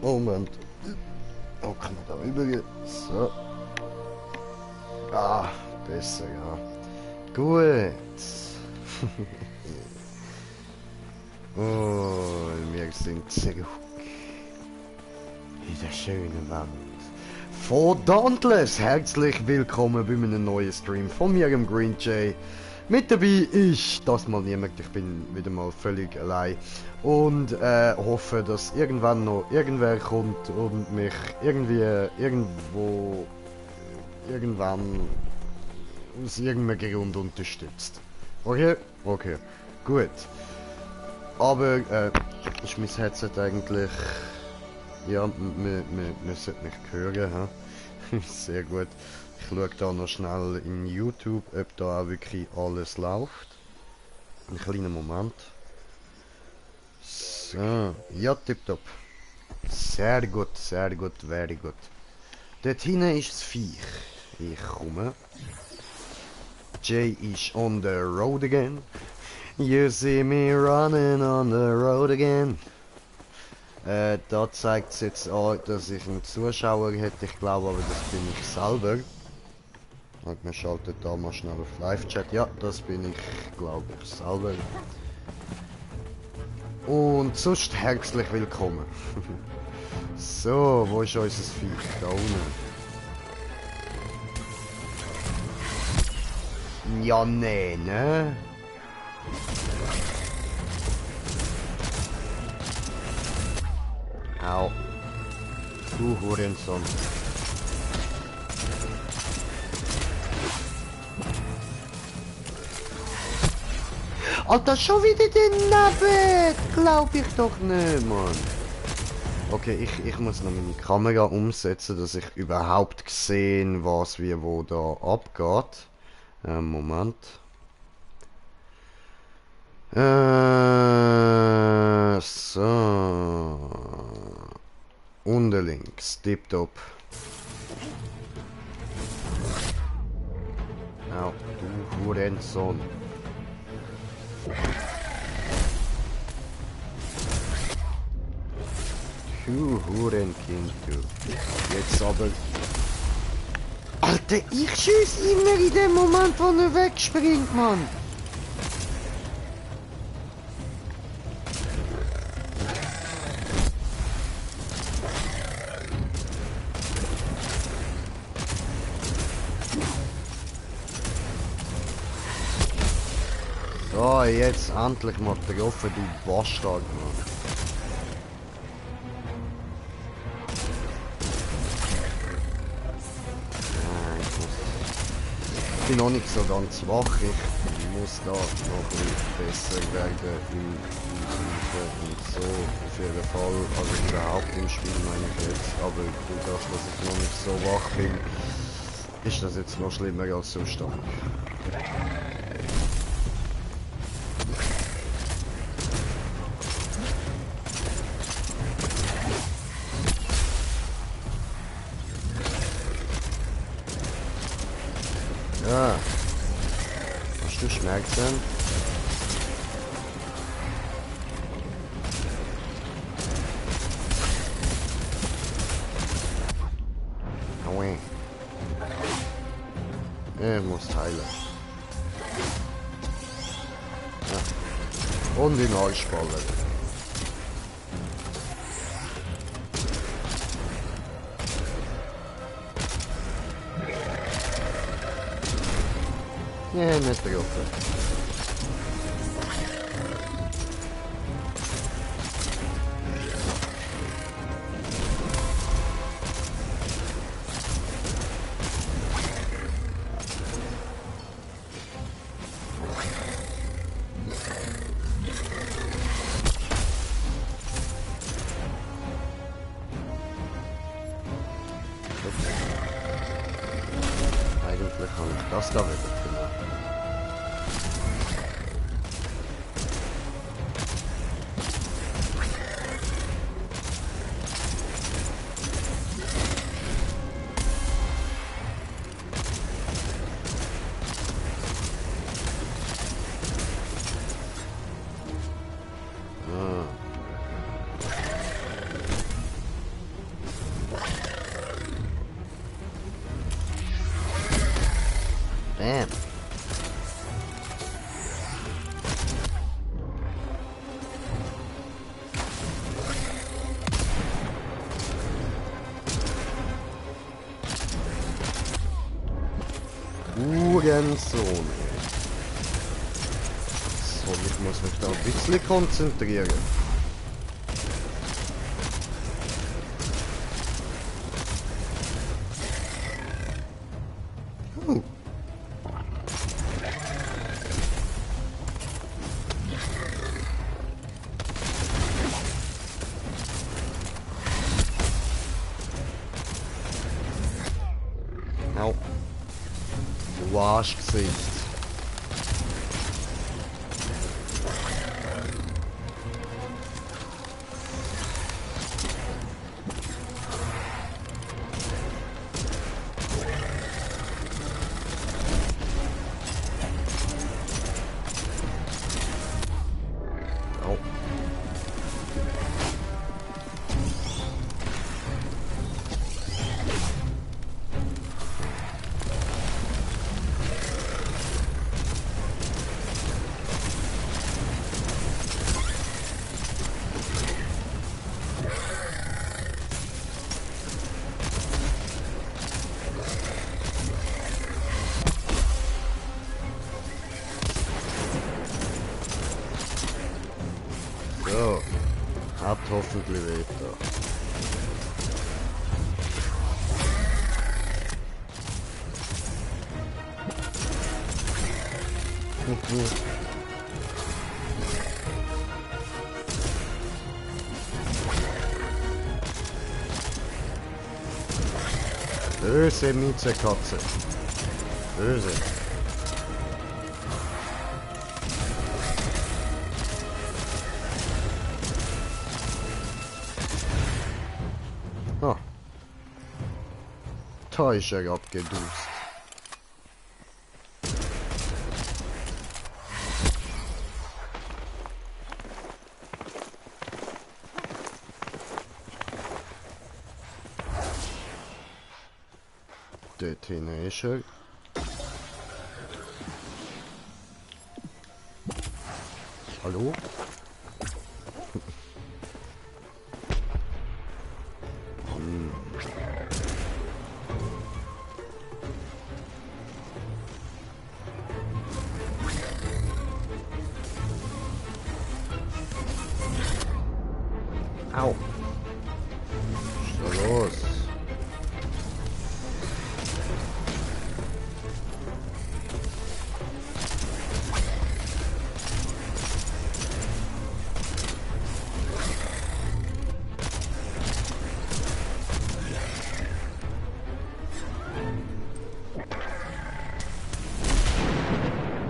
Moment. Oh, kann man da rüber? So. Ah, besser, ja. Gut. Oh, wir sind zurück. In der schönen Welt. Von Dauntless. Herzlich willkommen bei einem neuen Stream von mir, dem Green Jay. Mit dabei ist das mal niemand, ich bin wieder mal völlig allein. Und hoffe, dass irgendwann noch irgendwer kommt und mich irgendwann aus irgendeinem Grund unterstützt. Okay? Okay. Gut. Aber ist mein Headset eigentlich... Ja, man sollte mich hören, he? Sehr gut. Ich schaue da noch schnell in YouTube, ob da auch wirklich alles läuft. Einen kleinen Moment. So, ja, tipptopp. Sehr gut, very gut. Dort hinten ist das Viech. Ich komme. Jay is on the road again. You see me running on the road again. Da zeigt es jetzt an, dass ich einen Zuschauer hätte. Ich glaube aber, das bin ich selber. Und man schaltet da mal schnell auf Live-Chat. Ja, das bin ich, glaube ich, selber. Und sonst herzlich willkommen. So, wo ist unser Viech? Da unten. Ja, nee, ne? Au. Du Hurensohn. Alter, schon wieder daneben! Glaub ich doch nicht, Mann. Okay, ich muss noch meine Kamera umsetzen, dass ich überhaupt sehe, was wie wo da abgeht. Moment. So. Unten links, tipptopp. Au, du Hurensohn. Du Hurenkind, du. Jetzt aber... Alter, ich schieß immer in dem Moment, wo er wegspringt, Mann. So, jetzt endlich mal getroffen, du Bastard, Mann. Ich bin noch nicht so ganz wach, ich muss da noch ein bisschen besser werden im Suchen und so, auf jeden Fall, also überhaupt im Spiel meine ich jetzt, aber durch das, dass ich noch nicht so wach bin, ist das jetzt noch schlimmer als so stark. Ja. Hast du schmerzen? Aue. Ich muss heilen. Ja. Und in Allspallen. Ja, nicht getroffen. Eigentlich kann ich das da wieder finden. Bam. Hurensohn. So, ich muss mich da ein bisschen konzentrieren. Au. Du Arschgesicht. Au. So, hat hoffentlich weiter. Böse Miezekatze. Böse. Ah. Da ist er abgedust. Dort hinten ist er. Hallo? Au. Was ist da los?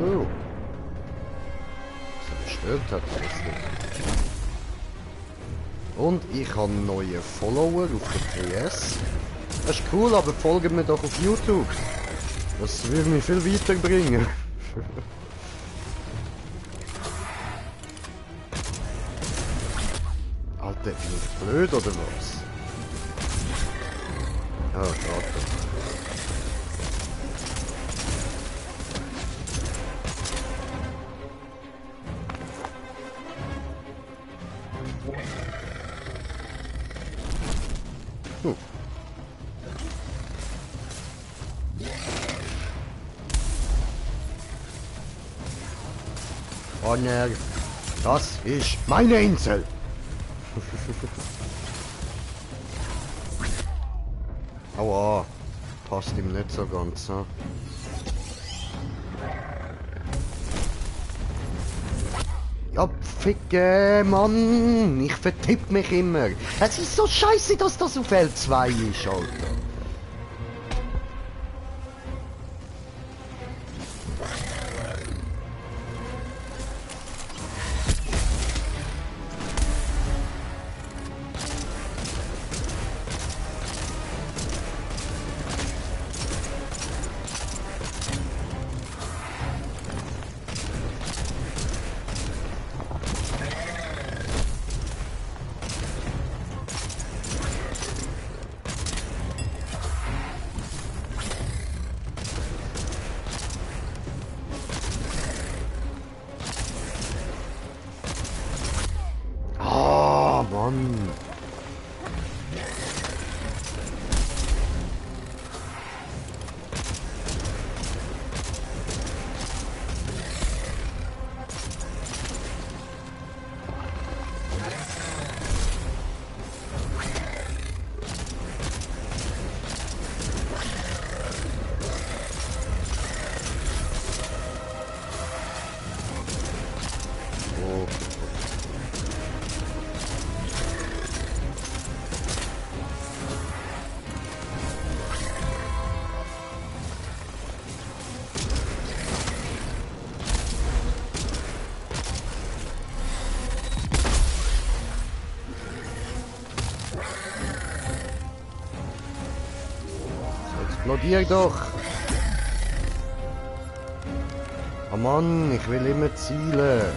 Oh. Das gestört hat das nicht. Und ich habe einen neuen Follower auf der PS. Das ist cool, aber folgt mir doch auf YouTube. Das würde mich viel weiterbringen. Alter, bin ich blöd oder was? Ja, warte. Honor, das ist meine Insel. Aua, passt ihm nicht so ganz. Ne? Ja, ficke, Mann, ich vertipp mich immer. Es ist so scheiße, dass das auf L2 ist, Alter. Explodier doch! Oh Mann, ich will immer zielen.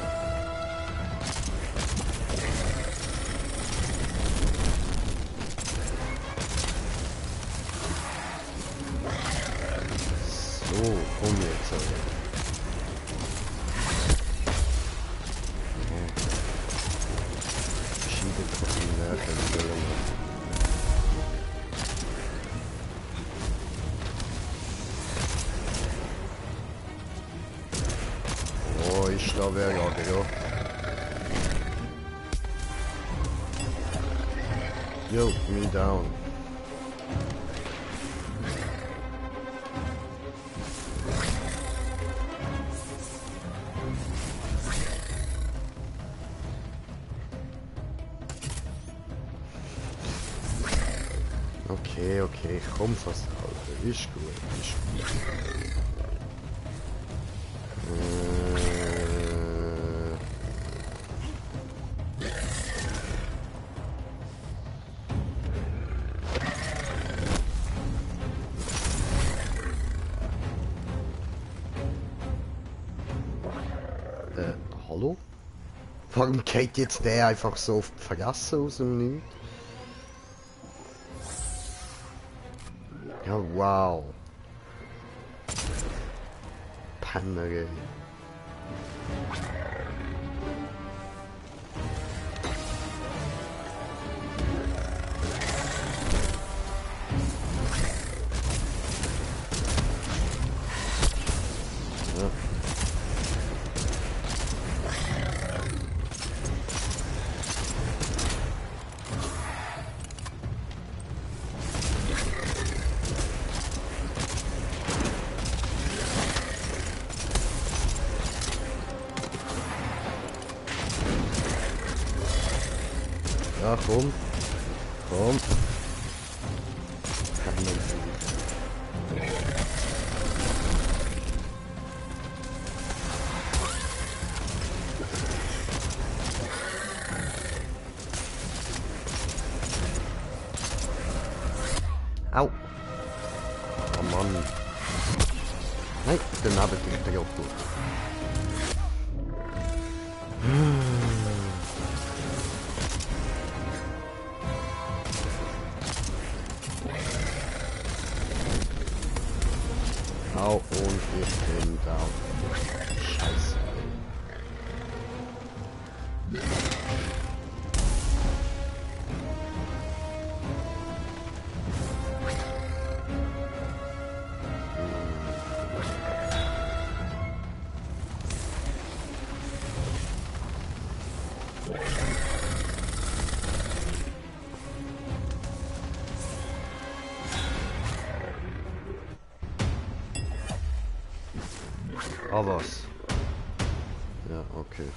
So, komm jetzt. Verschiedene Koordinaten. Oh, ist da wer gerade, ja. Yo, me down. Okay, okay, ich komm fast raus. Ist gut, ist gut. Hallo? Warum geht jetzt der einfach so auf die Fresse aus dem Nichts? Ja, wow. Penner, ey. Ja. Ja, komm. Komm. Au. Oh Mann. Nein, daneben kriegt er auch gut. Au, und ich bin down. Scheiße. Ah, was? Ja, okay.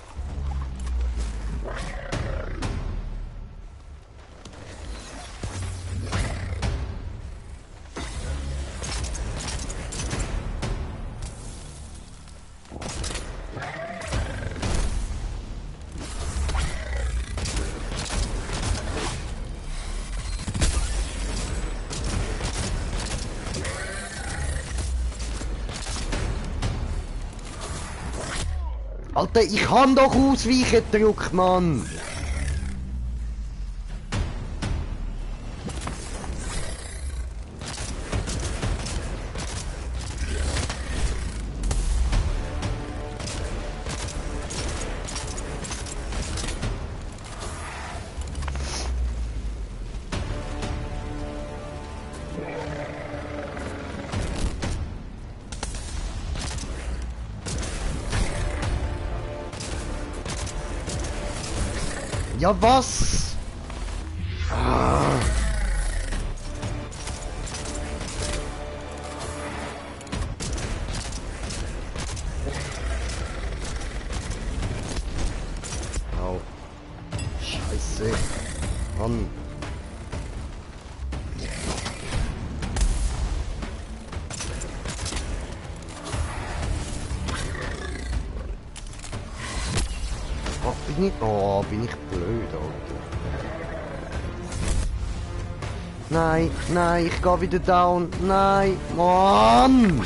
Alter, ich kann doch ausweichen gedrückt, Mann! Ja, was? Ah. Au. Scheiße. Mann. Oh, bin ich blöd, Alter. Nein, nein, ich gehe wieder down. Nein, Mann!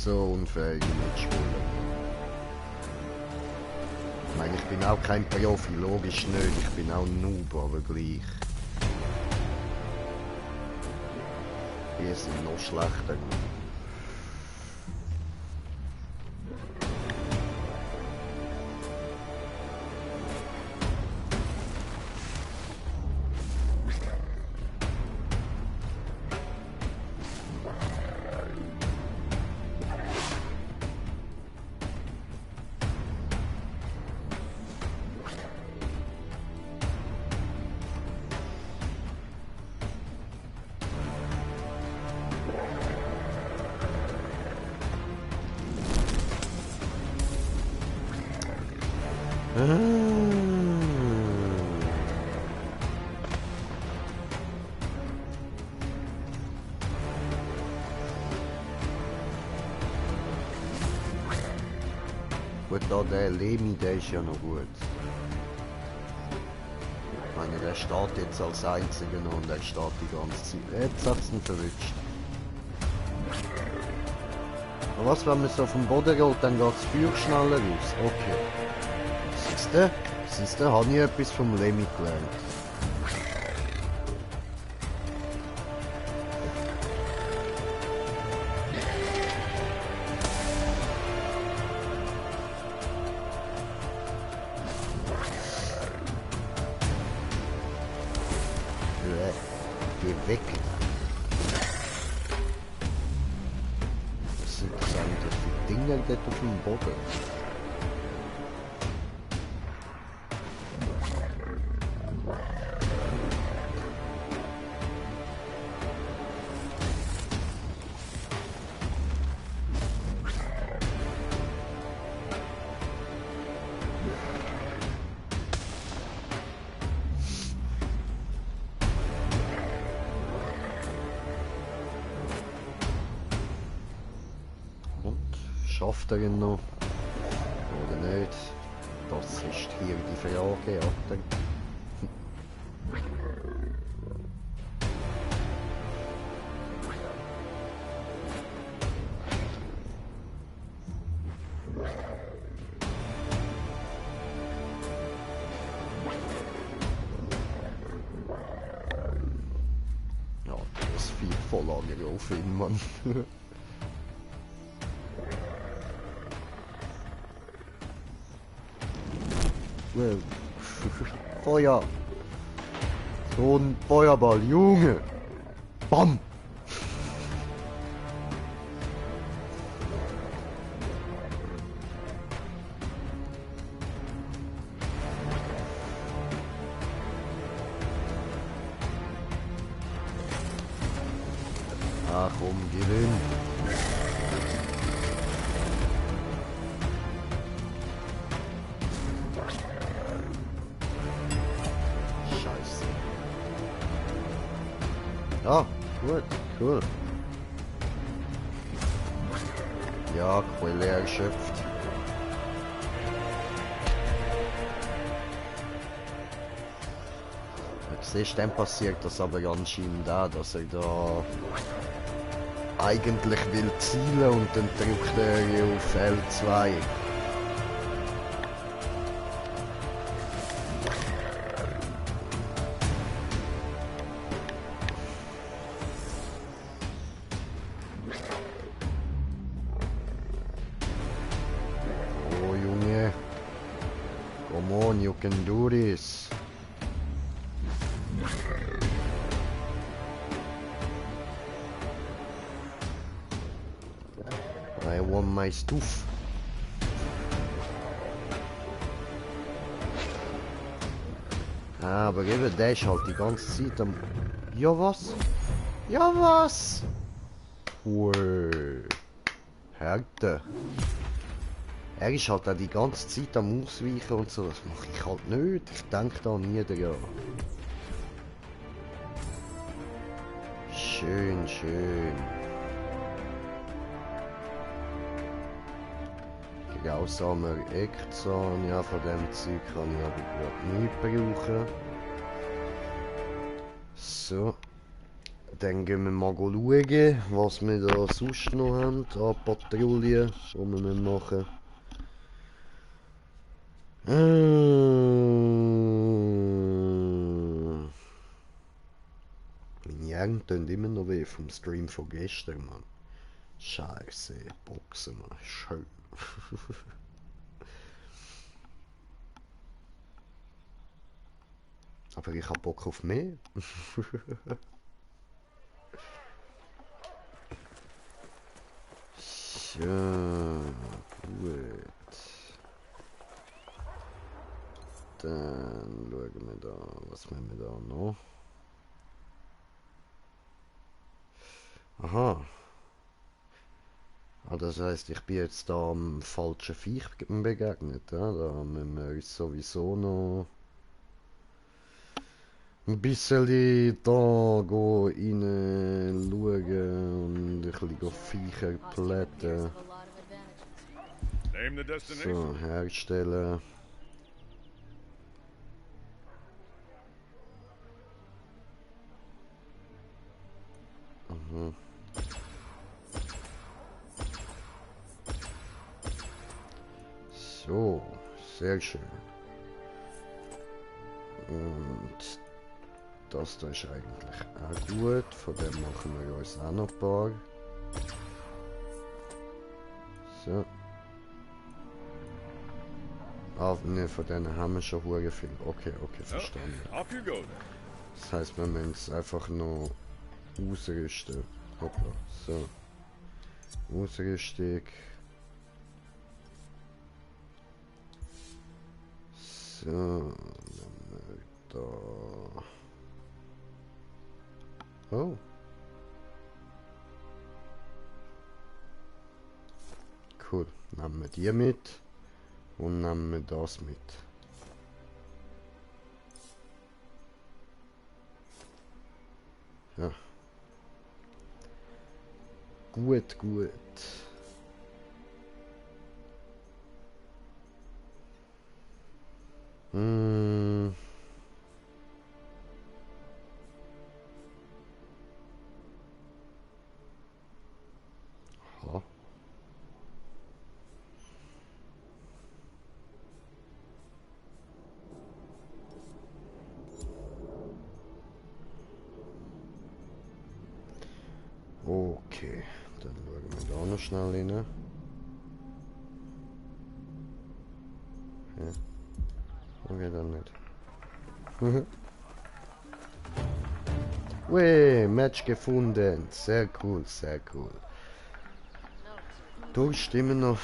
So unfähig mitspielen. Ich meine, ich bin auch kein Profi, logisch nicht. Ich bin auch ein Noob, aber gleich. Wir sind noch schlechter. Gut, da der Lemi, der ist ja noch gut. Ich meine, der steht jetzt als einziger noch und er steht die ganze Zeit. Jetzt hat es ihn verwünscht. Aber was, wenn man so auf den Boden geht, dann geht das Feuer schneller raus. Okay. Siehst du, habe ich etwas vom Lemi gelernt. Geh weg. Was sind das eigentlich für Dinge dort auf dem Boden? Schafft er ihn noch? Oder nicht? Das ist hier die Frage, oder? Ja, das Vieh voll angelaufen, Mann. Feuer! So ein Feuerball, Junge! Bam! Ach, gewinn! Ja, gut, cool. Ja, Quelle erschöpft. Siehst du, dann passiert das aber anscheinend auch, dass er da eigentlich will zielen und dann drückt er auf L2. Oh Junge, come on, you can do this. I want my stuff. Aber eben, der ist halt die ganze Zeit am... Ja was? Ja was? Ui. Härte. Er ist halt auch die ganze Zeit am Ausweichen und so. Das mache ich halt nicht. Ich denke da nie dran. Schön, schön. Grausamer Eckzahn, ja, von dem Zeug kann ich aber gerade nicht brauchen. So. Dann gehen wir mal schauen, was wir da sonst noch haben an Patrouillen, die wir machen müssen. Meine Augen tun immer noch weh vom Stream von gestern, Mann. Scheiße, Boxen, Mann. Schön. Aber ich hab Bock auf mehr. So, gut. Dann schauen wir da, was haben wir da noch? Aha. Ah, das heisst, ich bin jetzt da am falschen Viech begegnet. Ja? Da müssen wir uns sowieso noch ein bisschen da rein schauen und ein bisschen Viecher plätten. So, herstellen. Aha. So, sehr schön. Und das da ist eigentlich auch gut. Von dem machen wir uns auch noch ein paar. So. Ah, ne, von denen haben wir schon hure viel. Okay, okay, verstanden. Das heißt, wir müssen es einfach noch ausrüsten. Hoppla, so. Ausrüstung. So, dann da. Oh. Cool. Nehmen wir die mit und nehmen wir das mit. Ja. Gut, gut. Hm. Ha. Okay, dann schauen wir da noch schnell rein. Ja. Okay, dann nicht. Ui, Match gefunden. Sehr cool, sehr cool. Du stimmen noch.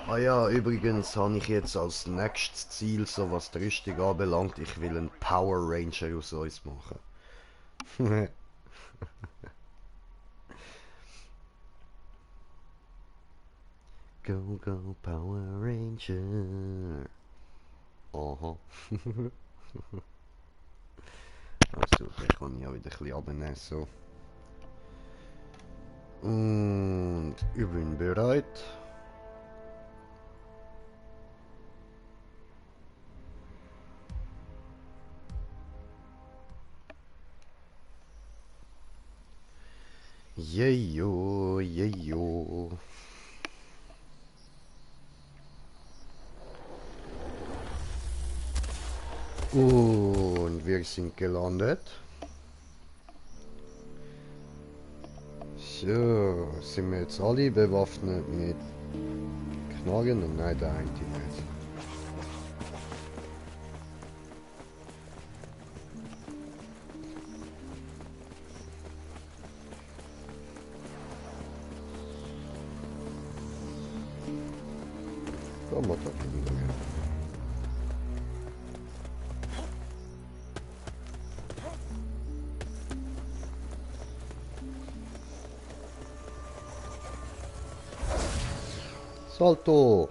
Ah ja, übrigens habe ich jetzt als nächstes Ziel, so was die Rüstung anbelangt, ich will einen Power Ranger aus uns machen. Go, go, Power Ranger. Aha. Also, den kann ich auch wieder ein bisschen abnehmen, so. Und ich bin bereit. Jejo, jejo. Und wir sind gelandet. So, sind wir jetzt alle bewaffnet mit Knarren? Nein, der eine nicht. Komm mal da hinten. Salto!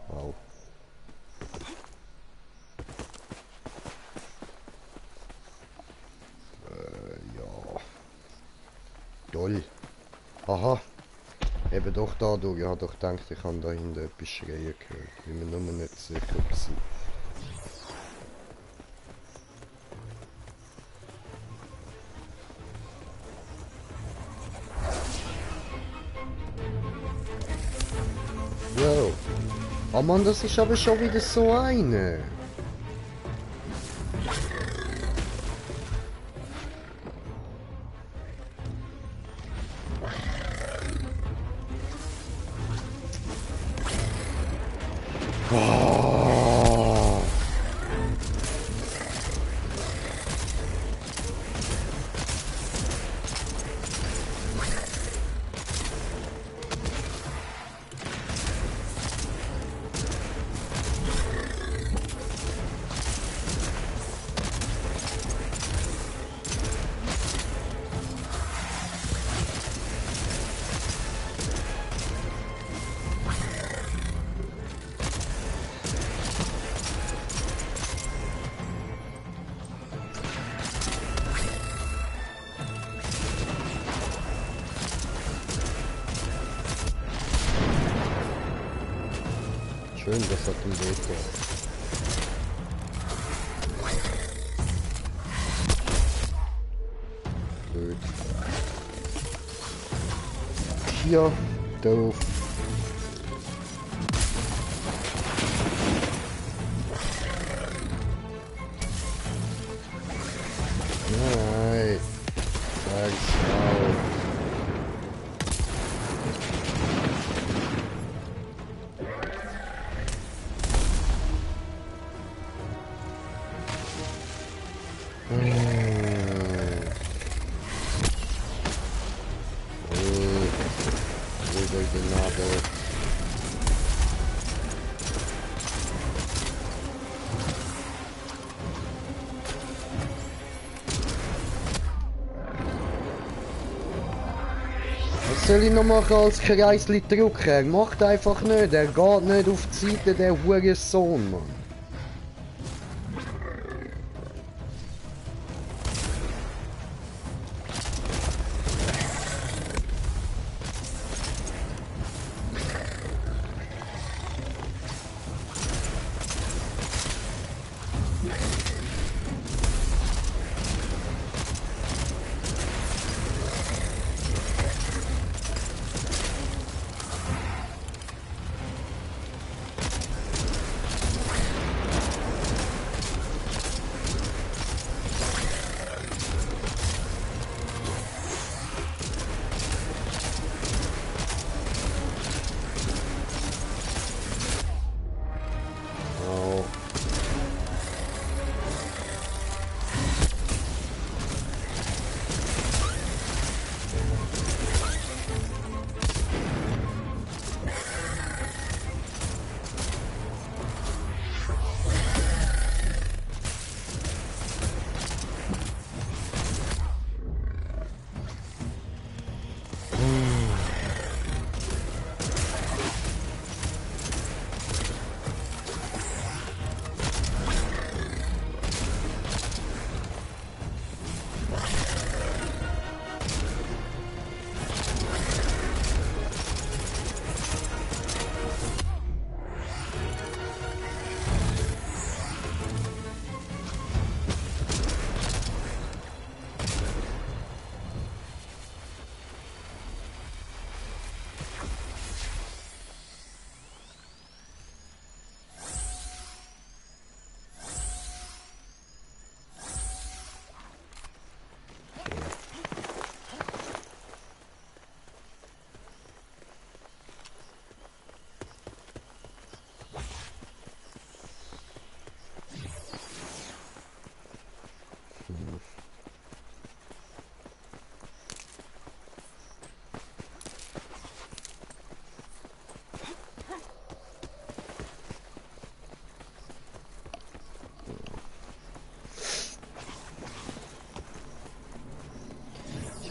Wow. Ja. Toll. Aha. Eben doch dadurch. Ich habe doch gedacht, ich habe da hinten etwas schreien gehört. Ich bin mir nur nicht sicher gewesen. Jo. Oh Mann, das ist aber schon wieder so eine. Oh. Schön, das hat ein Veto. Blöd. Hier, doof. Nein. Sag's auch. Was soll ich noch machen als Kreisli drücken? Er macht einfach nicht. Er geht nicht auf die Seite, der Hurensohn, Mann.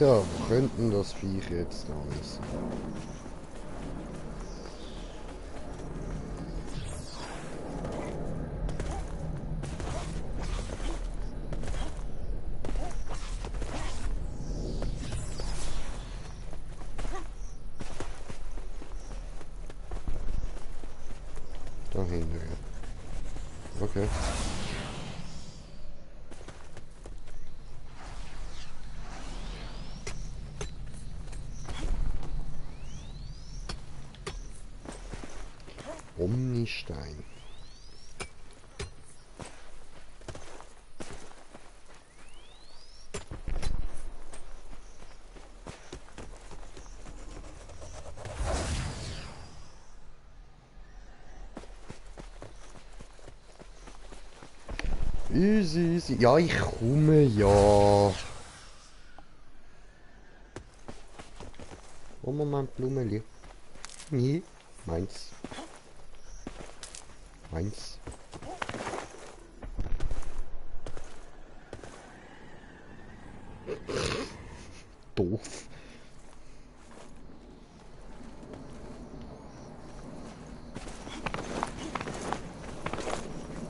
Tja, wo könnten das Viech jetzt alles sein? Da hinten. Okay. Omnistein. Easy, easy. Ja, ich komme ja. Oh, Moment, Blumeli. Nee, meins. Meins. Doof.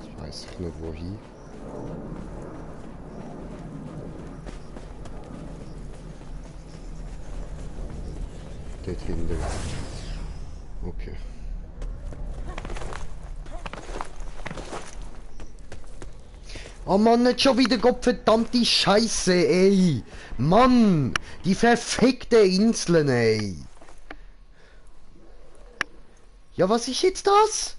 Jetzt weiß ich nicht wohin. Dort hinten. Okay. Oh Mann, nicht schon wieder gottverdammte Scheiße, ey! Mann! Die verfickte Inseln, ey! Ja, was ist jetzt das?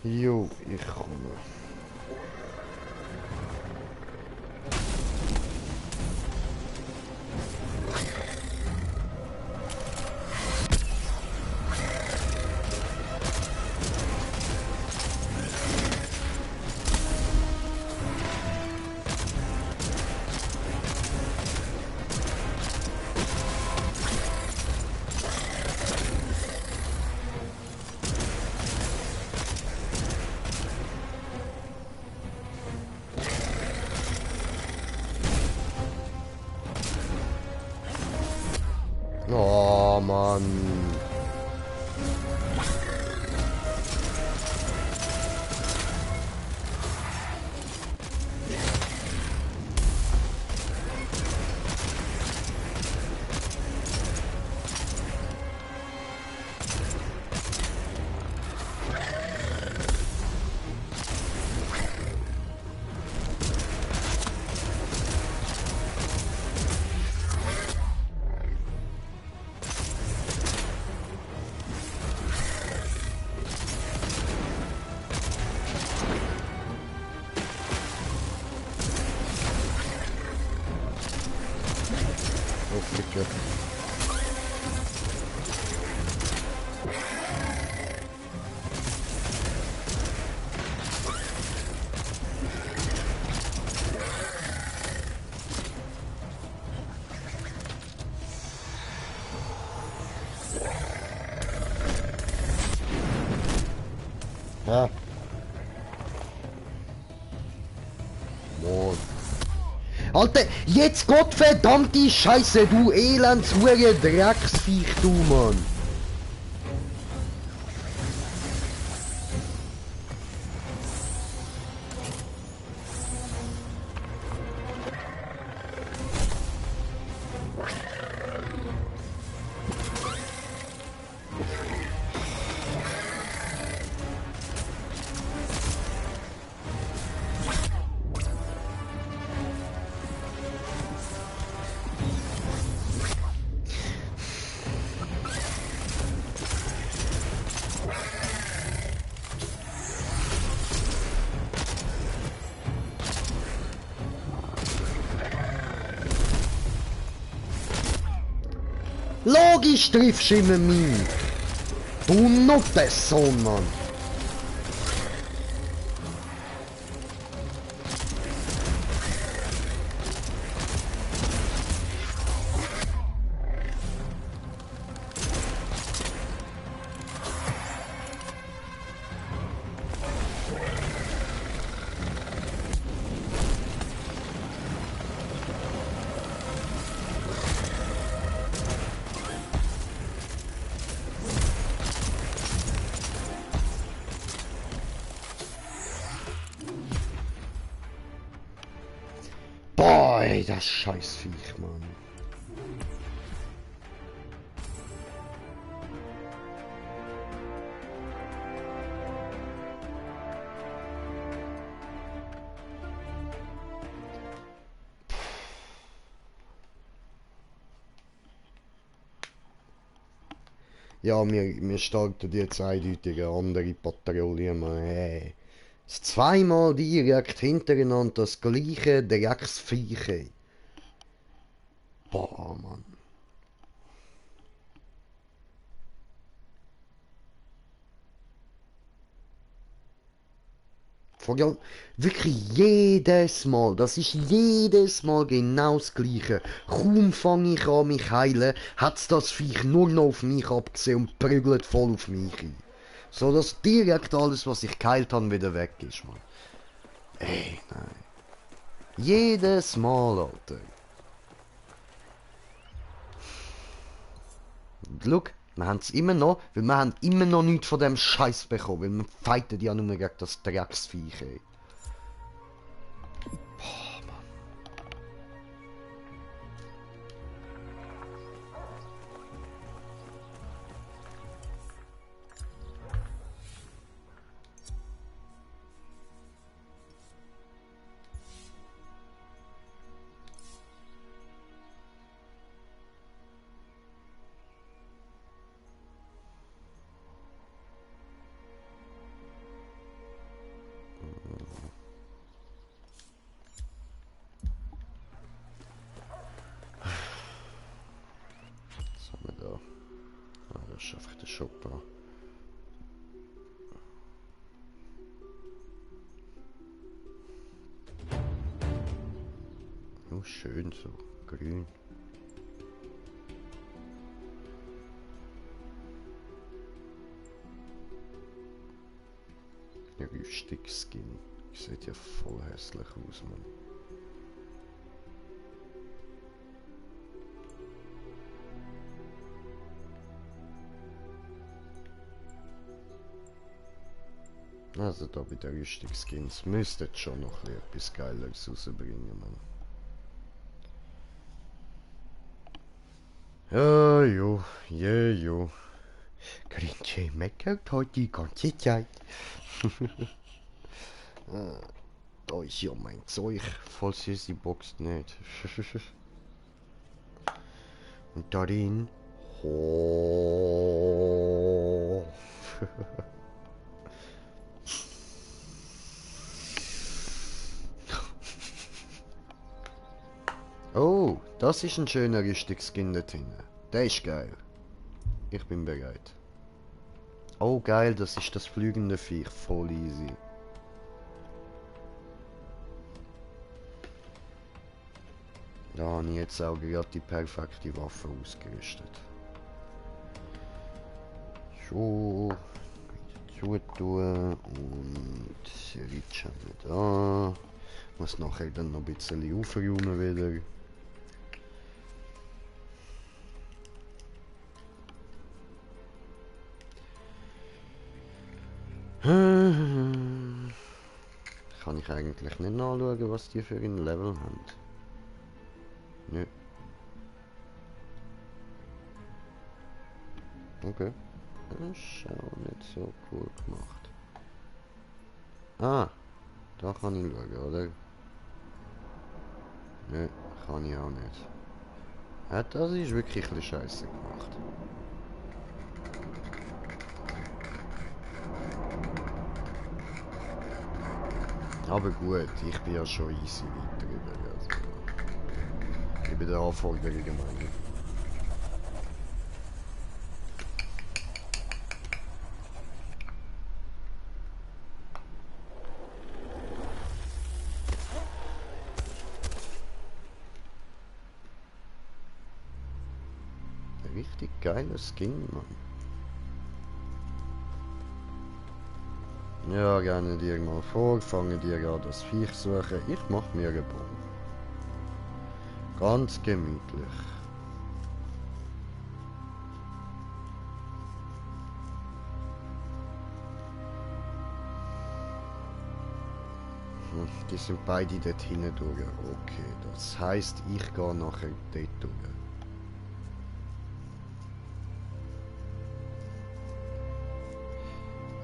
Jo, ich komme. Oh Mann. Oh, Ficker. Ja. Mann. Alter, jetzt gottverdammte Scheiße, du elendshure Drecksviech, du Mann. Logisch triffst du immer mich! Du Nuttensohn, Mann! Boah, ey, das Scheißviech, Mann. Ja, wir starten jetzt eindeutig eine andere Patrouille, Mann. Hey. Das zweimal direkt hintereinander das gleiche Drecksviech, ey. Boah, Mann. Vor allem wirklich jedes Mal, das ist jedes Mal genau das Gleiche. Kaum fange ich an mich heilen, hat's das Viech nur noch auf mich abgesehen und prügelt voll auf mich ein. So dass direkt alles, was ich geheilt habe, wieder weg ist, Mann. Ey, nein. Jedes Mal, Alter. Schau, wir haben es immer noch, weil wir haben immer noch nichts von dem Scheiß bekommen, weil wir fighten ja nur gegen das Drecksviech, ey. Boah, Mann. Was haben wir da? Ah, das ist einfach der Shop. Oh, schön so, grün. Ja, Rüstungsskin. Sieht ja voll hässlich aus, Mann. Also da bei den Rüstungsskins müsste schon noch etwas Geileres rausbringen, Mann. Ja, jo, je, jo. Grinche meckert heute die ganze Zeit. Da ist ja mein Zeug, falls ihr sie boxt nicht. Und darin... Oh. Oh, das ist ein schöner Rüstungsskin da drin. Der ist geil. Ich bin bereit. Oh geil, das ist das fliegende Viech. Voll easy. Da habe ich jetzt auch gerade die perfekte Waffe ausgerüstet. So. Zutun und Ritsch haben wir da. Muss nachher dann noch ein bisschen aufräumen wieder. Kann ich eigentlich nicht nachschauen, was die für ein Level haben? Nö. Okay. Das ist auch nicht so cool gemacht. Ah, da kann ich schauen, oder? Nö, kann ich auch nicht. Ja, das ist wirklich ein bisschen scheiße gemacht. Aber gut, ich bin ja schon easy weiter drüber. Also, ich bin der Anforderungen meine. geiler Skin, Mann. Ja, gerne dir mal vor, fange dir an das Viech suchen. Ich mach mir einen Baum. Ganz gemütlich. Die sind beide dort hinten durch. Okay, das heisst, ich gehe nachher dort durch.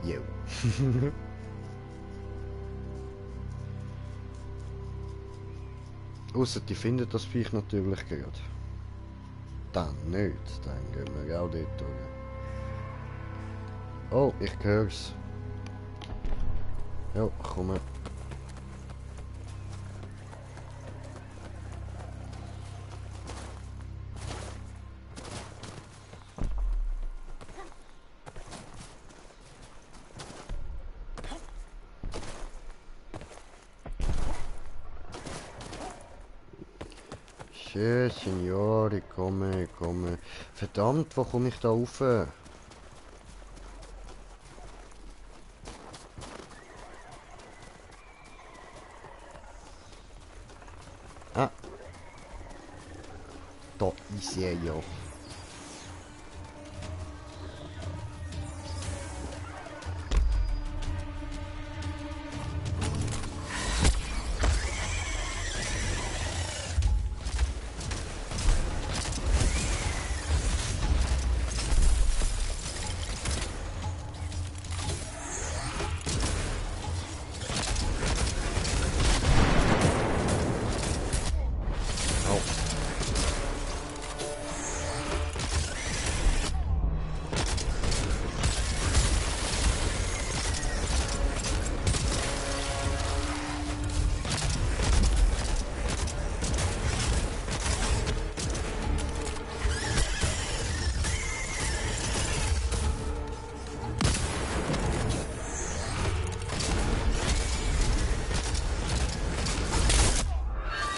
Jo. Ausser die finden das Viech natürlich gerade. Dann nicht, dann gehen wir auch dort durch. Oh, ich hör's. Ja, komm. Schön, Signore, komme, komme. Verdammt, wo komme ich da rauf? Ah. Da ist er ja.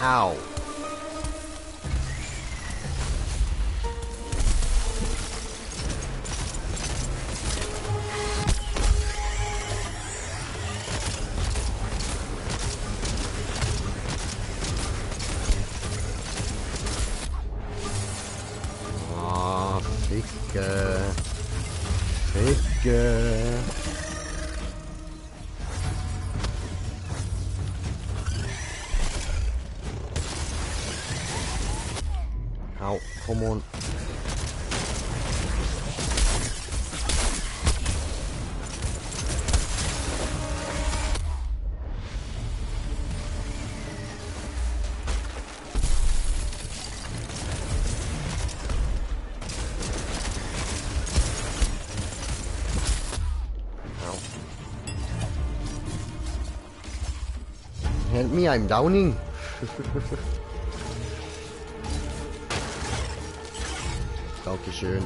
Au. Ah, Ficke. Ficke. Au, come on. Help me, I'm downing. Dankeschön.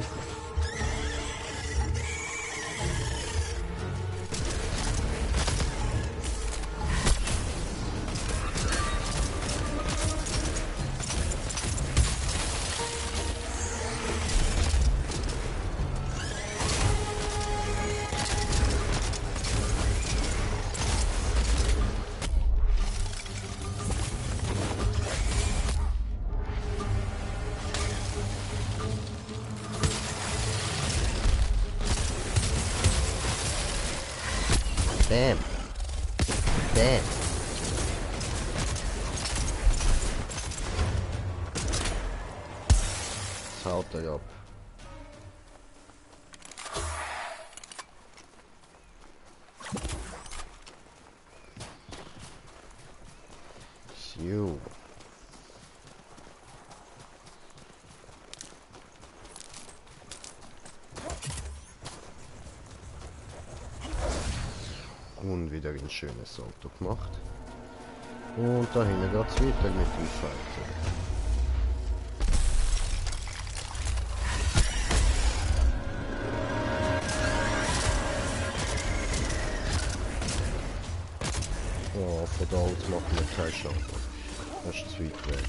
Damn. Damn. Das haut er ab. So. Und wieder ein schönes Salto gemacht. Und da hinten geht es weiter mit dem Fighter. Oh, von da aus machen wir keinen Schaden. Das ist zu weit weg.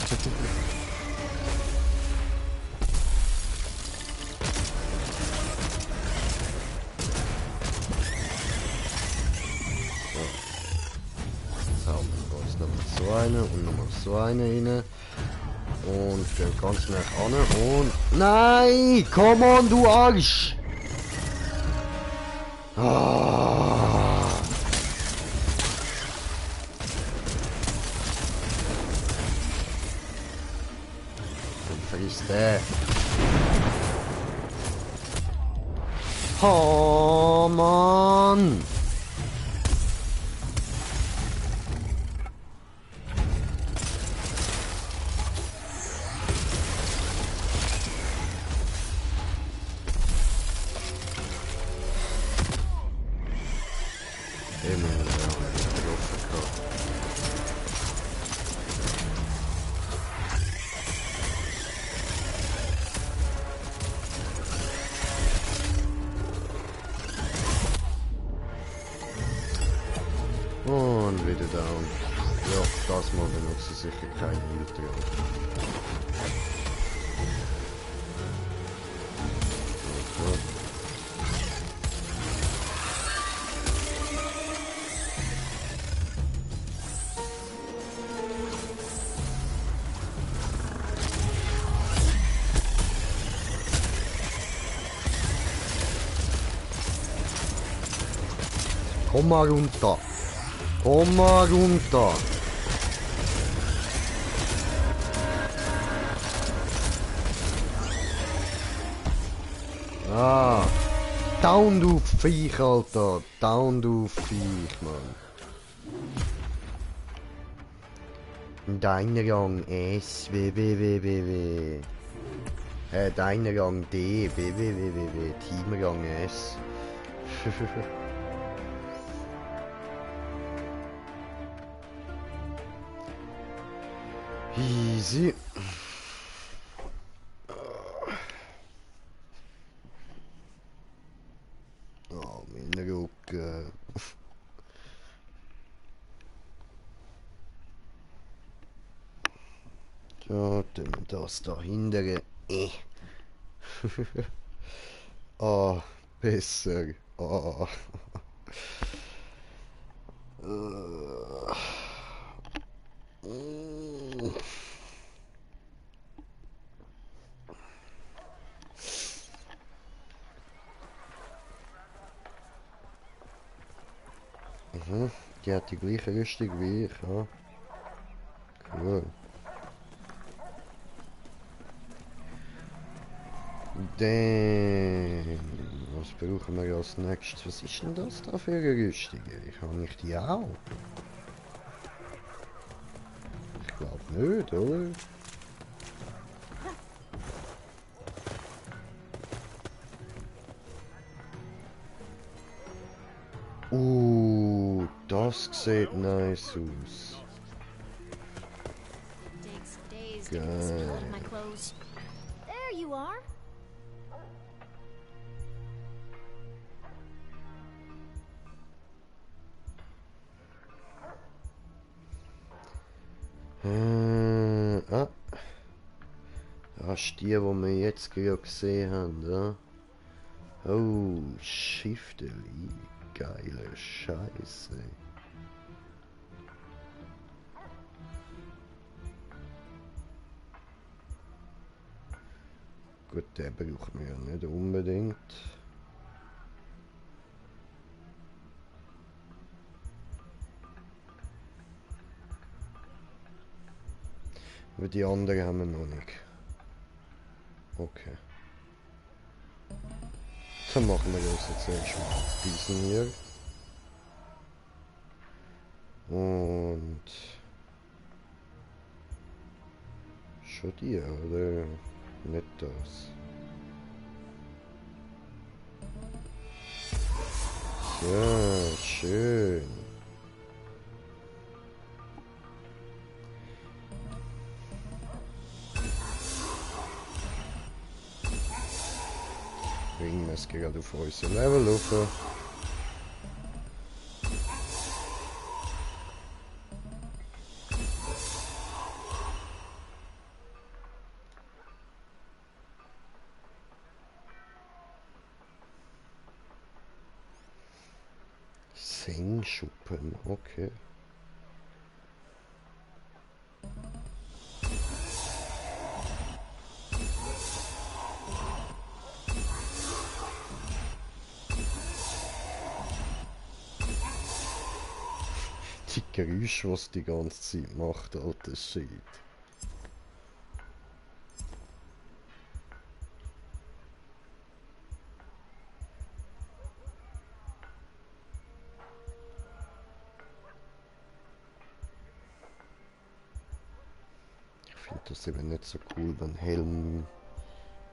So, dann geht es nochmal so eine und nochmal so eine rein. Und gehen ganz nah an und... Nein! Come on, du Arsch! Ah. Dann vergiss der. Oh Mann! Und wieder down. Ja, das mal benutze ich sicher keine Hilfe. Komm mal runter. Komm mal runter. Ah. Down, du Viech, Alter. Down, du Viech, Mann. Deiner Rang S, W, W, W, W, W. Deiner Rang D, W, W, W, W, W. Teamrang S. Easy. Oh, mein Rücken. So, tun wir das da hinten. Ah, besser. Ah. Mhm. Die hat die gleiche Rüstung wie ich, ja. Cool. Dann, was brauchen wir als nächstes? Was ist denn das da für eine Rüstung? Ich habe nicht die auch. Ich glaube nicht, oder? Das sieht nice aus. Geil. There you are. Das ist die, die wir jetzt gerade gesehen haben, ja? Oh, Schifteli. Geile Scheiße. Gut, den brauchen wir ja nicht unbedingt. Aber die anderen haben wir noch nicht. Okay. Dann machen wir das jetzt erstmal diesen hier. Und... schon die, oder? Nicht das. So, schön. Bringen wir es gerade auf unser Level rauf. Fengschuppen, okay. Die Geräusche, was die ganze Zeit macht, alter Shit. Ich finde das eben nicht so cool, wenn Helme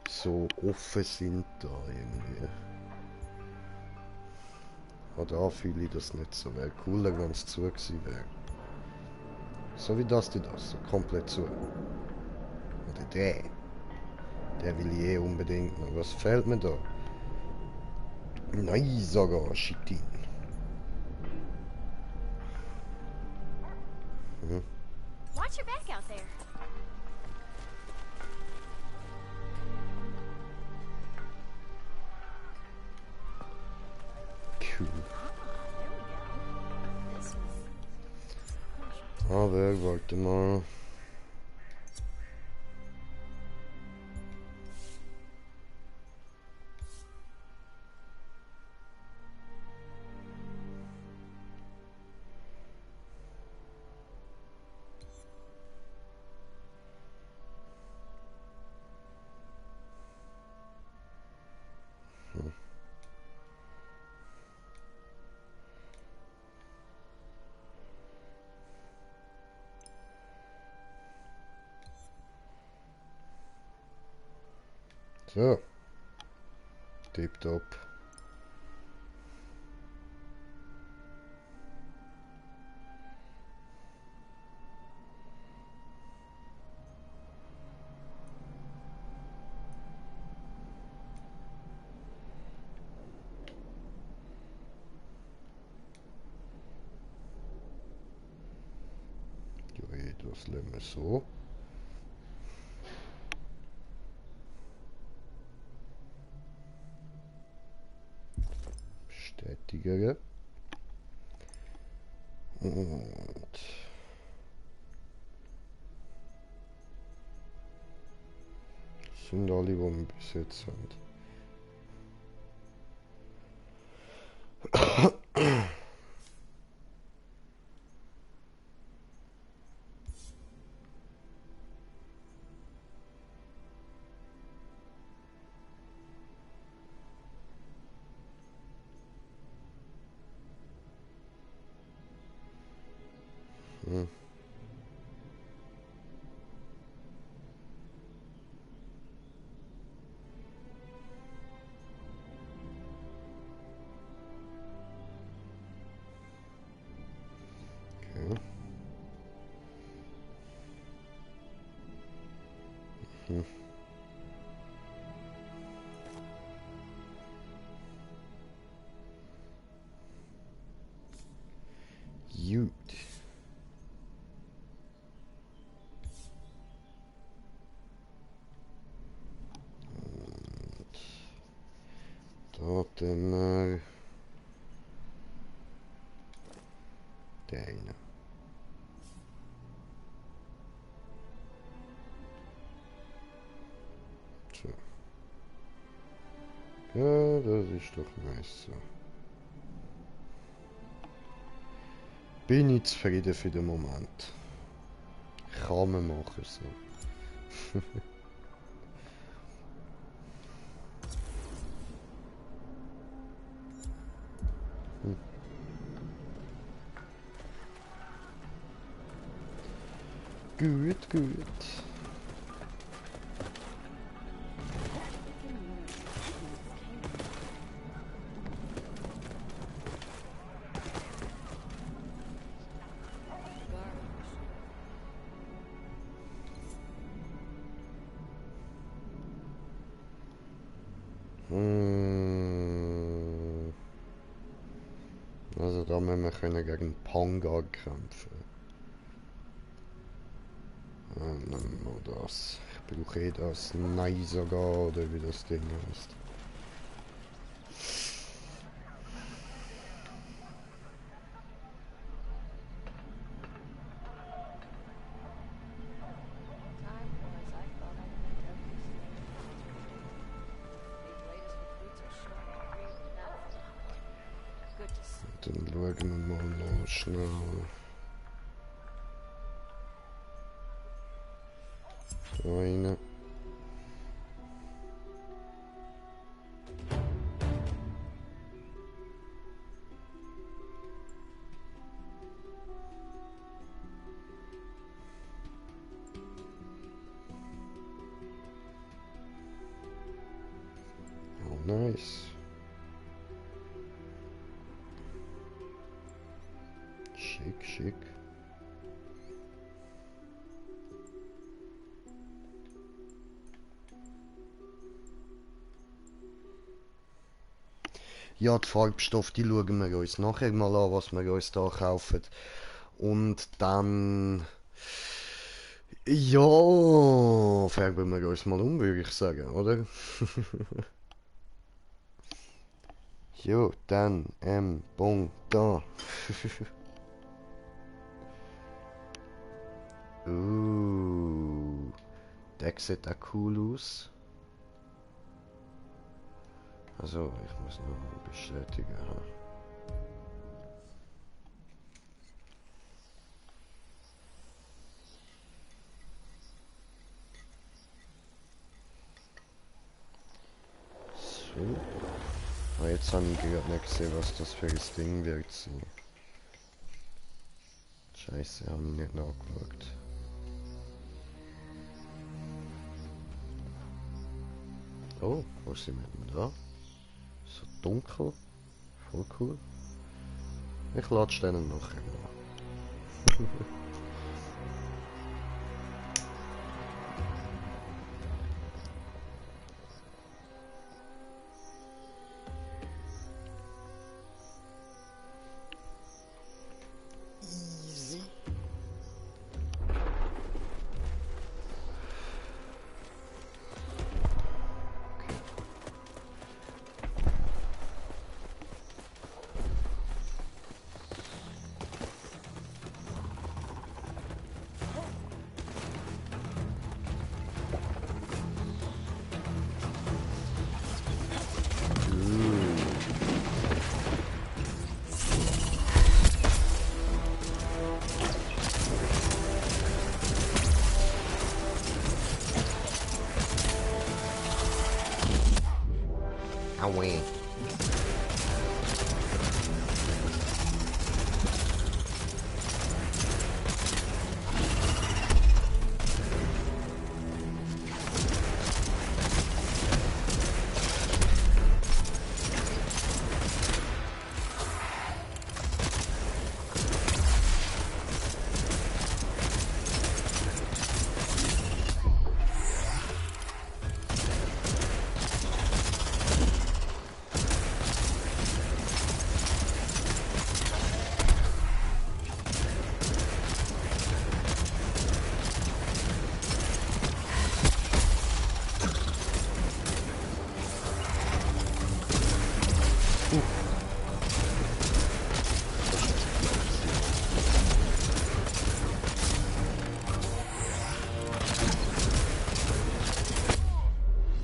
so offen sind da irgendwie. Da fühle ich das nicht so. Wäre cooler, wenn es zu gewesen wäre. So wie das, so komplett zu. Oder der. Der will ich eh unbedingt noch. Was fehlt mir da? Nein, sogar Chitin. Mhm. Watch your back out there. Cool. This was Aber warte mal. So. Tipptopp. Gut, was lassen wir so? Bestätigen. Und das sind alle, die wir bis jetzt haben. Hm. Okay. Hm. Gut. Da dann mal der eine. So. Ja, das ist doch nice so. Bin ich zufrieden für den Moment. Kann man machen so. Hm. Gut, gut. Hm. Also da müssen wir können gegen Panga kämpfen. Nehmen wir das. Ich brauche eh das Nein sogar, oder wie das Ding heißt. Dann schauen wir mal noch schnell. Da rein. Oh, nice. Schick, schick. Ja, die Farbstoffe, die schauen wir uns nachher mal an, was wir uns da kaufen. Und dann... Ja, färben wir uns mal um, würde ich sagen, oder? Jo, dann, Punkt, da. Der sieht auch cool aus. Also, ich muss noch mal bestätigen. So. Aber jetzt habe ich gerade nicht gesehen, was das für ein Ding wird sein. Scheiße, habe ich nicht nachgeschaut. Oh, wo sind wir denn da? So dunkel. Voll cool. Ich lade Stellen nachher noch. Easy. Aue.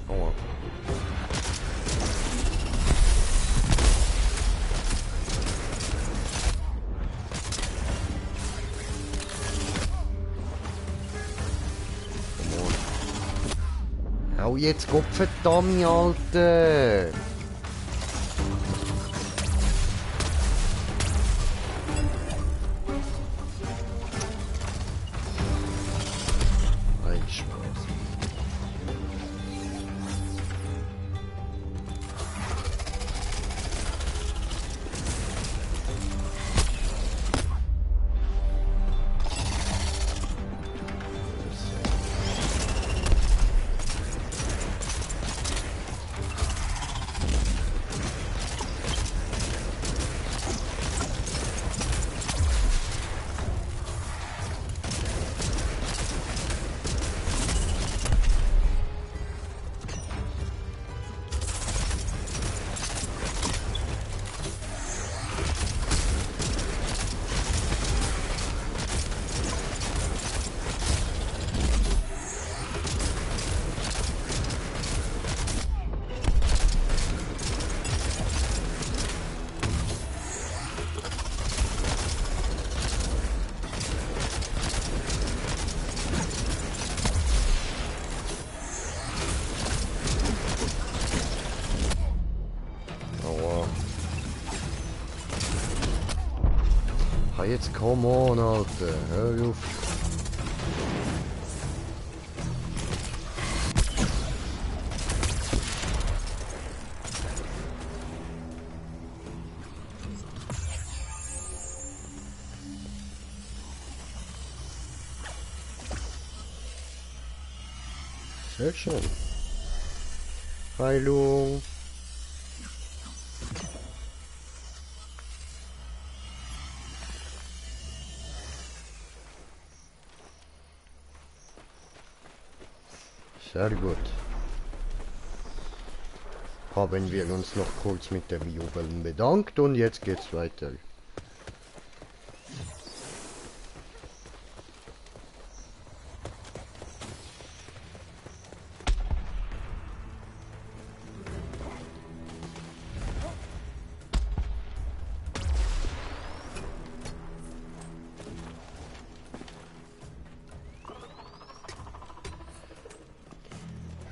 Aua. Hau jetzt Gottverdammt, Alter! Ein Spaß. Ah, jetzt come on, Alter. Hör auf. Sehr schön. Heilung. Sehr gut. Haben wir uns noch kurz mit der Jubeln bedankt und jetzt geht's weiter.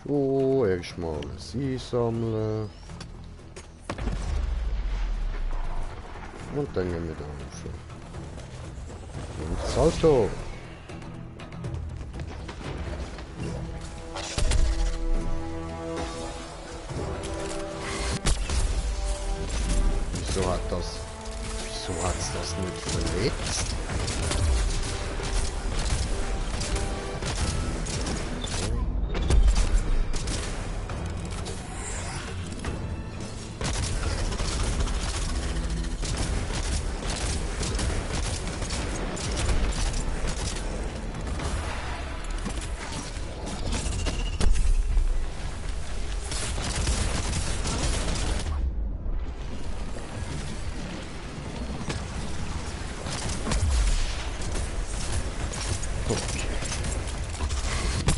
So, erstmal sie sammeln. Und dann gehen wir da rauf. Und Salto. Wieso hat's das nicht verletzt?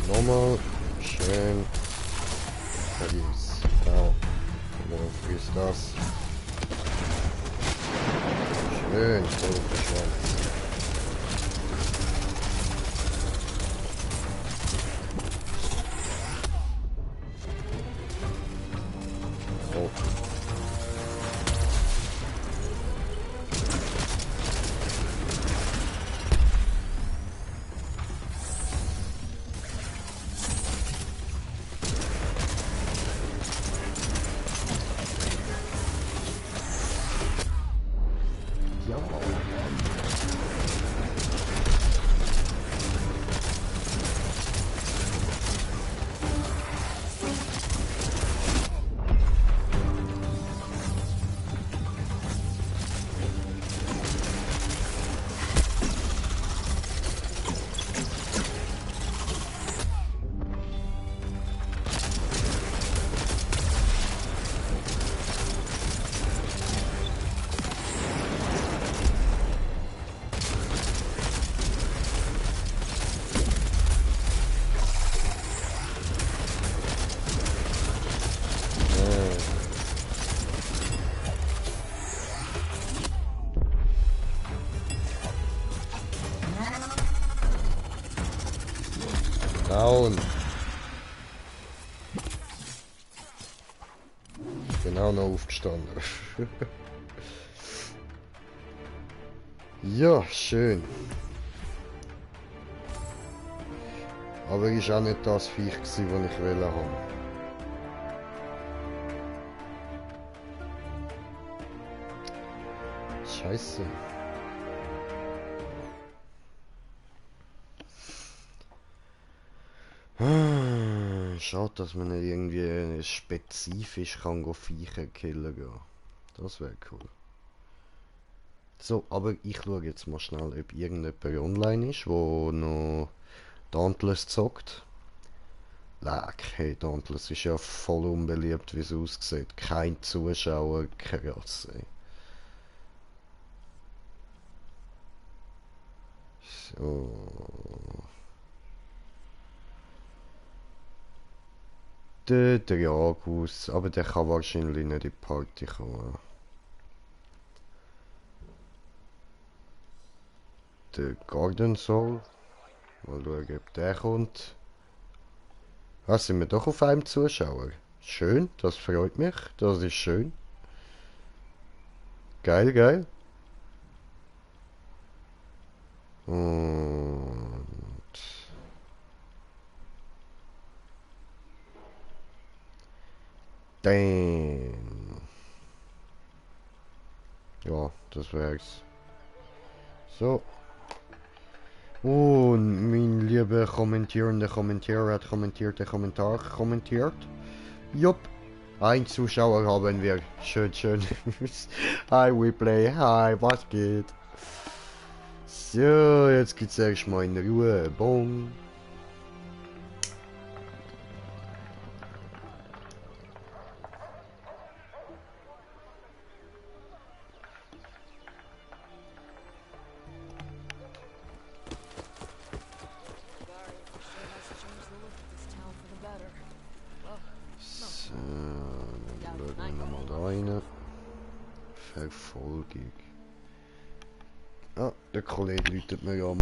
Nochmal schön verlies. Genau. Worauf ist das? Schön, roter Schwanz. Oh. Down. Ich bin auch noch aufgestanden. Ja, schön. Aber ist auch nicht das Viech gewesen, was ich wollte haben. Scheiße. Schade, dass man nicht irgendwie spezifisch kann Viecher killen gehen. Das wäre cool. So, aber ich schaue jetzt mal schnell, ob irgendjemand online ist, wo noch Dauntless zockt. Leck, hey, Dauntless ist ja voll unbeliebt, wie es aussieht. Kein Zuschauer, krass, ey. So. Der Dragus, aber der kann wahrscheinlich nicht in die Party kommen. Der Garden Soul. Mal schauen, ob der kommt. Ah, sind wir doch auf einem Zuschauer. Schön, das freut mich. Das ist schön. Geil, geil. Und... Dann... Ja, das wär's. So. Und mein lieber kommentierender Kommentierer hat kommentiert, der Kommentar kommentiert. Jupp. Ein Zuschauer haben wir. Schön, schön. Hi, WePlay. Hi, was geht? So, jetzt geht's erstmal in Ruhe. Bon. So, dann schauen wir nochmal da rein. Verfolgung. Ah, der Kollege läutet mir an.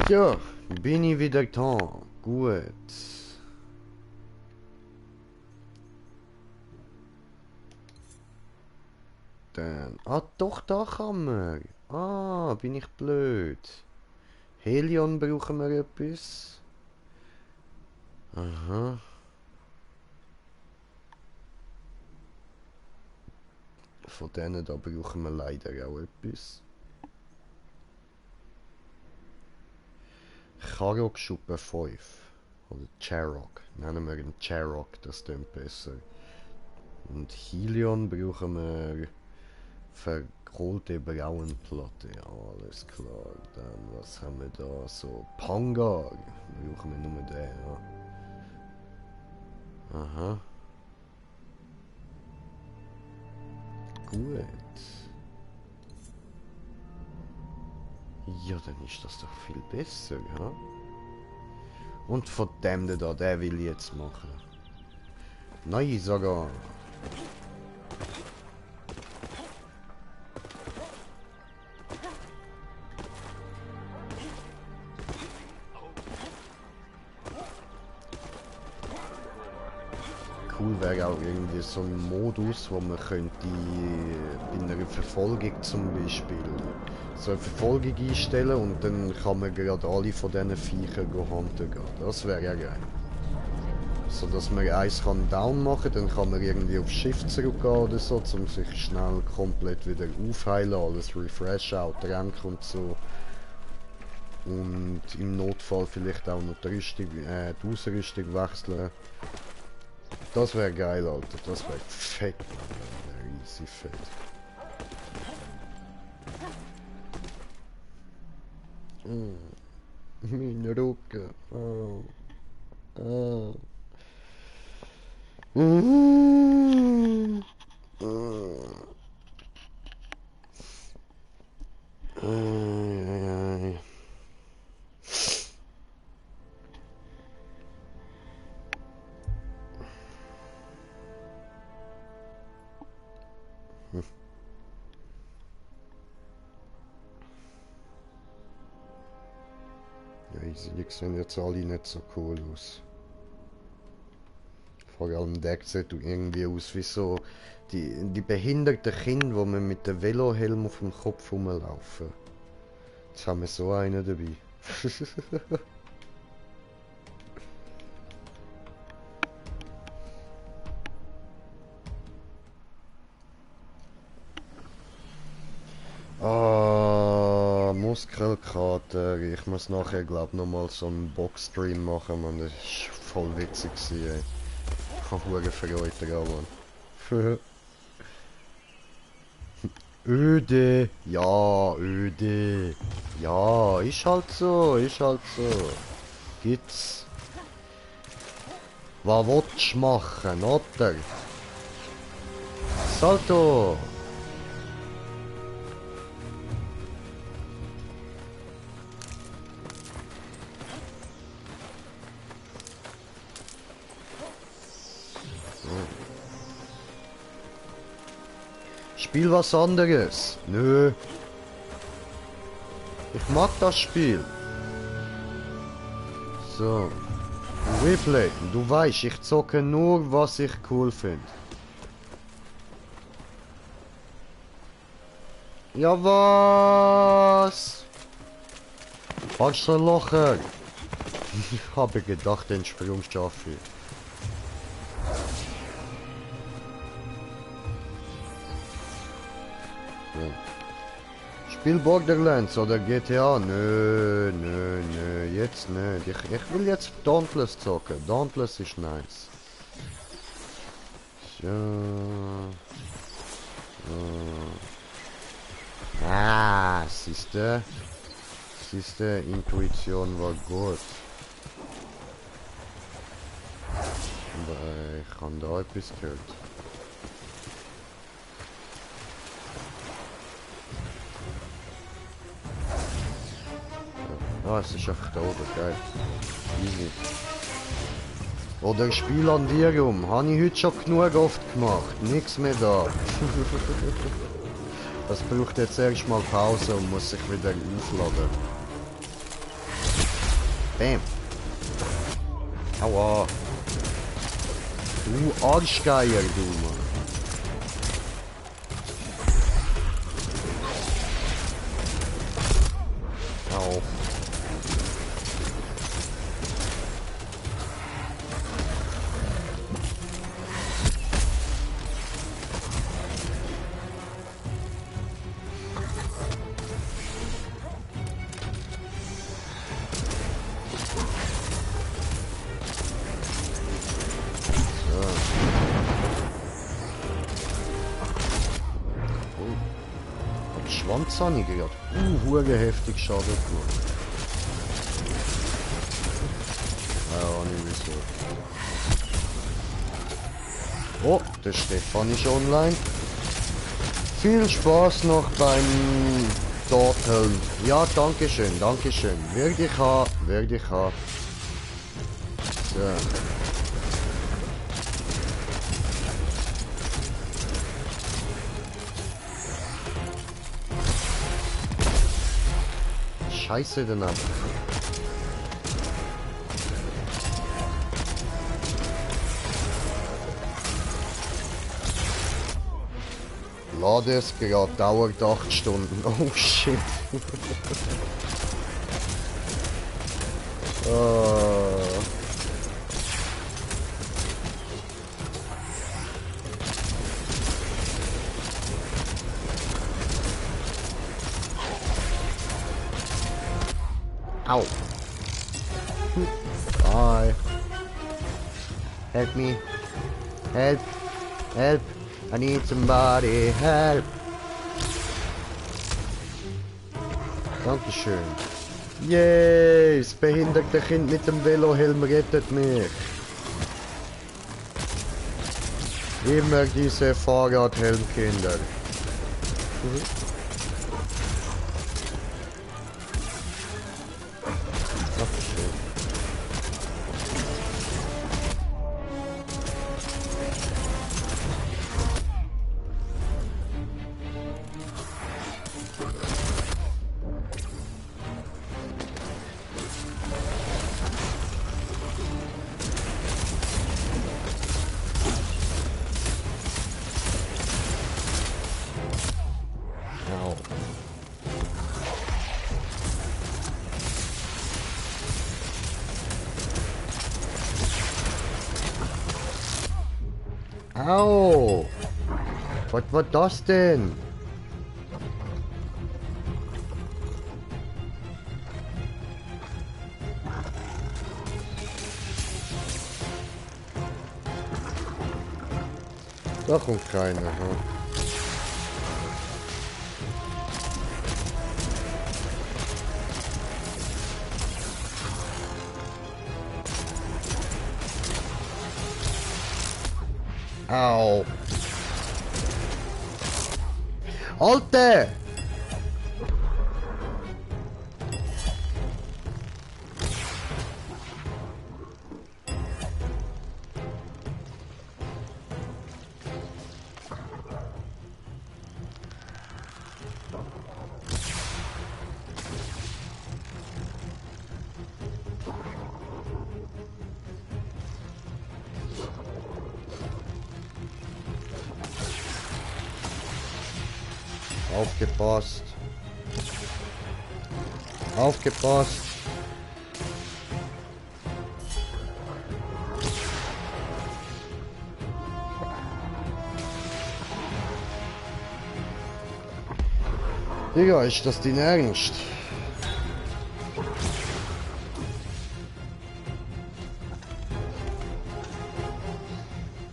So, bin ich wieder da. Gut. Dann. Ah, doch, da kann man. Ah, bin ich blöd. Helion brauchen wir etwas. Aha. Von denen da brauchen wir leider auch etwas. Charok-Schuppe 5. Oder Charok. Nennen wir ihn Charok, das klingt besser. Und Helion brauchen wir verkohlte Braunplatte. Ja, alles klar. Dann, was haben wir da? So, Pangar. Brauchen wir nur den, ja. Aha. Gut. Ja, dann ist das doch viel besser, ja? Und von dem da, der will ich jetzt machen. Nein, sogar. Cool wäre auch irgendwie so ein Modus, wo man könnte bei einer Verfolgung zum Beispiel so eine Verfolgung einstellen und dann kann man gerade alle von diesen Viechern hunten gehen. Das wäre ja geil. So dass man eins kann down machen, dann kann man irgendwie auf Shift zurückgehen oder so, um sich schnell komplett wieder aufheilen, alles refreshen, auch Tränke und so. Und im Notfall vielleicht auch noch die Ausrüstung wechseln. Das wäre geil, Alter. Das wäre fett. Das wäre easy fett. Mein Rücken. Oh. Oh. Ja, die sehen jetzt alle nicht so cool aus. Vor allem der sieht irgendwie aus wie so die behinderten Kinder, die man mit dem Velohelm auf dem Kopf rumlaufen. Jetzt haben wir so einen dabei. Ah, Muskelkater. Ich muss nachher, glaube ich, nochmal so einen Boxstream machen, man. Das war voll witzig, ey. Ich habe hohe Freude daran, Mann. Öde. Ja, öde. Ja, ist halt so, ist halt so. Gibt's. Was willst du machen, oder? Salto! Spiel was anderes. Nö. Ich mag das Spiel. So. Replay. Du weißt, ich zocke nur, was ich cool finde. Ja, was? Arschlocher. Ich habe gedacht, den Sprung schaffe ich. Spiel Borderlands oder GTA? Nö, nö, nö, jetzt nicht. Ich will jetzt Dauntless zocken. Dauntless ist nice. So. Ah, siehste. Siehste, Intuition war gut. Aber ich habe da etwas gehört. Ah, es ist einfach da oben, geil. Easy. Oder ein Spiel an dir rum. Habe ich heute schon genug oft gemacht. Nichts mehr da. Das braucht jetzt erstmal Pause und muss sich wieder aufladen. Bam. Aua. Du Arschgeier, du Mann. Au. Schwanz habe ich gerade. Hure heftig Schaden gemacht. Ja, nicht wieso. Oh, der Stefan ist online. Viel Spaß noch beim Dorteln. Ja, danke schön, danke schön. Werde ich haben, werde ich haben. So. Scheiße denn ab. Lade es gerade, dauert 8 Stunden. Oh shit. Ow. Bye. Help me. Help. Help. I need somebody. Help. Dankeschön. Yay, das behinderte Kind mit dem Velohelm rettet mich. Immer diese Fahrradhelmkinder. Au! Was war das denn? Da kommt keiner. Hm. Au! Alte! Aufgepasst. Aufgepasst. Digga, ist das dein Ernst?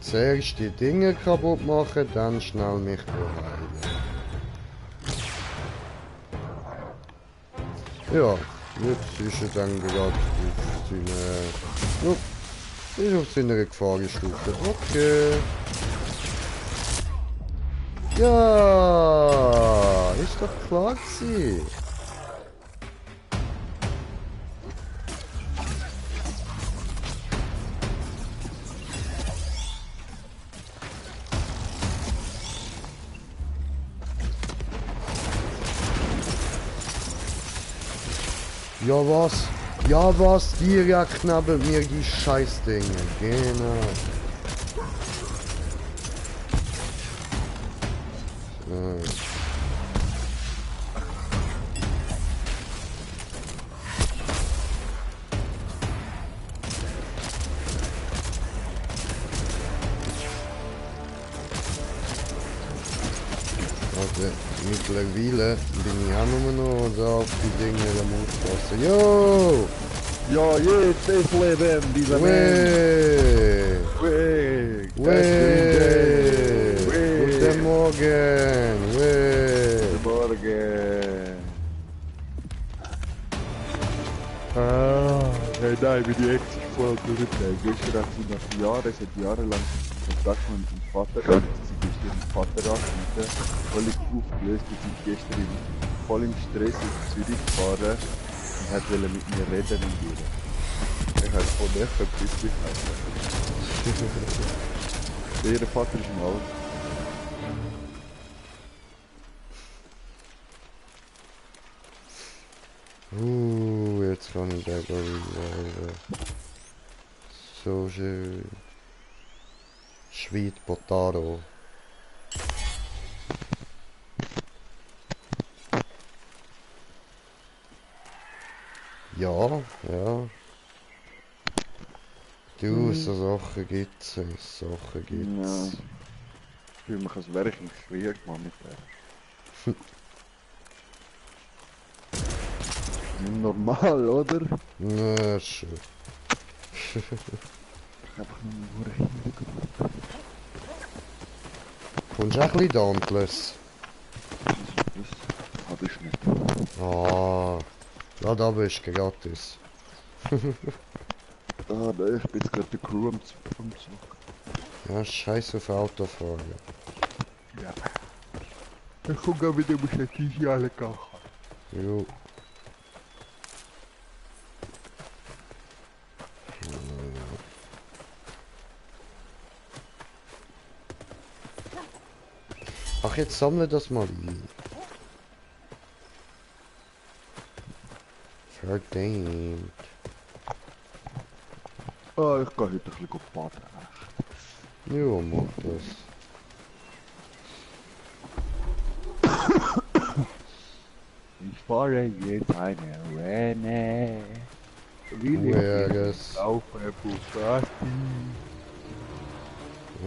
Zuerst die Dinge kaputt machen, dann schnell mich heilen. Ja, jetzt ist er dann gerade auf seiner Gefahrenstufe. Okay. Ja, ist doch klar gewesen. Ja was? Ja was? Direkt neben mir die Scheißdinge. Genau. So. Also, mittlerweile bin ich auch nur noch da auf die Dinge am Aufpassen. Yo! Ja, jetzt ist Leben, dieser Mensch. Weh! Weh! Guten Morgen! Weh! Guten Morgen. Ah, hey, nein, wie die Ex voll berührt. Gestern hat sie nach Jahren, seit jahrelang Kontakt mit dem Vater gehabt. Sie ist ihren Vater angerufen, völlig aufgelöst. Sie sind gestern voll im Stress in Zürich gefahren und hat mit mir reden und gehen. Ich habe von der verpisst. Ihr Vater ist im Haus. Jetzt kann ich da glaube ich so schön. Sweet Potato. Ja, ja. Du, so Sachen gibt's. So Sachen gibt's. Ja. Ich fühle mich, als wäre ich im Krieg, Mann, mit der. Normal, oder? Na, schön. Einfach nur eine Hintergrund. Kommst du auch ein bisschen Dauntless? Das hab ich nicht. Ah, ja, da bist du gratis. Ah, ne, ich bin jetzt gerade der Crew am Zug. Ja, scheiß auf Autofahren. Ja. Ich komm gar wieder, muss ich die alle kochen. Jo. Ach, jetzt sammle das mal ein. Verdammt. Ah, ich gehe heute ein bisschen baden. Jo, mach das. Ich fahre jetzt eine Renne. Whereas. Auf der Bugatti.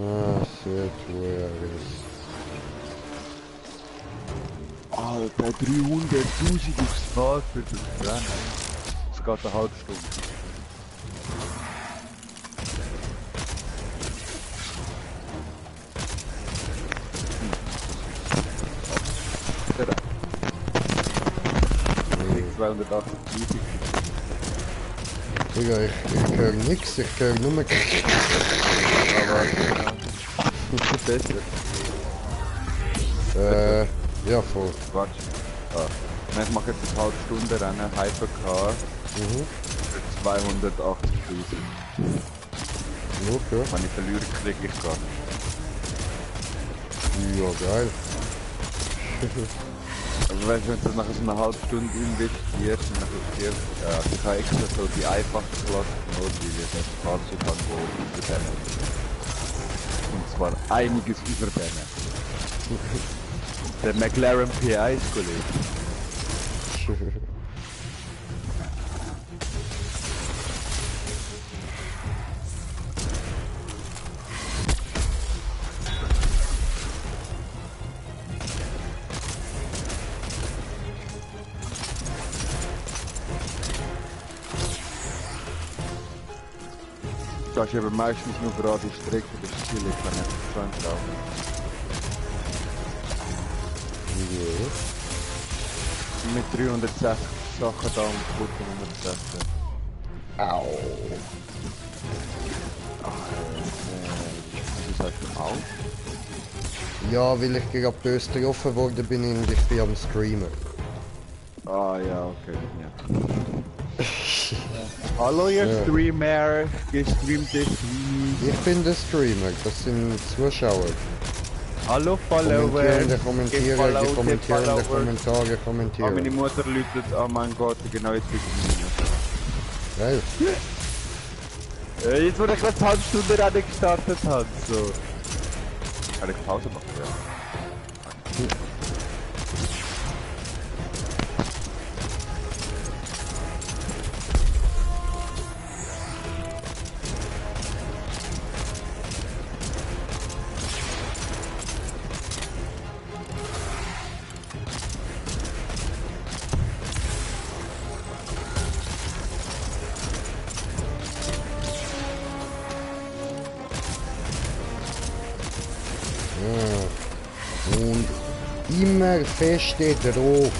Ah, set where is... Alter, 300.000 aufs Mal für das Rennen. Es geht eine halbe Stunde. Nee. 280.000. Digga, ich höre nix, ich höre nur... Aber besser. Ja, voll. Warte. Ich mache jetzt eine halbe Stunde Rennen Hypercar für 280.000. Okay. Wenn ich verliere, kriege ich gar nicht. Ja, geil. Also weißt du, wenn du nachher so eine halbe Stunde investiert und dann investiert, ich habe extra so die einfache Klasse genommen, weil ich das Fahrzeug habe, wo über denen. Und zwar einiges über denen. Der McLaren P1, Kollege. Das ist aber meistens nur gerade die Strecke, das ist chillig, kann ich nicht laufen. Mit 360 Sachen da und gute 160. Au! Was heißt du auch? Ja, weil ich gerade böse getroffen worden bin und ich bin am Streamen. Ah ja, okay. Ja. Hallo ihr Streamer, gestreamte Stream. Ich bin der Streamer, das sind Zuschauer. Hallo Follower. Kommentieren, Kommentare. Ah, meine Mutter läutet, oh mein Gott, genau jetzt bin ich Geil. jetzt wo ich eine halbe Stunde Rennen gestartet habe, so. Kann ich Pause machen, ja. Und immer feste drauf.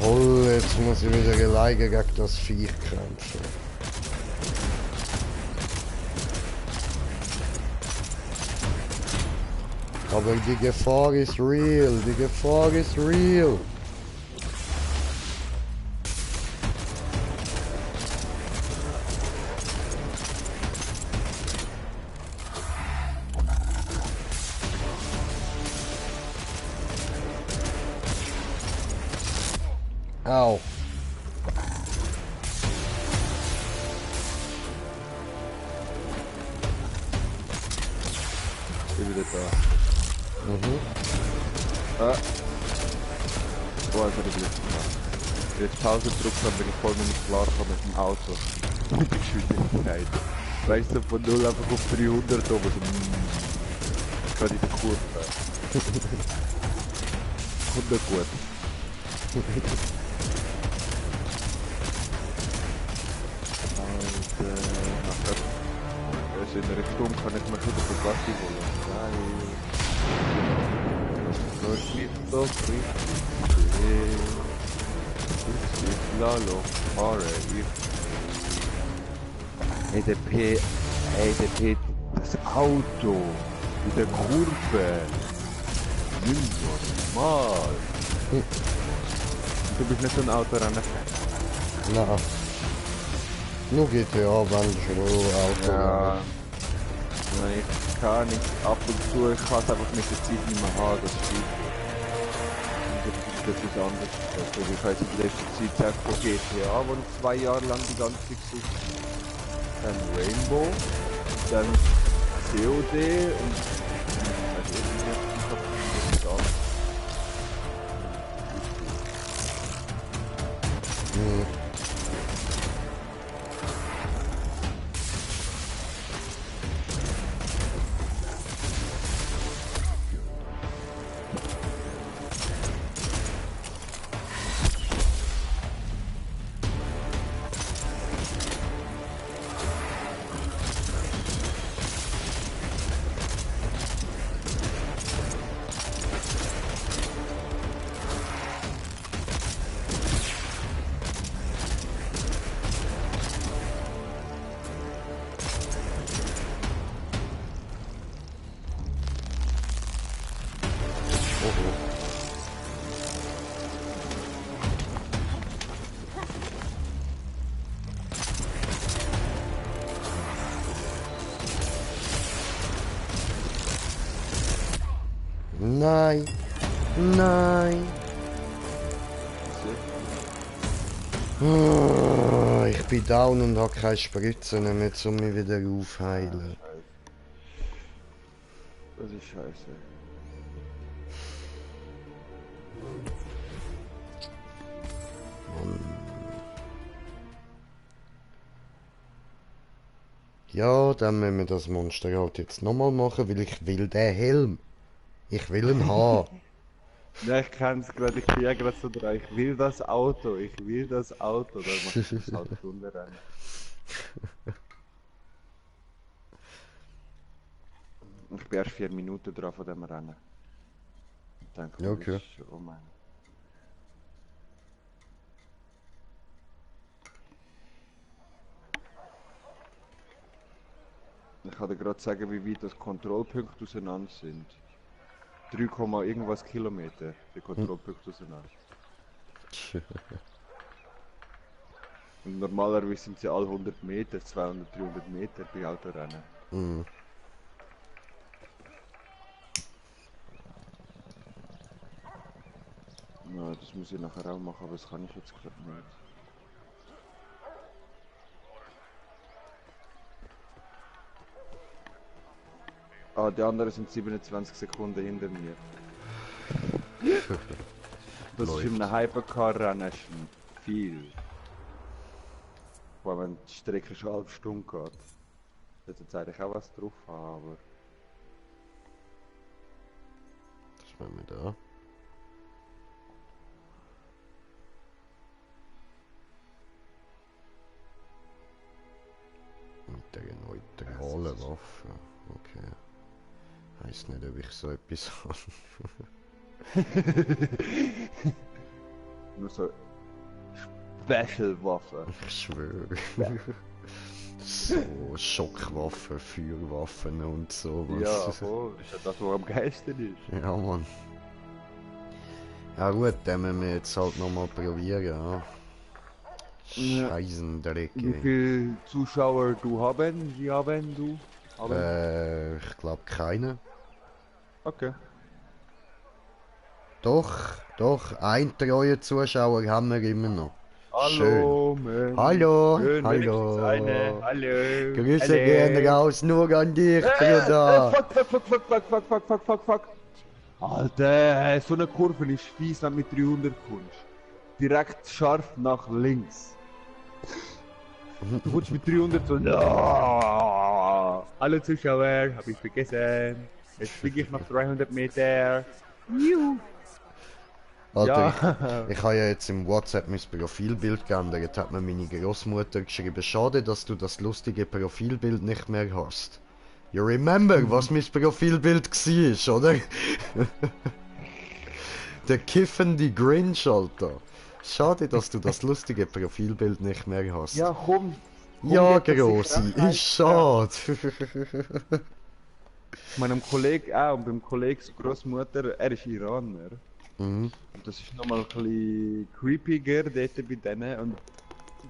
Toll, jetzt muss ich wieder alleine gegen das Viech kämpfen. Aber die Gefahr ist real, die Gefahr ist real. Au. Ich bin wieder da. Boah, das hat ich Glück gemacht. Jetzt Pause gedrückt habe, bin ich voll nicht klar mit dem Auto. Mit der Geschwindigkeit. Weißt du, von 0 einfach auf 300 oben. So, kann ich den Kurve. Kommt nicht gut. Und nachher in einer Stunde kann ich mir schon den Bugatti holen. Geil. Das ist nicht so richtig. Ich lalo, fahre ich. EDP, EDP, das Auto mit der Kurve. Nimm normal. Du bist nicht so ein Autorennen-Fan. Nein. Nur GTA, wenn schon Auto. Ja. Nein, ich kann nicht ab und zu, ich kann es einfach mit der Zeit nicht mehr haben, das stimmt. Das ist anders. Also ich habe jetzt in letzter Zeit zuerst von GTA, wo ich 2 Jahre lang die ganze Zeit gesucht habe. Dann Rainbow, dann COD und also irgendwie das alles. Nein. Nein. Oh, ich bin down und habe keine Spritzen mehr, um mich wieder aufheilen. Das ist scheiße. Ja, dann müssen wir das Monster halt jetzt nochmal machen, weil ich will den Helm. Ich will ihn haben. Ja, ich kann es gerade, ich bin ja gerade so dran. Ich will das Auto, ich will das Auto. Da mach ich das halt runterrennen. Ich bin erst 4 Minuten dran von dem Rennen. Dann Ja, okay. Oh mein. Ich kann dir gerade sagen, wie weit das Kontrollpunkte auseinander sind. 3, irgendwas Kilometer, die Kontrollpunkte auseinander. Und normalerweise sind sie alle 100 Meter, 200, 300 Meter bei Autorennen. Mhm. Ja, das muss ich nachher auch machen, aber das kann ich jetzt gerade nicht. Ah, die anderen sind 27 Sekunden hinter mir. Das ist in einem Hypercar-Rennen schon viel. Vor allem wenn die Strecke schon 1/2 Stunde geht. Ich hätte jetzt eigentlich auch was drauf haben, aber... Das machen wir da. Mit der neutralen Waffe. Okay. Heißt nicht, ob ich so etwas habe. Nur so... Special-Waffe. Ich schwöre. So Schockwaffen, Feuerwaffen und sowas. Ja, voll. Ist ja das, was am geilsten ist. Ja, Mann. Ja gut, dann müssen wir jetzt halt nochmal probieren, ja. Ja. Scheissendreck. Wie viele Zuschauer du haben? Wie haben du? Ich glaube keine. Okay. Doch, ein treuer Zuschauer haben wir immer noch. Hallo, Schön. Mensch. Hallo, Schön, hallo. Eine. Hallo. Grüße Hallo. gehen raus, nur an dich, Bruder. Fuck. Alter, so eine Kurve ist fies, wenn du mit 300 kommst. Direkt scharf nach links. Du kommst mit 300 so... Ja. Hallo Zuschauer, hab ich vergessen. Jetzt fliege ich noch 300 Meter. Juhu. Alter, ich habe ja jetzt im WhatsApp mein Profilbild geändert, hat mir meine Großmutter geschrieben, schade, dass du das lustige Profilbild nicht mehr hast. You remember, was mein Profilbild war, oder? Der kiffende Grinch, Alter. Schade, dass du das lustige Profilbild nicht mehr hast. Ja, komm. Ja, geht das Grossi, sicher auch ist schade. Meinem Kollegen auch, und beim Kollegen Großmutter, er ist Iraner. Mhm. Und das ist nochmal ein bisschen creepiger dort bei denen. Und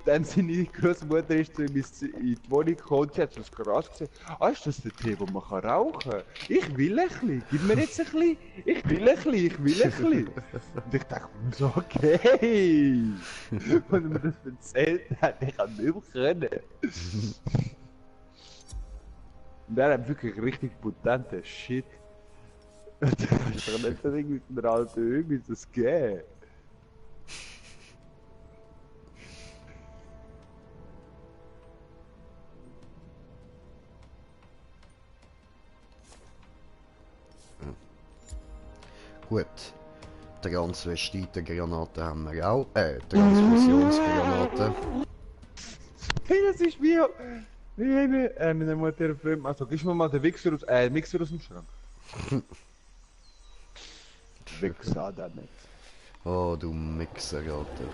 dann seine Großmutter ist zu ihm in die Wohnung gekommen und sie hat so das Gras gesehen. Ah, ist das der Tee, wo man kann rauchen kann? Ich will ein bisschen, gib mir jetzt ein bisschen. Ich will ein bisschen, ich will ein bisschen. Und ich dachte mir so, okay. Und er mir das erzählt hat, ich kann nicht mehr können. Und er hat wirklich richtig potenten Shit. Und da kannst du doch nicht irgendwie mit einer alten Öl das geben. Gut. Transvestitengranate haben wir auch. Transfusionsgranate. Hey, das ist wie eine Mutter Film. Also, gib mir mal den Mixer aus dem Schrank. Wichser da nicht. Oh, du Mixer, Alter.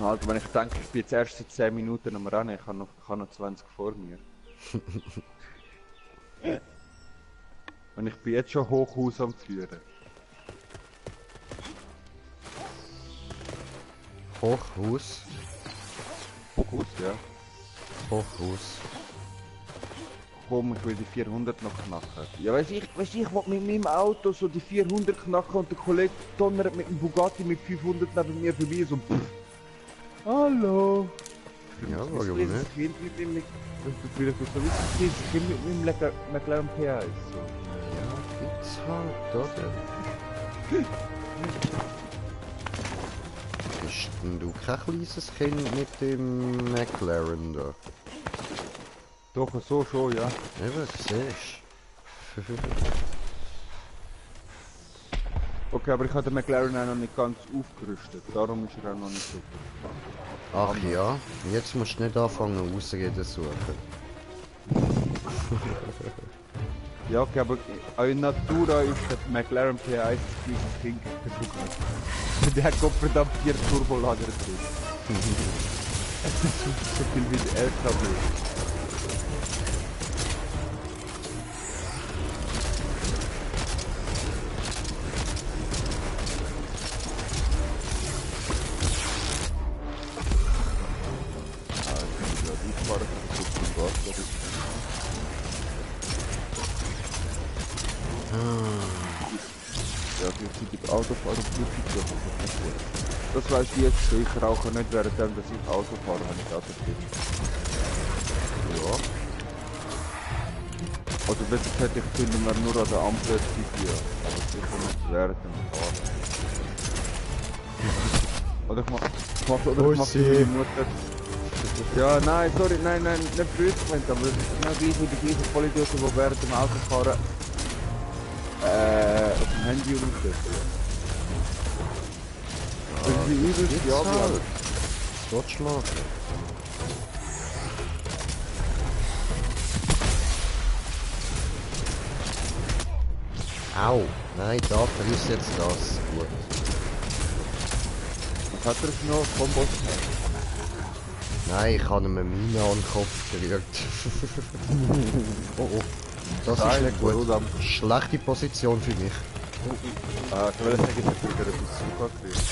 Also, wenn ich denke, ich bin jetzt erst seit 10 Minuten am Rennen, ich habe noch 20 vor mir. Und ich bin jetzt schon Hochhaus am Führen. Hochhaus. Hochhaus, ja. Hochhaus. Komm, ich will die 400 noch knacken. Ja, weißt du, ich will mit meinem Auto so die 400 knacken und der Kollege donnert mit dem Bugatti mit 500 neben mir vorbei, so pff. Hallo! Ja, Das warum ist nicht? Kind mit dem, das will ich so wie das Kind mit meinem McLaren PA ist so. Ja, gibt's halt, oder? Bist denn du kein kleines Kind mit dem McLaren da? Doch, so schon, ja. Eben, siehst du. Okay, aber ich habe den McLaren auch noch nicht ganz aufgerüstet, darum ist er auch noch nicht so. Ach ja, jetzt musst du nicht anfangen Ausreden zu suchen. Ja, okay, aber in Natura ist der McLaren P1 dieses Kind geguckt. Der hat Gott verdammt 4 Turbolader drin. Es ist so viel wie der LKW. Ja, wir sind die Autofahrer flüssig, das weißt du jetzt schon, ich rauche nicht während dass ich Auto fahre, wenn ich Auto fahre. Ja. Also besser gesagt, ich finde mir nur an der Ampel ja, aber sicher nicht während dem Fahren. Oder ich mach für die Mutter. Ja, nein, sorry, nein, nicht böse gemeint, aber das ist genau gleich wie die gleichen Vollidioten, die während dem Autofahren auf dem Handy rumsetzen. Das ist wie übelst die Ablage. Was willst du machen? Au! Nein, da verliest jetzt das. Gut. Was hat er noch vom Boss? Nein, ich habe ihm eine Mine an den Kopf gerührt. Oh oh. Das ist Nein, nicht gut. Bruder. Schlechte Position für mich. Ich will sagen, ich habe wieder etwas zugekriegt.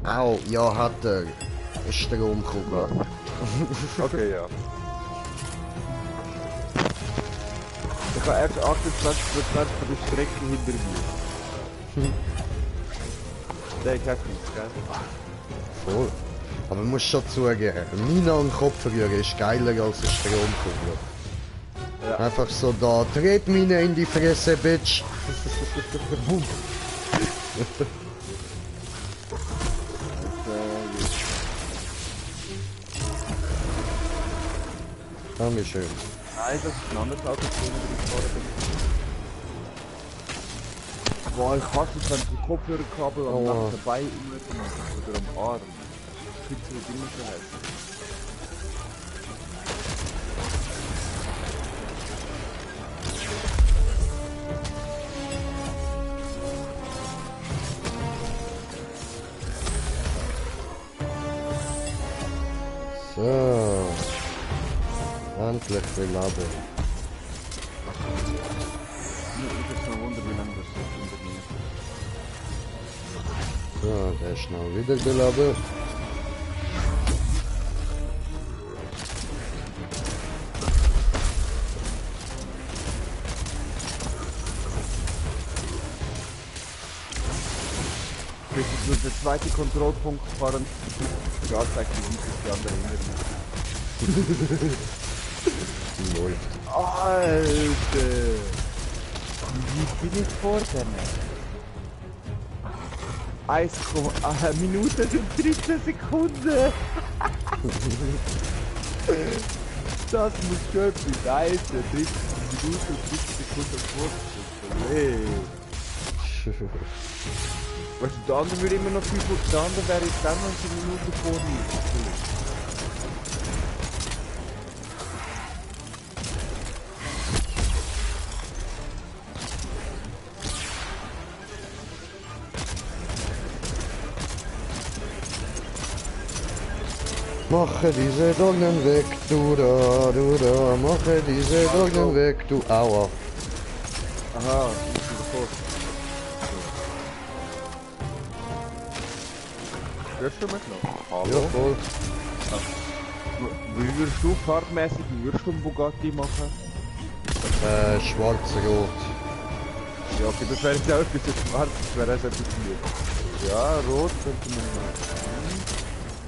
Au, ja, hat er. Eine Stromkugel. Okay, ja. Ich habe erst 28% von der Strecke hinter mir. Der ist heftig, gell? Voll. Aber man muss schon zugeben, eine Mine an den Kopf rühren ist geiler als eine Stromkugel. Ja. Einfach so da, Tretmine in die Fresse, Bitch. Boom. Dankeschön. Nein, das ist ein anderes Auto, das ich gefahren bin. Boah, ich hasse es, wenn die Kopfhörerkabel am nackten Bein machen oder am Arm. Ich finde es immer so hässlich. So. Endlich beladen. Ich ist noch Wunder, wie lange das so unter mir. So, der ist schnell wieder beladen. Das ist nur der zweite Kontrollpunkt fahren. Die Anzeige, die andere hinter Läuft. Alter! Wie bin ich vor denen? 1,1 Minute und 13 Sekunden! Das muss schon etwas heißen. 13 Minuten und 13 Sekunden Vorsprung. Weißt du, der andere würde immer noch 5 Minuten, der andere wäre jetzt dann noch 1 Minute vor mir. Mache diese Doggen weg, du da, mache diese Doggen weg, du Aua. Aha, ich bin sofort. Hörst du mich noch? Hallo? Ja, voll. Wie würdest du fahrtmäßig, wie würdest du einen Bugatti machen? Schwarz-Rot. Ja, okay, das wäre jetzt auch etwas jetzt schwarz, das wäre auch etwas blöd. Ja, rot könnte man machen.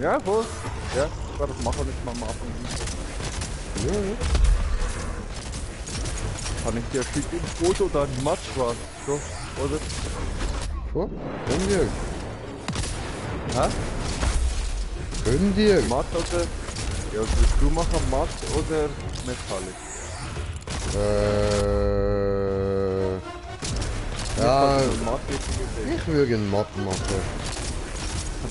Ja, voll. Ja, das machen wir jetzt mal am Anfang. Ja, ja. Kann ich dir schicken ein Foto oder ein Matsch was? So, oder? So, können wir. Hä? Können wir. Matt oder? Ja, was willst du machen? Matt oder Metallic? Ja, Matt jetzt gesehen. ich würde einen Matt machen.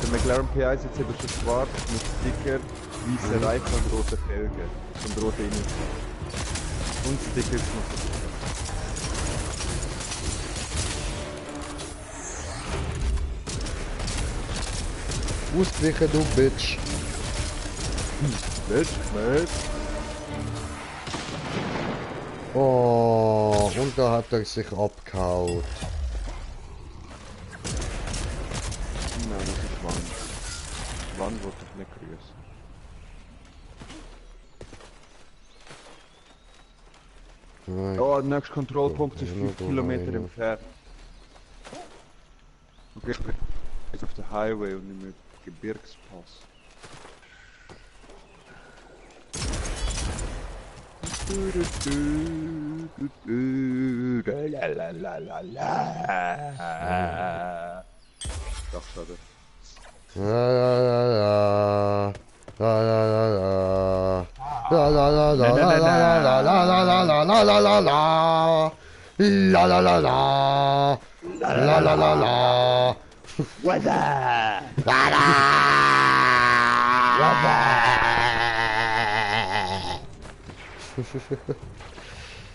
Der McLaren P1 jetzt eben schon schwarz mit Sticker, weiße Reifen und rote Felgen. Und rote Innen. Und Stickers noch. Ausgewichen, du Bitch. Bitch, Bitch. Oh, und da hat er sich abgehauen. Nein, das ist Wand. Wand wollte ich nicht grüßen. Nein. Oh, der nächste Kontrollpunkt ist Ja, 5 da Kilometer rein. entfernt. Okay, ich bin jetzt auf der Highway und nicht mehr Gebirgspass. Doch, schade. La la la la. La la la la. La la la la la la la la la la la la la la. La la la la. La la la la. Weather!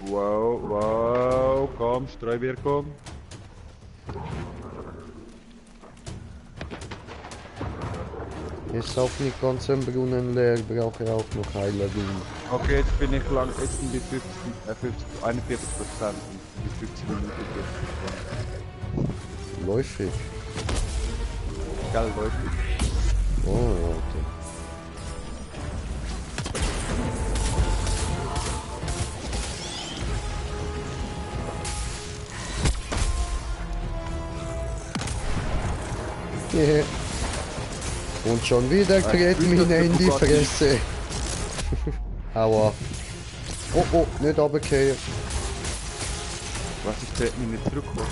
Wow, wow, komm, Streubier, komm. Ist auch nicht ganz im Brunnen leer, brauche ich auch noch Heilerung. Okay, jetzt bin ich lang, jetzt sind die 41% und die 50 Minuten durch. Läufig. Geil, läufig. Oh, Alter. Yeah. Und schon wieder gerät mir in die Fresse. Aua. Oh, oh, nicht runterfallen. Was, ich werde mich nicht zurückkommen?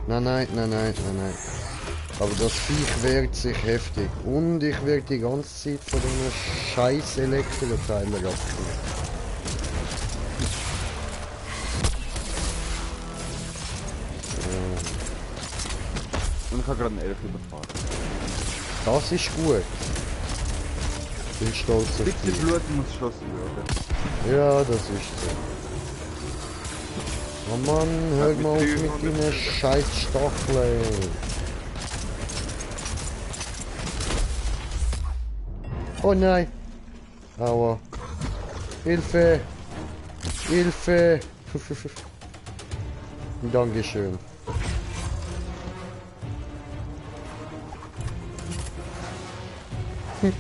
Nein, nein, nein, nein, nein, nein. Aber das Viech wehrt sich heftig. Und ich werde die ganze Zeit von einem scheiß Elektroteiler abgekriegt. Und ich habe gerade einen Elf überfahren. Das ist gut. Bin stolz auf Ein bisschen dich. Blut muss schon sein, oder? Ja, das ist so. Oh Mann, hör mit mal auf 300 mit deinen scheiß Stacheln. Oh nein, Aua. Hilfe! Hilfe! Dankeschön.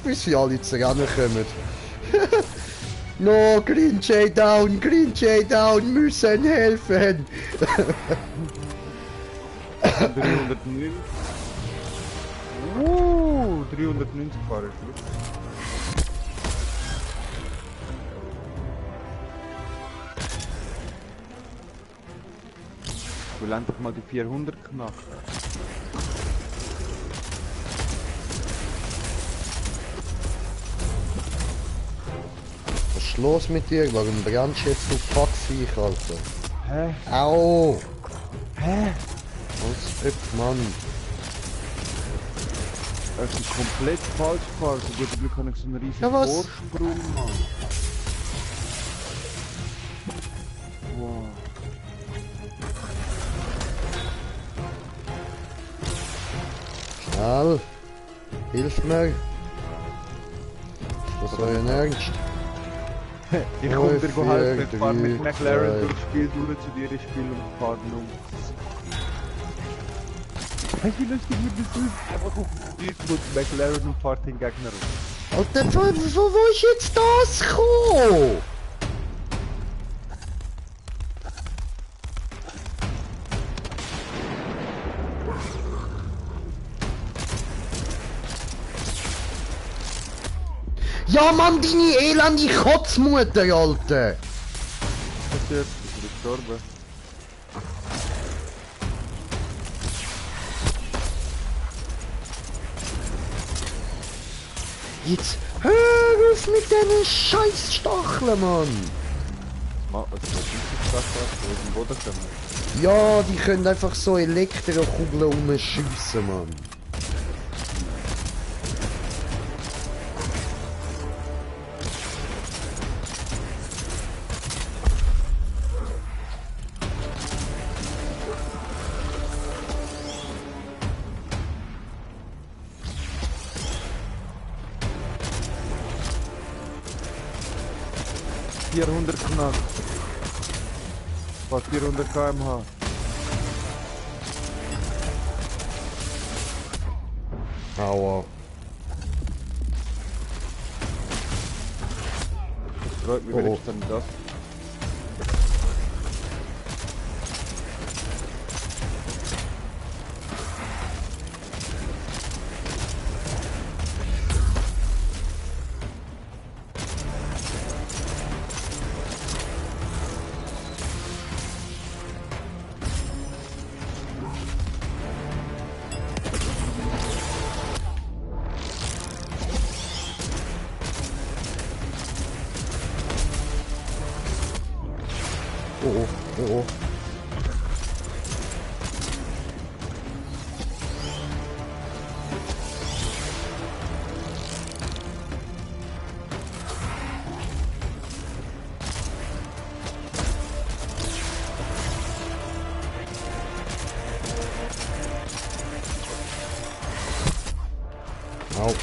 Bis sie alle zusammenkommen. No, Green J down, müssen helfen! 390. 390 Fahrer. Ich will endlich mal die 400 knacken. Was ist los mit dir? Warum brennst du jetzt so Packviech, Alter? Hä? Au! Hä? Was ob, Mann? Es ist komplett falsch gefahren. So gut Glück habe ich so einen riesigen Ja, was? Vorsprung, Mann. Wow. Schnell! Hilf mir! Ist das euer Ernst? Ich komme dir 4, helfen. Ich fahre 3, mit McLaren 2. durchs Spiel durch zu dir ins Spiel und fahre um. Hey, wie lustig wird das ist? Einfach auf den Spiel mit McLaren und fahrt den Gegner um. Alter, wo ist jetzt das gekommen? Ja, Mann, deine elende Kotzmutter, Alter! Was ist jetzt? Ich bin gestorben. Jetzt hör auf mit diesen scheiß Stacheln, Mann! Also, was ist das da? Aus dem Boden kommen. Ja, die können einfach so Elektrokugeln rumschiessen, Mann. Knack. Fast 400 km/h. Aua. Das freut mich, wenn ich dann das. Oh, oh, oh. Au.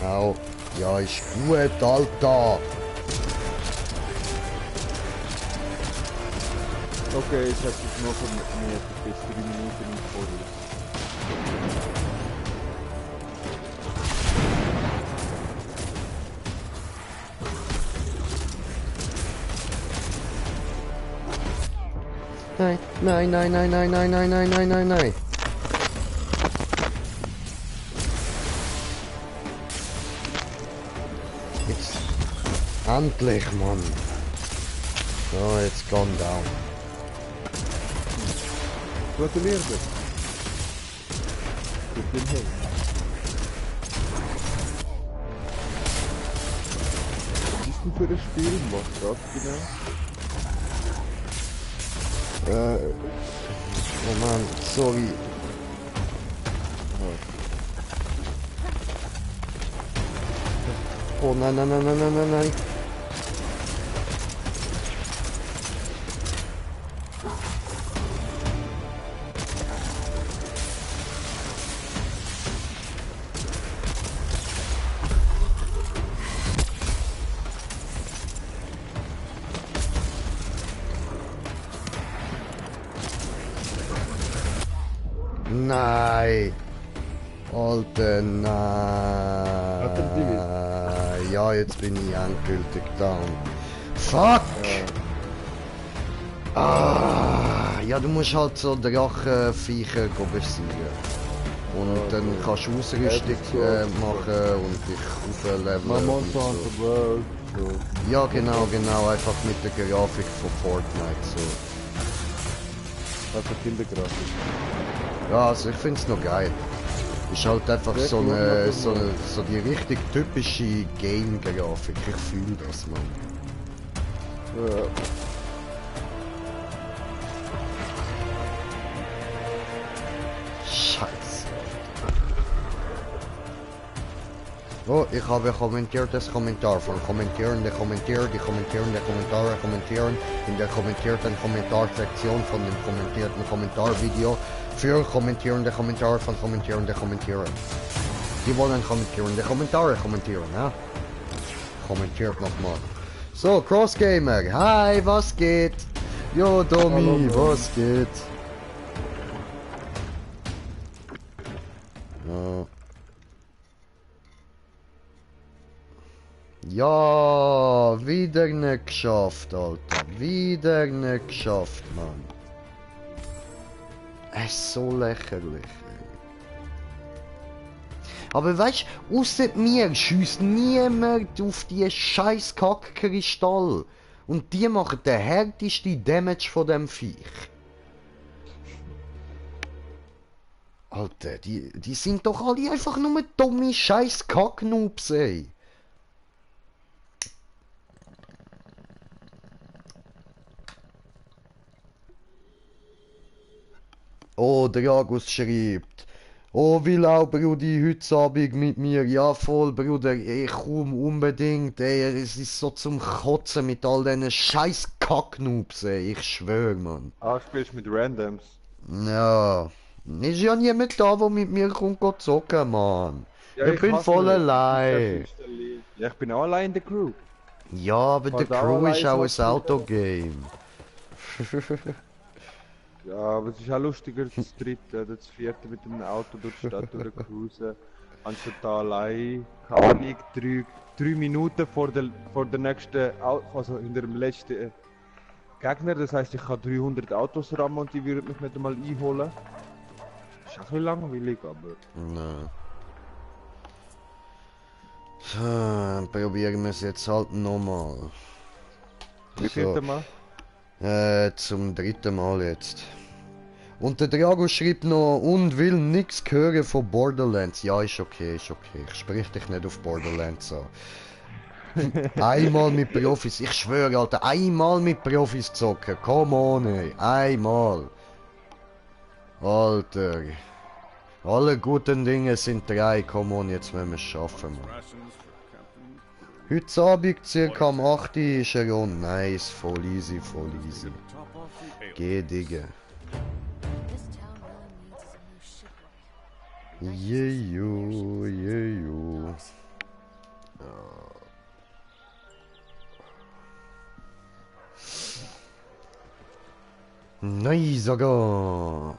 Au. Ja, ist gut, Alter. Okay, jetzt hat es noch mehr bis 3 Minuten im Voraus. Nein, nein, nein, nein, nein, nein, nein, nein, nein, nein. Jetzt. Endlich, Mann. So, jetzt gone down. Gratuliere dir. Ich bin hin. Was ist denn für ein Spiel? Was das genau? Oh Mann, sorry. Oh nein, nein, nein, nein, nein, nein, nein. nein! Alter, nein! Ja, jetzt bin ich endgültig down. Fuck! Ja, du musst halt so Drachenviecher besiegen. Und dann kannst du Ausrüstung machen und dich aufleveln. My Monster Hunter World. So. Ja, genau, einfach mit der Grafik von Fortnite so. Also Kindergrafik. Ja, also ich find's noch geil. Ist halt einfach so die richtig typische Game-Grafik. Ich fühle das, man. Ja. Scheiße. Oh, ich habe kommentiertes Kommentar von Kommentierende kommentiert, die kommentierende Kommentare kommentieren in der kommentierten Kommentarsektion von dem kommentierten Kommentarvideo für kommentierende Kommentare von kommentierende kommentieren. Die wollen kommentierende Kommentare kommentieren, ja? Kommentiert nochmal. So, Crossgamer, hi, was geht? Jo, Domi, was geht? Ja. Ja, wieder nicht geschafft, Alter. Wieder nicht geschafft, Mann. Es ist so lächerlich. Ey. Aber weißt du, ausser mir schießt niemand auf die scheiß Kackkristall. Und die machen den härtesten Damage von dem Viech. Alter, die sind doch alle einfach nur dumme scheiß Kacknoobs, ey. Oh, Dragus schreibt. Oh, will auch Brudi heute Abend mit mir? Ja, voll, Bruder, ich komm unbedingt, ey. Es ist so zum Kotzen mit all diesen scheiß Kacknoobs, ey. Ich schwör, Mann. Ah, spielst mit Randoms. Ja. Ist ja niemand da, der mit mir kommt zocken, Mann. Ja, ich bin hasse voll das. allein. Ja, ich bin auch allein in der Crew. Ja, aber der Kannst auch Crew ist allein auch so ein Autogame. Ja, aber es ist auch lustiger, das dritte oder das vierte mit dem Auto durch die Stadt durchcruisen. Anstatt da allein, keine Ahnung, drei Minuten vor der nächsten, also hinter dem letzten Gegner. Das heisst, ich kann 300 Autos rammen und die würden mich nicht einmal einholen. Ist auch ein bisschen langweilig, aber... Nein. So, probieren wir es jetzt halt nochmal. Wie viel Mal? Zum dritten Mal jetzt. Und der Drago schreibt noch und will nix hören von Borderlands. Ja, ist okay, ist okay. Ich sprich dich nicht auf Borderlands an. Einmal mit Profis, ich schwöre, Alter, einmal mit Profis zocken. Come on, ey. Einmal. Alter. Alle guten Dinge sind drei. Come on, jetzt müssen wir es schaffen, Mann. Heute Abend circa um 8 Uhr ist er on. Nice, voll easy, voll easy. Geh, Digga. This town really needs a new shipwreck. Jeju. Nein, sogar.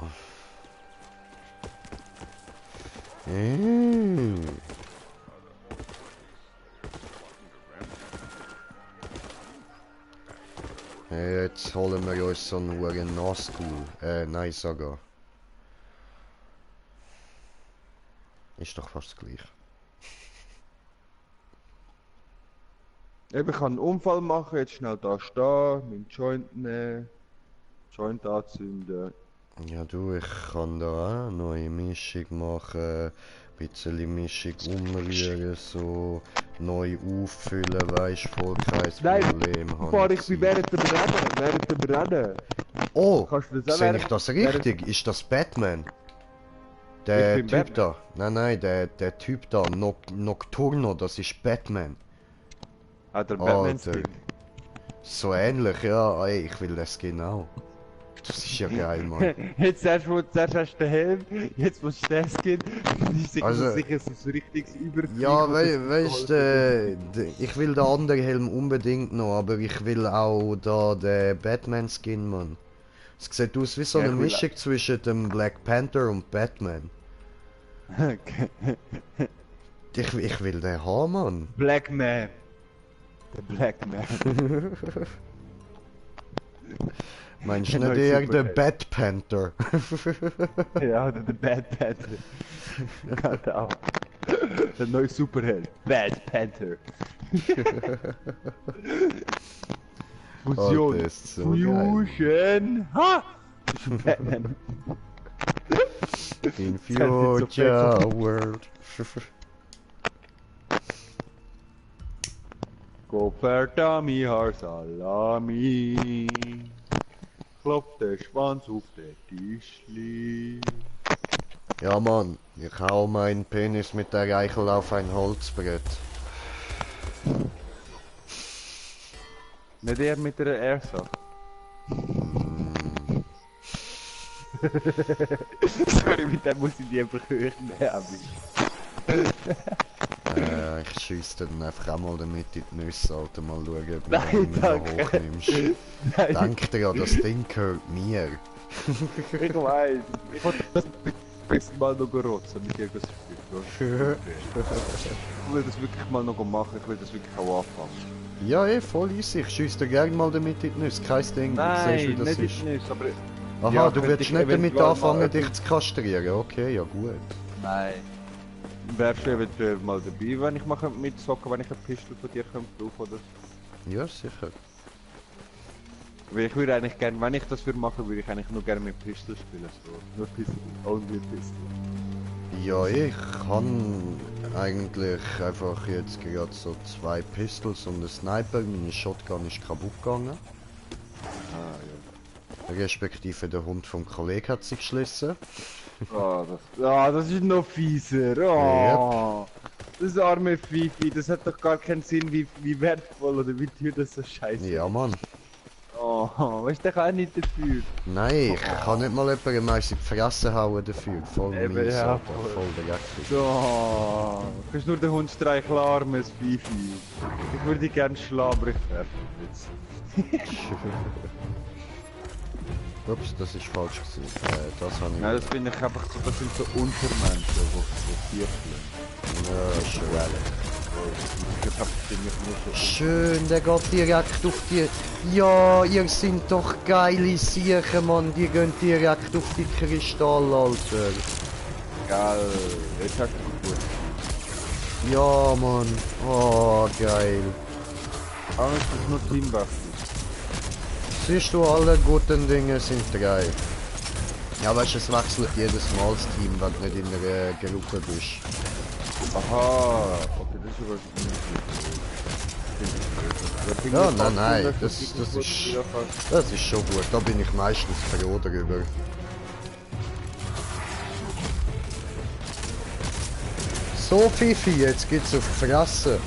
Jetzt holen wir uns so einen Nastool. Nein, sogar. Ist doch fast gleich. Ich kann einen Unfall machen, jetzt schnell da stehen, meinen Joint nehmen, Joint anzünden. Ja du, ich kann da auch eine neue Mischung machen, ein bisschen Mischung umrühren, so neu auffüllen, weisst voll kein Problem. Bevor ich bin während dem Rennen. Oh, Kannst du das auch sehe ich während- das richtig? Ist das Batman? Ich Der bin Typ Batman. da. Nein, der Typ da, Nocturno, das ist Batman. Ah, der Alter. Batman-Skin. So ähnlich, ja, ey, ich will das genau. Das ist ja geil, Mann. Jetzt zuerst hast du den Helm, jetzt musst du den Skin. Ich Also- sicher so ein richtiges Überfliegen. Ja, weißt du, ich will den anderen Helm unbedingt noch, aber ich will auch da den Batman-Skin, Mann. Es sieht aus wie so Ja, eine ich will- Mischung zwischen dem Black Panther und Batman. Ich will den haben, Mann. Black Man. Der Black Man. Meinst du Der nicht neue eher der Superheld. Bad Panther? Ja, oder der Bad Panther. Genau. Der neue Superheld. Bad Panther. Fusion. Oh, das ist so geil. Fusion. Ha! Batman. In Das hat nicht so future world. Kopertami har Salami. Klopft der Schwanz auf der Tischli. Ja, Mann, ich hau meinen Penis mit der Eichel auf ein Holzbrett. Nicht eher mit der Airsoft. Sorry, mit dem muss ich die einfach hören. Ich schieß dann einfach auch mal damit in die Nüsse, Alter. Mal schauen, ob du Nein, ihn noch danke. hochnimmst. Nein, Denk dir an, das Ding gehört mir. ich weiß. Ich wollte das besten Mal noch rotzen mit irgendwas spielen. Ich will das wirklich mal noch machen, ich will das wirklich auch anfangen. Ja, voll easy. Ich schieß dir gerne mal damit in die Nüsse. Kein Ding, du siehst, wie das ist. nicht, aber... Aha, Ja, du könnte willst ich nicht damit eventuell anfangen, mal- dich zu kastrieren. Okay, ja gut. Nein. Wärst du eventuell mal dabei, wenn ich mal mitzocken, wenn ich eine Pistole von dir brauche oder so? Ja, sicher. Weil ich würde eigentlich gerne, wenn ich das würde machen, würde ich eigentlich nur gerne mit Pistol spielen. So. Nur Pistol, only Pistol. Ja, ich kann eigentlich einfach jetzt gerade so 2 Pistols und einen Sniper. Meine Shotgun ist kaputt gegangen. Ah, Respektive der Hund vom Kollegen hat sich geschlissen. ja. Das ist noch fieser. Oh. Das arme Fifi, das hat doch gar keinen Sinn, wie wertvoll oder wie teuer das so scheiße Ja, Mann. Oh, weißt du doch auch nicht dafür. Nein, ich kann nicht mal jemandem eins in die Fresse hauen dafür. Voll Eben, mies, ja, Alter. voll. Voll direkt. So, kannst nur den Hund streicheln, armes Fifi. Ich würde dich gerne schlagen, aber ich werfe jetzt. Ups, das ist falsch gewesen. Das habe ich... Nein, das finde ich einfach so, das sind so Untermenschen, die vierteln. Ja, schön. Ich hab ziemlich nur so... Schön, der geht direkt auf die... Ja, ihr sind doch geile Siechen, Mann. Die gehen direkt auf die Kristalle, Alter. Geil, jetzt hast du gut. Ja, Mann. Oh, geil. Aber es ist nur Teamwaffe. Siehst du, alle guten Dinge sind 3. Ja, weißt du, es wechselt jedes Mal das Team, wenn du nicht in einer Gruppe bist. Aha, okay, das ist aber... Ja, nein, das ist schon gut. Da bin ich meistens froh darüber. So, Fifi, jetzt geht's auf die Fresse.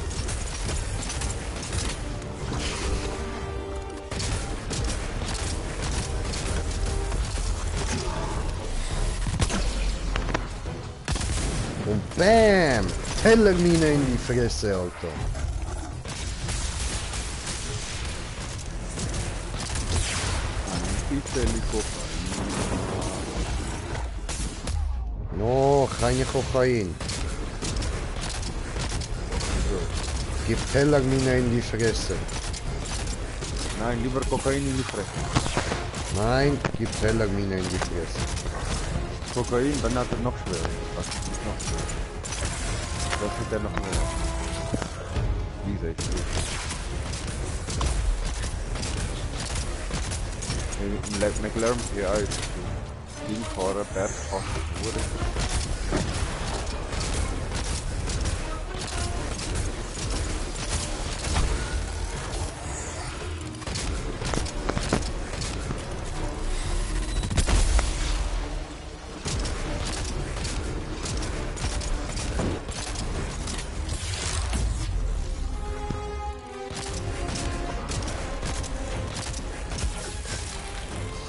Und BAM! Tellermine in die Fresse, Alter. No, kein Kokain. Gib Tellermine in die Fresse. Nein, lieber Kokain in die Fresse. Nein, gib Tellermine in die Fresse. Kokain, dann hat er noch schwerer. Das ist noch schwerer. Das wird er noch mehr. Wie seid ihr? McLaren hier uit. Teamfahrer, Bergfahrer, wurde.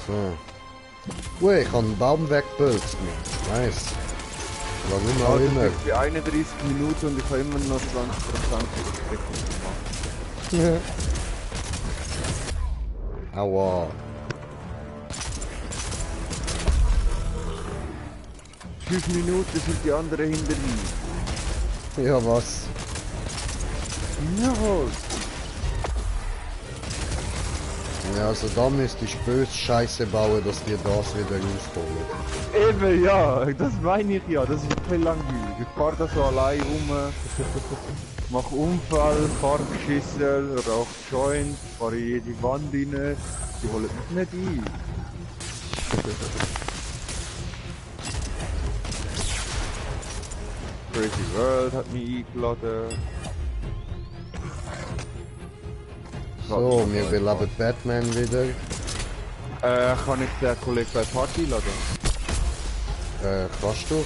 So. Ui, ich habe einen Baum weggebölzt. Nice. Warum auch immer. Für 31 Minuten und ich habe immer noch 20% gemacht. Aua. 5 Minuten sind die anderen hinter mir. Ja, was? Ja, Ja, also da müsstest du böse Scheiße bauen, dass dir das wieder rauskommt. eben ja, das meine ich ja, das ist voll langweilig. Ich fahr da so allein rum, mach Unfall, fahr Schissel, rauch Joint, fahr in jede Wand rein, die holen mich nicht ein. Crazy World hat mich eingeladen. So, wir beleben Batman wieder. Kann ich den Kollegen bei Party laden? Kannst du?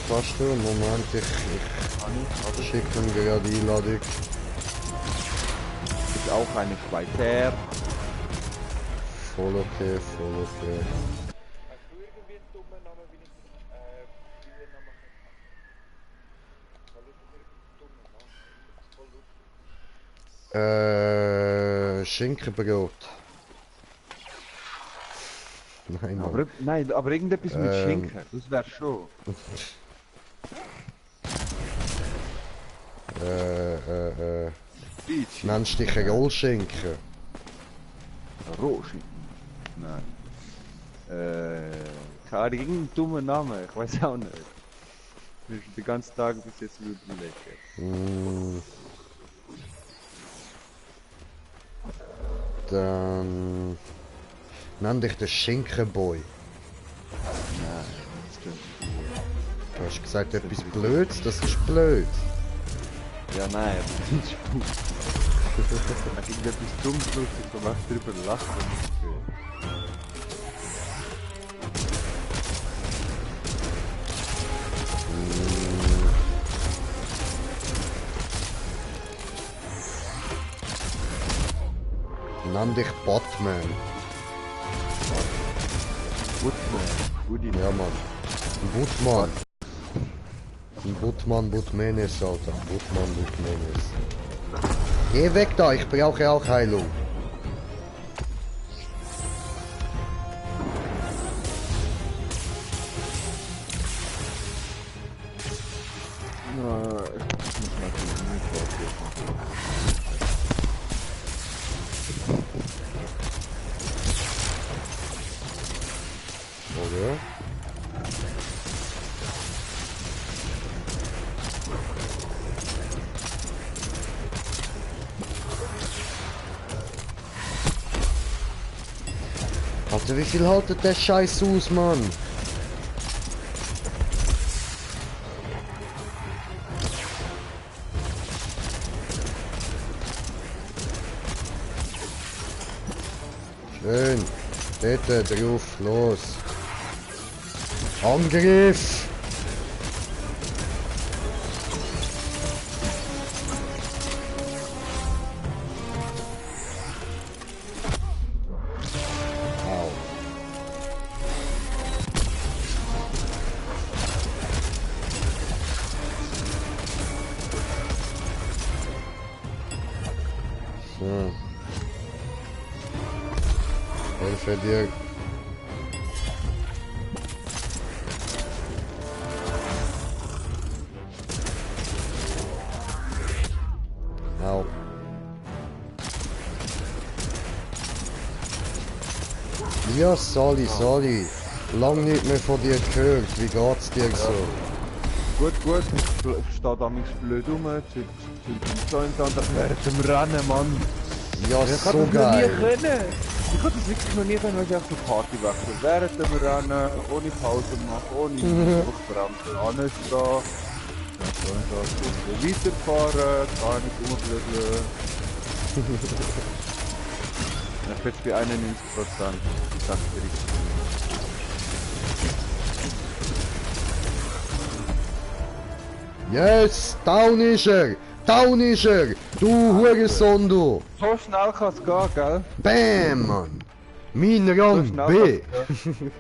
Moment, ich schicke ihm gerade die Einladung. Ist auch eine Schweizer. Voll okay, voll okay. Hast du irgendwie einen dummen Namen, wie ich früher Namen Soll ich mir einen dummen Namen? Das ist voll lustig. Schinkenbrot. Nein, Mann. Aber irgendetwas mit Schinken, das wäre schon. Nennst du dich ein Rollschinken? Rohschinken? Nein. Keine Ahnung, irgendein dummer Name, ich weiß auch nicht. Ich bin den ganzen Tag bis jetzt überlegen. Dann nenn dich der Schinkenboy. Nein, das stimmt. Du hast gesagt etwas Blödes, das ist blöd. Ja, nein, das ist gut. Wenn irgendetwas dummes lustig, dann machst du drüber lachen. Nenn dich Batman. Gut, Ja, Mann. Ein Butman. Ein Butman, Butmenes, Alter. Butman, Butmenes. Geh weg da, ich brauche auch Heilung. Oder? Alter, wie viel haltet der Scheiß aus, Mann? Schön. Bitte, drauf, los. Angriff! Au. So. Hilfe dir. Au. Ja, Sali. Lang nicht mehr von dir gehört. Wie geht's dir so? Gut, ich stehe da mich blöd rum, zünd den Joint an, während dem Rennen, Mann. Ja, Ich so hab das noch nie geil. können. Ich hab das wirklich noch nie können, weil ich auf der Party wechsle. Während dem Rennen, ohne Pause machen, ohne Bremsen, anstehen. Dann weiterfahren, gar nicht rumblödeln. Ich bin jetzt bei 91%. Das ist richtig. Yes, down ist er! Down ist er! Du Hurensohn, du! So schnell kann es gehen, gell? Bam, Mann! Mein So Rang schnell B! kann's gehen.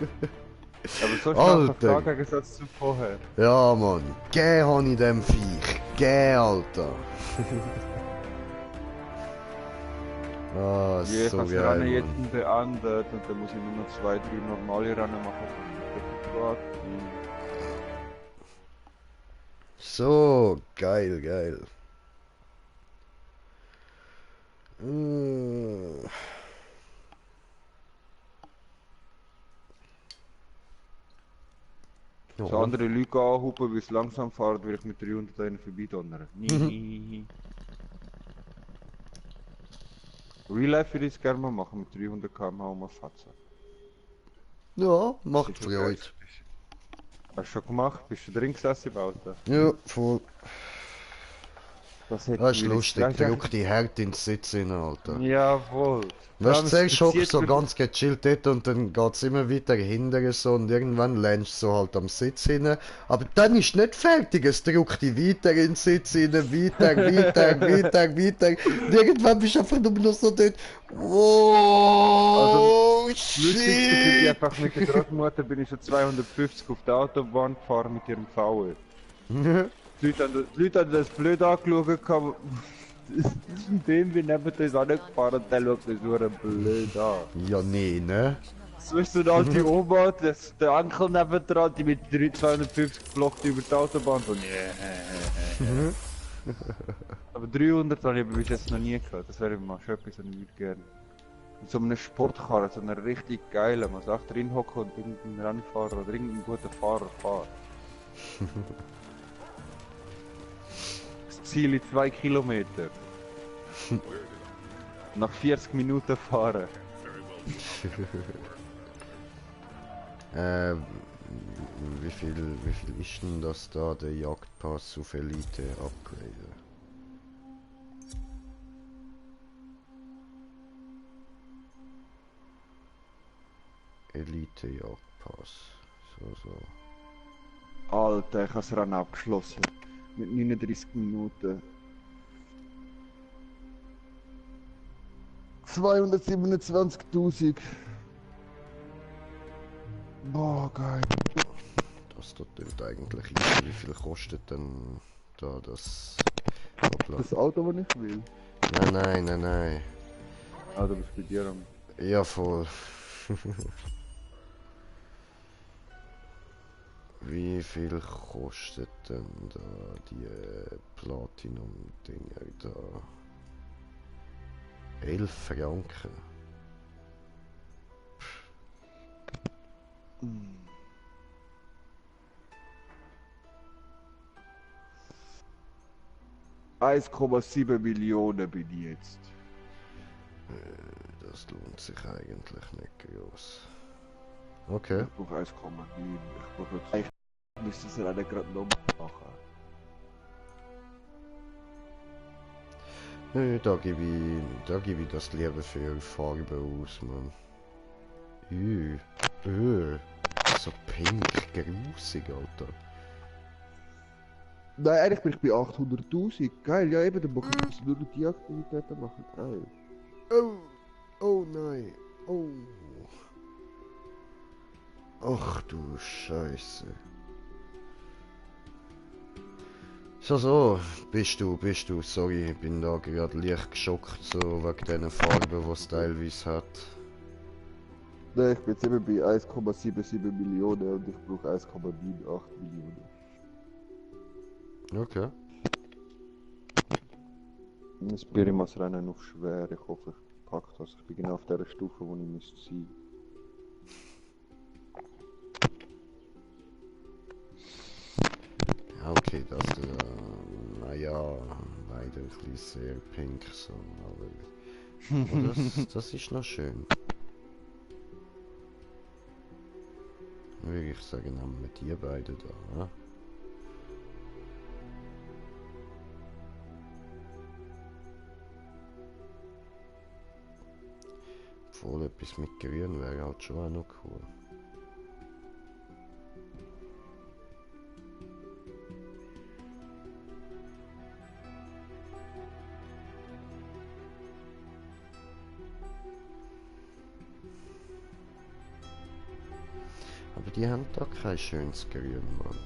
Aber so schnell Alter. kann es gehen, im Gegensatz zu vorher. Ja, Mann! Geh han ich dem Viech! Geh, Alter! Ah, Ja, ich so habe das Rennen geil, jetzt Mann. beendet und dann muss ich nur noch 2, 3 normale Rennen machen. So, geil, geil. Äh, So ja. andere Leute anhupen, weil es langsam fahren, will ich mit 300 einen vorbeidonnern. Nie. Real Life würde ich es gerne mal machen, mit 300 km/h mal fatzen. Ja, Das macht ist schon geil. Freude. Hast du schon gemacht? Bist du drin gesessen im Auto? Ja, voll. Das hätte Das ist mir jetzt lustig. gleich Drück die Härte ins Sitz hin, Alter. Jawohl. Vor Weißt allem du, es zuerst hockst passiert so mir. ganz gechillt dort und dann geht's immer weiter hinterher so und irgendwann lernst du so halt am Sitz hin. Aber dann ist nicht fertig, es drückt dich weiter in den Sitz hin, weiter. Und irgendwann bist du einfach nur noch so dort. Also, Oh, das Lustigste finde ich shit! einfach, mit der Großmutter bin ich schon 250 auf der Autobahn gefahren mit ihrem VW. Die Leute haben das blöd angeschaut, dem wir neben uns angefahren und der schaut uns nur blöd an. Ja, nee, ne? So ist so eine alte Oma, der Onkel nebendran, die mit 250 geflochten über die Autobahn so, yeah. Aber 300 habe ich bis jetzt noch nie gehabt, das wäre mal schon etwas, was ich würde gerne. Mit so einem Sportkarren, so einer richtig geilen, man sagt drin hocken und irgendein Rennfahrer oder irgendein guter Fahrer fährt. Das Ziel in 2 Kilometer. Nach 40 Minuten fahren. Äh, wie viel ist denn das da, der Jagdpass auf Elite upgraden? Elite Jagdpass. So. Alter, ich habe das Rennen abgeschlossen. Mit 39 Minuten. 227.000. Boah, geil. Das tut eigentlich easy. Wie viel kostet denn da das? Hoppla. Das Auto, das ich will. Nein. Ah, du bist bei dir am. Ja, voll. Wie viel kostet denn da die Platinum-Dinger da? 11 Franken. Mm. 1,7 Millionen bin ich jetzt. Das lohnt sich eigentlich nicht groß. Okay. Ich brauche 1,9. Ich brauche jetzt. Ich müsste es leider gerade noch machen. Nö, da gebe ich das lieber für Farbe aus, Mann. So pink, grusig, Alter. Nein, eigentlich bin ich bei 800.000. Geil, ja eben, dann muss ich nur noch die Aktivitäten machen. Geil. Oh nein. Oh. Ach du Scheiße. So, bist du. Sorry, ich bin da gerade leicht geschockt, so wegen diesen Farben, die es teilweise hat. Nein, ich bin jetzt eben bei 1,77 Millionen und ich brauche 1,98 Millionen. Okay. Jetzt probiere ich mal das Rennen auf schwer. Ich hoffe, ich packe das. Ich bin genau auf der Stufe, wo ich müsste sein. Ja, okay, das naja, leider ein bisschen sehr pink so, aber das ist noch schön. Würde ich sagen, haben wir die beiden da, ne? Obwohl etwas mit Grün wäre halt schon auch noch cool. Aber die haben da kein schönes Grün, Mann.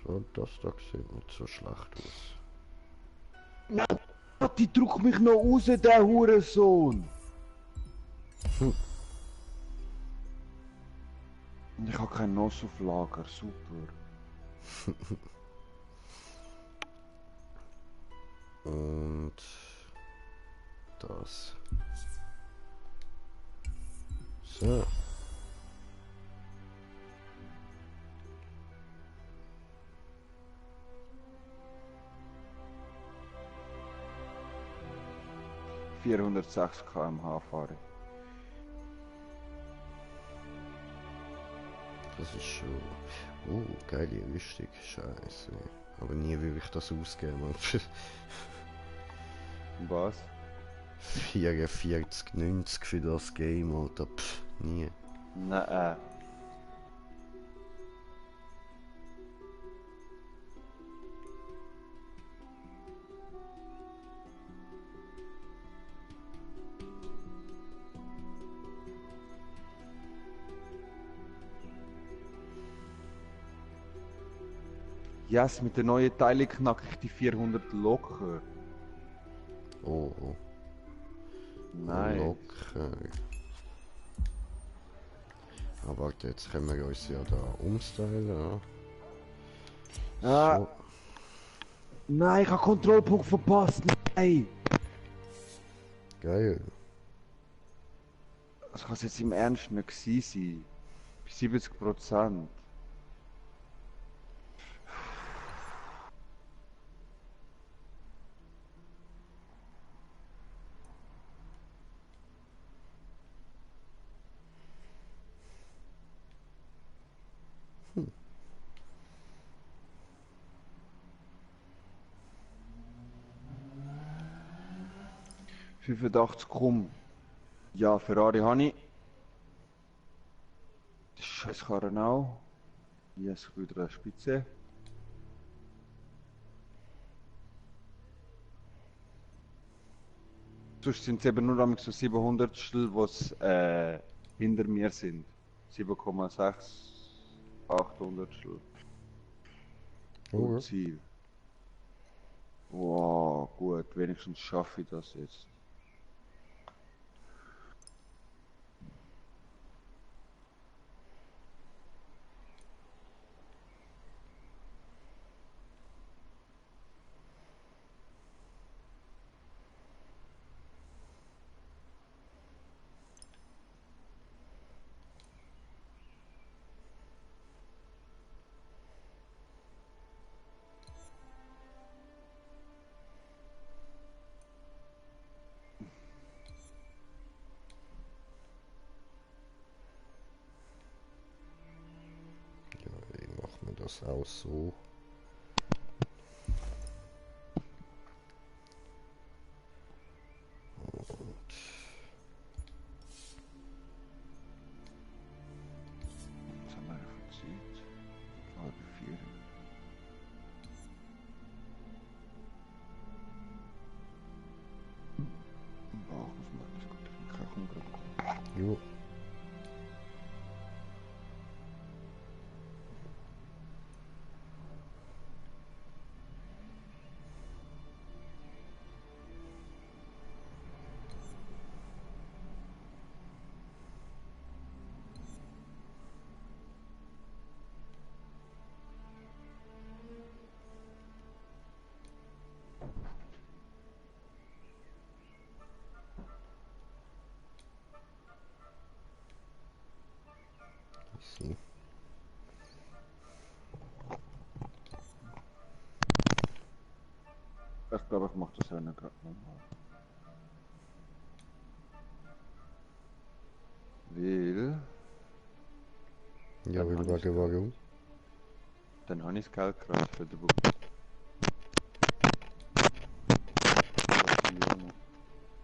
So, das da sieht nicht so schlecht aus. Nein, die drückt mich noch raus, der Hurensohn! Hm. Und ich habe kein Noss auf Lager, super. Und das. So. – 406 km/h fahre ich. Das ist schon. Oh, geile Rüstung. Scheiße. Aber nie will ich das ausgeben. Man. Was? 44, 90 für das Game, Alter. Pff, nie. Nein. Yes, mit der neuen Teile knacke ich die 400 locker. Oh, oh. Nein. Locker. Aber warte, jetzt können wir uns ja da umstylen. Ja. Ah. So. Nein, ich habe Kontrollpunkt verpasst. Nein. Geil. Das kann es jetzt im Ernst nicht gewesen sein. Bei 70%. Hm. – 85 krumm. Ja, Ferrari habe ich. Die scheiß Karren auch. Yes, ich will wieder eine Spitze. Sonst sind es eben nur so 700, die hinter mir sind. 7,6, 800. Oh, Und ja. Ziel. Wow, gut, wenigstens schaffe ich das jetzt. Ja, wie macht man das auch so? Und Was haben wir für Zeit? Halb 4. Boah, was macht das gut? Ich kann gerade. jo. Easy. Ich glaube, ich mache das ja nicht gerade nochmal. Weil. Ja, Dann will habe ich's wegen gerade. warum? Dann habe ich das Geld gerade für den Buch.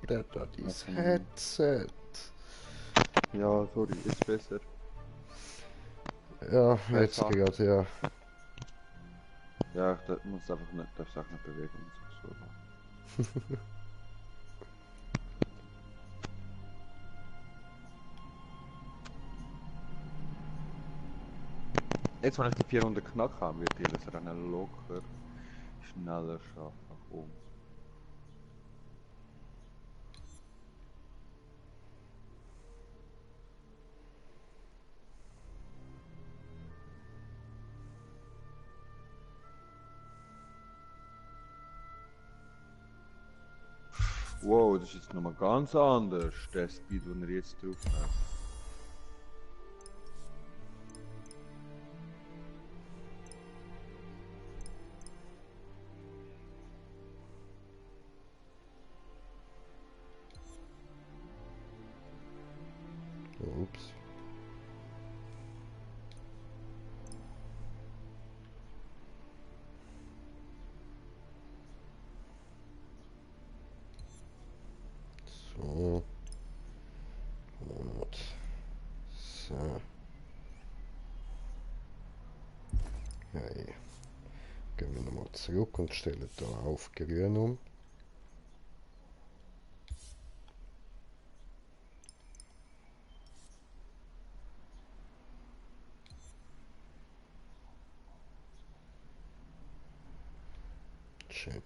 Das ist Okay. Headset. Ja, sorry, ist besser. Ja, jetzt Besser. gerade, ja. Ja, ich muss einfach nicht, darf auch nicht bewegen. Und so. Jetzt, wenn ich die 400 Knack habe, wird ihr das Rennen locker schneller schaffen. Komm. Wow, das ist jetzt nochmal ganz anders, der Speed, den er jetzt drauf hat. Ups. So. Und so. Hey. Gehen wir nochmal zurück und stellen da auf grün um. Schön.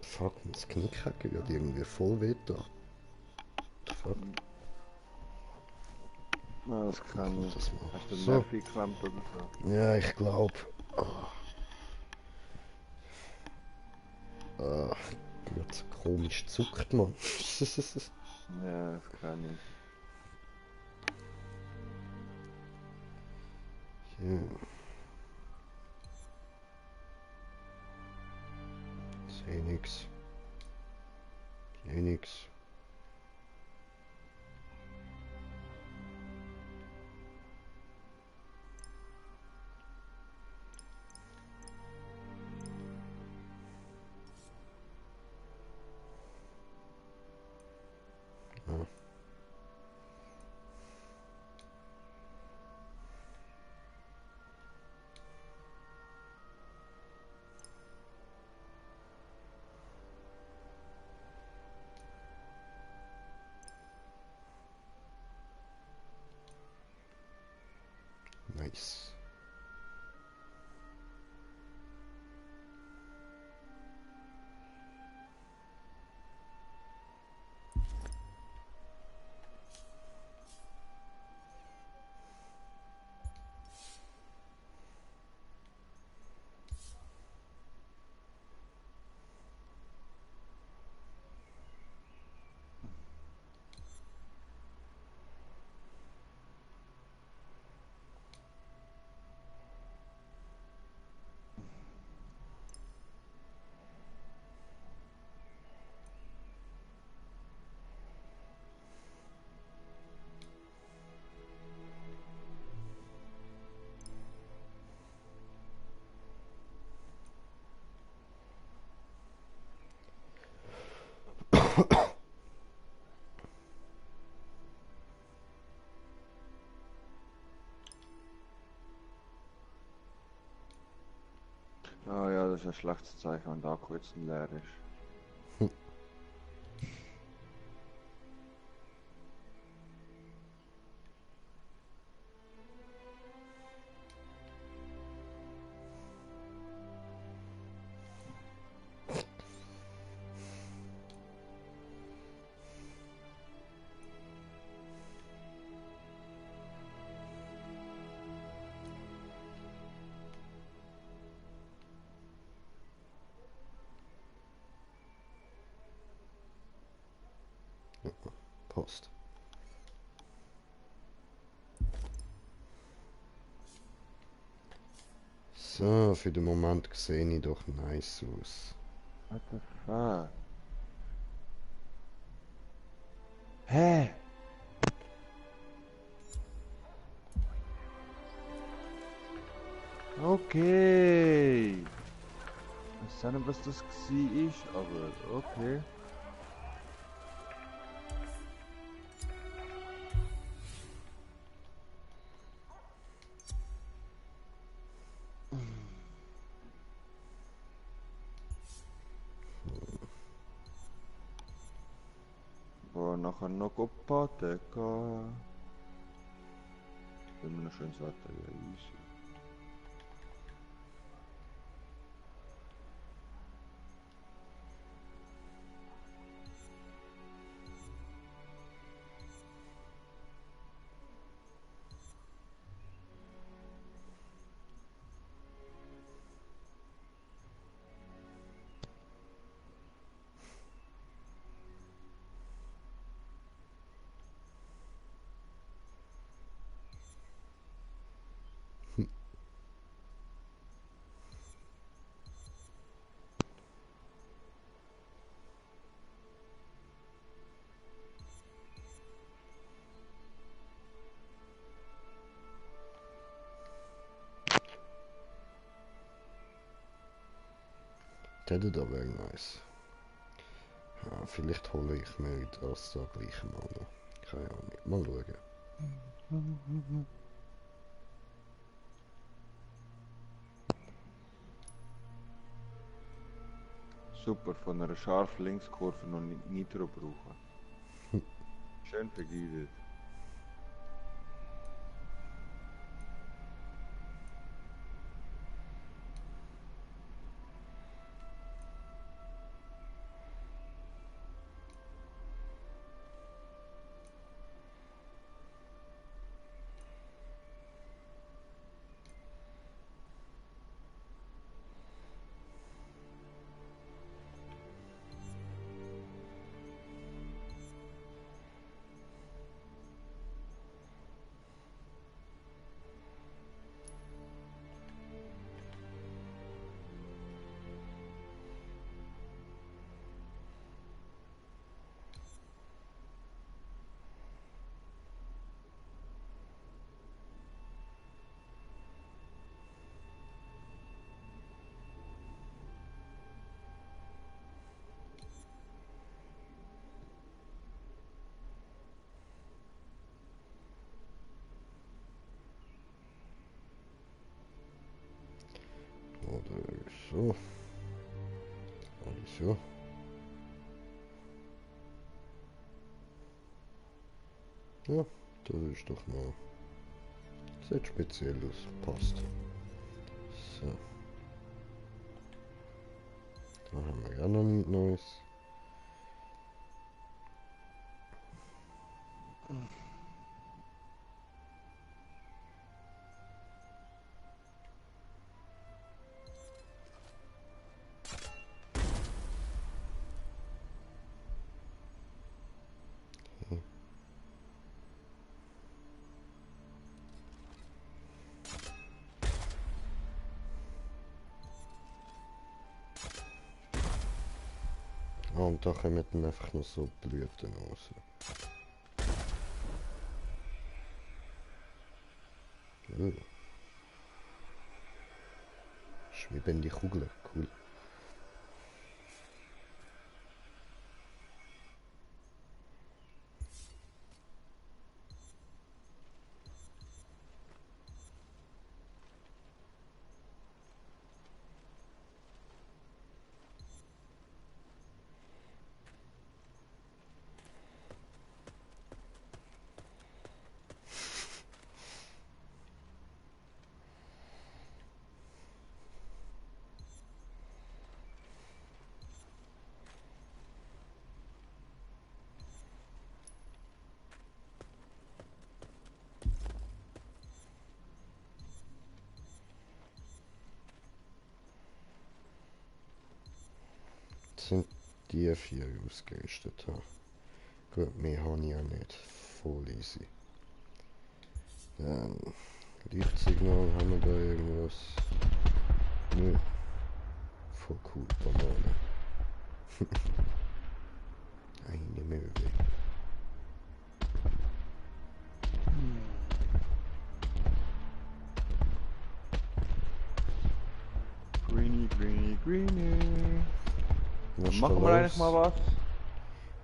Fuck, das Knick hat gerade irgendwie voll weh da. Fuck. Ja, das kann ich. Das mal. Hast du den So. Nerv geklemmt oder so? Ja, ich glaube. Wird so komisch zuckt, man. Ja, das kann ich. Ja. Seh nix. Seh nix. Ja. Nice. Ah ja, das ist ein schlechtes Zeichen, wenn der Akku jetzt leer ist. Post. So, für den Moment sehe ich doch nice aus. What the fuck? Hä? Okay. Ich weiß nicht, was das war, aber okay. nachher noch baden gehen. Wenn wir noch schönes Wetter, ja, easy. Das wäre nice. Ja, vielleicht hole ich mir das da gleich mal noch. Keine Ahnung. Mal schauen. Super, von einer scharfen Linkskurve noch Nitro brauchen. Schön vergütet. Oder so. Oder so. Ja, das ist doch mal. Sieht speziell aus. Passt. So. Da haben wir ja noch nichts Neues. Ah, und da kommen dann einfach noch so Blüten raus. Schwebende Kugeln, cool. Sind die 4 ausgerüstet haben. Gut, mehr habe ich ja nicht. Voll easy. Dann Lichtsignal, haben wir da irgendwas? Nö. Voll cool, Banane. Eine Möwe. Greenie, greenie, greenie. Was ist da Machen wir eigentlich mal los?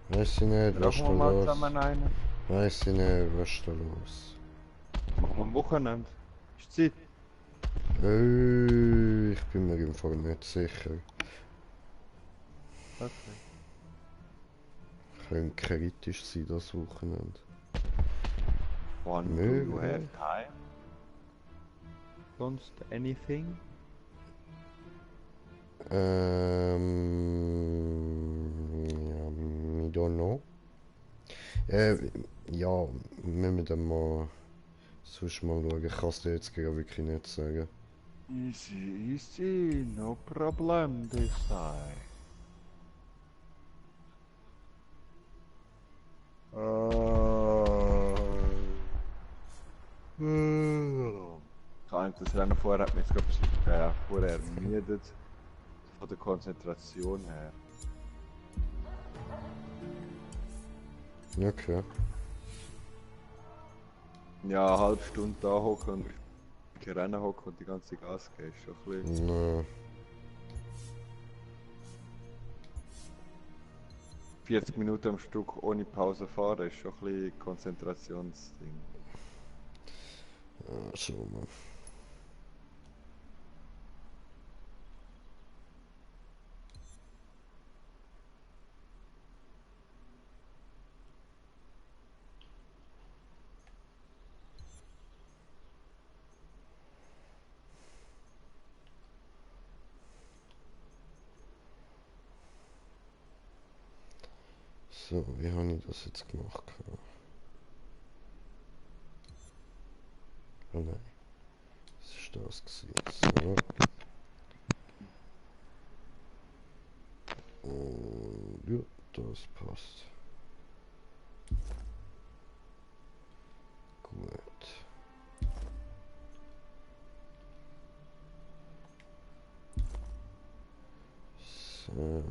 was? Weiß ich nicht, was ist Rauchen da wir mal los? zusammen einen? Weiß ich nicht, was ist da los? Machen wir am Wochenende. Ist Zeit? Ich bin mir im Fall nicht sicher. Okay. Könnte kritisch sein, das Wochenende. One, do Möglich. you have time? Sonst anything? Ja, I don't know. Ja, müssen wir dann mal sonst mal schauen. Ich kann es dir jetzt gerade wirklich nicht sagen. Easy, easy, no problem this time. Kann ich das Rennen vorher hat mich jetzt gerade vorher ermüdet. Von der Konzentration her. Okay. Ja, eine halbe Stunde da hocken und kein Rennen hocken und die ganze Gas geben, ist schon ein bisschen... Na, 40 Minuten am Stück ohne Pause fahren ist schon ein bisschen Konzentrationsding. schau mal. So, wie habe ich das jetzt gemacht? Oh nein. Das war das gewesen. So. Und ja, das passt. Gut. So.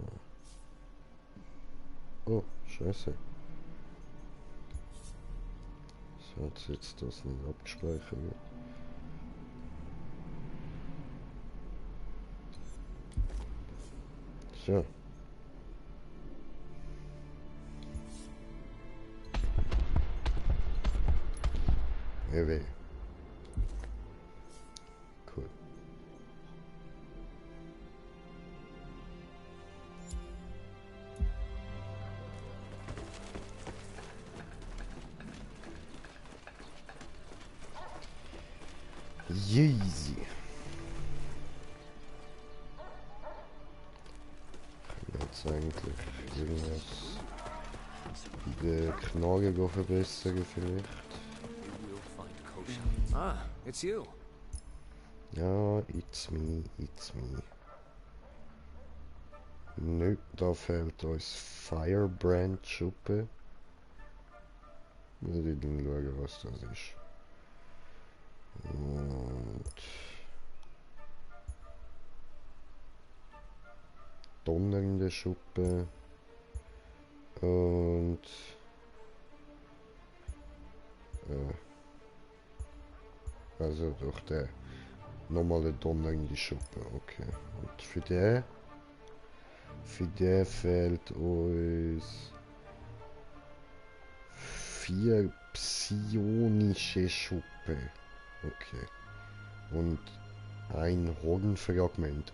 Oh, scheiße. So, jetzt das nicht abgespeichert wird. So. Weh. Cool. Easy. Jetzt eigentlich irgendwas bei der Knarre verbessern vielleicht. Ah, it's you. Ja, it's me, it's me. Nö, da fehlt uns Firebrand Schuppe. Muss ich dann schauen, was das ist. Und donnernde Schuppe. Und also durch der normale donnernde Schuppe, okay. Und für den fehlt uns 4 psionische Schuppe. Okay. Und ein Hornfragment.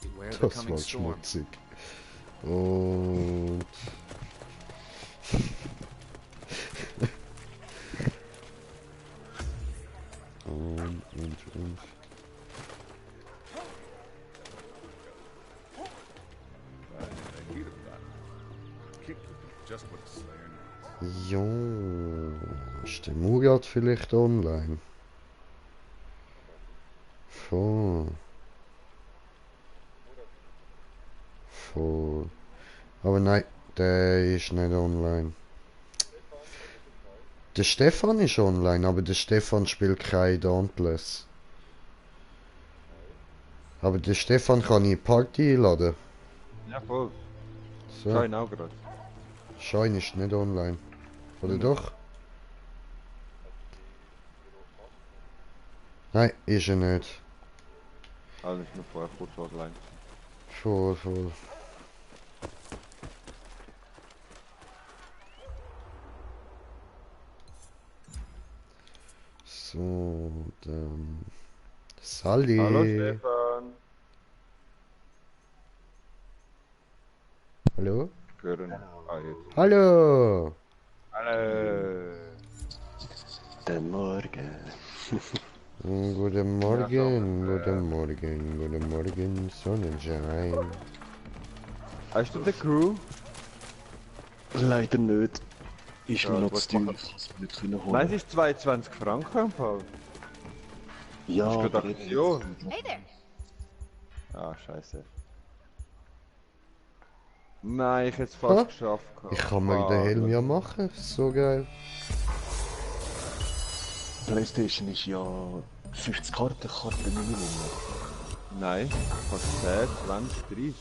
Beware the Das coming war storm. schmutzig. Und und. Just what a slayer needs. Ja, ist der Murat vielleicht online? Voll. Voll. Aber nein, der ist nicht online. Der Stefan ist online, aber der Stefan spielt kein Dauntless. Aber der Stefan kann in die Party einladen. Ja, voll. So, Schau ihn auch gerade. Schein ist nicht online. Oder Nein. doch? Nein, ist er nicht. Also ist mir vorher kurz online. Voll. So, dann... Sally! Hallo Stefan. Hallo? Hören. Ah, jetzt. Hallo! Guten Morgen. Guten Morgen, guten Morgen, guten Morgen, Sonnenschein. Hast du die Crew? Leider nicht. Ist Ja, mir noch was zu teuer, machen- ich kann es mir nicht können Nein, holen. es ist 22 Franken im Fall. Ja, Hast du gerade aber Aktion? Hey there. Ah, scheiße. Nein, ich hätte es Ha? fast geschafft. Ich kann mir den Helm ja machen, so geil. PlayStation ist ja 50 Karten Minimum. Nein, fast 10, 20, 30.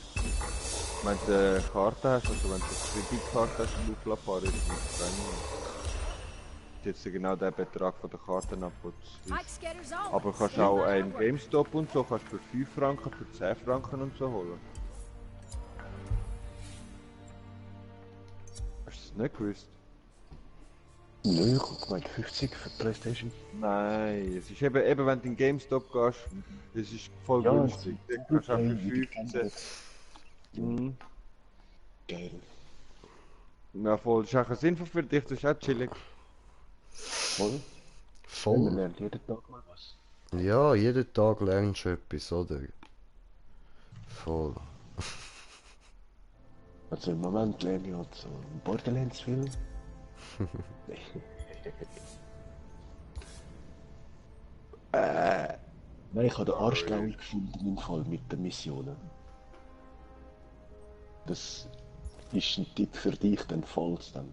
Wenn du eine Karte hast, also wenn du eine Kreditkarte hast, und aufladbar ist, ist es jetzt genau der Betrag von der Karten ab. Mike Scatter's always. Aber du kannst Stand auch by einen my work. GameStop und so, kannst für 5 Franken, für 10 Franken und so holen. Hast du das nicht gewusst? Nö, ich hab gemeint 50 für PlayStation. Nein, es ist eben wenn du in GameStop gehst, es ist voll Ja, günstig. es Dann kannst du auch für Play, wie die 15. Mhm. Geil. Ja voll, das ist auch sinnvoll für dich, das ist auch chillig. Voll. Man Voll. lernt jeden Tag mal was. Ja, jeden Tag lernst du etwas, oder? Voll. Also im Moment lerne ich halt so Borderlands viel. Nein, ich habe den Arschglaul gefunden im Fall mit den Missionen. Das ist ein Tipp für dich, dann falls dann.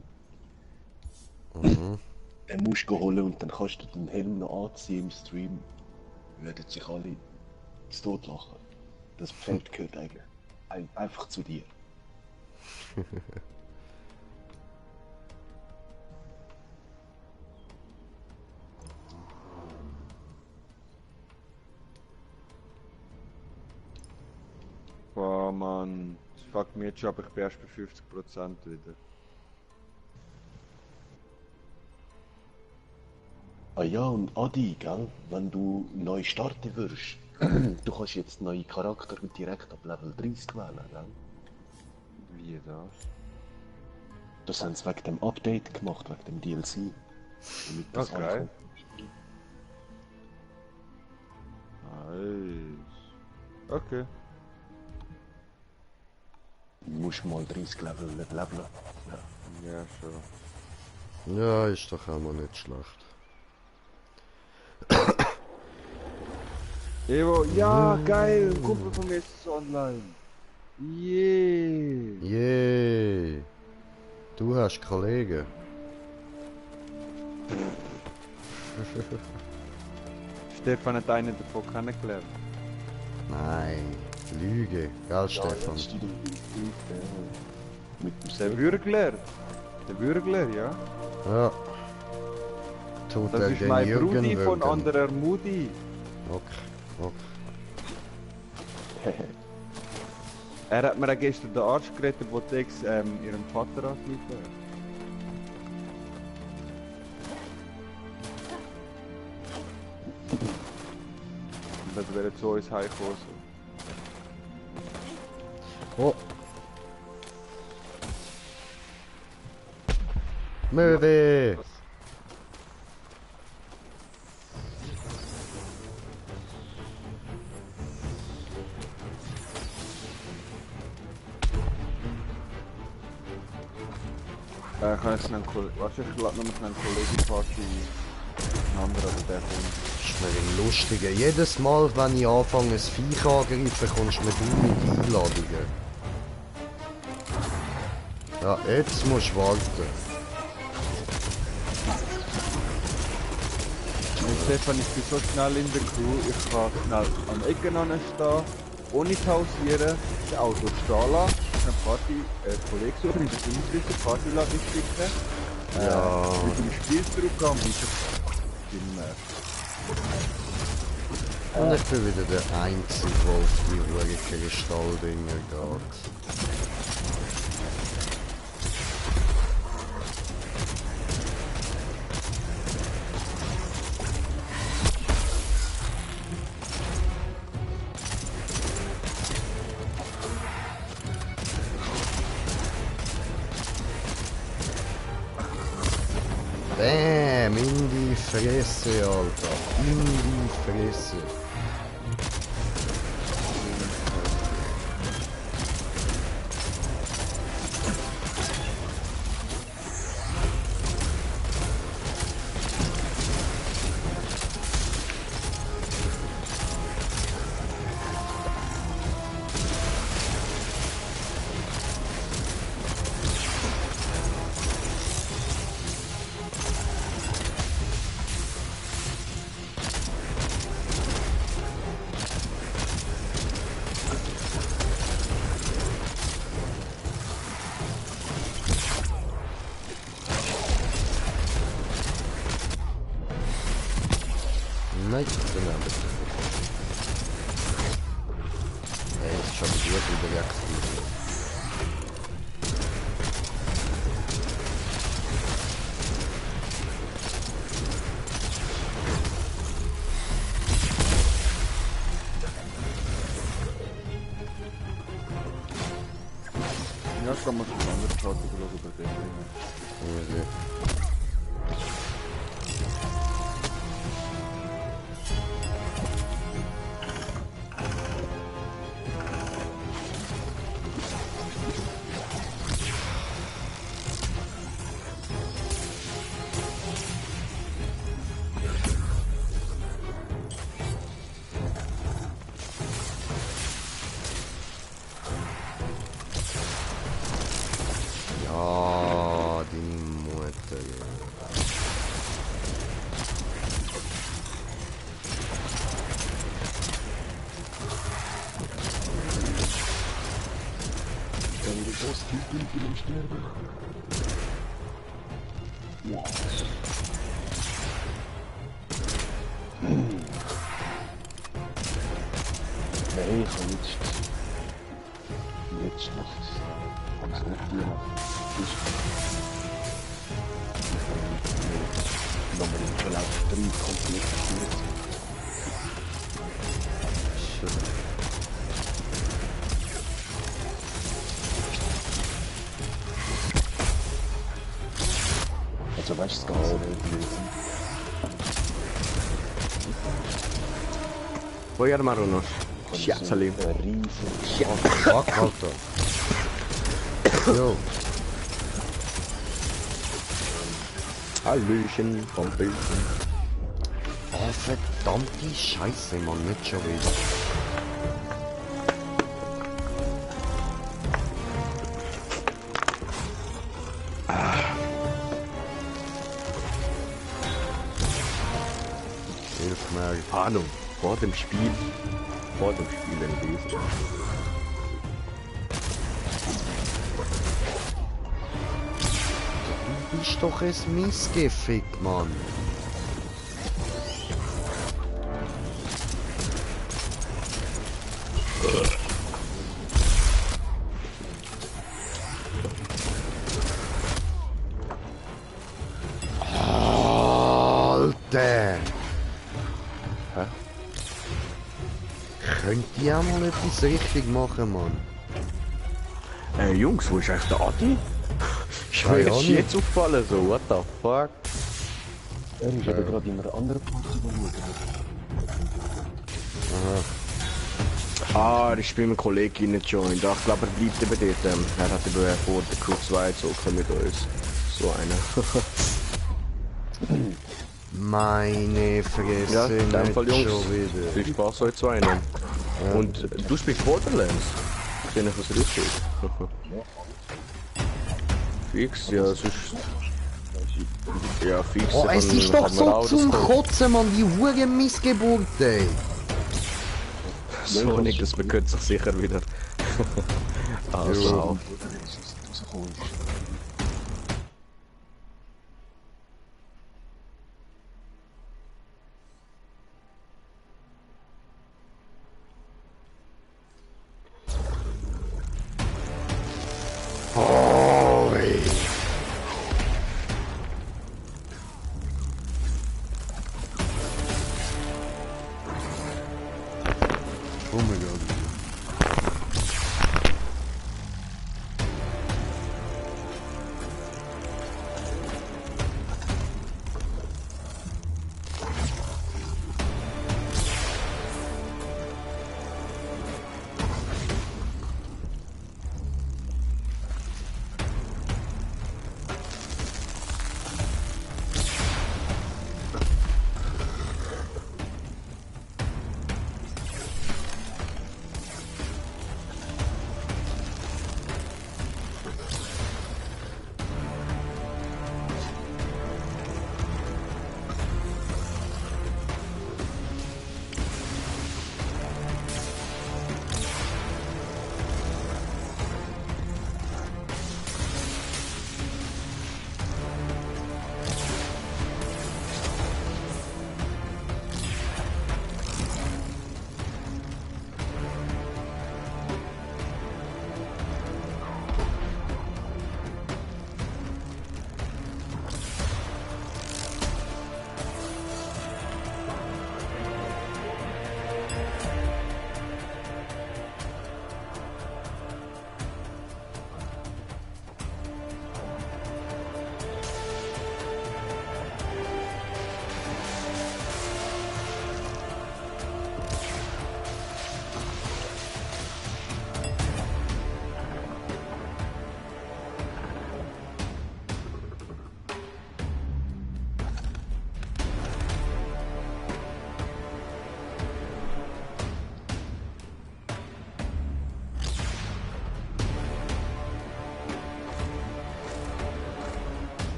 Den musst du holen und dann kannst du den Helm noch anziehen im Stream. Würden sich alle zu Tod lachen. Das Pferd gehört eigentlich einfach zu dir. Boah Mann, das fuckt mich jetzt schon, aber ich bin erst bei 50% wieder. Ah ja, und Adi, gell? Wenn du neu starten würdest, du kannst jetzt neue Charakter direkt ab Level 30 wählen, gell? Wie das? Das haben sie wegen dem Update gemacht, wegen dem DLC. Damit das Okay. ankommt. Nice. Okay. Du musst mal 30 Level leveln. Ja. Ja, schon. Ja, ist doch auch mal nicht schlecht. Evo, ja, geil, ein Kumpel von mir ist online. Yeah. Yay! Du hast Kollegen. Stefan hat einen davon kennengelernt. Nein, Lüge. Gell, Stefan? Jetzt die mit dem Der Bürgler. Der Bürgler, ja. Ja. Tut Das er ist den mein Jürgen Brudi von würgen? anderer Mudi. Okay. Er hat mir auch gestern den Arzt gerettet, wo die Ex ihren Vater angerufen hat. Und dann wäre zu uns heimgekommen. So. Oh. Möwe! Ich kann jetzt einen Kollegen. Warte, ich lade noch mal einen Kollegen Party. Ein anderer, aber der kommt. Das ist mir ein lustiger. Jedes Mal, wenn ich anfange, ein Viech angreifen, kommst du mit Einladungen. Ja, jetzt musst du warten. Stefan, ich bin so schnell in der Crew, ich kann schnell am Ecken anstehen, ohne pausieren, das Auto stehen lassen, einen Kollegen suchen, in der Bundesliga Partyladen schicken, Ja. mit dem Spiel zurückgehen und ist immer. Und ich bin wieder der Einzige, der auf die ruhige Kristalldinger geht. Bäm, in die Fresse, Alter. In die Fresse. Nein, daneben. Hey, das ist schon gut überreaktiviert. Ja, kann man sich andere Karte oder so Ja, ja, deine Mutter. Dann die Großtypen, die im Sterben. Wow. Nein, ich habe letzte Nacht am Sonntag nochmal im Verlauf 3 komplett gespielt. Also weißt du, das Ganze nicht lösen. Voy Marunos. Schiazzali. Fuck, Alter. Jo. Hallöchen, Pompel. Oh, verdammte Scheiße, Mann, nicht schon wieder. Hilf mir. Ahnung, vor dem Spiel gewesen. Du bist doch ein Missgefick, Mann. Alter! Hä? Könnt ihr auch mal etwas richtig machen, Mann? Jungs, wo ist eigentlich der Adi? Ist mir Keine jetzt Ahnung. jetzt aufgefallen, so, what the fuck? Er ist aber gerade in einer anderen Party geworden. Ah, ich bin mit einem Kollegen nicht joined. Ach, ich glaube, er bleibt eben dort. Er hat eben vor der Crew 2 gezogen mit uns. So einer. Meine Fresse, Ja, in dem nicht Fall, Jungs. schon wieder. Viel Spaß euch zwei. Ne? Und du spielst Borderlands. Sehe ich, was richtig ist. Fix, ja, sonst... Ja, fix. Oh, es dann ist doch haben wir so auch zum das- Kotzen, Mann, die hure Missgeburt, ey. So nicht, das bekürt sich sicher wieder. Also, Oh, ey. Oh mein Gott.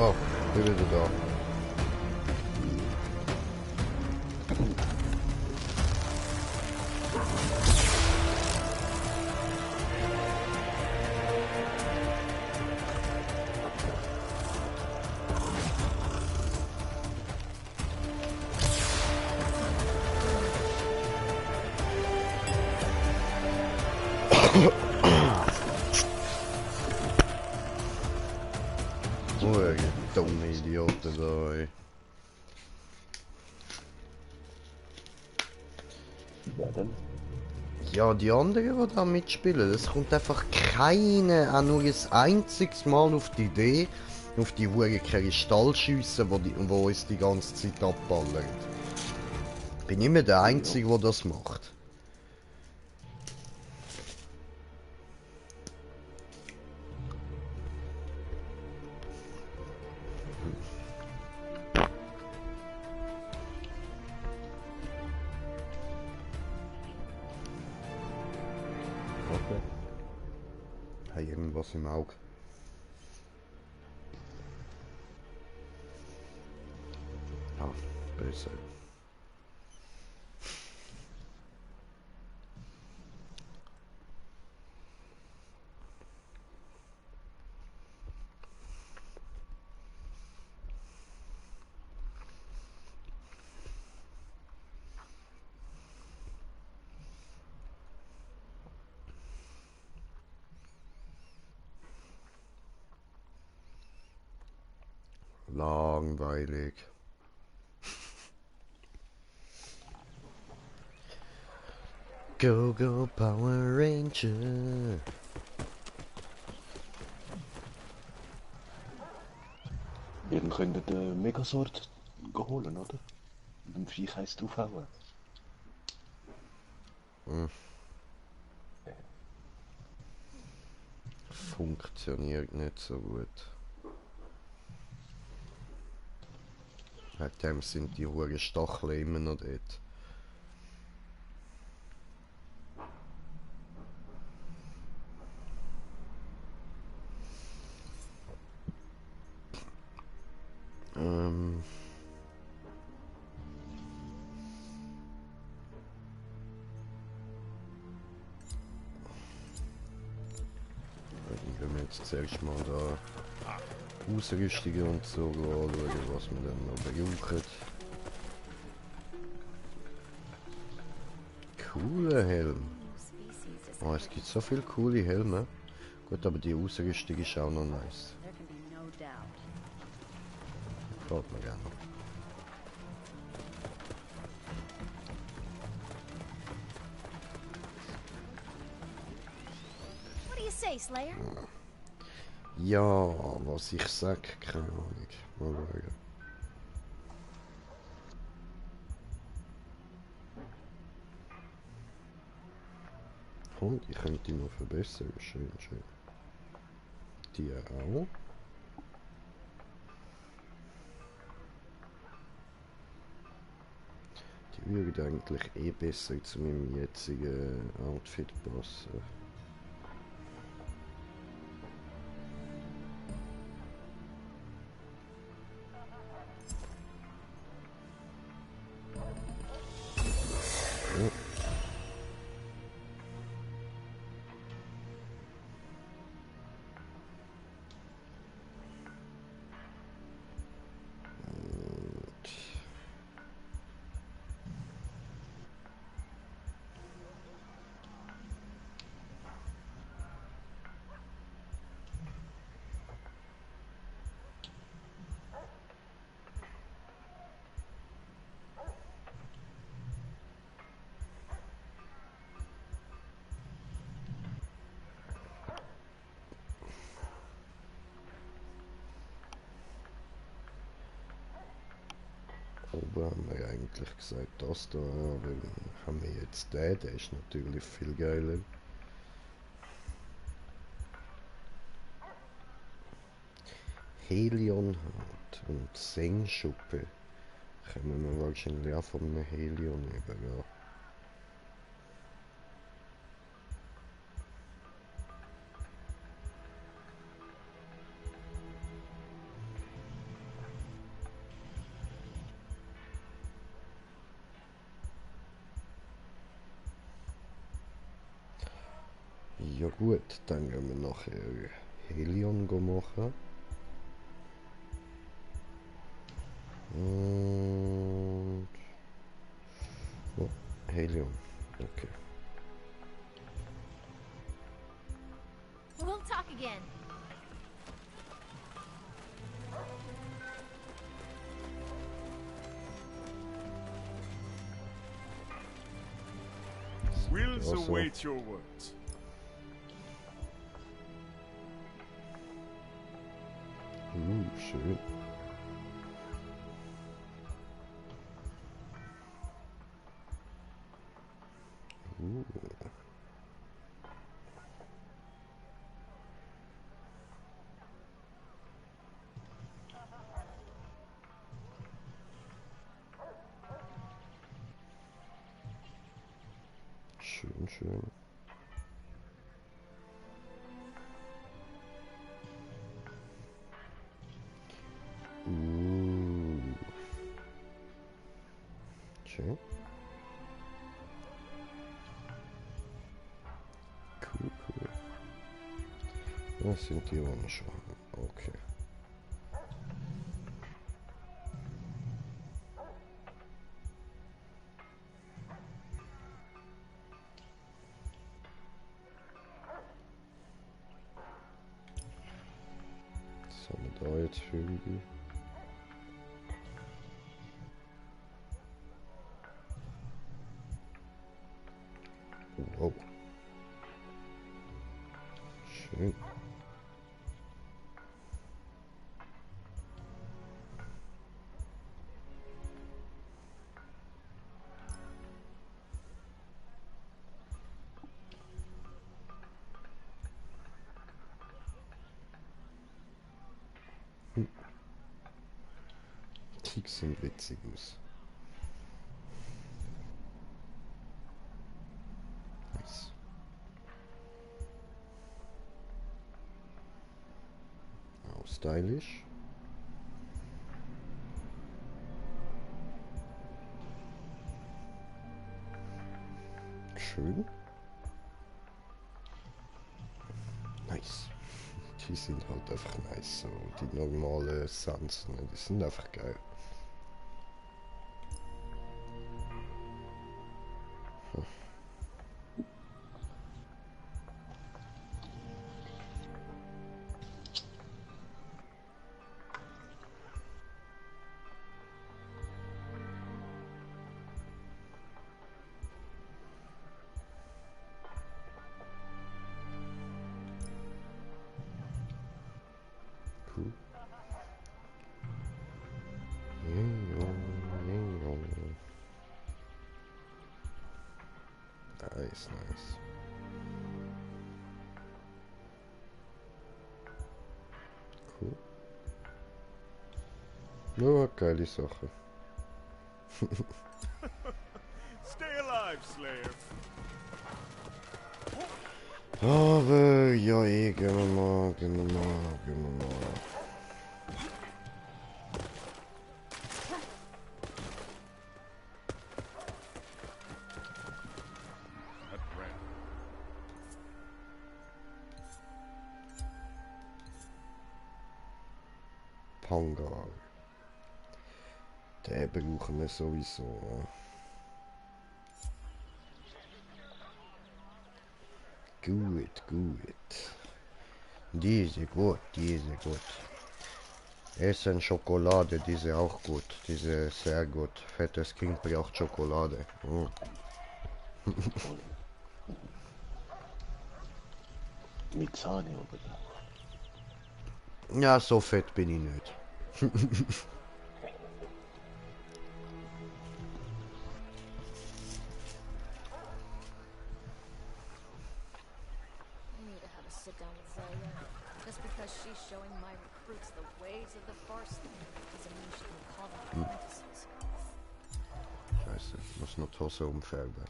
Oh, bin wieder da. Oh, ihr dumme Idioten da, ey. Wer denn? Ja, die anderen, die da mitspielen, es kommt einfach keiner, auch nur ein einziges Mal auf die Idee, auf die Huren Kristallschüsse, wo uns die ganze Zeit abballern. Ich bin immer der Einzige, der das macht. Okay. Hey, irgendwas im Auge. Ja, besser. Langweilig. Go, go, Power Ranger. Wir können den Megasword holen, oder? Und dem Viech eins draufhauen. Funktioniert nicht so gut. Wegen dem sind die hohen Stacheln immer noch dort. Ähm. Wenn wir jetzt zuerst mal da Ausrüstungen und so anschauen, was wir dann noch brauchen. Cooler Helm. Oh, es gibt so viele coole Helme. Gut, aber die Ausrüstung ist auch noch nice. There can be no doubt. Gefällt mir gerne. What do you say, Slayer? Ja, was ich sag, keine Ahnung. Mal schauen. Und ich könnte die noch verbessern. Schön, schön. Die auch. Die würde eigentlich eh besser zu meinem jetzigen Outfit passen. Ja. Oben haben wir eigentlich gesagt, das da, aber haben wir jetzt den, der ist natürlich viel geiler. Helionhaut und Sengschuppe können wir wahrscheinlich auch von einem Helion übergehen. Ja gut, dann gehen wir nachher Helion machen. Und... Oh, Helion. Okay. We'll talk again. Wills Also. await your words. Schön. Schön, schön. Schön. Cool, cool. Das sind die ohne schon. Okay. Was haben wir da jetzt für die? Wow. Schön. Die sehen witzig aus. Nice. Auch stylisch. Schön. Nice. Die sind halt einfach nice. So. Die normalen Suns, ne? Die sind einfach geil. Cool. Nice, nice. Cool. Ja, geile Sache. Stay alive, Slayer. Aber ja, gehen wir mal, gehen wir mal, gehen wir mal. At random. Pangar. Den brauchen wir sowieso. Ne? Gut, gut. Diese gut, diese gut. Essen Schokolade, diese auch gut. Diese sehr gut. Fettes Kind braucht Schokolade. Mm. Mit Sahne oder? Ja, so fett bin ich nicht. I need to have a sit down with Zarya. Just because she's showing my recruits the ways of the Farsi doesn't mean she can call them apprentices. Scheiße, ich muss noch die Hose umfärben.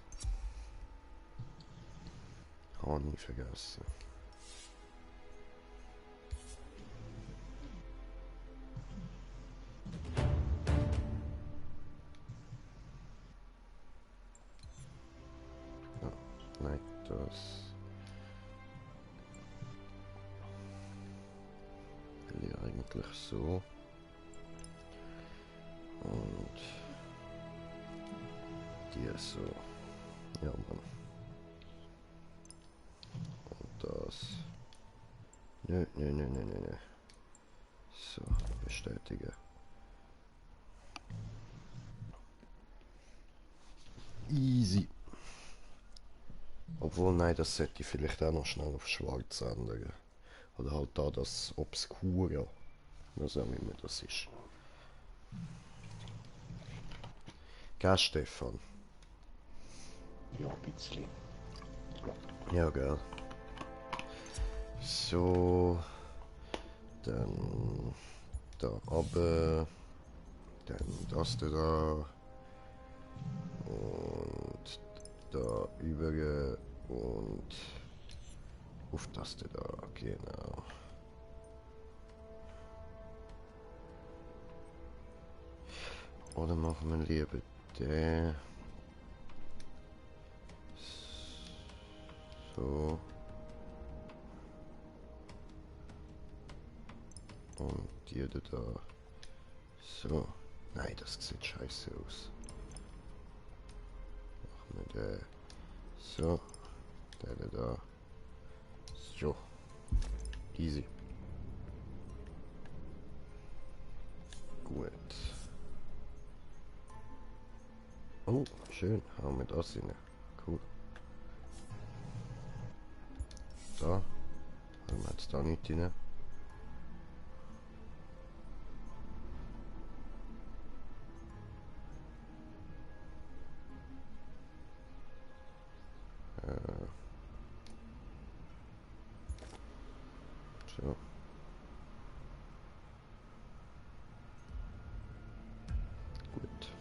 Habe nie vergessen. Ja, nein, das... eigentlich so. Und die so. Ja, Mann. Und das. Nö. So, bestätige. Easy. Obwohl, nein, das sollte ich vielleicht auch noch schnell auf schwarz ändern. Oder halt da das Obscura. Was auch immer das ist. Gell, Stefan? Ja, ein bisschen. Ja, gell. So. Dann da runter. Dann das da. Und da über und auf das da, genau. Oder machen wir lieber den. So. Und die da. So. Nein, das sieht scheiße aus. Machen wir den. So. Der da. So. Easy. Gut. Oh, schön. Haben wir das rein. Cool. Da. Haben wir jetzt da nicht rein. So. Gut.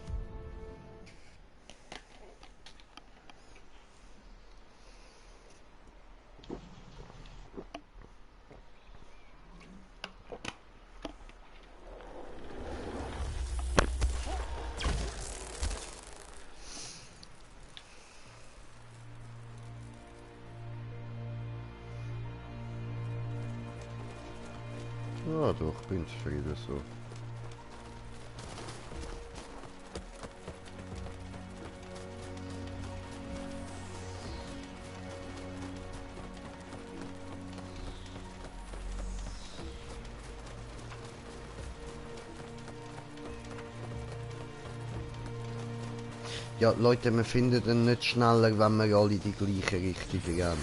Ja, doch, bin zufrieden so. Ja, Leute, wir finden ihn nicht schneller, wenn wir alle die gleiche Richtung gehen.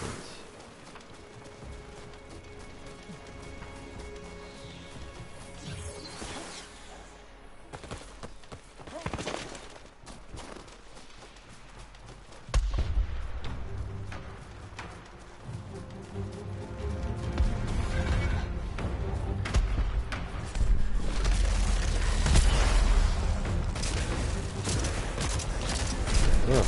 Ja.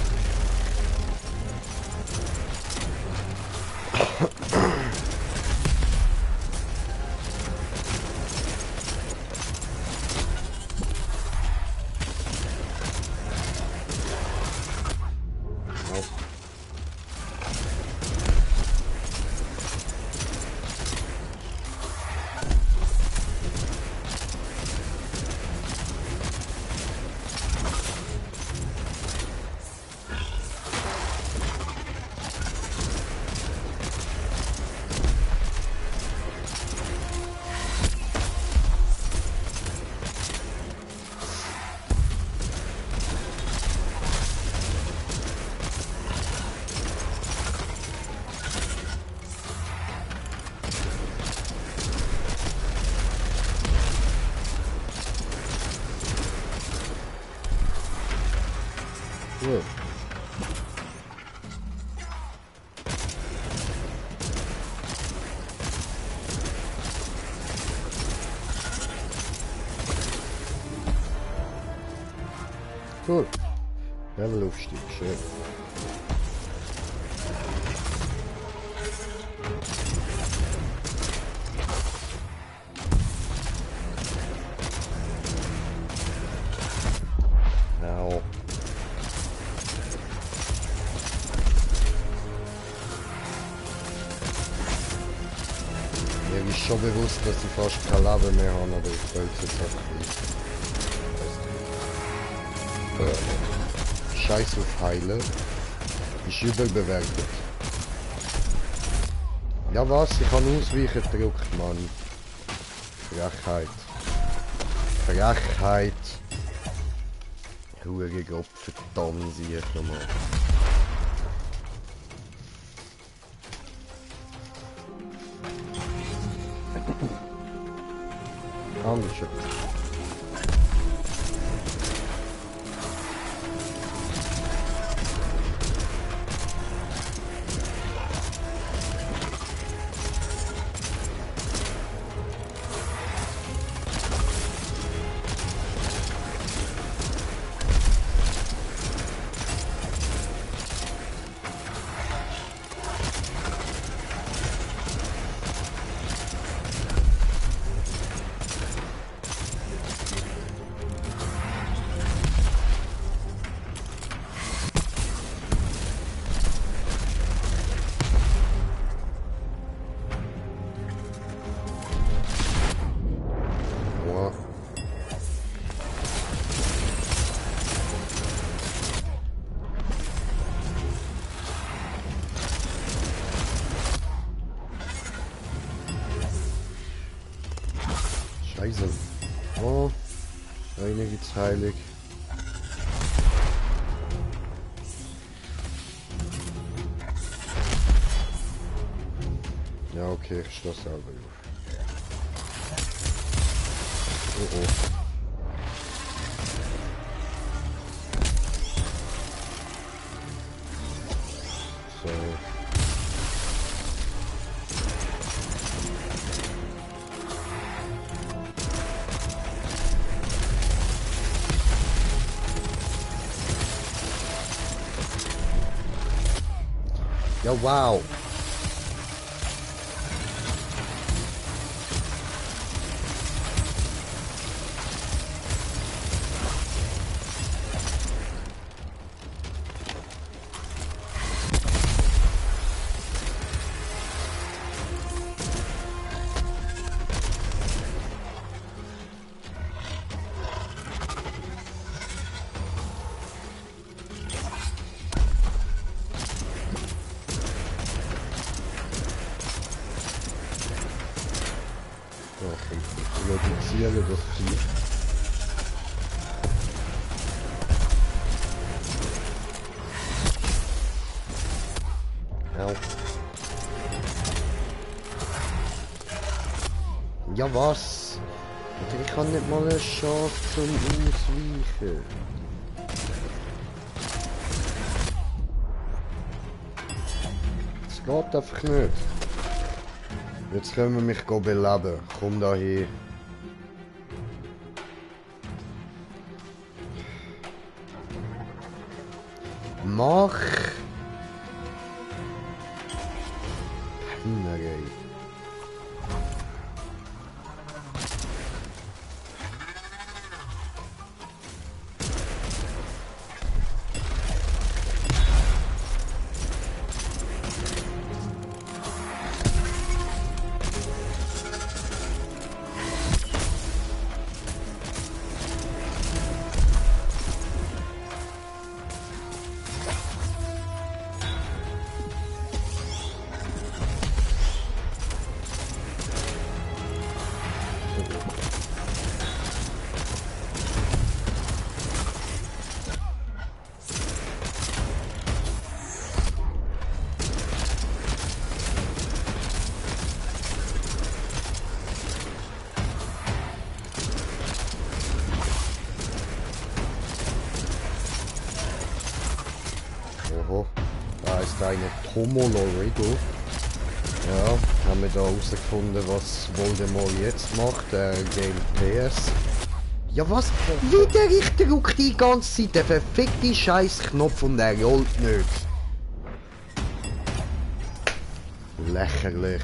Cool. Cool. Levelaufstieg, schön. Au. Ja, wie schon bewusst, dass ich fast kein Leben mehr habe, aber ich wollte es jetzt einfach nicht. Scheiß auf Heilen. Ist überbewertet. Ja was? Ich habe Ausweichen gedrückt, Mann. Frechheit. Frechheit. Hure Gott, verdammt sehe ich nochmal. Dankeschön. Scheiße. Oh, eine gibt's heilig. Ja, okay, ich schloss selber auf. Oh oh. So. Ja, wow. Reduziere das Vieh. Au. Ja was? Ich kann nicht mal ein Schaf zum Ausweichen. Das geht einfach nicht. Jetzt können wir mich beleben. Komm da hin. Mach! Pinnerei. Oho, da ist eine Tomolorigo. Ja, haben wir da herausgefunden, was Voldemort jetzt macht, gegen PS. Ja was? Wieder ich drücke die ganze Zeit den verfickten Scheiß-Knopf und er rollt nicht. Lächerlich.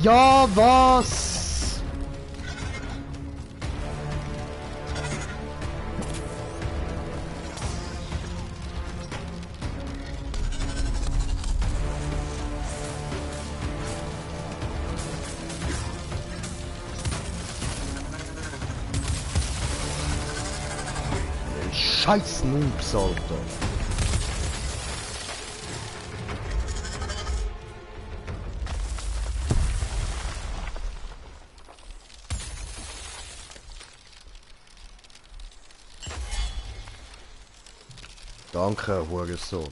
Ja, was? Scheiß Noobs, Alter. Danke, Hurensohn.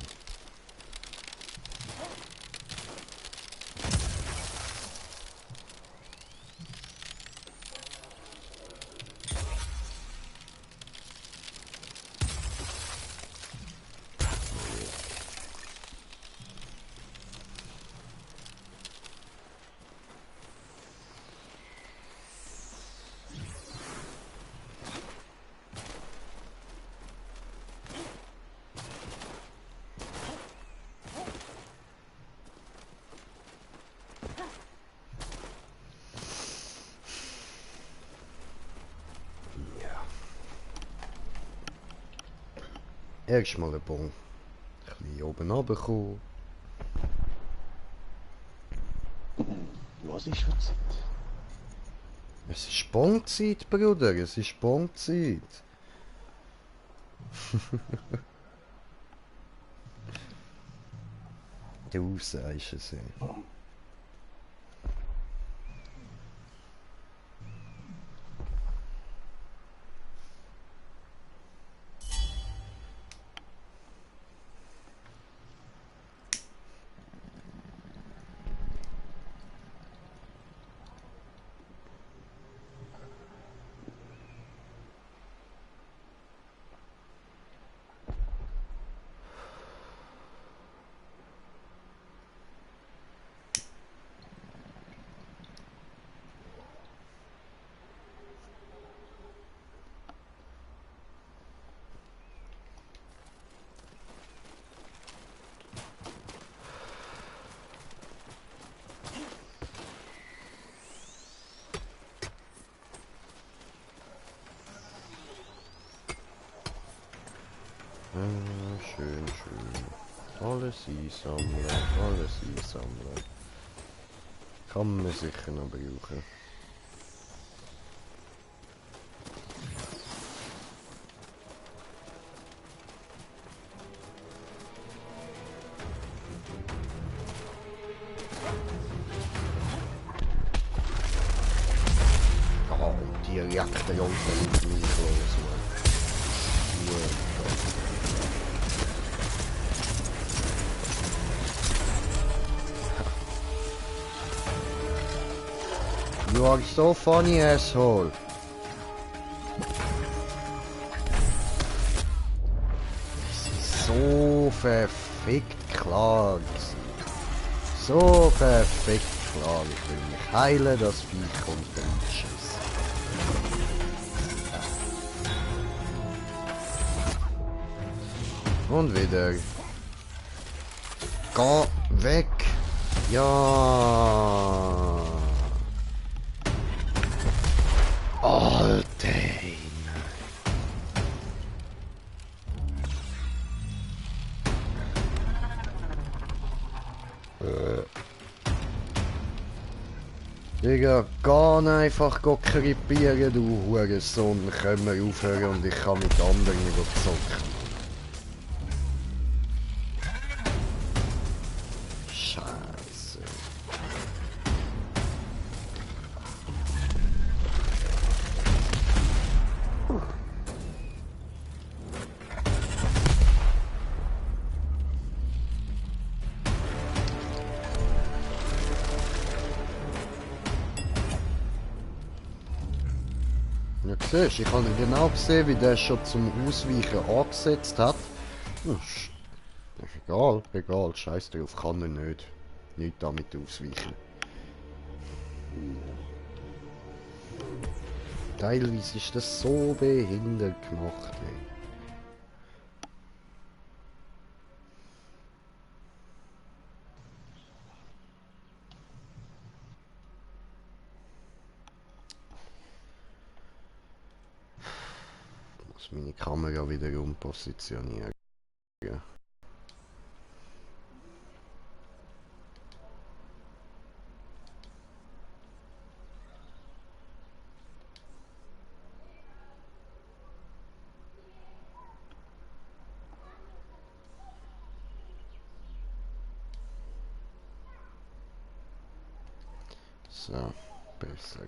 Erstmal ein Bon. Ein bisschen oben runterkommen. Was ist für Zeit? Es ist Bonzeit, Bruder. Es ist Bonzeit. Du sagst es. Schön, schön. Alles einsammeln, alles einsammeln. Kann man sicher noch brauchen. Oh, direkt der Alter mit mir los, Mann. You are so funny, asshole. Das ist so verfickt klar gewesen. So verfickt klar. Ich will mich heilen, das Viech kommt dann Schiss. Und wieder. Geh weg. Ja. Alter. Digga, geh einfach krepieren, du Hurensohn. Können wir aufhören und ich kann mit anderen zocken. Scheiße. Ja, siehst du, ich habe genau gesehen, wie der schon zum Ausweichen angesetzt hat. Ist egal, egal, scheiß drauf, kann er nicht. Nicht damit ausweichen. Teilweise ist das so behindert gemacht. Ey. muss meine Kamera wieder umpositionieren. So, besser.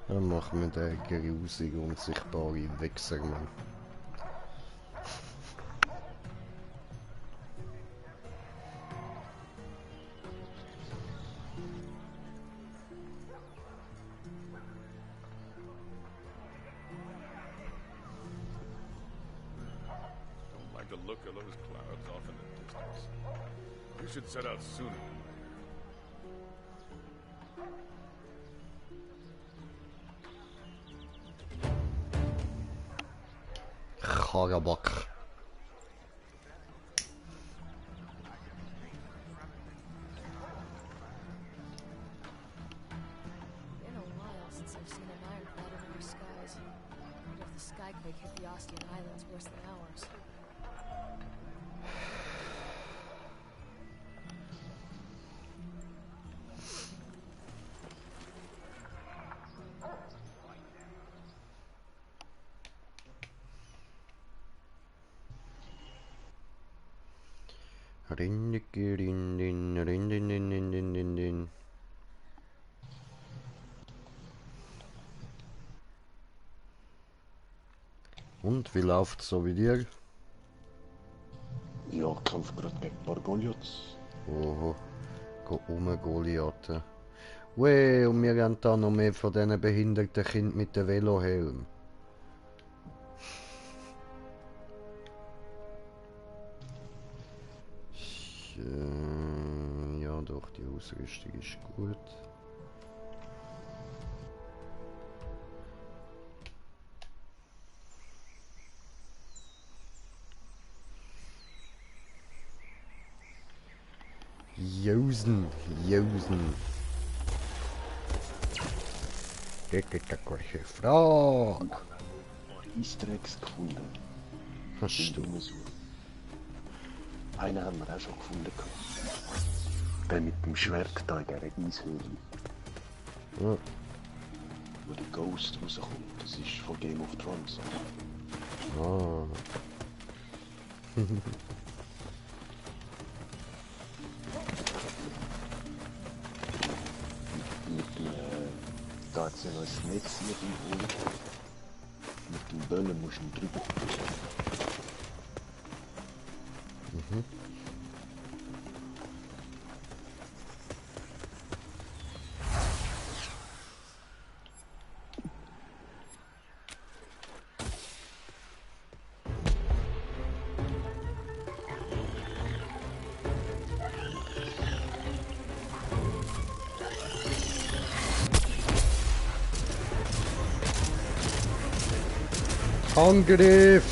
Dann machen wir den grusige, unsichtbare Wichsermann. Don't like the look of those clouds off in the distance. You should set out sooner. Karabakh. Been a while since I've seen an ironclad in our skies. What if the skyquake hit the Ostian Islands worse than ours? Rindin. Und wie läuft's so wie dir? Ja, kämpfe gerade gegen ein paar Goliaths. Oho, go Goliathen. Ue, und wir haben da noch mehr von diesen behinderten Kindern mit dem Velohelm. Ja, doch, die Ausrüstung ist gut. Josen. Gute Frage. Ein paar Easter Eggs gefunden. Hast du? Einen haben wir auch schon gefunden. Der mit dem Schwert da in dieser Eishöhle. Ja. Wo der Ghost rauskommt. Das ist von Game of Thrones. Ah. Mit dem, da hat sie noch ein Netz hier holen. Mit dem Böllen musst du ihn drüber. Angriff!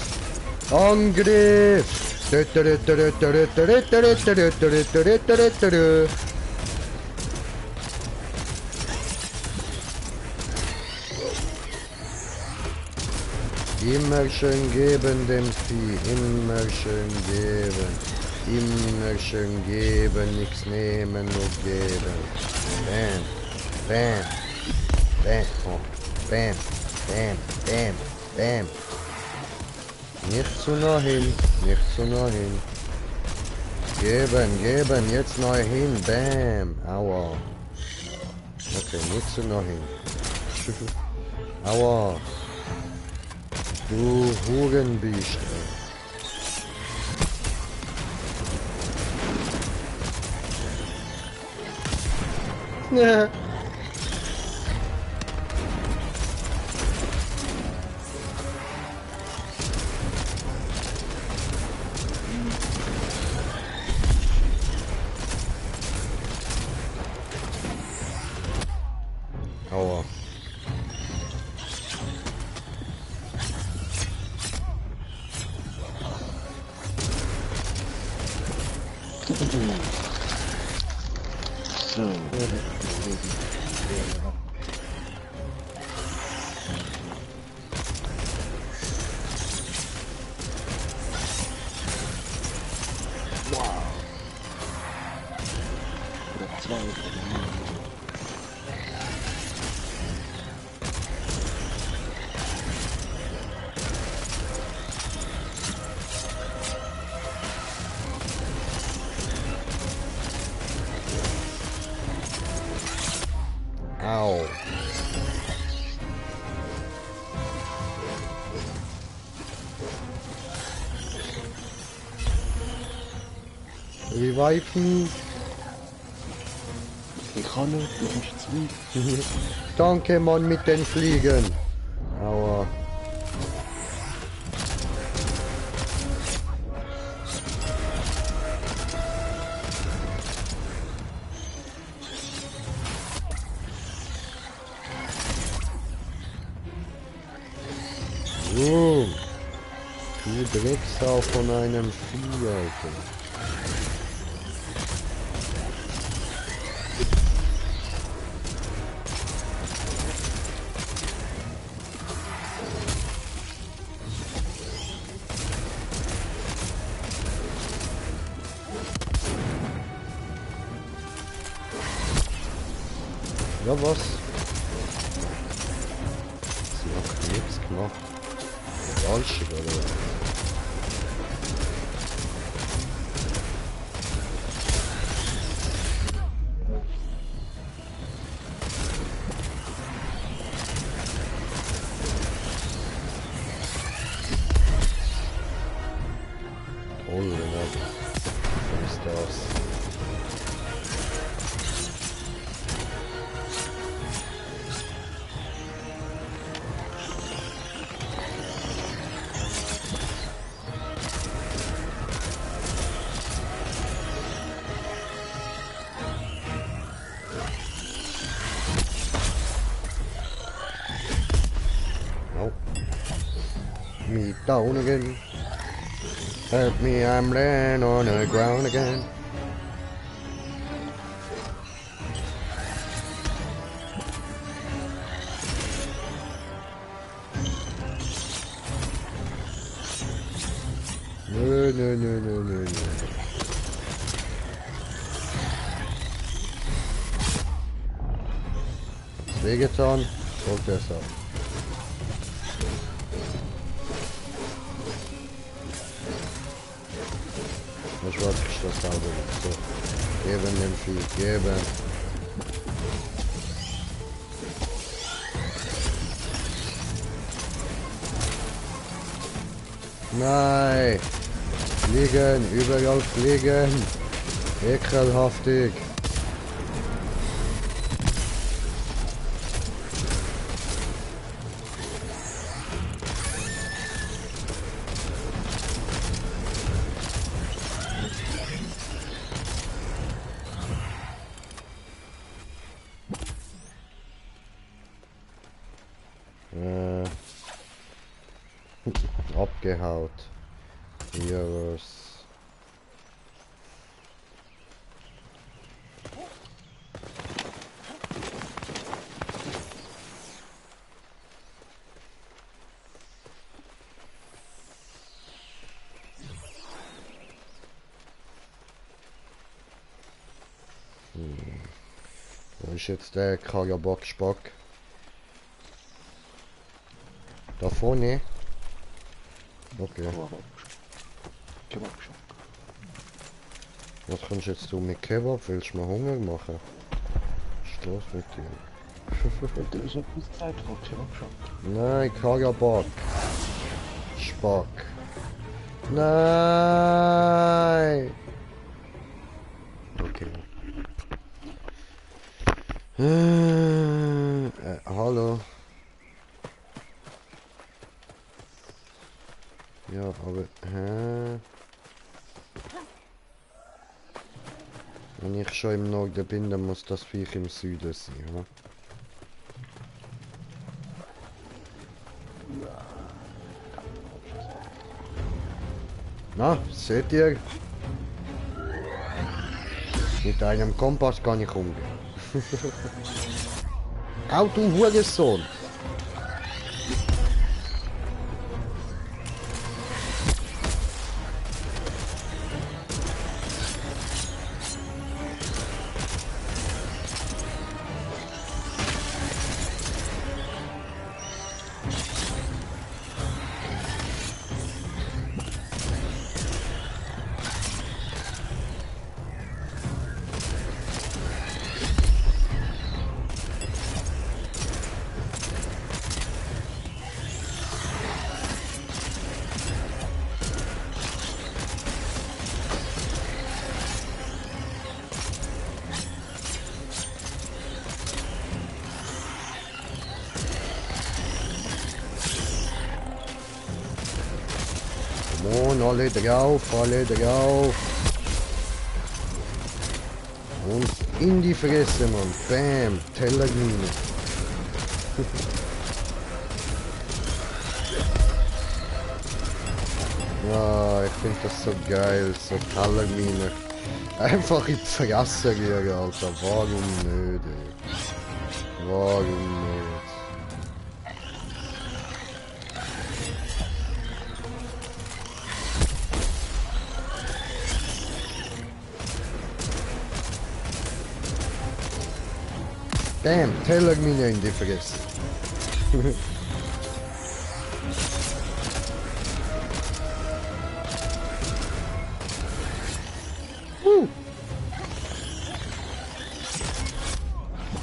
Immer schön geben dem Vieh, immer schön geben. Immer schön geben, nichts nehmen, nur geben. Bam, bam, bam, oh, bam, bam, bam, bam. Nicht zu nah hin, nicht zu nah hin. Geben, jetzt neu hin, bam, aua. Okay, nicht zu nah hin. Aua. Du Hurenbiest, ey. So. Wow. Oder zwei. Au. Reviven. Ich kann nicht, du bist zu weit. Danke, Mann, mit den Fliegen. Aua. Du Drecksau von einem Vieh, Alter. Ja, was? Sie hat nichts gemacht. Falsch, oder? Toll, oder? Was ist das? Me down again. Help me, I'm laying on the ground again. Nö. Ist wehgetan? Sollte es auch. Ich weiß nicht, was da ist. So. Geben dem Vieh, geben. Nein! Fliegen, überall fliegen! Ekelhaftig! Abgehaut. Heroes. Wo ist jetzt der Kajabock-Spock? Da vorne? Okay. Kebab-Shop. Was kannst jetzt du mit Kebab? Willst du mir Hunger machen? Was ist los mit dir? Du hast etwas gesagt von Kebab-Shop. Nein, Kajabock. Spock. Nein! Okay. Hallo. Ja, aber... Hä? Wenn ich schon im Norden bin, dann muss das Viech im Süden sein, ja? Na, seht ihr? Mit einem Kompass kann ich umgehen. Au, du Hurensohn! Moin, alle drauf, alle drauf. Und in die Fresse, Mann. Bam, Tellermine. Ja, ich finde das so geil, so Tellermine. Einfach in die Fresse rühren, Alter. Warum nicht, ey? Warum nicht? Bam, Tellermine in die Fresse.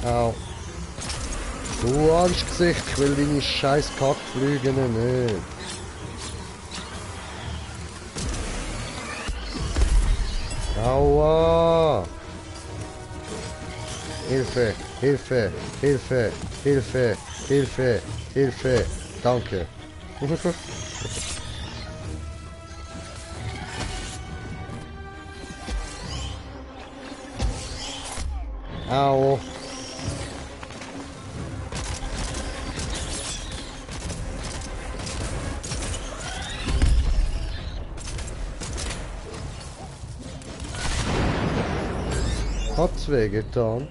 Au. Du Arschgesicht, ich will deine scheiß Kackflüge nicht. Aua! Hilfe, Hilfe, Hilfe, Hilfe, Hilfe, Hilfe. Danke. Au. Hat's wehgetan?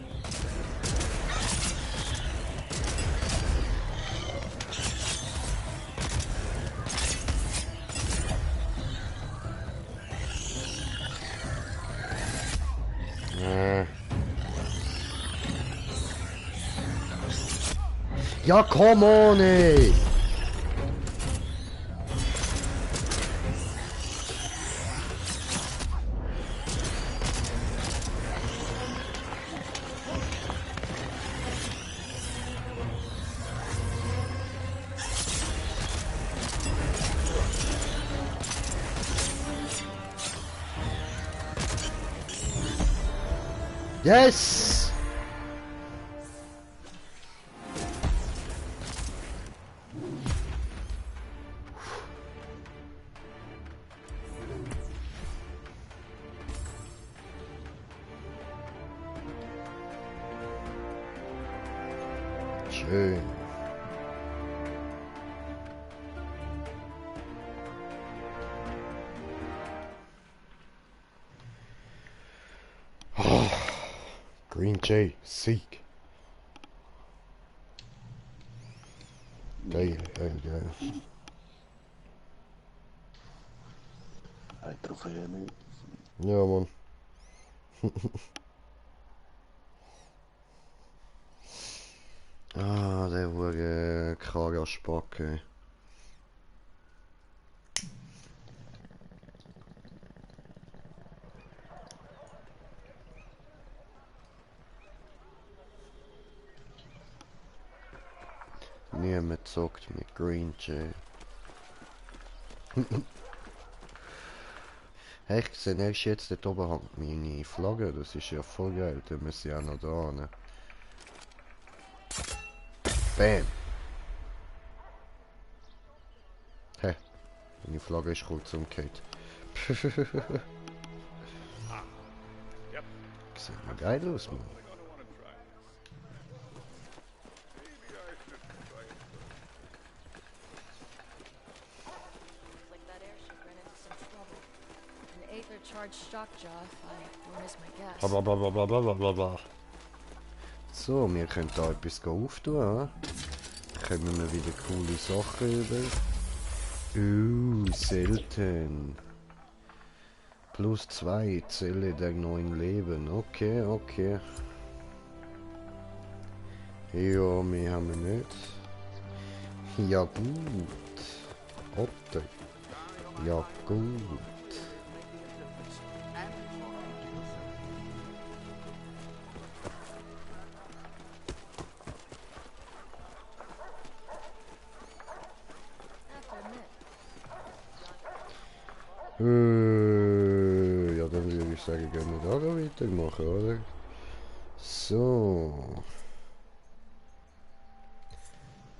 Ja, come on, ey! Yes! Schön. Oh, Green Jay, Sieg. Geil, geil, geil. Ein Trophäe nicht. Ja, Mann. Ah, der wurde karger Spack, ey. Niemand zockt mit Green Jay. Hey, ich sehe erst jetzt dort oben hängt meine Flagge, das ist ja voll geil, dann müssen sie auch noch da, ne? Bam! Hä? Meine Flagge ist kurz umgekehrt. Sieht mal geil aus, Mann. Like that airship ran into some trouble. An Aether charged shock jaw if I don't miss my guess. Blablabla. So, wir können da etwas auftun. Kommen wir wieder coole Sachen über. Selten. Plus 2 Zelle der neuen Leben. Okay, okay. Ja, mehr haben wir nicht. Ja gut. Otter. Ja gut. Ja, dann würde ich sagen, gehen wir da weitermachen, oder? So.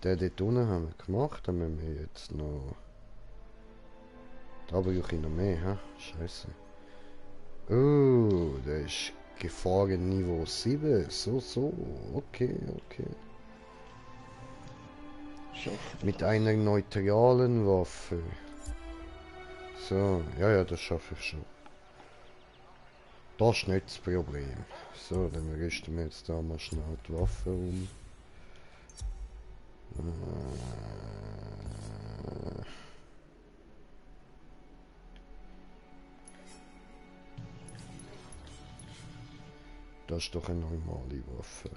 Den dort unten haben wir gemacht, dann müssen wir jetzt noch... Da brauche ich noch mehr, hä? Scheiße. Oh, der ist Gefahren Niveau 7. So. Okay, okay. Mit einer neutralen Waffe. So, ja, das schaffe ich schon. Das ist nicht das Problem. So, dann rüsten wir jetzt da mal schnell die Waffe um. Das ist doch eine normale Waffe.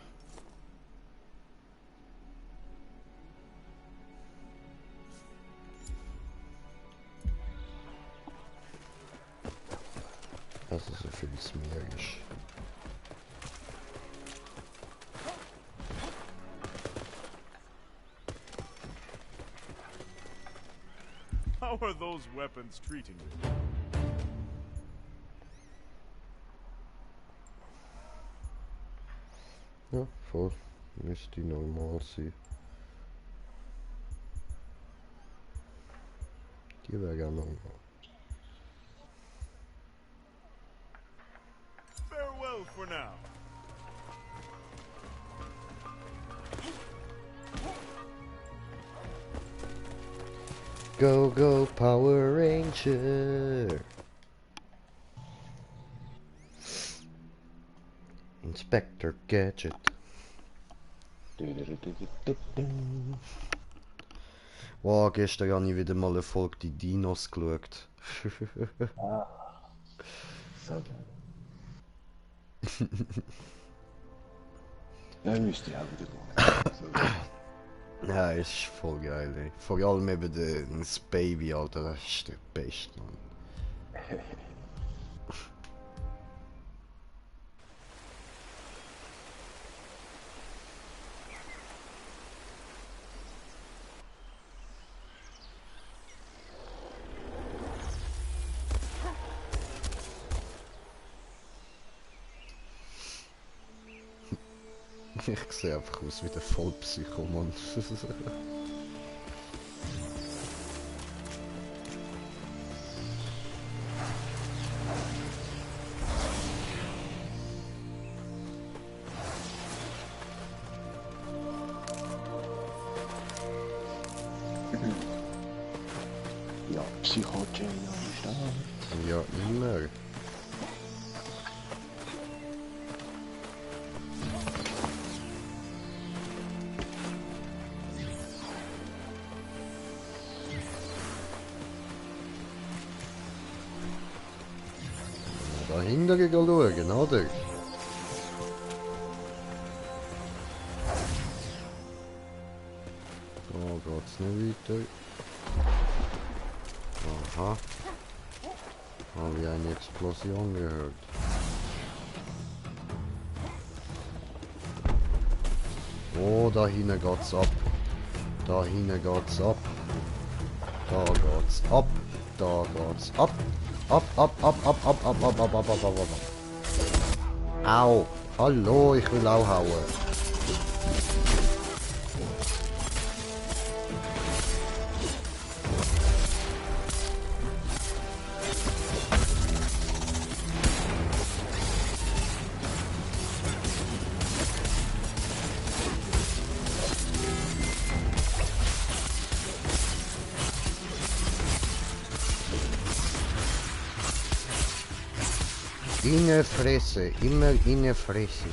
Also so viel es mehr ist. How are those weapons treating you? Ja, voll. Müsste normal sein. Die wäre auch normal. Farewell for now. Go, go, Power Ranger! Inspector Gadget. Wow, gestern habe ich wieder mal eine Folge die Dinos geschaut. So. Ja, müsste ich auch wieder gehen. Ja, ist voll geil, ey. Vor allem eben das Baby, Alter, das ist der Beste, Mann. Ich sehe einfach aus wie der Vollpsychomann. Ja, Psycho-Chain am Start. Ja, immer. Dahinter schauen, oder? Da geht's nicht weiter. Aha. Habe ich eine Explosion gehört. Oh, da hinten geht's ab. Da hinten geht's ab. Da geht's ab. Da geht's ab. Ab. Au. Hallo, ich will auch hauen. In die Fresse, immer in die Fresse.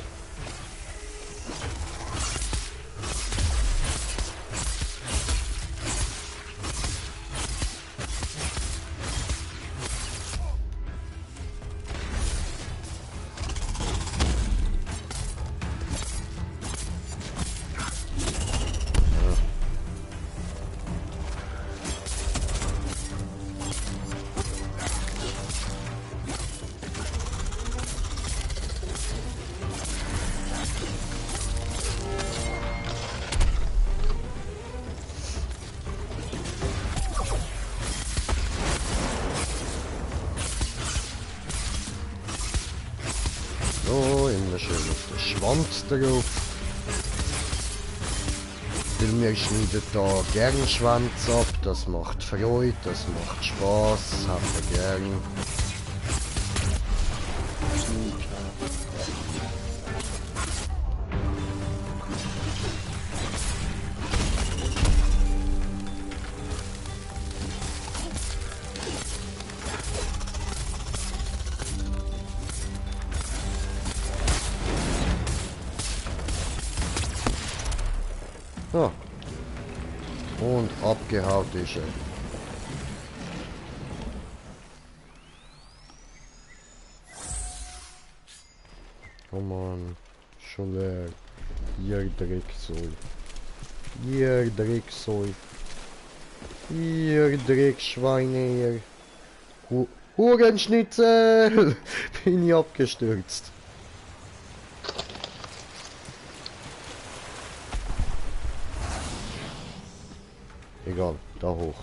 So, immer schön auf den Schwanz drauf. Weil wir schneiden da gern Schwanz ab, das macht Freude, das macht Spaß, haben wir gern. Ja. Und abgehaut ist er. Komm on, schon leer. Ihr Drecksäu. Ihr Drecksäu. Ihr Dreckschweine, ihr. Hurenschnitzel! Bin ich abgestürzt. Egal, da hoch.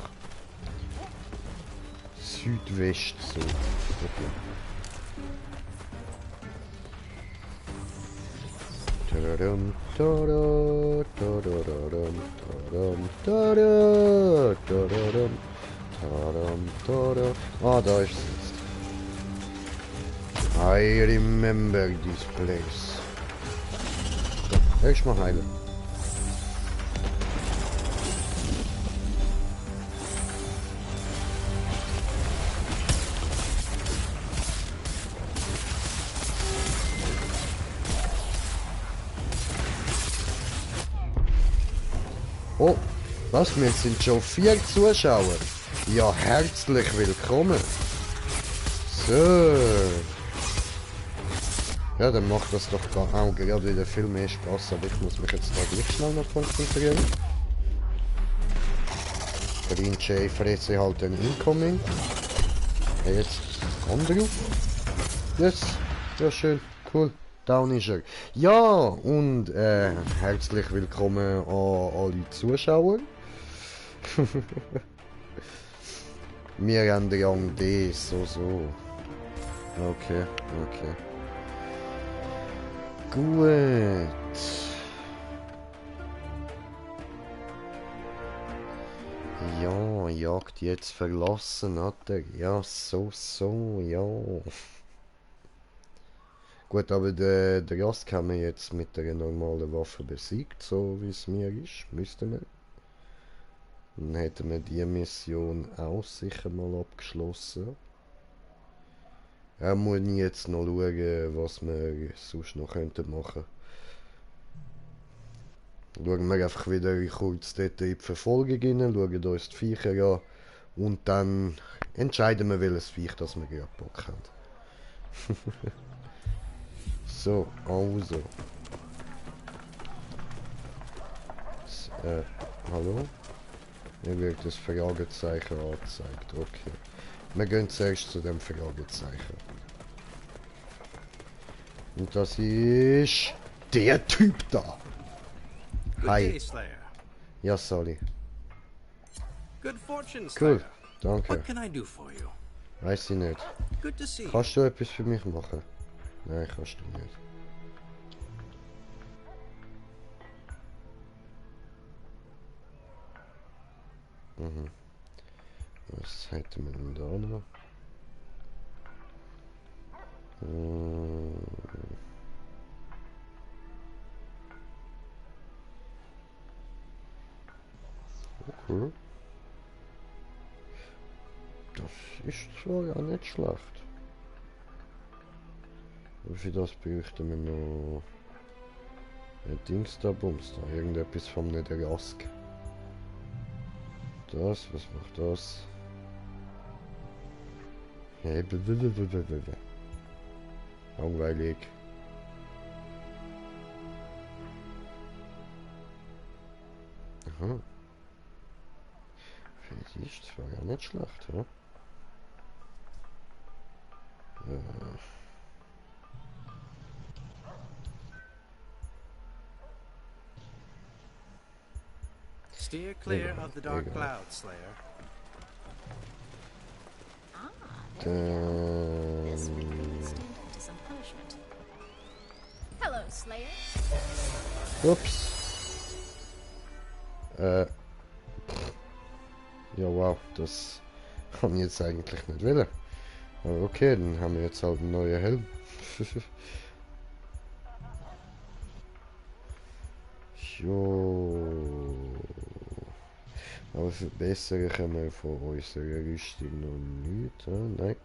Südwest so. Okay. Tadadum, tada, tadadadum, tadadum, tada, tadadum, tadadum, tada. Ah, da ist es jetzt. I remember this place. So, erstmal heilen. Oh, was? Wir sind schon 4 Zuschauer. Ja, herzlich willkommen. So. Ja, dann macht das doch auch gerade wieder viel mehr Spaß, aber ich muss mich jetzt da gleich schnell noch konzentrieren. Green Jay fresse halt den Incoming. Ja, jetzt komm drauf. Yes, ja schön, cool. Down ist er. Ja, und herzlich willkommen an alle Zuschauer. Wir haben den Young D, so. Okay. Gut. Ja, Jagd jetzt verlassen hat er. Ja, so, ja. Gut, aber der Gast haben wir jetzt mit der normalen Waffe besiegt, so wie es mir ist, müssten wir. Dann hätten wir die Mission auch sicher mal abgeschlossen. Muss ich jetzt noch schauen, was wir sonst noch könnten machen. Schauen wir einfach wieder kurz dort in die Verfolgung rein, schauen uns die Viecher an und dann entscheiden wir, welches Viech das wir gerade Bock haben. So, also. Hallo? Mir wird das Fragezeichen angezeigt. Okay. Wir gehen zuerst zu dem Fragezeichen. Und das ist der Typ da. Hi. Ja, sorry. Good fortune, Cool, Slayer. danke. What can I do for you? Weiß ich nicht. Good to see you. Kannst du etwas für mich machen? Nein, kannst du nicht. Mhm. Was hätten wir denn da noch? Okay. Das ist zwar ja nicht schlecht. Für das bräuchten wir noch ein Dings da, Bums da, irgendetwas vom Nederask. Das, was macht das? Hey, langweilig. Aha. Vielleicht, das war ja nicht schlecht, ja? Steer clear Egal, of the dark egal. cloud, Slayer. This would put the student to some punishment. Hello, Slayer. Ups. Ja, wow, das haben wir jetzt eigentlich nicht wollen. Aber okay, dann haben wir jetzt halt einen neuen Helm. Jo. Aber verbessern können wir von unserer Rüstung noch nicht. Nein.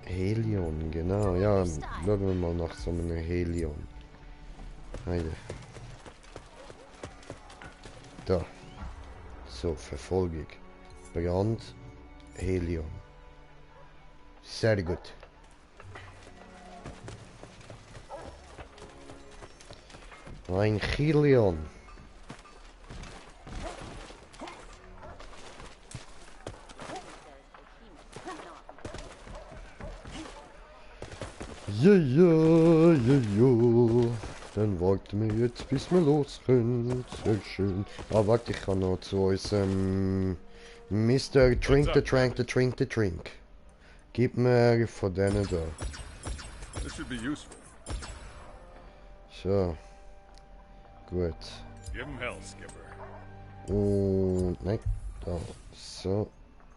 Helion, genau. Ja, schauen wir mal nach so einem Helion. Heide. Da. So, Verfolgung. Brand. Helion. Sehr gut. Ein Helion. Ja, ja, ja, ja. Dann warten wir jetzt, bis wir los können. Sehr schön. Ah, warte, ich kann noch zu unserem Mr. Drink the Drink the Drink the Drink. Gib mir von denen da. This should be useful. So. Gut. Give him hell, Skipper. Und nein, da. So.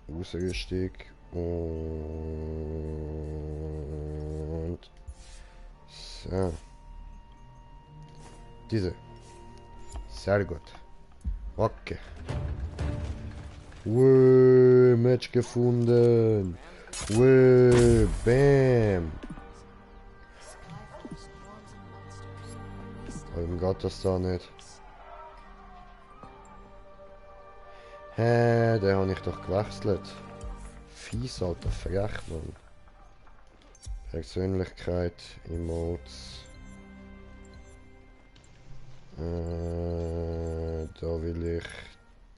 Ausrüstung. Und so. Diese. Sehr gut. Okay. Match gefunden. Bam. Warum geht das da nicht? Hä, den habe ich doch gewechselt. Fies, alter, frech, Mann. Persönlichkeit, Emotes. Da will ich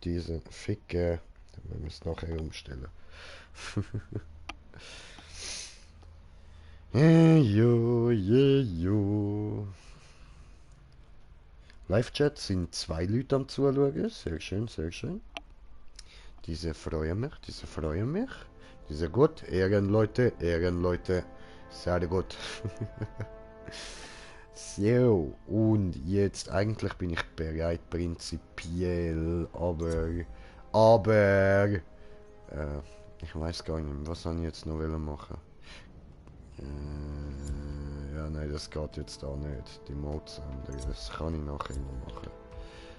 diesen ficken. Dann müssen wir es nachher umstellen. Jo. Live-Chat sind 2 Leute am Zuschauen. Sehr schön, sehr schön. Diese freuen mich. Diese gut. Ehrenleute. Sehr gut. So, und jetzt, eigentlich bin ich bereit, prinzipiell, aber, ich weiß gar nicht, was soll ich jetzt noch machen? Ja, nein, das geht jetzt auch nicht, die Mods ändern, das kann ich nachher noch machen.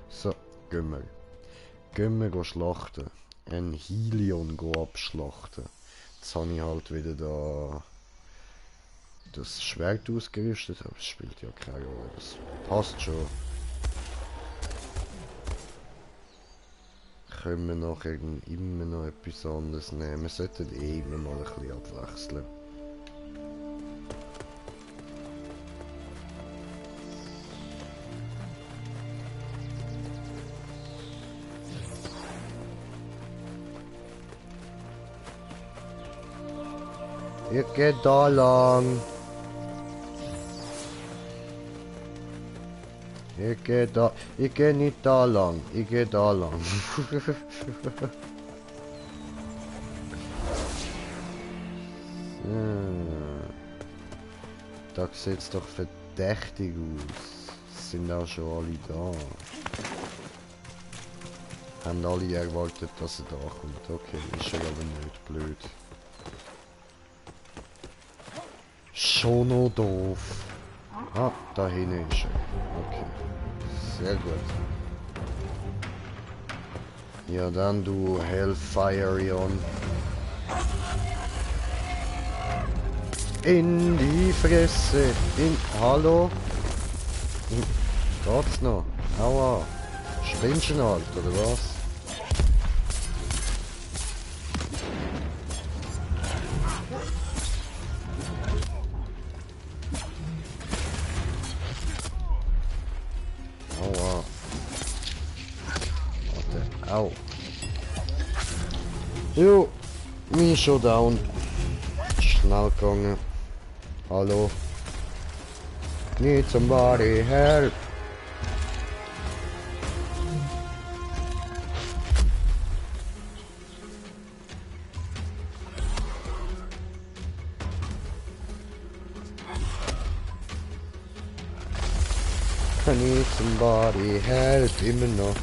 So, gehen wir schlachten, ein Helion abschlachten. Jetzt habe ich halt wieder da das Schwert ausgerüstet, aber es spielt ja keine Rolle, das passt schon. Können wir nachher immer noch etwas anderes nehmen, wir sollten immer mal ein bisschen abwechseln. Ich geh da lang. Ich geh nicht da lang. Ich geh da lang. Da sieht's doch verdächtig aus. Sind auch schon alle da. Haben alle erwartet, dass er da kommt. Okay, ist schon aber nicht blöd. Schon noch doof. Ah, da hinten ist er. Okay. Sehr gut. Ja, dann du Hellfireion. In die Fresse. Hallo? Geht's noch? Aua. Spinnst du halt, oder was? Aua. Warte. Au. Jo. Mir schon down. Schnell gegangen. Hallo. Need somebody help. I need somebody help. Immer noch.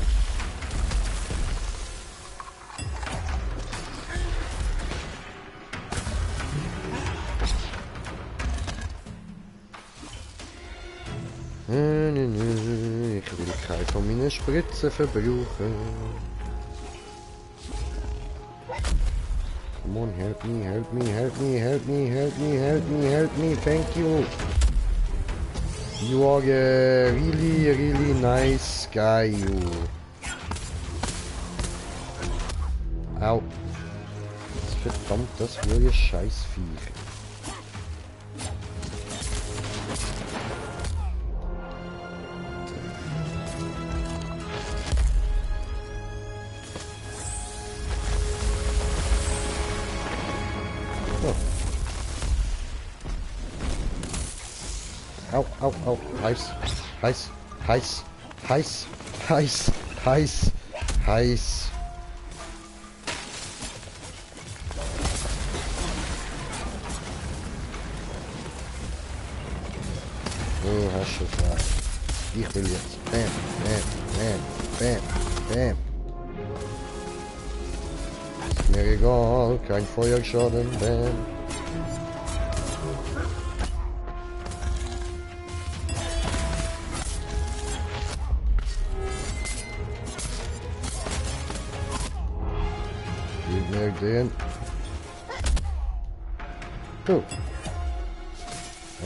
Ich will keine von meinen Spritzen verbrauchen. Come on, help me, help me, help me, help me, help me, help me, help me, thank you. You are a really, really nice guy, you. Au. Verdammt, das blöde Scheißviech. Au, au, au. Heiß, heiß, heiß, heiß, heiß, heiß, heiß. Oh, hast du gesagt. Ich will jetzt. Bam, bam, bam, bam, bam. Ist mir egal, kein Feuerschaden, bam. Den. Oh.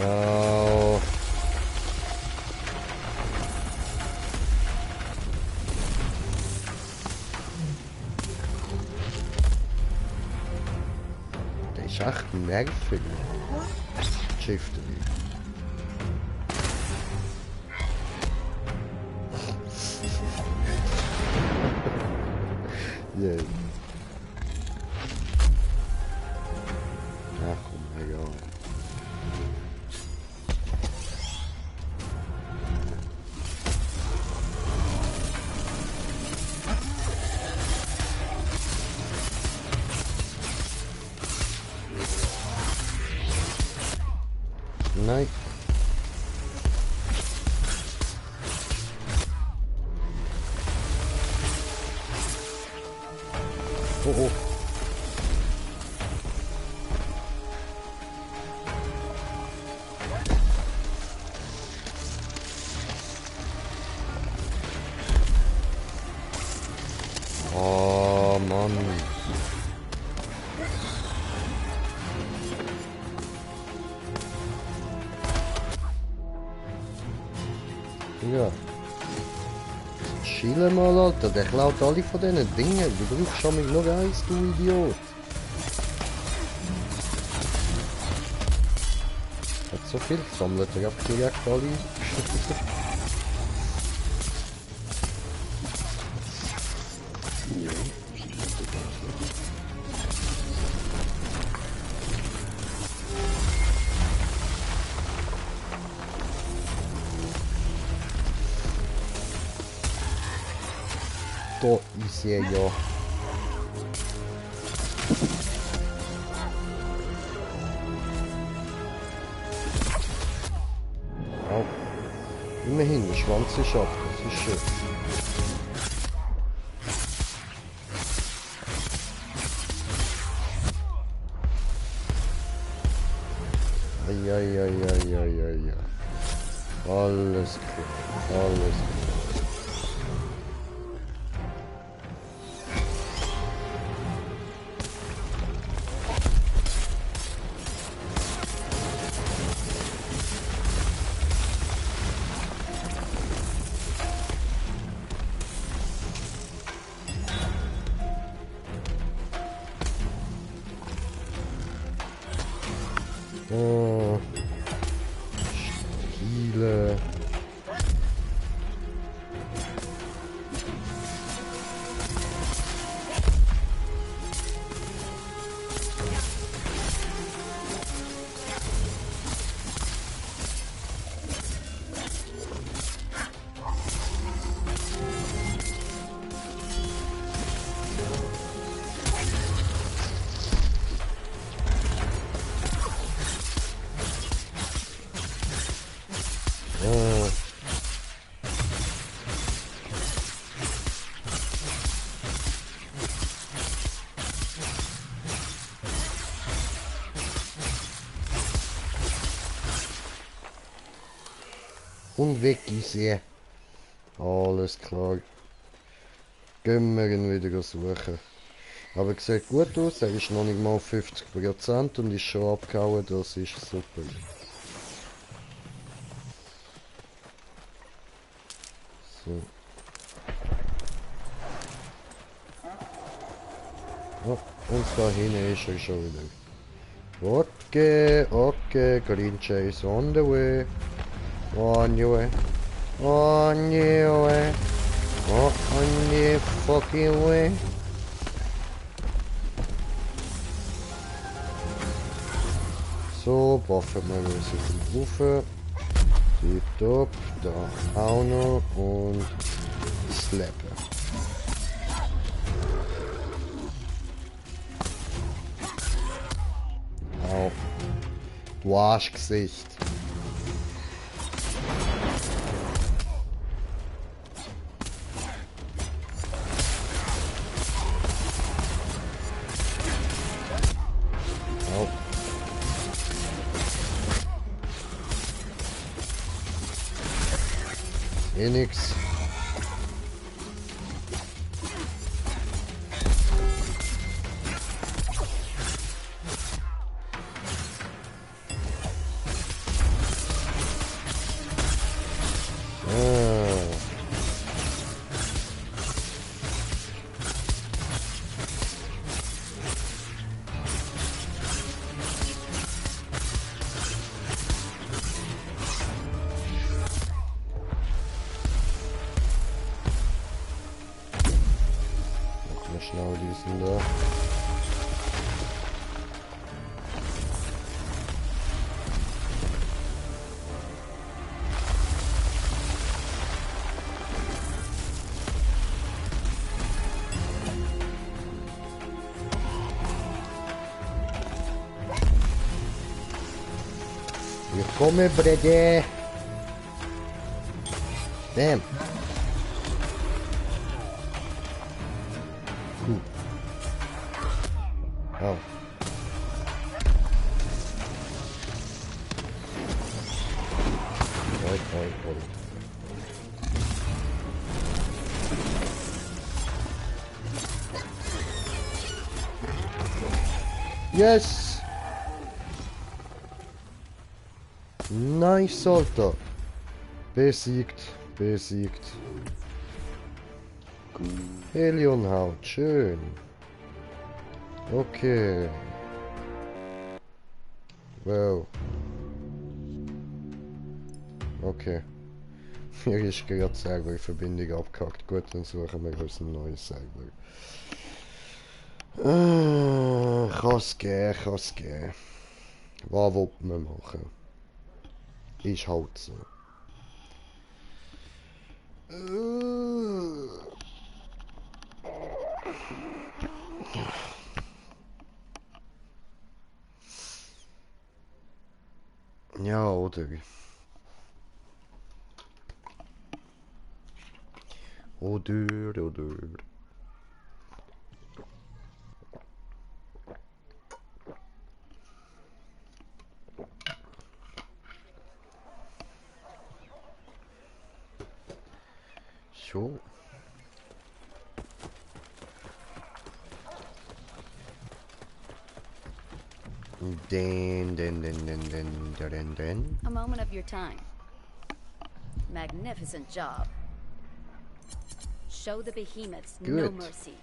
Oh. Der ist echt nervig. Shiften. Yeah. Nein. Oh oh. Oh Mann. Ja. Chillen mal, Alter. Der klaut alle von diesen Dingen. Du brauchst schon mit nur eins, du Idiot. Hat so viel gesammelt, er hat direkt alle. Da ist er ja. Au. Immerhin, der Schwanz ist ab, das ist schön. Ja. Alles klar, alles klar. Da. Heile. Und weg ist er. Alles klar. Gehen wir ihn wieder suchen. Aber es sieht gut aus, er ist noch nicht mal auf 50% und ist schon abgehauen, das ist super. So. Oh, und da hinten ist er schon wieder. Okay, okay, Green Chase on the way. On your way. On your way. Oh, on the fucking way. So, buffen wir uns auf den Haufen. Tipptopp, da auch noch und slappen. Au. Du Arschgesicht. Au. Eh nix. Schnell diesen da. Wir kommen, Brede. Damn. Cool. Oh. Oi. Yes! Nice, Alter. Besiegt. Helionhaut, schön. Okay. Wow. Okay. Mir ist gerade selber die Verbindung abgehackt. Gut, dann suchen wir uns ein neues Server. Kann's gehen. Was will man machen? Ist halt so. Ja, oder? Oder. So. Den. A moment of your time. Magnificent job. Show the behemoths no Good. mercy.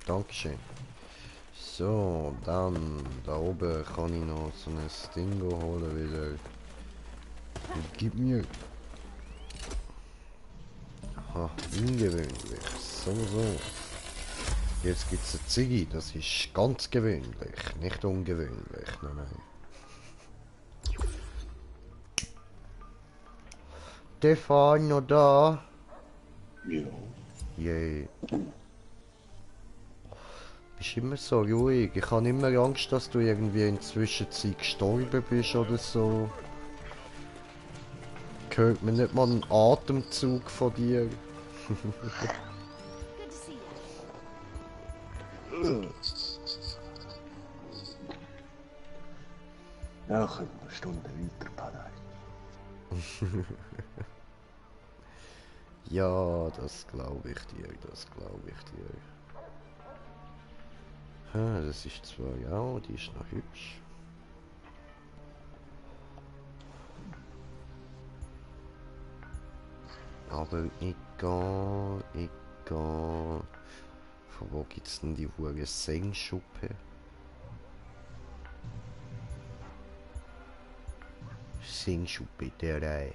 Dankeschön. So, dann, da oben kann ich noch so ein Ding holen wieder. Gib mir. Aha, ungewöhnlich. So. Jetzt gibt es eine Ziggy, das ist ganz gewöhnlich, nicht ungewöhnlich. Nein. Stefano da? Ja. Yay. Bist immer so ruhig. Ich habe immer Angst, dass du irgendwie in der Zwischenzeit gestorben bist oder so. Hört man nicht mal einen Atemzug von dir? Good to see you. Ja, können wir eine Stunde weiter paddeln. Ja, das glaube ich dir, das ist zwar, ja, die ist noch hübsch. Aber ich gehe. Von wo gibt's denn die hure Sengschuppe? Sengschuppe der Reihe.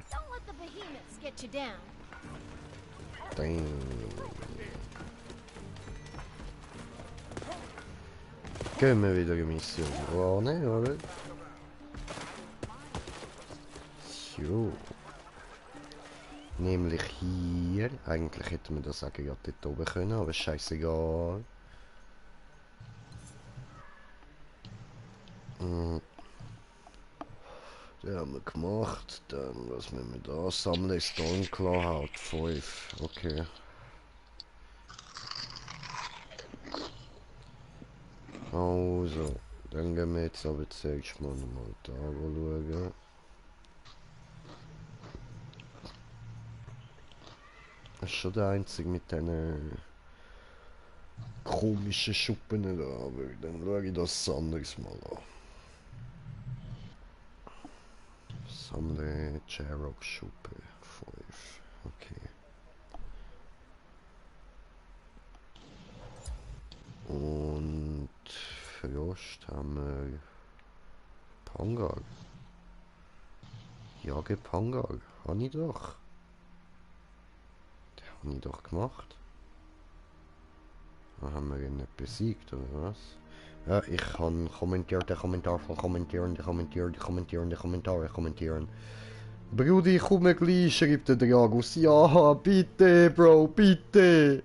Don't let the behemoths get you down. Gehen wir wieder eine Mission wahrnehmen, oder? So. Nämlich hier. Eigentlich hätten wir das auch gerade dort oben können, aber scheißegal. Den haben wir gemacht. Dann, was müssen wir da sammeln? Stormclaw 5. Okay. Also, dann gehen wir jetzt aber zuerst mal da schauen. Das ist schon der einzige mit diesen komischen Schuppen da, aber dann schaue ich das anderes mal an. Sammle Jarrock Schuppe 5. Okay. Und Frost haben wir Pangar. Jage Pangar. Habe ich doch. Den habe ich doch gemacht. Da haben wir ihn nicht besiegt, oder was? Ja, ich kann kommentieren. Brudi, ich komme gleich, schreibt der Dragus. Ja, bitte, Bro, bitte.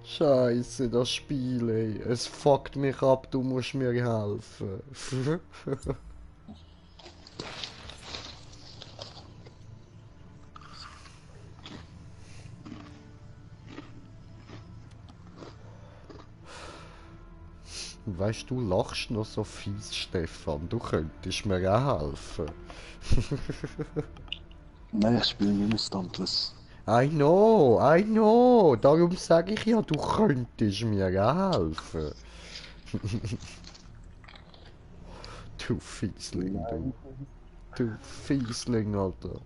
Scheiße, das Spiel, ey. Es fuckt mich ab, du musst mir helfen. Weißt du, lachst noch so fies, Stefan. Du könntest mir auch helfen. Nein, ich spiele nicht mehr Stuntless. I know. Darum sage ich ja, du könntest mir auch helfen. Du Fiesling, du. Du Fiesling, Alter.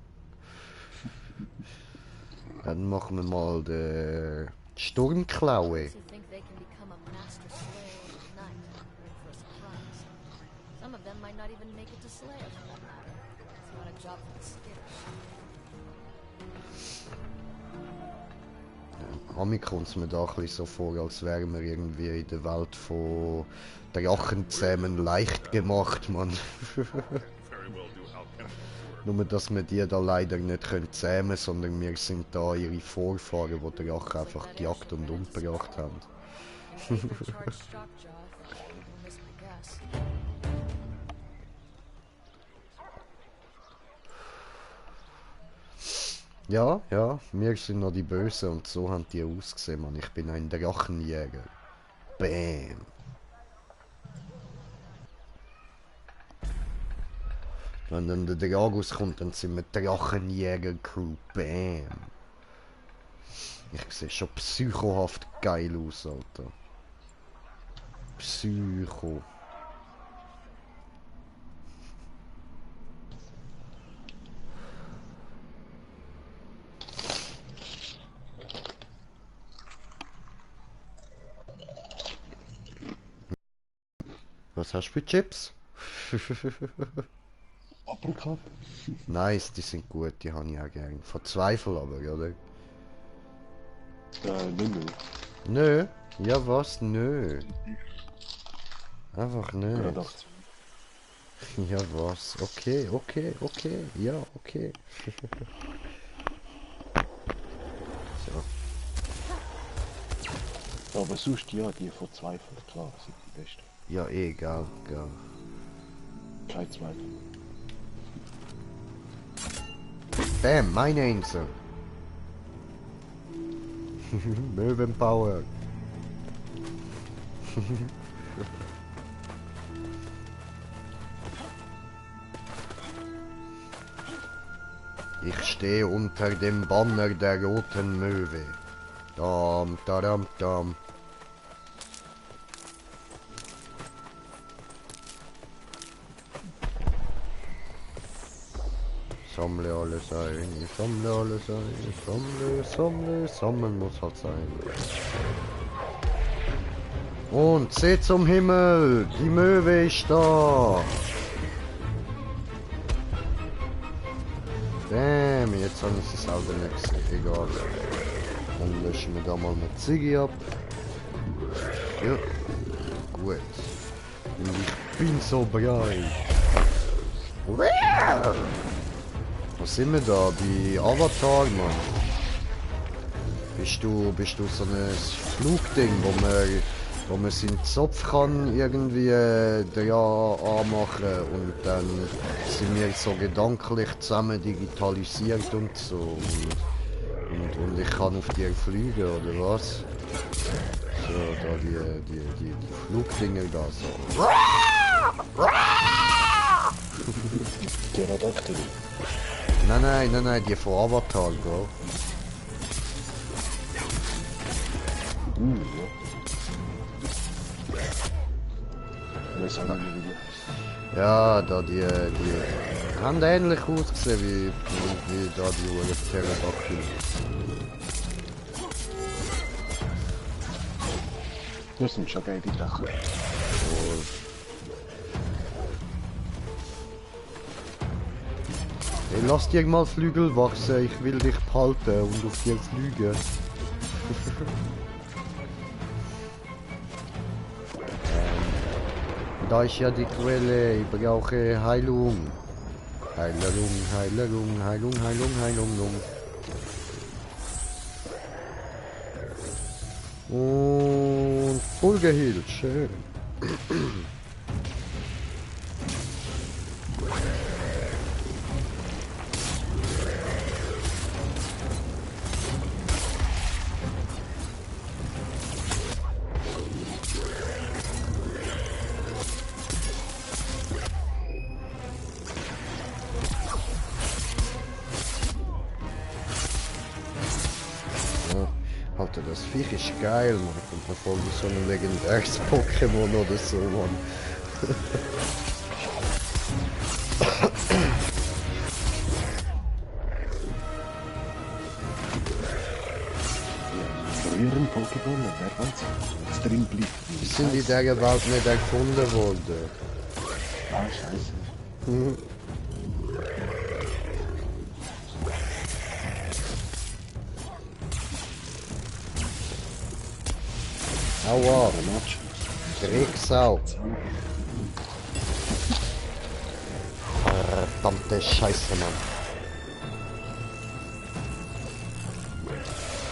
Dann machen wir mal die Sturmklaue. Who think they can become a master slayer overnight, ready for a surprise. Some of them might not even make it to Slayer for that matter. It's not a job for the skittish. Ami kommt es mir da ein bisschen so vor, als wären wir irgendwie in der Welt von Drachenzähmen leicht gemacht, Mann. Very well do alchemical work. Nur, dass wir die da leider nicht können zähmen, sondern wir sind da ihre Vorfahren, die Drachen einfach gejagt und umgebracht haben. And paper charged Shockjaw if I will miss my guess. Ja, wir sind noch die Bösen und so haben die ausgesehen, Mann. Ich bin ein Drachenjäger. Bam. Wenn dann der Dragus kommt, dann sind wir Drachenjäger-Crew. Bam. Ich sehe schon psychohaft geil aus, Alter. Psycho. Was hast du für Chips? Aprikot? Nice, die sind gut, die habe ich auch gern. Verzweifel aber, oder? Nö. Nö. Ja was? Nö. Einfach nö. Ja, doch. Ja was? Okay, okay, okay. Ja, okay. So. Aber sonst ja, die verzweifelt, klar, sind die besten. Ja, egal, egal. Kein Zweifel. Bam, meine Insel. Möwenpower. Ich stehe unter dem Banner der roten Möwe. Dam, dadam, dam. Sammle alles ein, ich sammle alles ein, ich sammle, sammeln muss halt sein. Und seht zum Himmel, die Möwe ist da. Bäm, jetzt habe ich sie selber nicht gesehen, egal. Dann löschen wir da mal eine Ziggy ab. Ja, gut. Und ich bin so bereit. Was sind wir da? Bei Avatar, Mann? Bist du so ein Flugding, wo man seinen Zopf kann irgendwie anmachen und dann sind wir so gedanklich zusammen digitalisiert und so und ich kann auf dir fliegen oder was? So, da die Flugdinger da so. Pterodactyl. Nein, die von Avatar, Bro. Ja. Wir sagen nicht, wie die Ja, da die haben ähnlich ausgesehen wie da die Uhr Pterodactyl. Das sind schon geile Sachen. Hey, lass dir mal Flügel wachsen, ich will dich behalten und auf dir fliegen. Da ist ja die Quelle, ich brauche Heilung. Heilung. Und voll geheilt, schön. Alter, das Viech ist geil, man. Kommt mir vor wie so ein legendäres Pokémon oder so, Mann. Früheren Pokémon, wer weiß, was drin blieb. Die sind in dieser Welt nicht erfunden worden. Ah, scheiße. Aua, Drecksau. Verdammte Scheiße, Mann.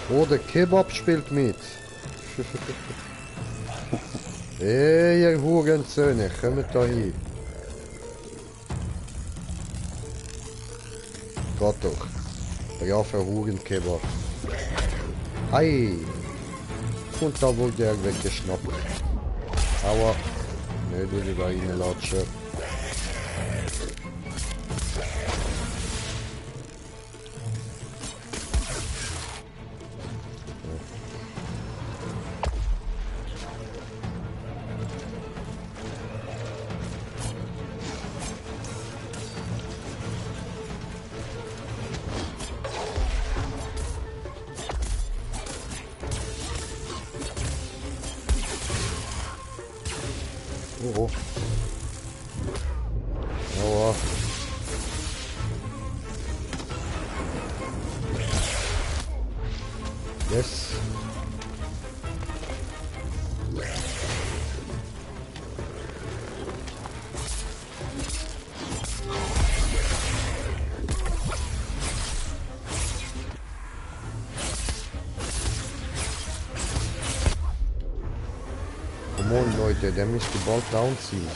Oh, der Kebab spielt mit. Hey, ihr Hurensöhne, kommt da hin. Gott doch. Ja, für Hurenkebab. Ei. Und da wurde er weggeschnappt. Aua. Ne, du lieber reinlatschen. Come on, Leute, der müsste bald down ziehen.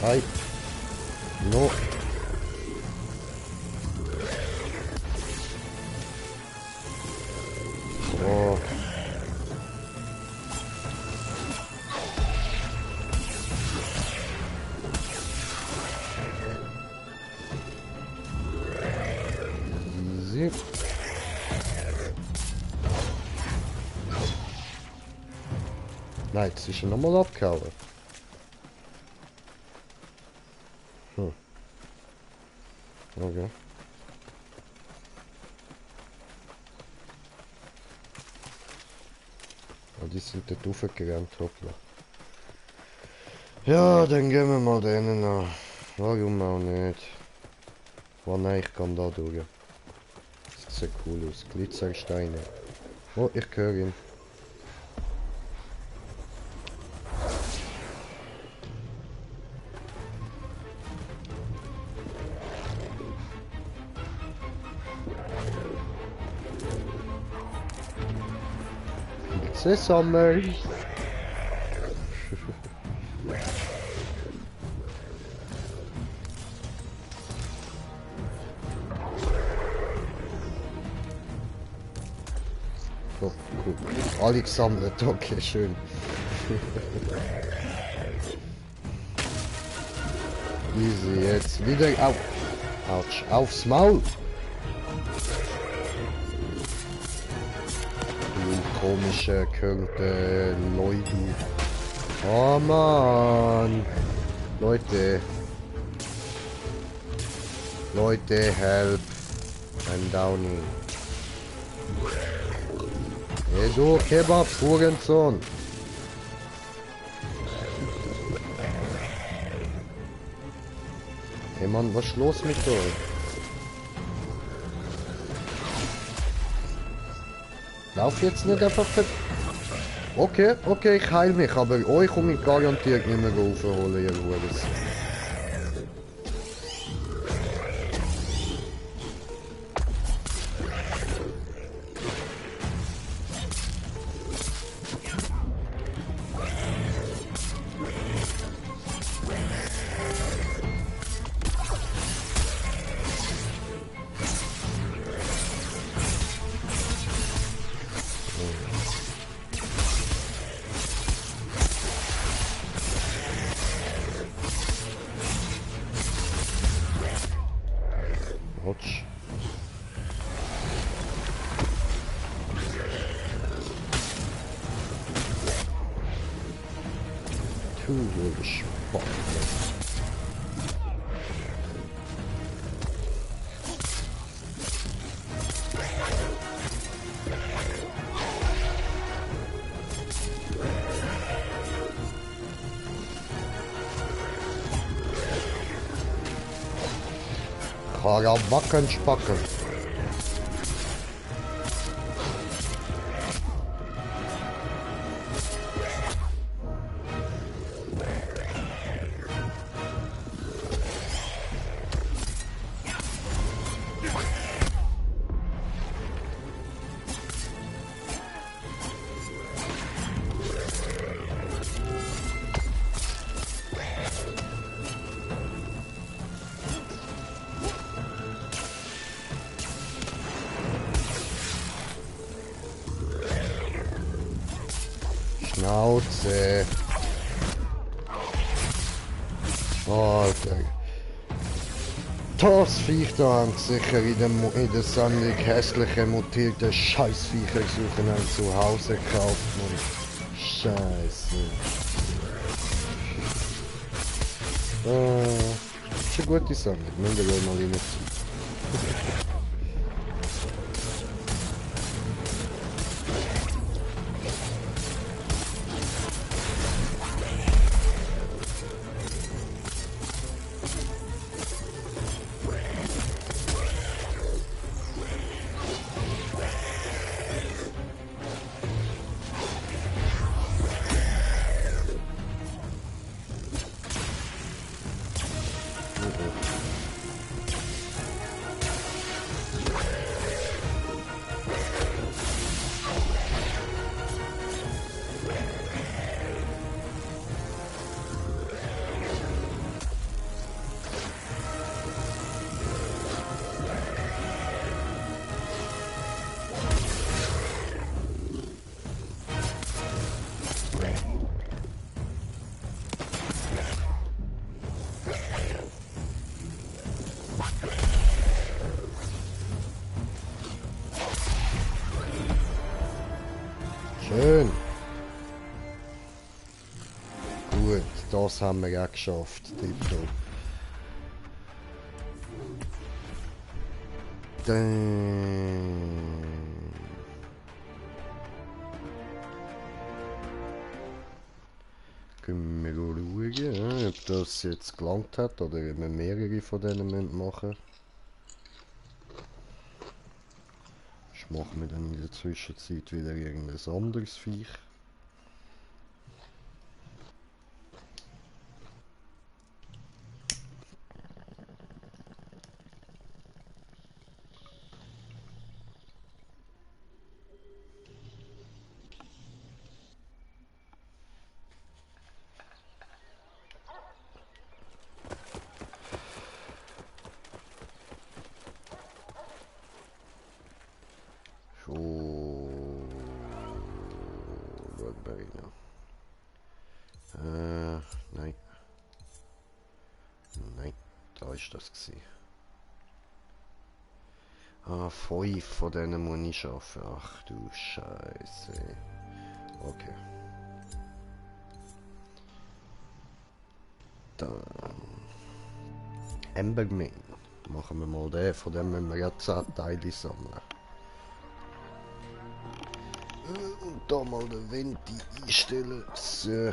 Hi. No. Oh. Easy. Nein, jetzt ist er nochmal abgehauen. Okay. Oh, die sind dort raufgerannt, hoppla. Ja, dann gehen wir mal denen nach. Warum auch nicht? Oh nein, ich kann da durch. Das sieht cool aus. Glitzersteine. Oh, ich höre ihn. It's summer. Oh, cool. Alle gesammelt, okay, schön. Easy, jetzt wieder auf. Autsch, aufs Maul. Komische, könnte Leute. Oh Mann. Leute. Leute, help. I'm downing. Hey du, Kebab, Hurensohn. Hey Mann, was ist los mit euch? Lauf jetzt nicht einfach ver... Okay, okay, ich heil mich, aber euch komme ich garantiert nicht mehr raufholen, ihr Hures. Hotsch. Du Spock. Backen, spacken. Schnauze. Alter. Das Viech da haben sicher in der Sammlung hässliche mutierte Scheißviecher suchen ein Zuhause gekauft, Mann. Scheiße. Das ist eine gute Sammlung, müssen wir mal rein. gut, das haben wir auch geschafft. Tipptopp. Dann... Können wir schauen, ob das jetzt gelangt hat oder ob wir mehrere von denen machen müssen. Ich mache mir dann in der Zwischenzeit wieder irgendein anderes Viech. Nein. Nein, da ist das gewesen. Ah, 5 von denen muss ich schaffen. Ach du Scheiße. Okay. Dann... Emberman. Machen wir mal den, von dem müssen wir ja 10 Teile sammeln. Und da mal den Venti einstellen. So.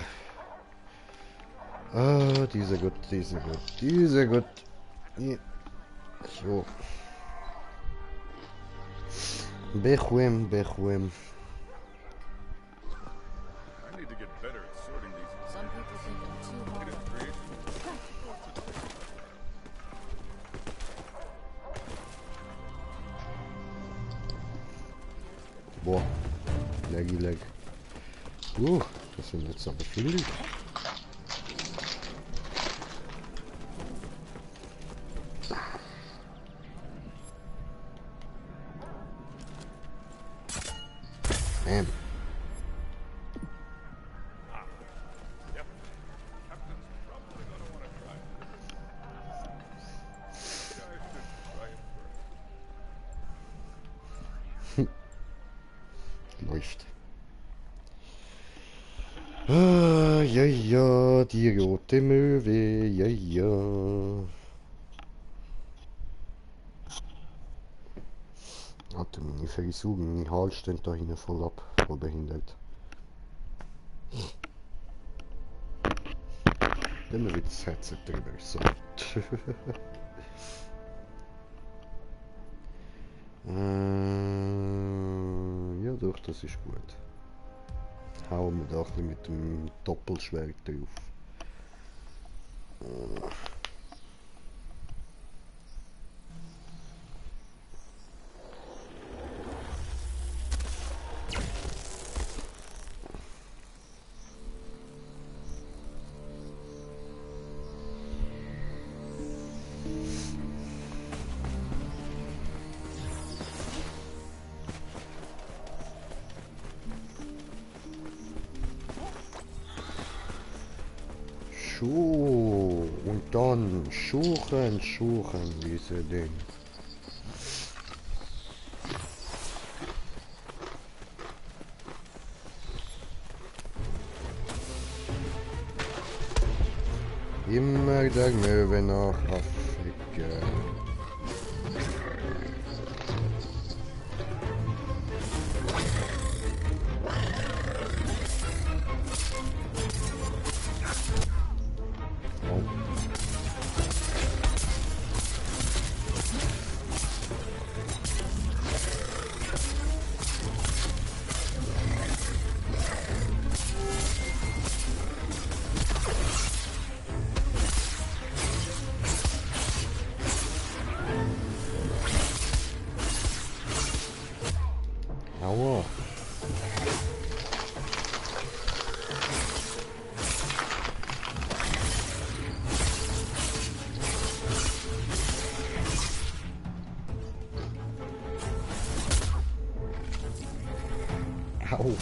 Ah, diese gut, diese gut, diese gut. Ja. So. Bequem, bequem. I need to get better at sorting these. Some people think I'm too hard. It is creation. Boah. Leggy leg. Das sind jetzt aber viele. Bam. Yep. Captain's probably gonna want to try it. Maybe I should try it first. Läuft. Ah, ja, ja, die rote Möwe, ja, ja. Alter, meine Frisur, meine Haare stehen da hinten voll ab, voll behindert. Dann wird das Headset drüber, so. Ja doch, das ist gut. Hauen wir da ein bisschen mit dem Doppelschwert drauf. Schuh und dann suchen, diese Ding. Immer der Möwe nach Afrika. Aua. Au.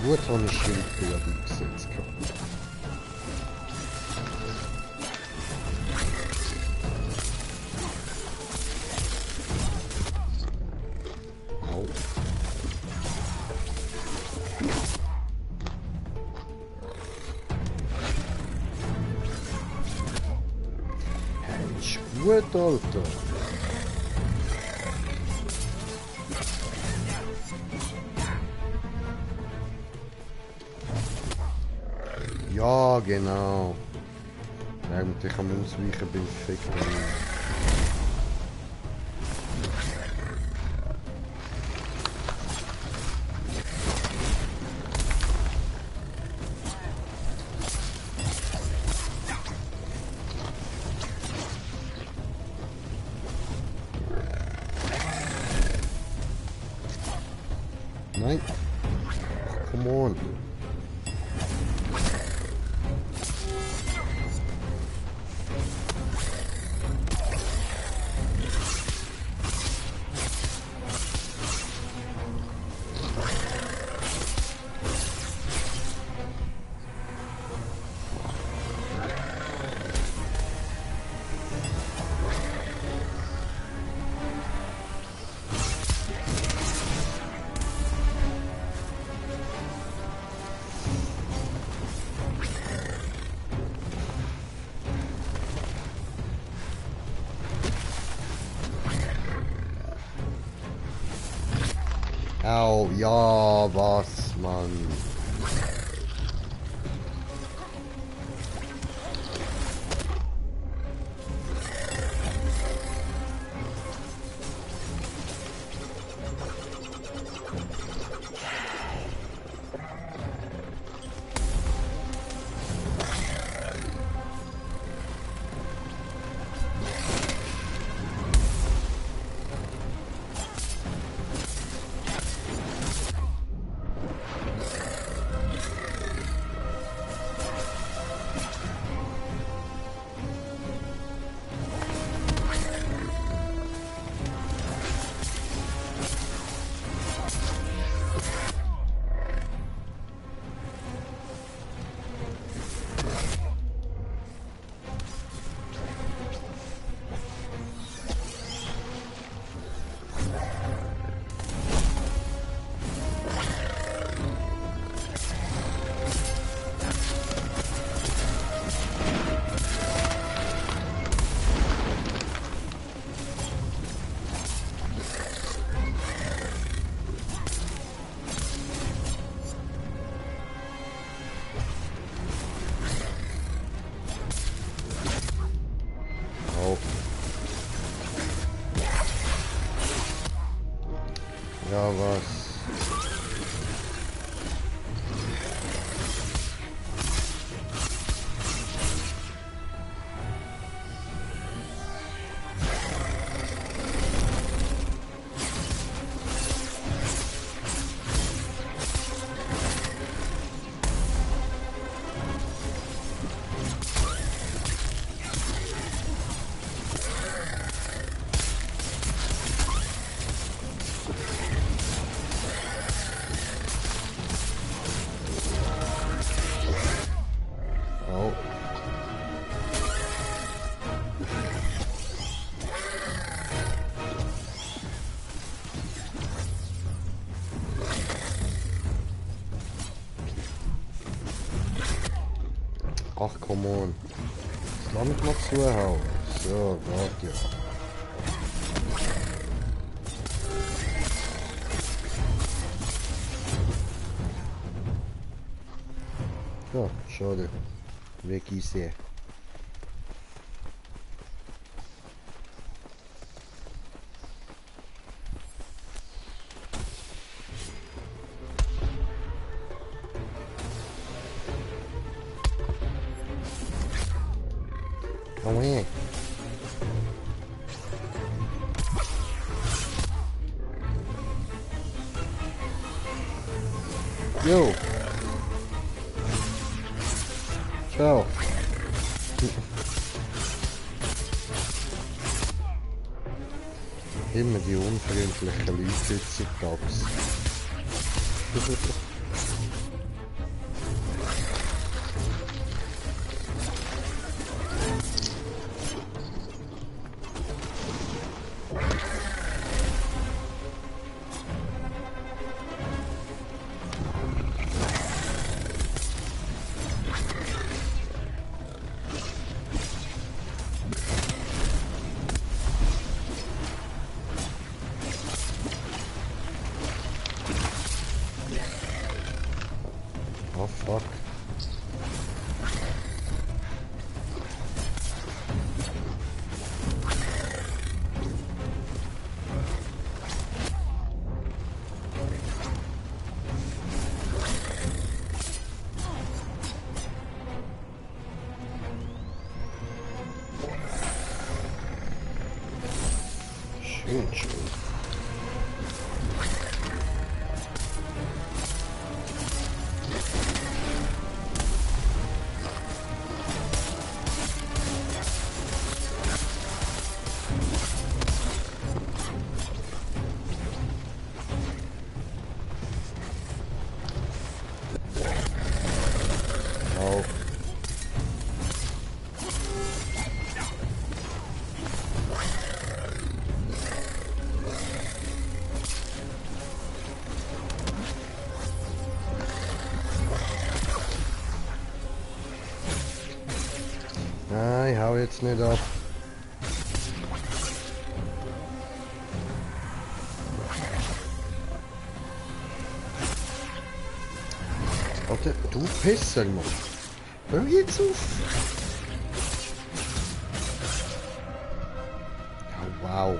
Gut habe ich Schildbürger gesetzt gehabt. ist gut, Alter. Ja, genau. Eigentlich am Ausweichen bin ich perfekt. Nein. Come on. Au, ja, was, Mann. Ja, was? Oh. Ach, come on. Lass mich mal zuhauen. So, warte. Ja, schade. Weg easy. Come here. Yo. Ciao. Immer die unfreundlichen Leute heutzutage. Schön, schön. Auf. Nein, hau jetzt nicht ab. Warte, du Pisser, Mann. Hör jetzt auf. Ja, wow.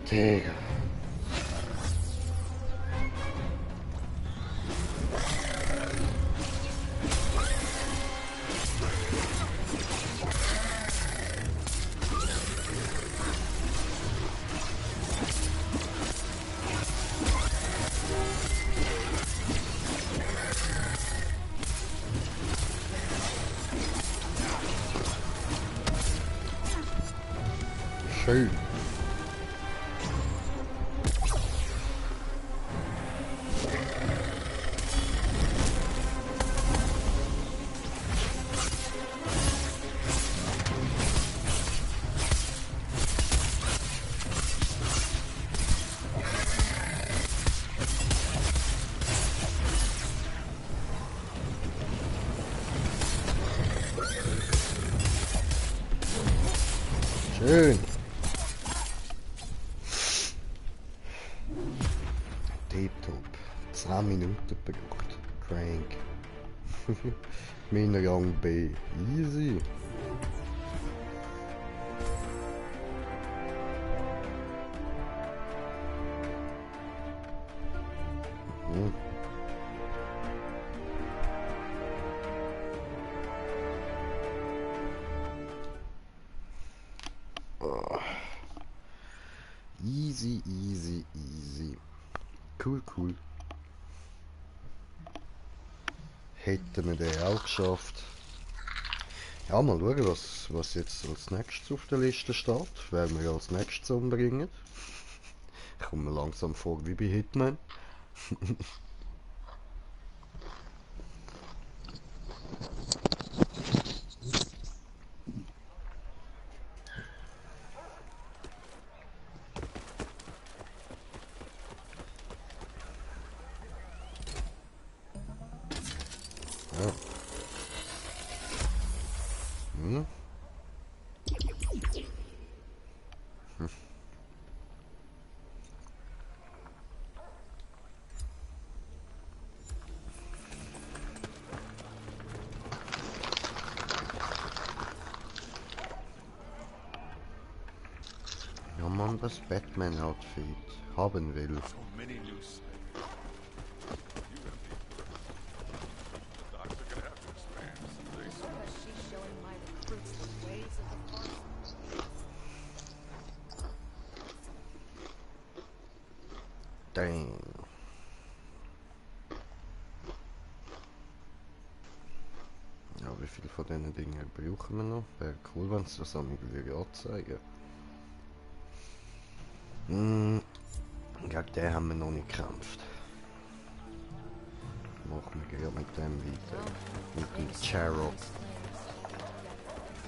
Digga. Schön. Schön. Tipptopp. 10 Minuten gebraucht. Crank. Meiner Gang B. Easy. Mhm. Easy, easy, easy. Cool, cool. Hätten wir den auch geschafft. Ja, mal schauen, was jetzt als nächstes auf der Liste steht. Wer wir als nächstes umbringen. Ich komme mir langsam vor wie bei Hitman. Ja. Hm. Ja, man das Batman-Outfit haben will. So many new sites. The docks are gonna have to expand someday. Because she's showing my recruits the ways of the farm. Dang. Ja, wie viel von diesen Dingen brauchen wir noch? Wäre cool, wenn es das einmal anzeigen. Gegen den haben wir noch nicht gekämpft. Machen wir gerade mit dem weiter. Mit dem Charok.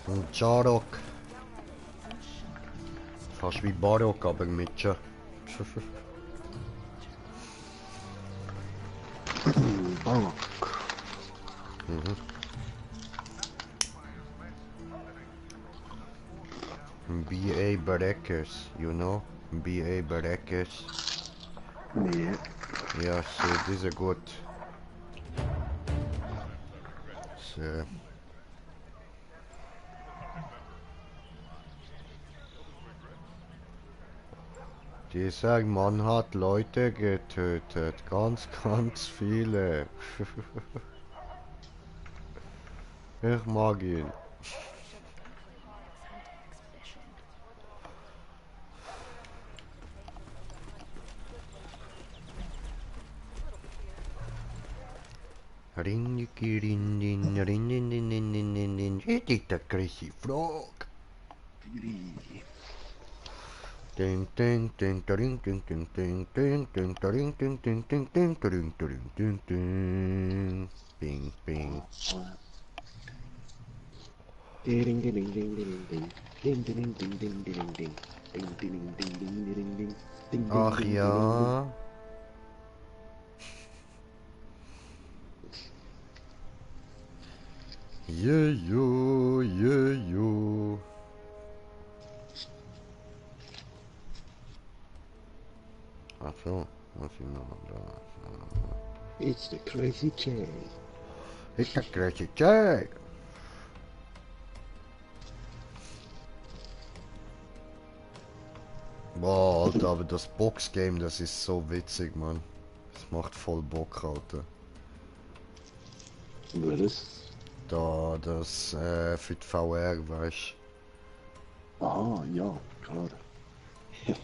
Und Charok. Fast wie Barok, aber mit Ch. Barok. Mhm. BA Barrackers, you know? BA Barrackers. Nee. Ja, so, diese gut. So. Dieser Mann hat Leute getötet. Ganz, ganz viele. Ich mag ihn. Rindiki, rindin, rindin, rindin, rindin, rindin. Het is de crazy frog. Ding, ding, ding, ding, ding, ding, ding, ding, ding, ding, ding, ding, ding, ding, ding, ding, ding, ding. Bing, bing. Ding ding ding ding ding ding. Ding ding ding ding ding ding. Ding ding ding ding ding ding. Ding Ach ding ding ja. Jejo, jejo. Ach so, was ich noch da. It's the crazy chain. It's a crazy check. Boah, Alter, aber das Boxgame, das ist so witzig, Mann. Das macht voll Bock, Alter. Was? Da, das, für die VR, weißt Ah, ja, klar. du.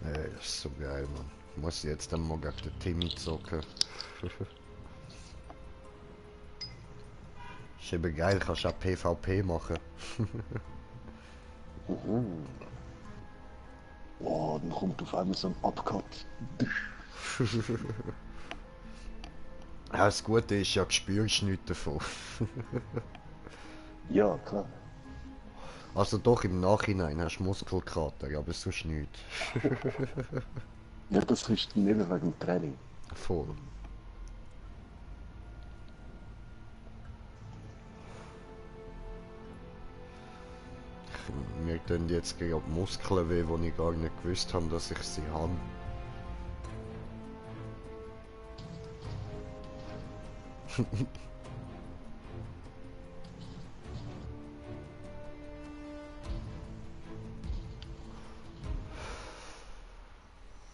Das ist so geil, Mann. Muss jetzt dann mal gegen den Timmy zocken. Ist eben geil, kannst auch PvP machen. Oh, dann kommt auf einmal so ein Abcut. Ja, das Gute ist ja, du spürst nichts davon. Ja, klar. Also doch, im Nachhinein hast du Muskelkater, aber sonst nichts. Ja, das ist nicht wegen dem Training. Voll. Mir tun jetzt gerade die Muskeln weh, wo ich gar nicht gewusst habe, dass ich sie habe.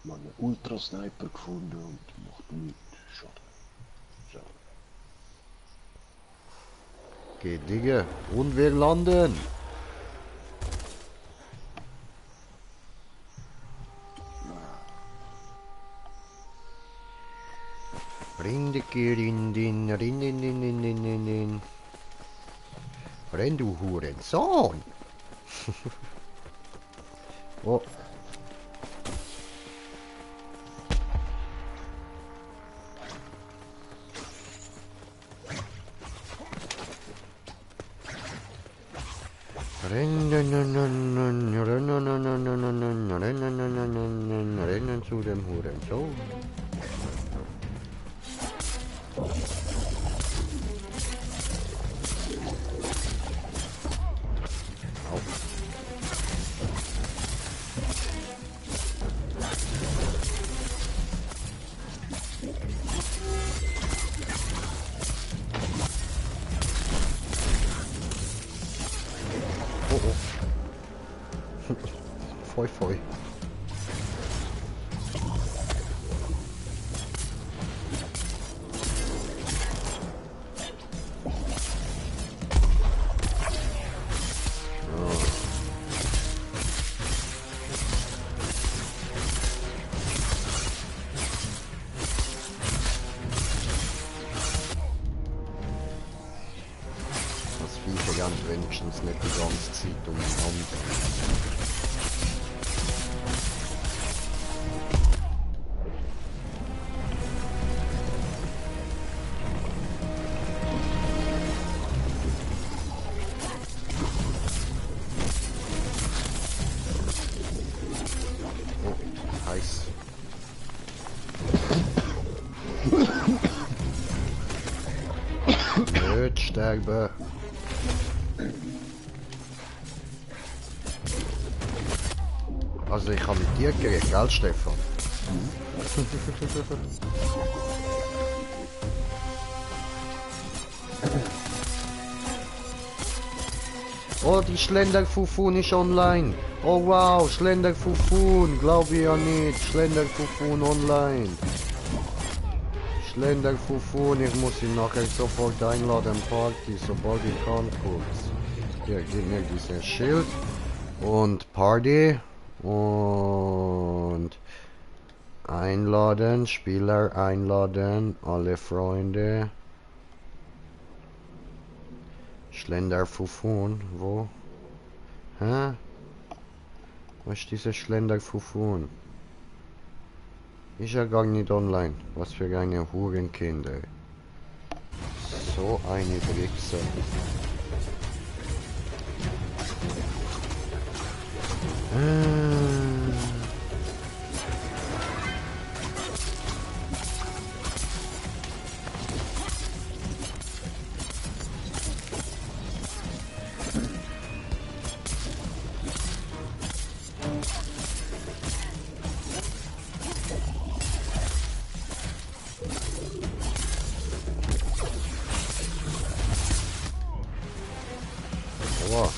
Man einen Ultrasniper gefunden und macht nichts. Schade. Schade. Geht, Digga. Und wir landen. Rindiki, rindin, rindin, rindin, rindin, rindin. Renn, du Hurensohn. Oh. Rennen zu dem Hurensohn. Oh oh. Foi, foi. Das Vieh verlernt wenigstens nicht die ganze Zeit umeinander. Oh, heiß. Nicht sterben. Also ich habe mit dir geredet, gell Stefan? Oh, die Schlenderfufun ist online. Oh wow, Schlenderfufun, glaube ich ja nicht. Schlenderfufun online. Schlenderfufun, ich muss ihn nachher sofort einladen, Party, sobald ich kann, kurz. Hier, gib mir dieses Schild. Und Party. Und einladen, Spieler einladen, alle Freunde. Schlenderfufun, wo? Hä? Was ist dieser Schlenderfufun? Ist ja gar nicht online. Was für eine Hurenkind, ey. So eine Wichser. Wow.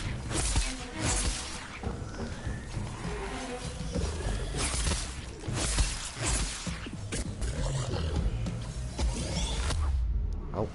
Au.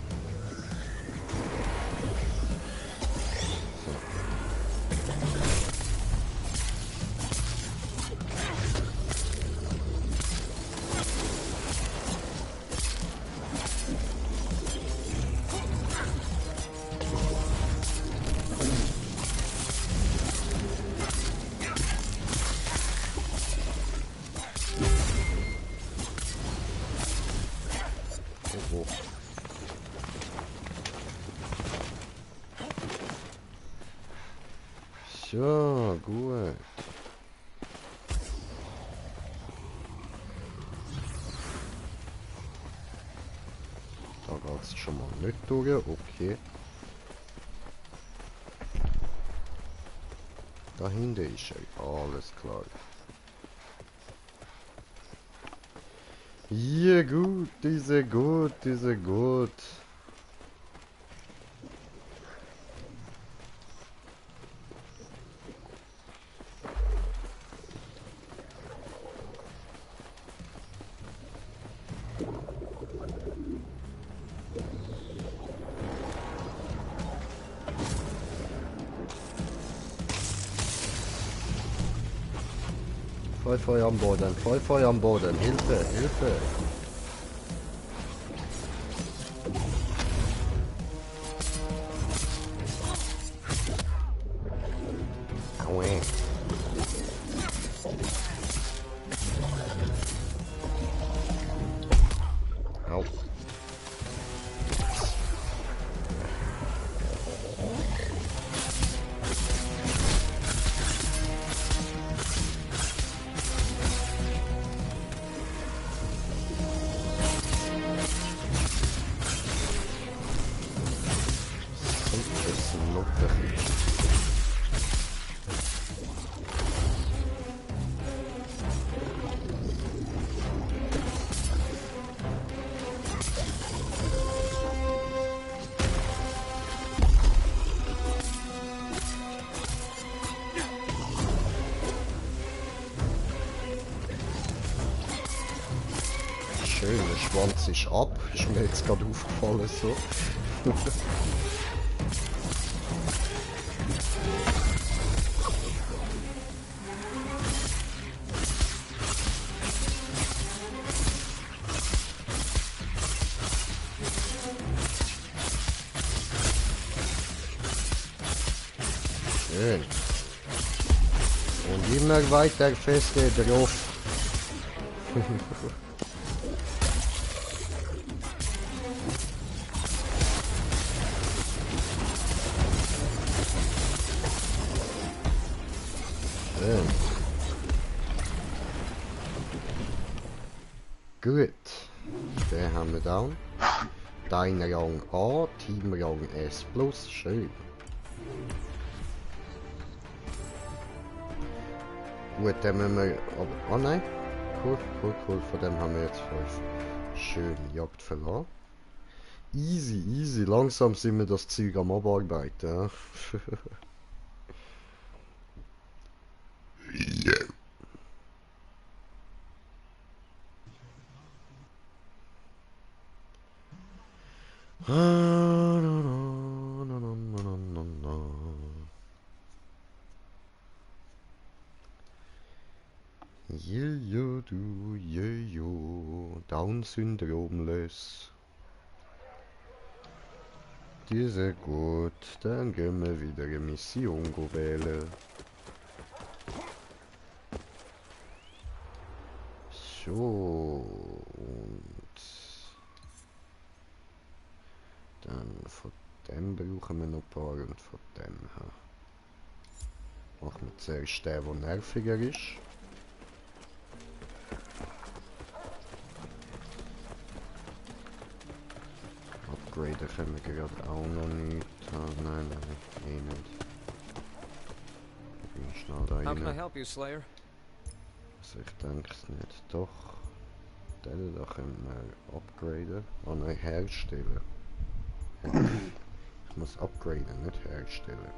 Oh, oh. So, gut. Da geht's schon mal nicht durch, okay. Dahinter ist er, alles klar. Ja gut, diese gut, diese gut. Voll Feuer am Boden, voll Feuer am Boden. Hilfe, Hilfe. Aue. Au. Schön, der Schwanz ist ab, ist mir jetzt gerade aufgefallen so. Schön. Und immer weiter feste drauf. Schön. Gut. Den haben wir down. Dein Rang A, Team Rang S+. Schön. Gut, dann müssen wir... Aber, oh nein. Cool, cool, cool. Von dem haben wir jetzt 5. Schön, Jagd verloren. Easy, easy. Langsam sind wir das Zeug am Abarbeiten. Ja? Jejo, du, jejo, Down-Syndromless. Die ist sehr gut. Dann gehen wir wieder eine Mission wählen. So, und dann von dem brauchen wir noch ein paar und von dem her. Machen wir zuerst den, der nerviger ist. Upgraden können wir gerade auch noch nicht. Ah, nein, nein, eh nicht. Ich bin schnell da How can I rein. help you, Slayer? Also ich denke es nicht. Doch. Den da können wir upgraden. Oh nein, herstellen. Ich muss upgraden, nicht herstellen.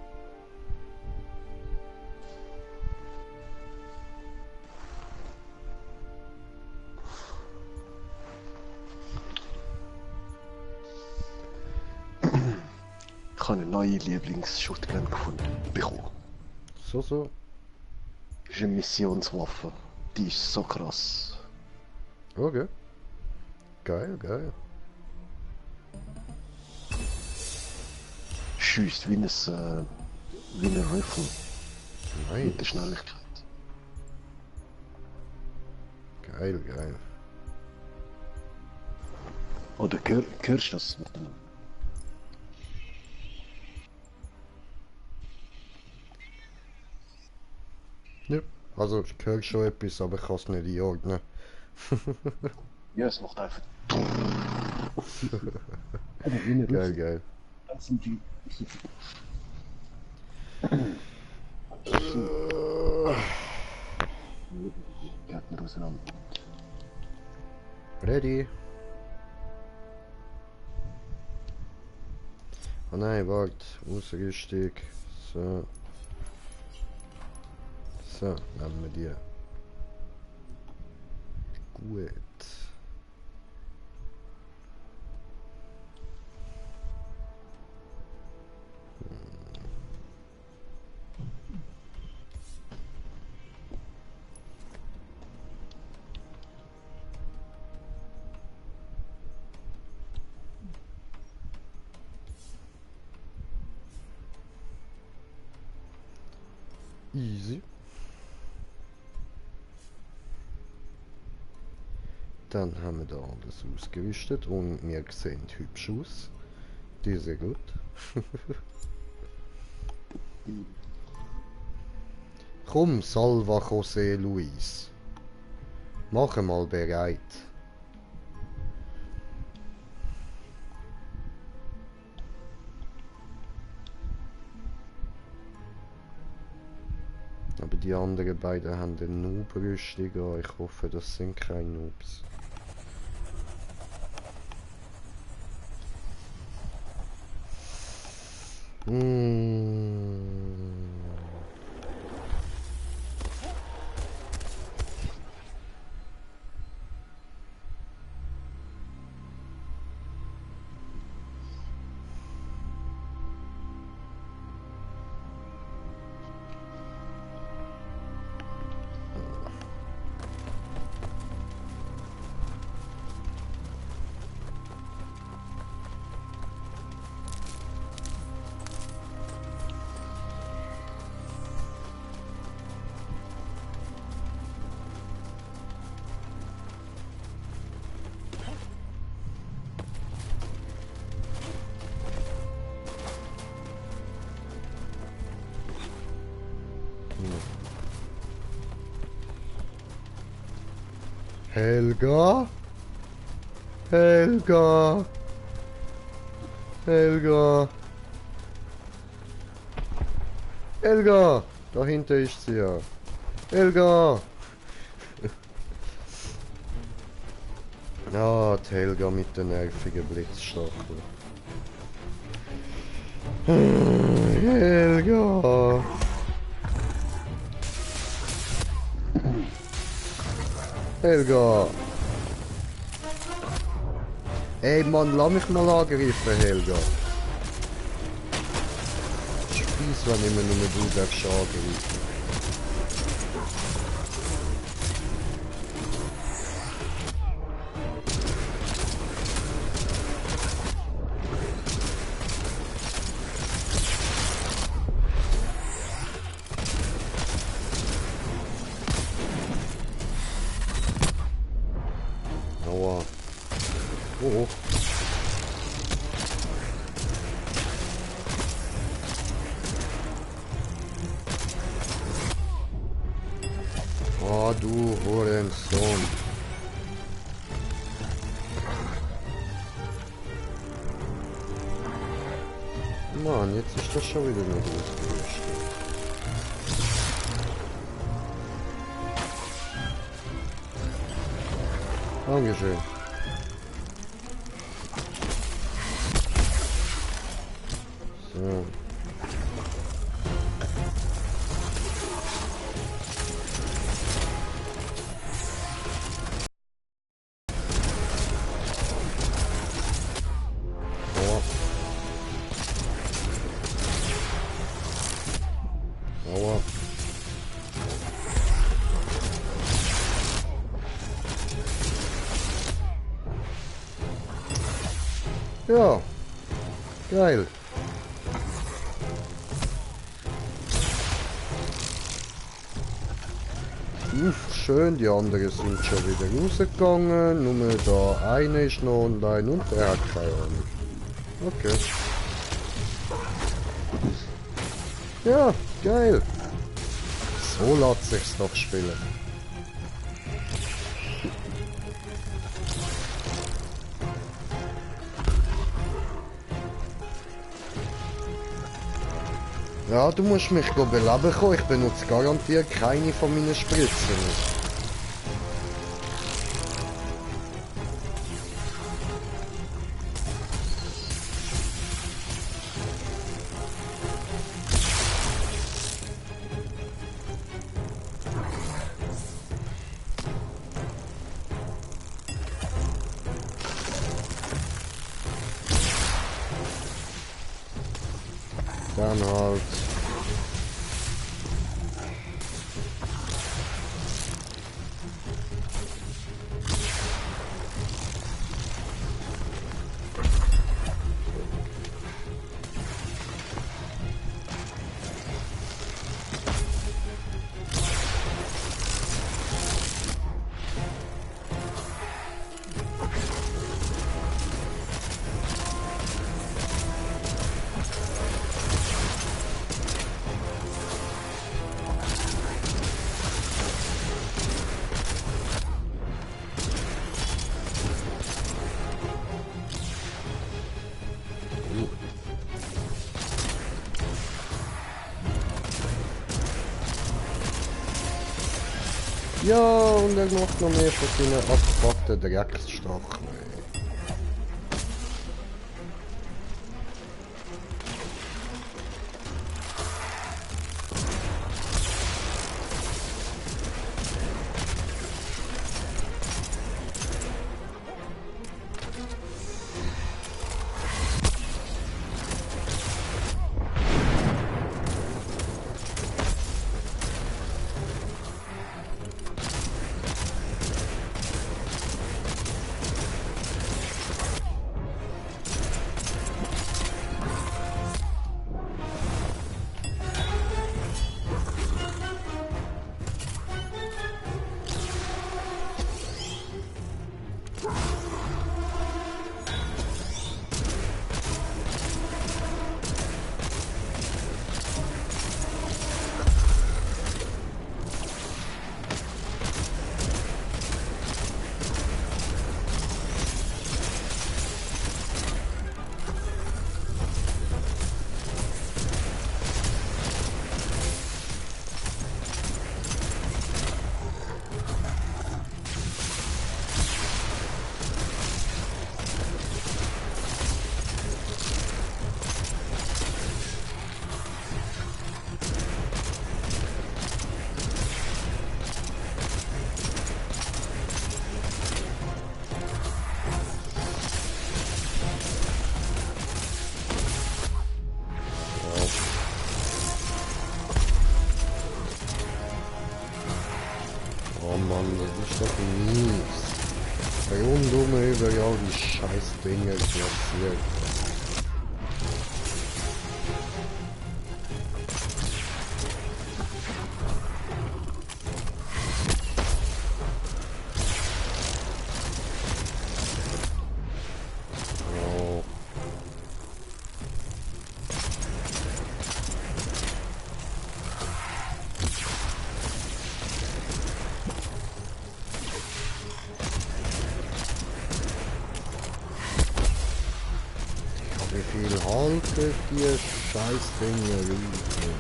Ich habe eine neue Lieblings-Shotgun gefunden. Bekommen. So. Das ist eine Missionswaffe. Die ist so krass. Okay. Geil, geil. Schießt wie ein Rifle. Mit der Nice. Schnelligkeit. Geil, geil. Oder hörst du das mit dem? Ja. Also ich höre schon etwas, aber ich kann es nicht einordnen. Ja, es macht einfach. Geil, geil. Das sind die. Gärtner auseinander. Ready? Oh nein, warte. Ausrüstung. So. So, nehmen wir die. Gut. Easy. Dann haben wir da alles ausgerüstet und wir sehen hübsch aus. Die ist sehr gut. Komm, Salva José Luis. Mach mal bereit. Aber die anderen beiden haben eine Noob-Rüstung an. Ich hoffe, das sind keine Noobs. Helga? Helga? Helga? Helga! Dahinter ist sie ja. Helga! Ja, die Helga mit den nervigen Blitzstacheln. Helga! Helga! Ey Mann, lass mich mal angreifen, Helga! Spieß, wenn immer nur du darfst angreifen. Aua. Oh. Oh, du Hurensohn. Mann, jetzt ist das schon wieder nicht ausgerüstet. Dankeschön. So. Aua. Aua. Ja, geil. Schön, die anderen sind schon wieder rausgegangen. Nur da einer ist noch online und der hat keine Ahnung. Okay. Ja, geil. So lässt sich's doch spielen. Ja, du musst mich beleben kommen. Ich benutze garantiert keine von meinen Spritzen. Dann halt. Ja, und er macht noch mehr von seinen abgefuckten Drecksstrachen. über all die scheiß Dinge platziert. Oh. Wie viel haltet ihr Scheißdinge riechen?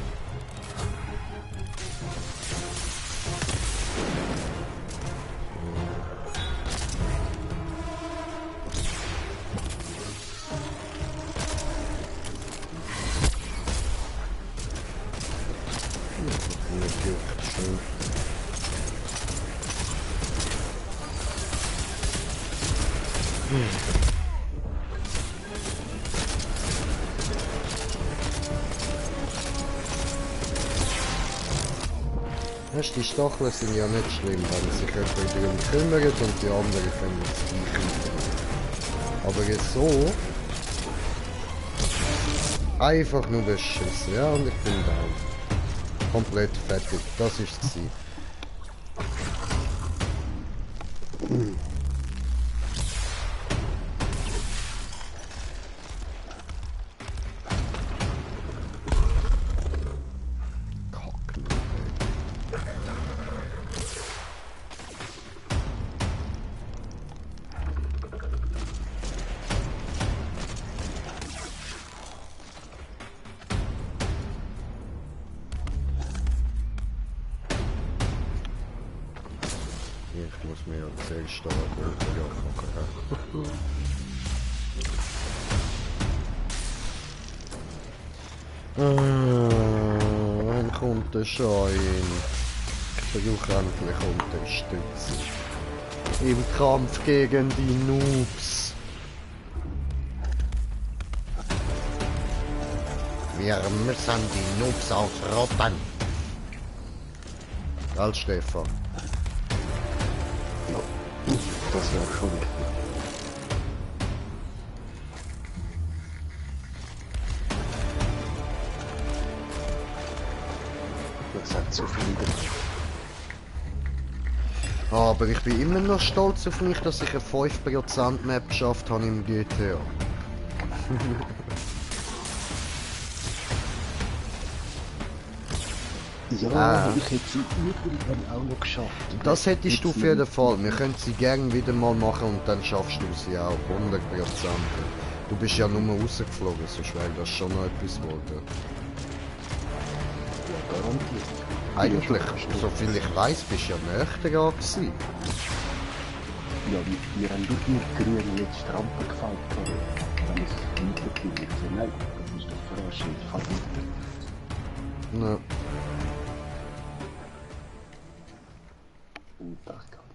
Schön. Weißt, die Stacheln sind ja nicht schlimm, wenn sich jemand darum kümmert und die anderen können es gleich. Aber jetzt so einfach nur beschissen, ja, und ich bin down. Komplett fertig, das ist es. Ich muss mir sehr stark machen. Wann kommt der Schein? Ich brauche endlich Unterstützung. Im Kampf gegen die Noobs. Wir müssen die Noobs ausrotten. Gell, Stefan? Das wäre schon wichtig. Das hat zu viel. Aber ich bin immer noch stolz auf mich, dass ich eine 5% Map geschafft habe im GTA. Ja, ich hätte sie irgendwann auch noch geschafft. Das hättest du auf jeden Fall. Wir können sie gerne wieder mal machen und dann schaffst du sie auch. 100%. Du bist ja nur rausgeflogen, sonst wäre das schon noch etwas geworden. Ja, garantiert. Eigentlich, soviel ich weiß, bist du ja näher dran gewesen. Ja, wir haben durch die grüne letzte Rampe gefällt. Dann ist es weitergegangen. Ich nein, das ist doch verarschen. Ich kann weiter. Ja. Und das kann.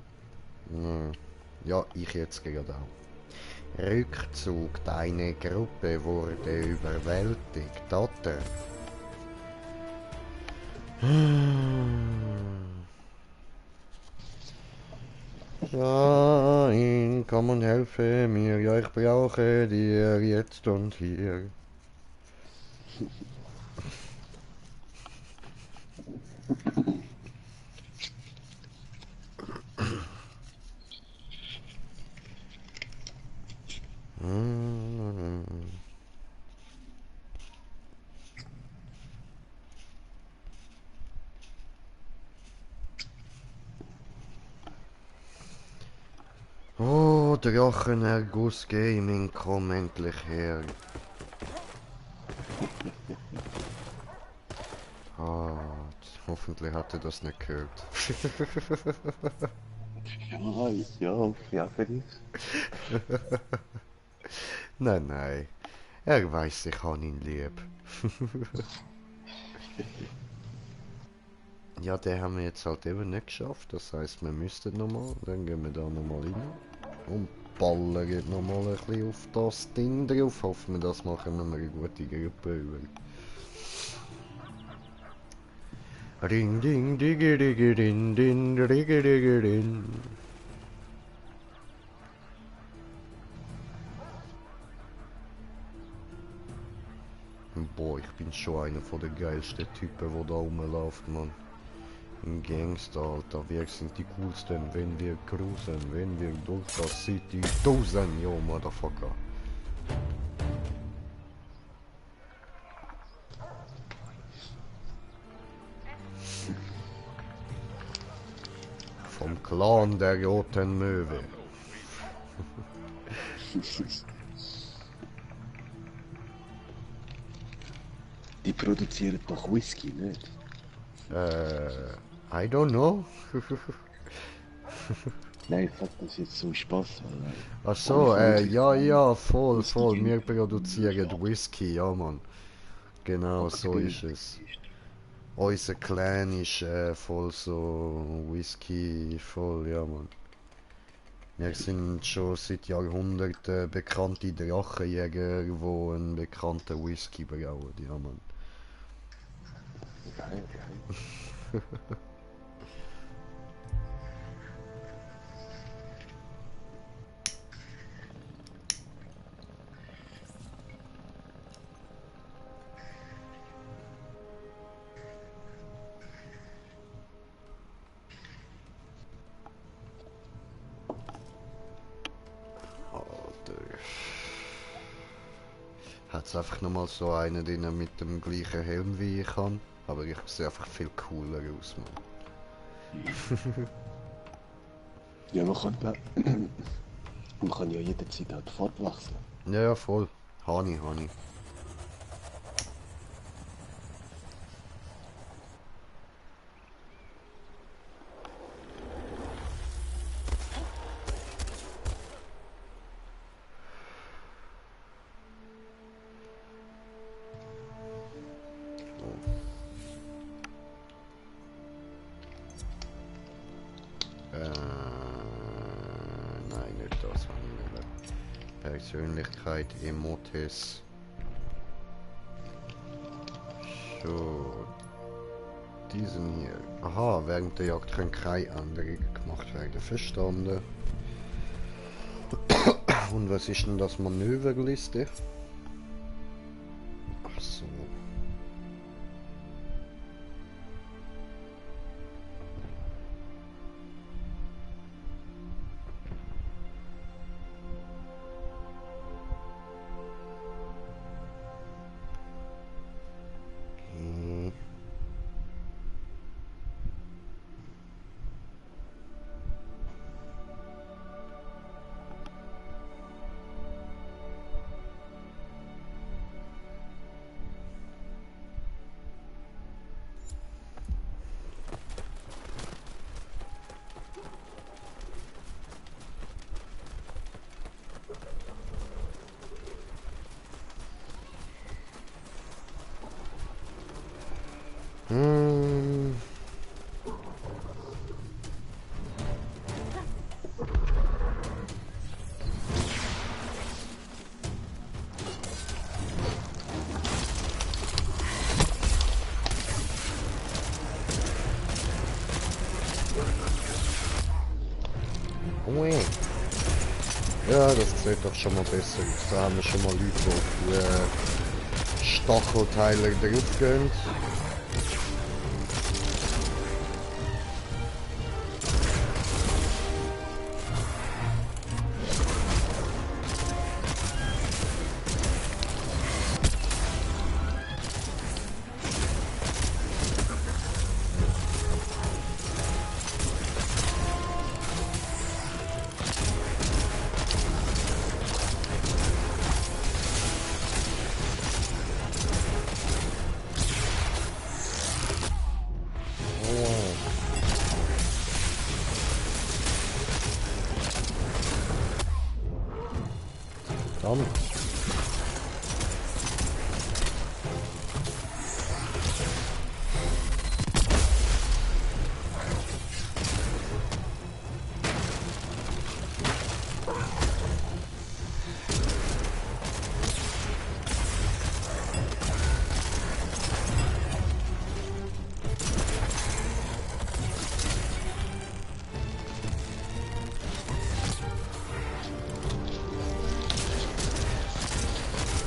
Ja, ich jetzt gerade auch. Rückzug, deine Gruppe wurde überwältigt, oder? Ja, komm und helfe mir, ja, ich brauche dir jetzt und hier. Oh, Drachenerguss Gaming, komm endlich her. Ah, hoffentlich hat er das nicht gehört. Ja, für dich. Nein, nein. Er weiß, ich habe ihn lieb. Ja, den haben wir jetzt halt eben nicht geschafft. Das heisst, wir müssten nochmal. Dann gehen wir da nochmal rein. Und ballern geht nochmal ein bisschen auf das Ding drauf. Hoffen wir, das machen wir eine gute Gruppe über. Ring, ding, digge, digge, din, din, digge, digge, din. Boah, ich bin schon einer von den geilsten Typen, der da rumläuft, Mann. Ein Gangster, Alter. Wir sind die coolsten, wenn wir cruisen, wenn wir durch das City dosen, yo, Motherfucker. Vom Clan der Roten Möwe. Die produzieren doch Whisky, nicht? I don't know. Nein, ich sag das jetzt so Spaß. Ach so, ja, voll. Wir produzieren Whisky, ja, Mann. Genau, so ist es. Unser Clan ist voll so Whisky, voll, ja, Mann. Wir sind schon seit Jahrhunderten bekannte Drachenjäger, die einen bekannten Whisky brauen, ja, Mann. Geil. Hat's einfach nochmal so einen drin mit dem gleichen Helm wie ich habe. Aber ich sehe einfach viel cooler aus, Mann. Ja, man kann ja jederzeit auch die Farbe wechseln. Ja, voll. Hani. Nein, nicht das, was ich will. Persönlichkeit, Emotes. So. Diesen hier. Aha, während der Jagd können keine Änderungen gemacht werden. Verstanden. Und was ist denn das Manöverliste? Ach so. Ja, das sieht doch schon mal besser aus. Da haben wir schon mal Leute, die auf die Stachelteile drauf gehen.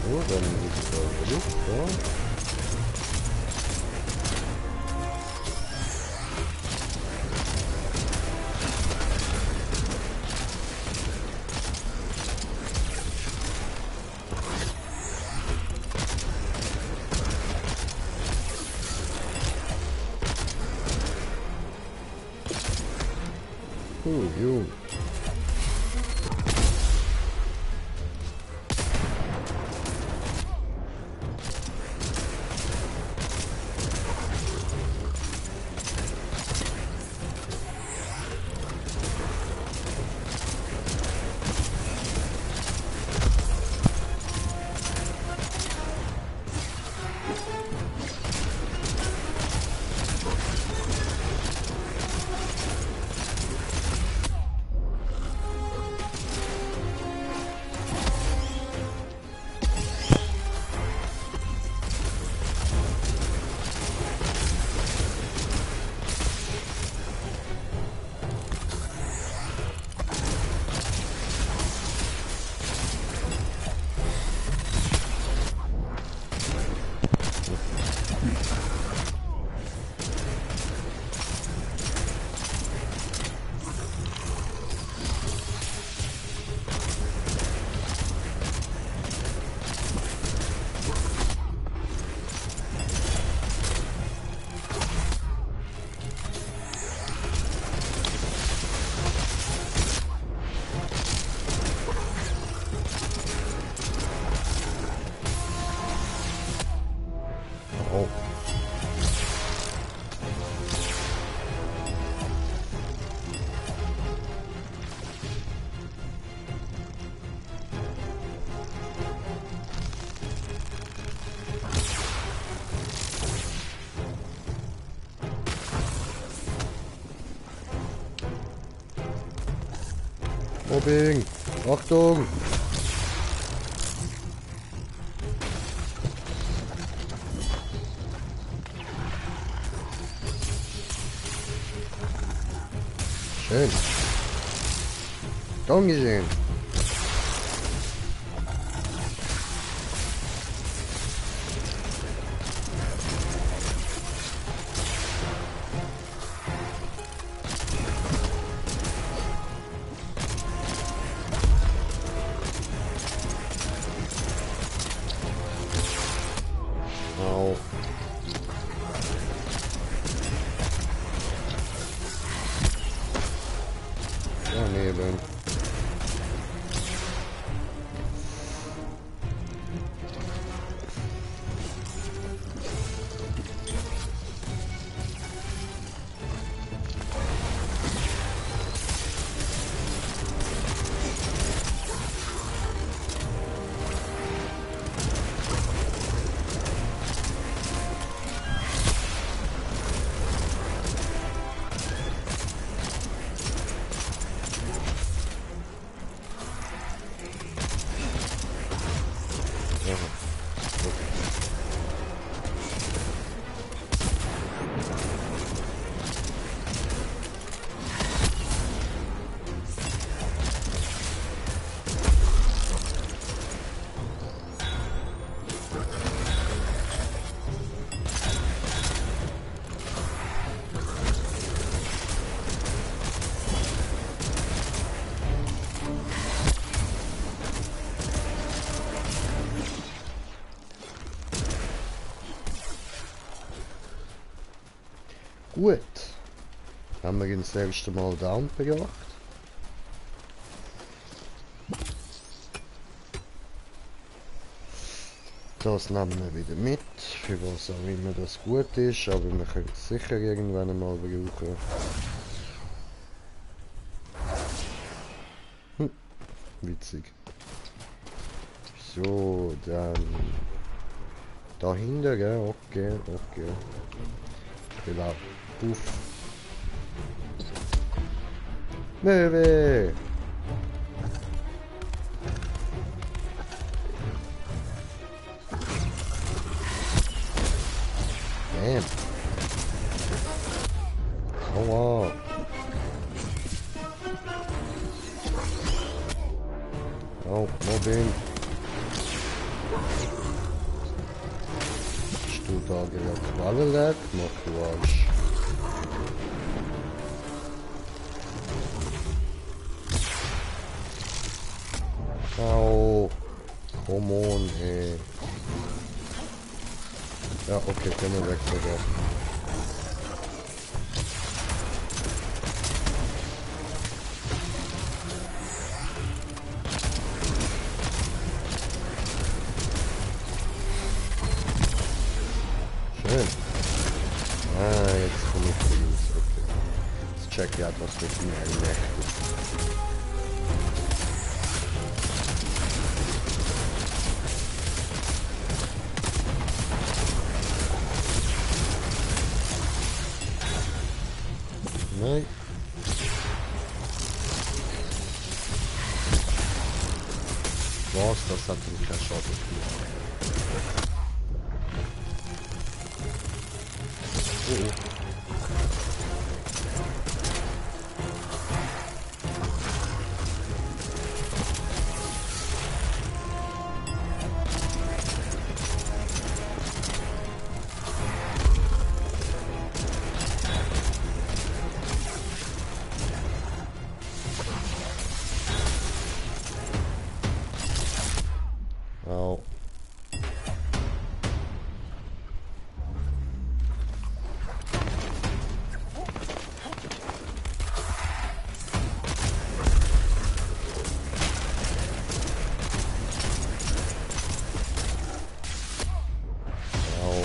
So, dann ist da Luft da. Jo. Mobbing! Achtung! Schön. Dankeschön. Au. Daneben. Gut. Haben wir uns das erste Mal down bejagt. Das nehmen wir wieder mit, für was auch immer das gut ist, aber wir können es sicher irgendwann einmal brauchen. Witzig. So, dann dahinter, gell? Okay. Genau. Puff. Möwe! Damn. Aua. Oh, Mobbing. tu dolgojat valerek, mokuaš. Au, come on, ey. Ja, okay, können wir weg sogar. Schön. Ah, jetzt komme ich raus. Okay. Jetzt check ich etwas mit mir eigentlich. Nein. Was, das hat mich keinen Schaden gemacht. Oh. Au. Au.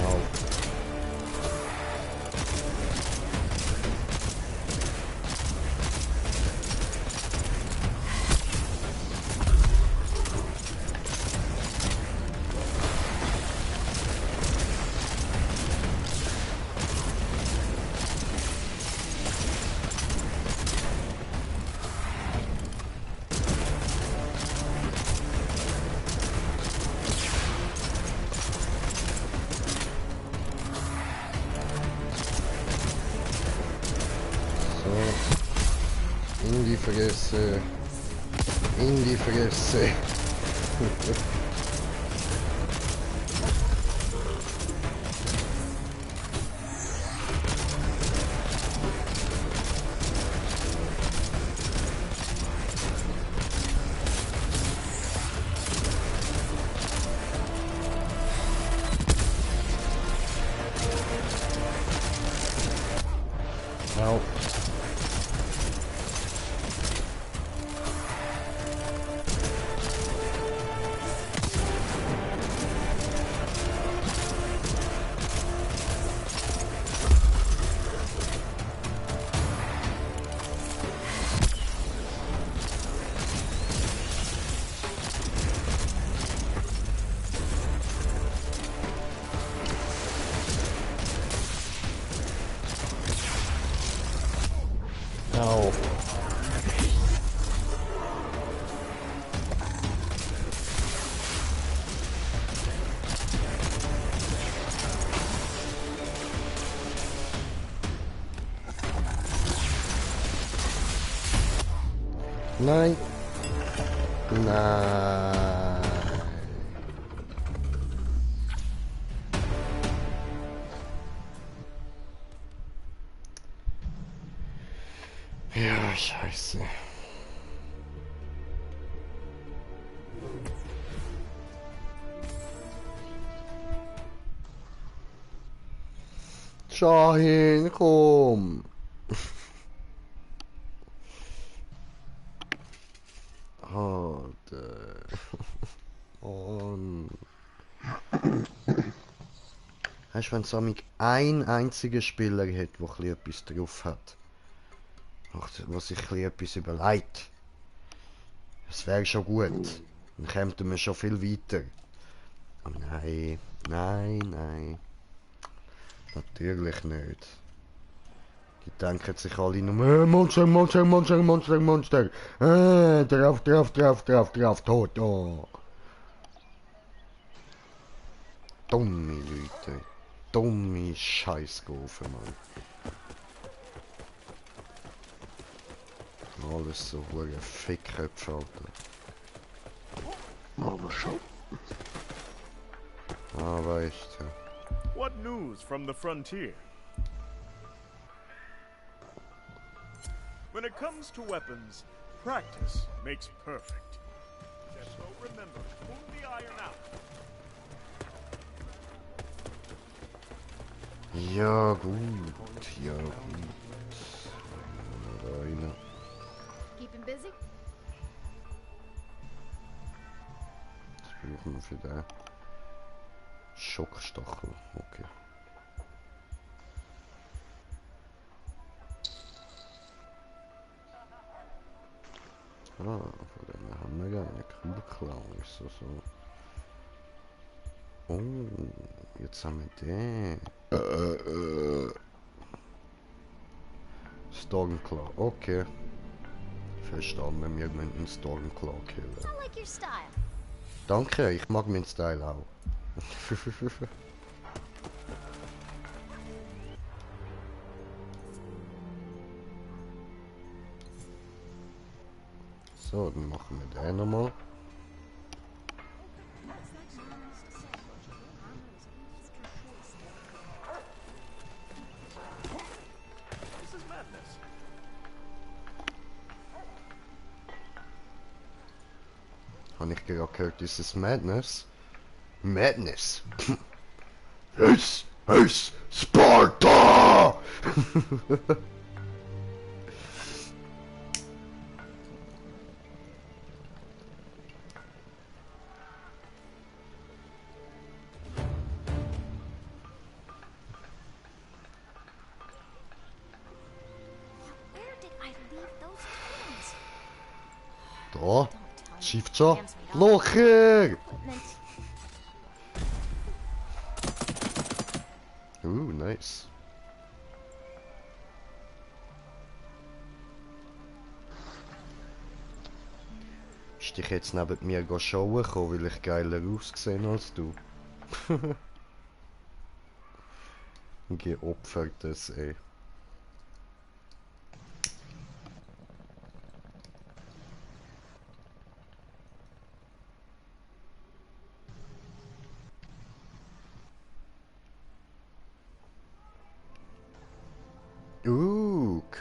Au. So. In die Fresse. In die Fresse. Au. Au. Nein. Nein. Ja, scheiße. Shahin, komm. Alter. Mann. Weißt du, wenn Samig ein einziger Spieler hat, der ein bisschen etwas drauf hat, der sich ein bisschen etwas überlegt, das wäre schon gut. Dann kämen wir schon viel weiter. Aber nein, nein. Natürlich nicht. Die denken sich alle nur, Monster. Drauf, tot. Oh. Dumme Leute. Dumme Scheißgaufen, Mann. Alles so hure Fickköpfe, Alter. Aber schon. Ah, weißt du. What news from the frontier? When it comes to weapons, practice makes perfect. So remember, pull the iron out. Ja gut, ja gut. Rein. Keep him busy? Was brauchen wir für den? Schockstachel, okay. Ah, von denen haben wir gar nicht. Kühlklang ist so. Oh, jetzt haben wir den. Stormclaw, okay. Verstanden, wir müssen einen Stormclaw killen. I like your style. Danke, ich mag meinen Style auch. So, dann machen wir den nochmal. This is madness. Habe ich gerade gehört, das ist Madness? Madness! Es, Sparta! Where did I leave those totems? Da, Don't tell me. Schiefzo, Hands me all Locher! equipment. Nice. Bist dich jetzt neben mir schauen gekommen, weil ich geiler ausgesehen als du? Geopfertes, ey.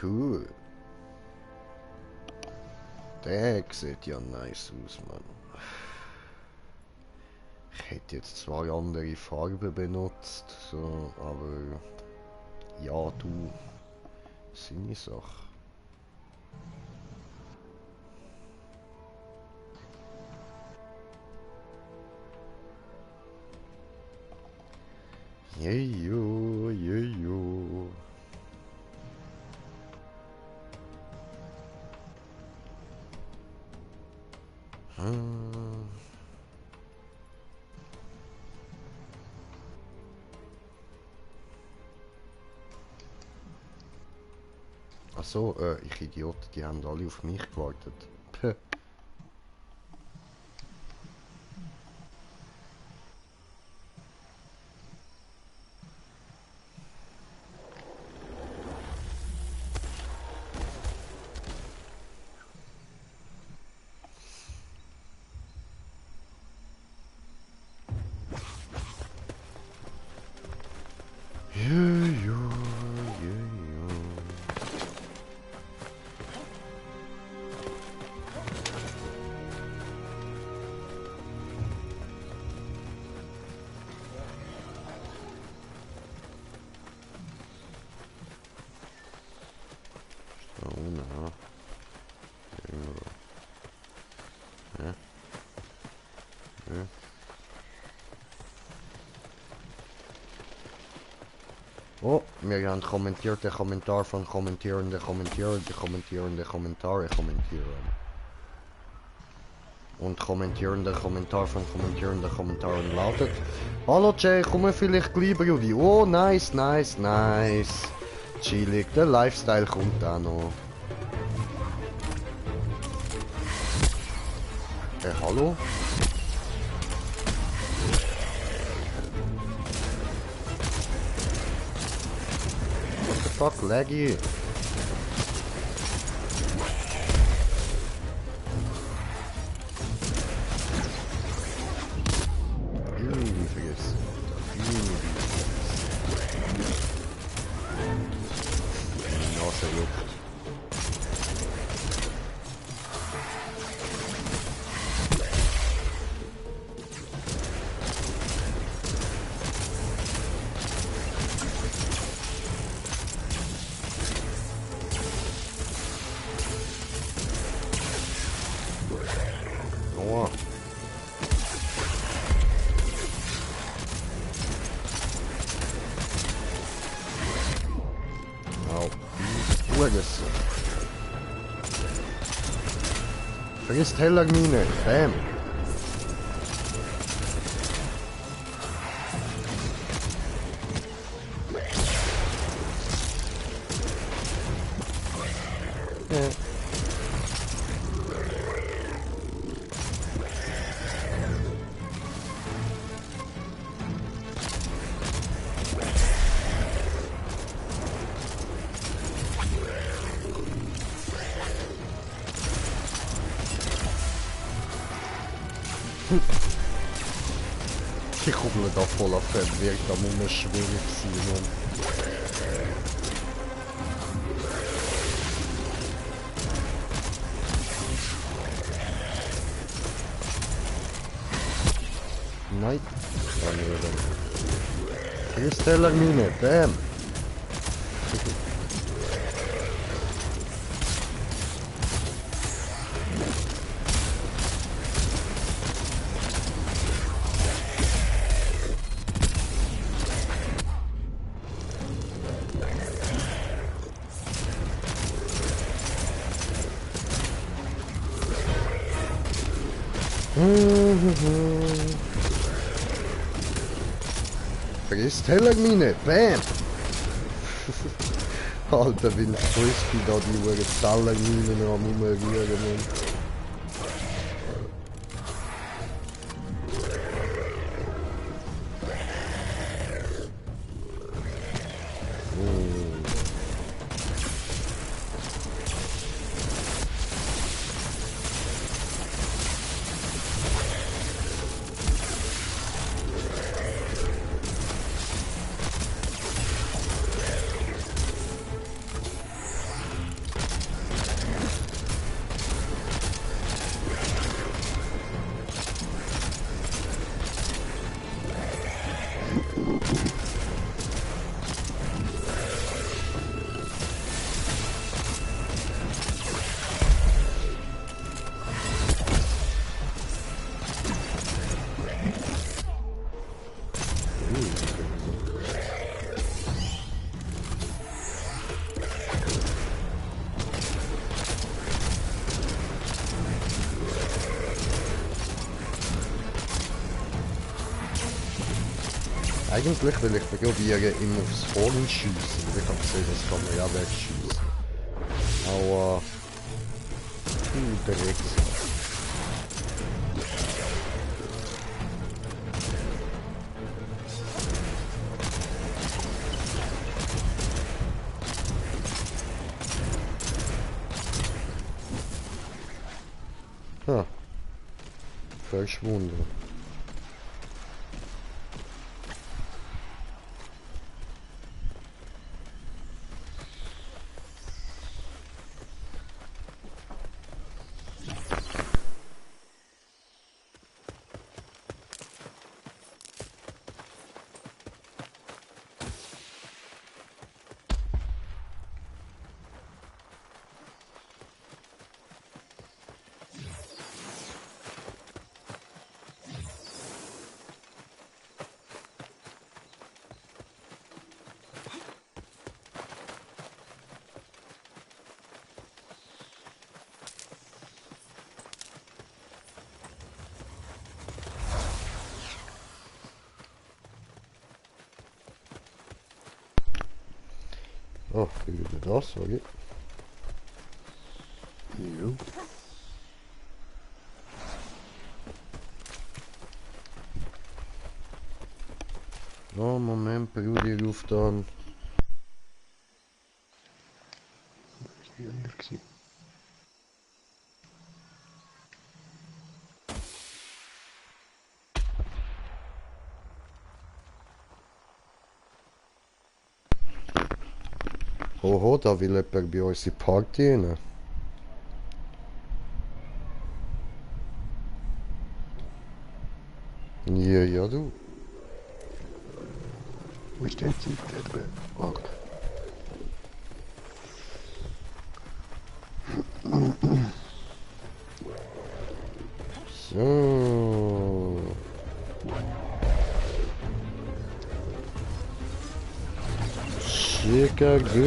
Cool. Der sieht ja nice aus, Mann. Ich hätte jetzt zwei andere Farben benutzt, so, aber ja, du, seine Sache. Jejo. Ach so, ich Idiot, die haben alle auf mich gewartet. Puh. Jejo. Oh, na. Irgendwo. wir haben kommentiert den Kommentar von kommentierende Kommentierer, die kommentierende Kommentare kommentieren. Und kommentierende Kommentar von kommentierenden Kommentaren lautet: Hallo Jay, komm vielleicht gleich Brudi. Oh, nice, nice, nice. Chillig, der Lifestyle kommt auch noch. Hallo? What the fuck, laggy? Vergiss. Die Nase juckt. Aua. Au. Vergiss. Vergiss Tellermine. Bam. Die Kugel da voller Fett wirkt am unschwierig sein. Nein, daneben. Kristellermine, bam! Vergiss Tellermine, bam! Alter, wie ein Frisbee da die Uhr Tellerminen am Umrühren. Eigentlich will ich probieren, immer aufs Horn schießen. Ich habe gesehen, das kann man ja wegschießen. Aber... direkt. Ha. Verschwunden. Oh, wieder das, sorry. Jo. Oh, Moment, Brudi ruft an. Ist nicht anders gewesen. Oho, da will jemand bei uns in die Party rein. Ja, ja, du. Wo ist der Typ, der Fuck. So. Chicago.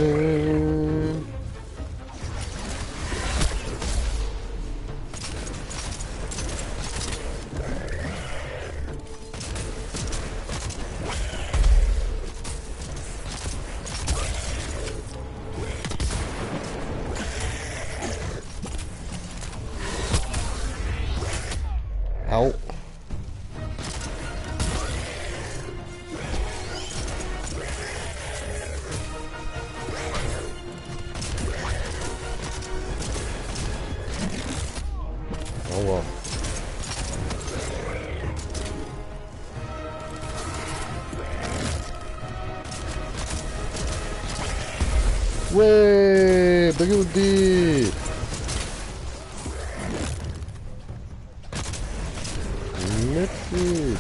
Au. Aua. Ué, Brudi! Nicht viel.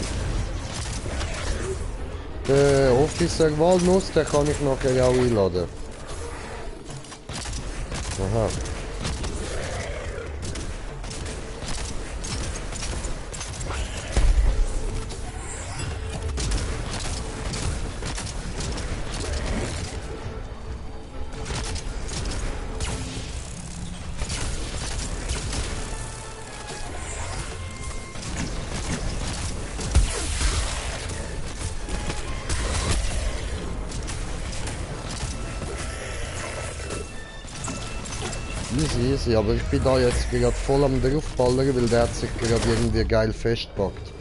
Der Officer Walnuss, den kann ich nachher auch einladen. Aha. Easy, easy, aber ich bin da jetzt gerade voll am draufballern, weil der hat sich gerade irgendwie geil festgepackt.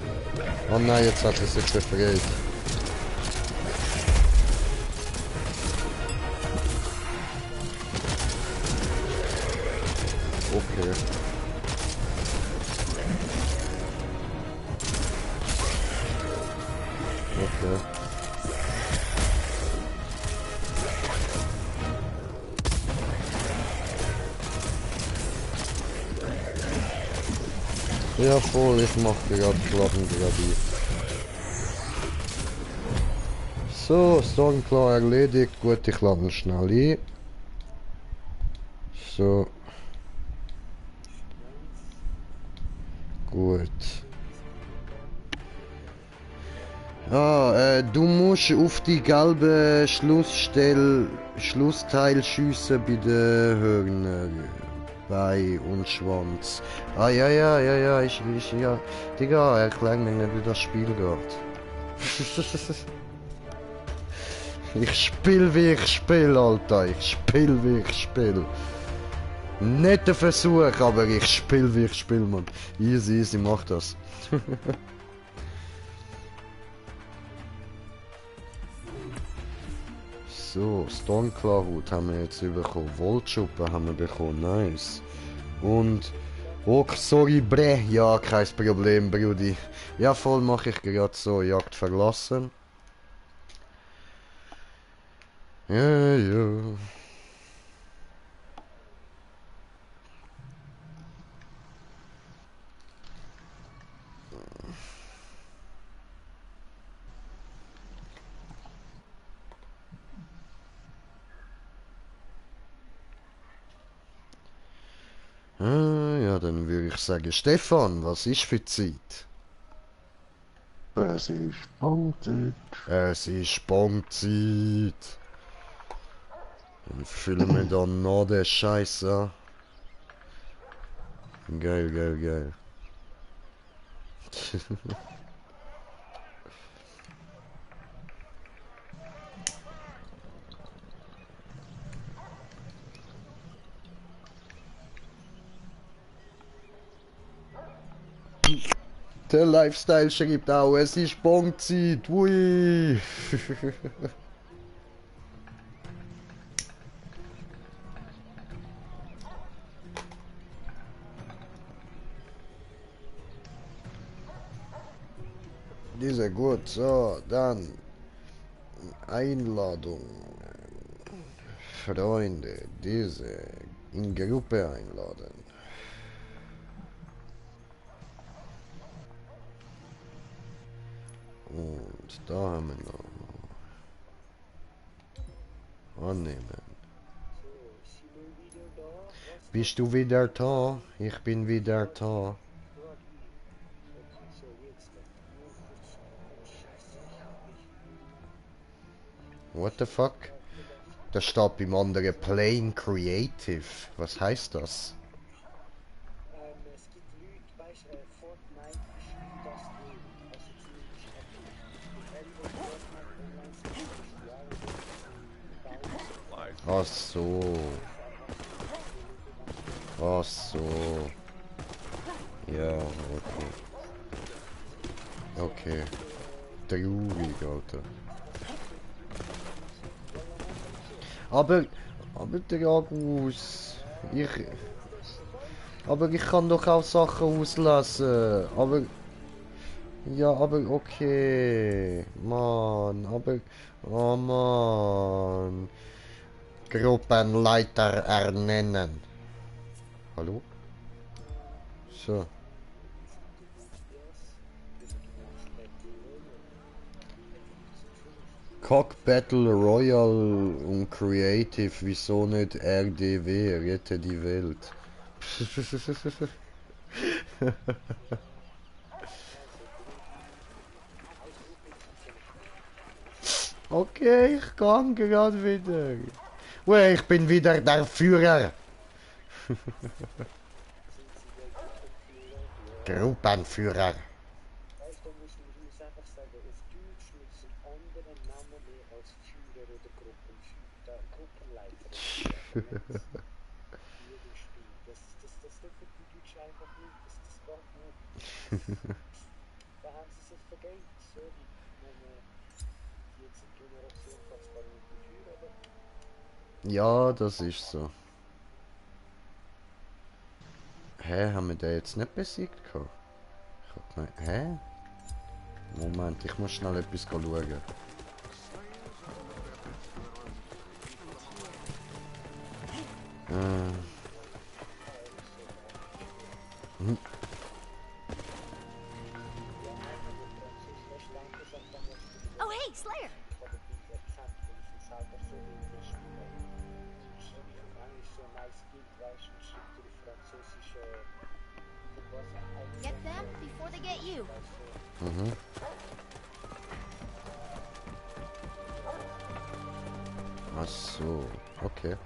Oh nein, jetzt hat er sich befreit. Okay. Okay. Ja voll, ich mach gerade Klappen gerade. So, Stormclaw erledigt. Gut, ich lade ihn schnell ein. So. Gut. Du musst auf die gelbe Schlussteil schiessen bei den Hörnern. Bein und Schwanz. Ah, ja, ja. Digga, erklär mir nicht, wie das Spiel geht. Ich spiel wie ich spiel, Alter. Ich spiel wie ich spiel. Nicht der Versuch, aber ich spiel wie ich spiel, Mann. Easy, easy, mach das. So, Stormclaw-Hut haben wir jetzt bekommen. Voltschuppen haben wir bekommen, nice. Und... Oh, sorry, bre. Ja, kein Problem, Brudi. Ja, voll mache ich gerade so. Jagd verlassen. Ja, ja. Ja, dann würde ich sagen, Stefan, was ist für Zeit? Es ist Punkzeit. Es ist Bongzeit. Dann füllen wir dann noch den Scheiß an. Geil, geil, geil. Der Lifestyle schreibt auch, es ist Bonzeit. Ui. Diese gut, so, dann Einladung. Freunde, diese in Gruppe einladen. Und da haben wir noch annehmen. Bist du wieder da? Ich bin wieder da. What the fuck? Da steht beim anderen Plain Creative. Was heißt das? Ach so. Ach so. Ja, okay. Okay. Traurig, Alter. Aber Dragus, aber ich kann doch auch Sachen auslassen. Aber okay, Mann, oh Mann, Gruppenleiter ernennen. Hallo? So. Cock Battle Royale und Creative, wieso nicht RDW, rette die Welt. Okay, ich kann gerade wieder. Well, ich bin wieder der Führer. Gruppenführer. Ja, das ist so. Hä, haben wir den jetzt nicht besiegt? Ich hab gemeint, hä? Moment, ich muss schnell etwas schauen. Oh, hey, Slayer! Get them before they get you. Ach so, okay.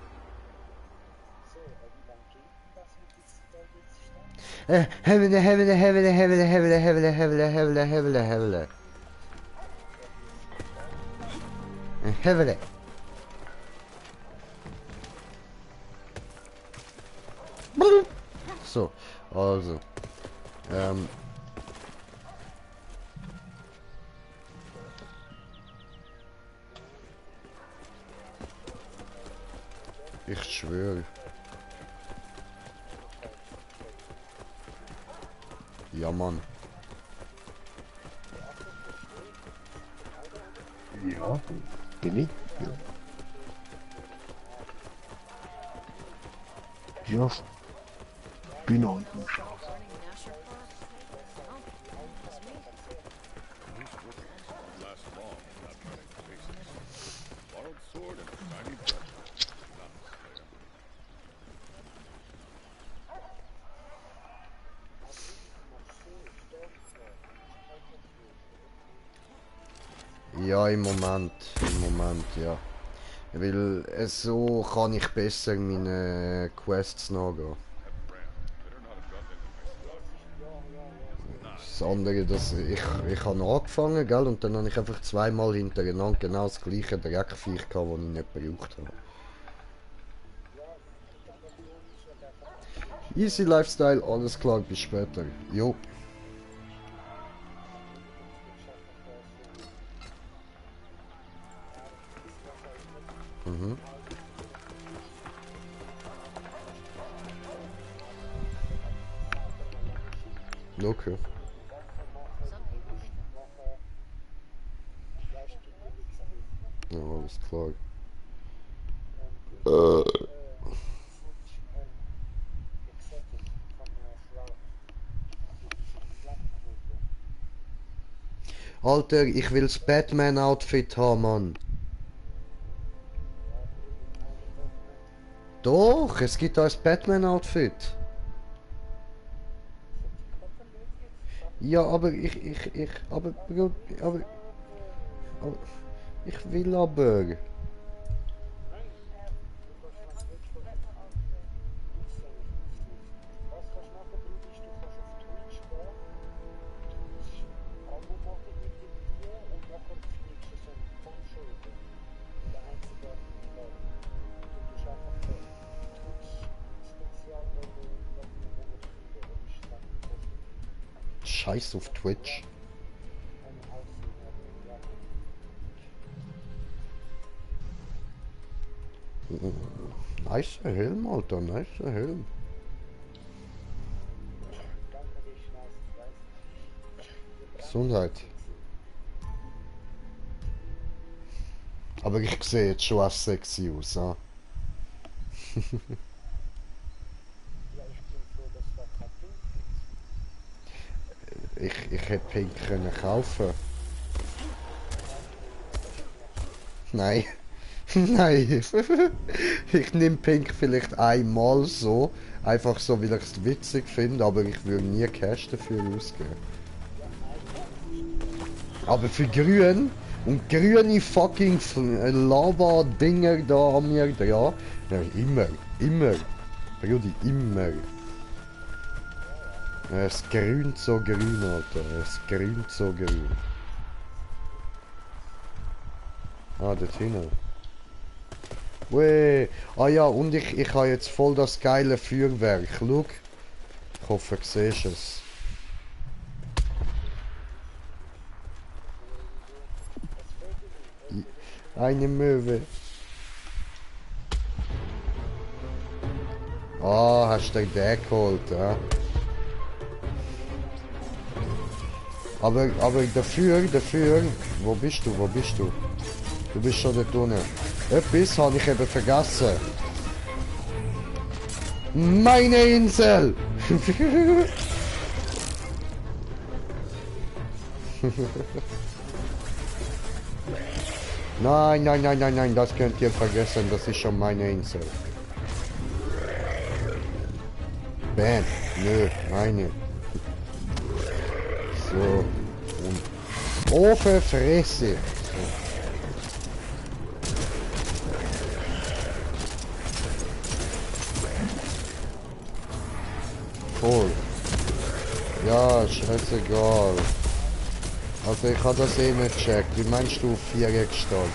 Hevele. So, also. Ich schwöre. Ja, Mann. Ja, bin ich. Ja, bin auch. Ja, im Moment, ja. Weil so kann ich besser meine Quests nachgehen. Das andere, ich habe angefangen, gell, und dann habe ich einfach zweimal hintereinander genau das gleiche Dreckviech gehabt, das ich nicht gebraucht habe. Easy Lifestyle, alles klar, bis später. Jo. Okay. Some people think Ja, alles klar. Alter, ich will das Batman-Outfit haben, Mann. Doch, es gibt auch ein Batman-Outfit. Ja, aber aber, ich will aber. Scheiß auf Twitch. Nice Helm, Alter, nice Helm. Gesundheit. Aber ich sehe jetzt schon auch sexy aus, ah. Ich hätte Pink können kaufen. Nein. Nein. Ich nehme Pink vielleicht einmal so. Einfach so, weil ich es witzig finde, aber ich würde nie Cash dafür ausgeben. Aber für grün und grüne fucking Lava-Dinger da an mir dran. Ja, immer. Brudi, immer. Es grünt so grün, Alter. Es grünt so grün. Ah, dort hinten. Weh. Ah ja, und ich habe jetzt voll das geile Feuerwerk. Schau. Ich hoffe, du siehst es. Eine Möwe. Ah, hast du den geholt, ja? Aber dafür, wo bist du? Du bist schon dort unten. Etwas habe ich eben vergessen. Meine Insel! Nein, das könnt ihr vergessen, das ist schon meine Insel. Bam, nö, meine. So, und... Oh, verfresse! So. Voll. Ja, scheißegal. Also ich habe das eh nicht gecheckt. Wie meinst du 4 gestalten?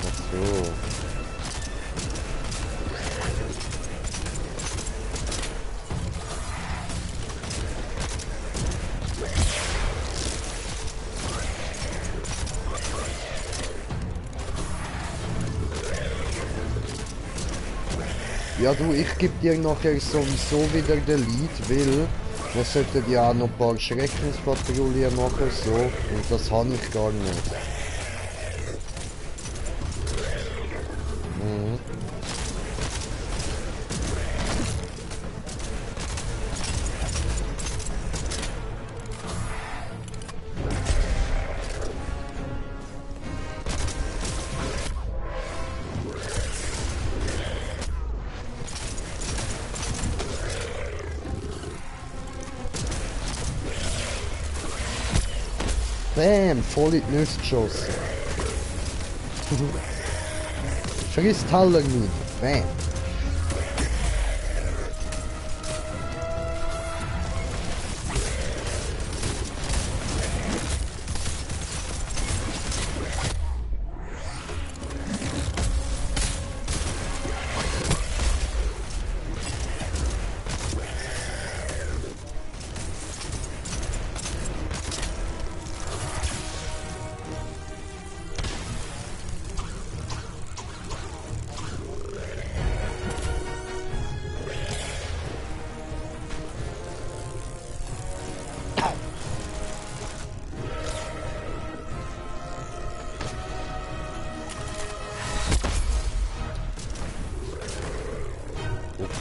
Ach so. Ja du, ich gebe dir nachher sowieso wieder den Lead, weil wir sollten ja auch noch ein paar Schreckenspatrouillen machen, so, und das habe ich gar nicht. Mhm. Bam, voll in die Nüsse geschossen. Friss Taler mit. Bam.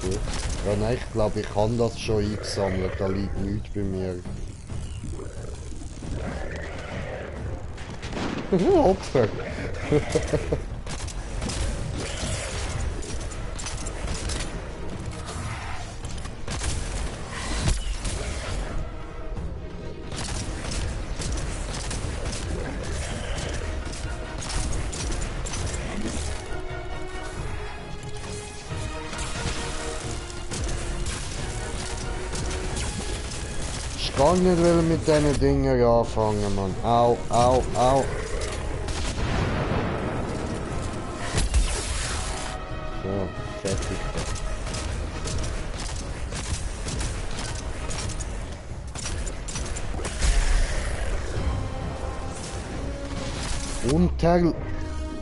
gut. Ja, nein, ich glaube, ich habe das schon eingesammelt. Da liegt nichts bei mir. Opfer! Ich kann nicht mit diesen Dingen anfangen, Mann. Au, au, au. So, fertig.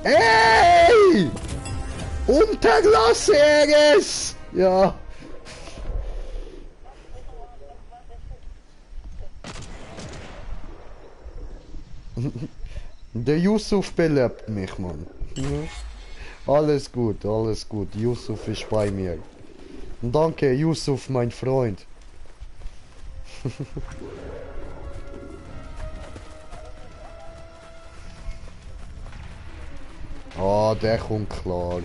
Ey! Unterlasse es! Ja. Der Yusuf belebt mich, Mann. Alles gut, alles gut. Yusuf ist bei mir. Danke, Yusuf, mein Freund. Ah, der kommt klar.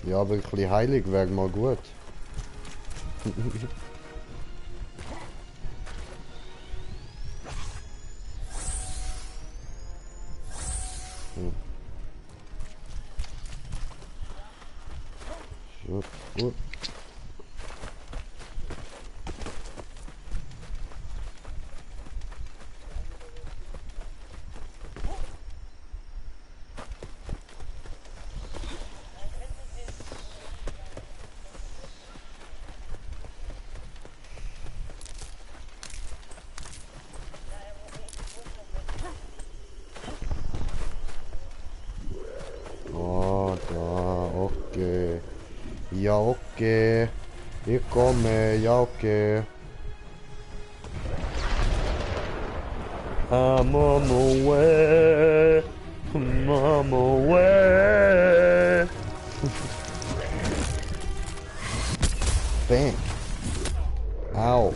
Ja, aber ein bisschen heilig wäre mal gut. So, gut. Ah, da, okay. Ja, okay. Ich komme, ja, okay. I'm on my way. I'm on my way. Bang. Au.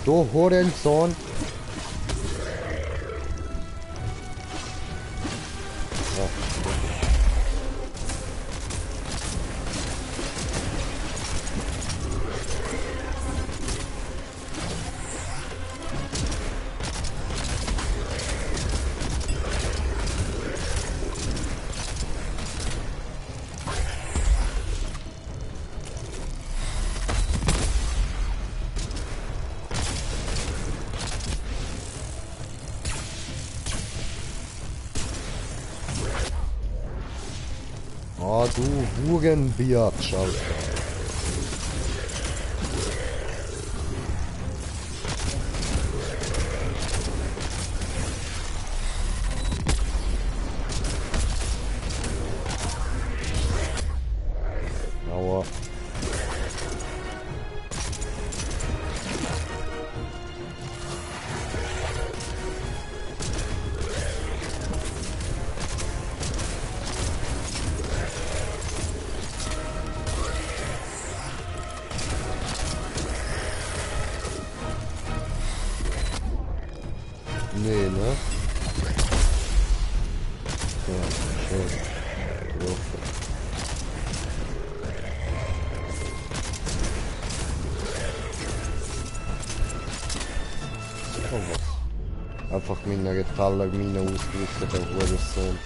Du Hurensohn. Ah, du Hurenbiatsch, Alter. Aua. Nee, ne? Ja, schön. Getroffen. Oh, was? Einfach meine einer Tellermine ausgewichen, der Hurensohn.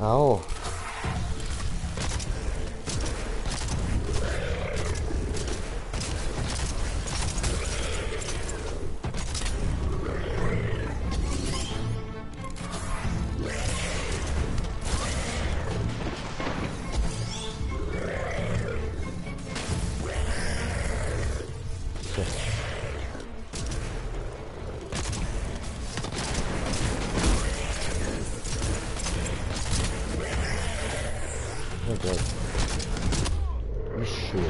Au. Oh Gott. Schön.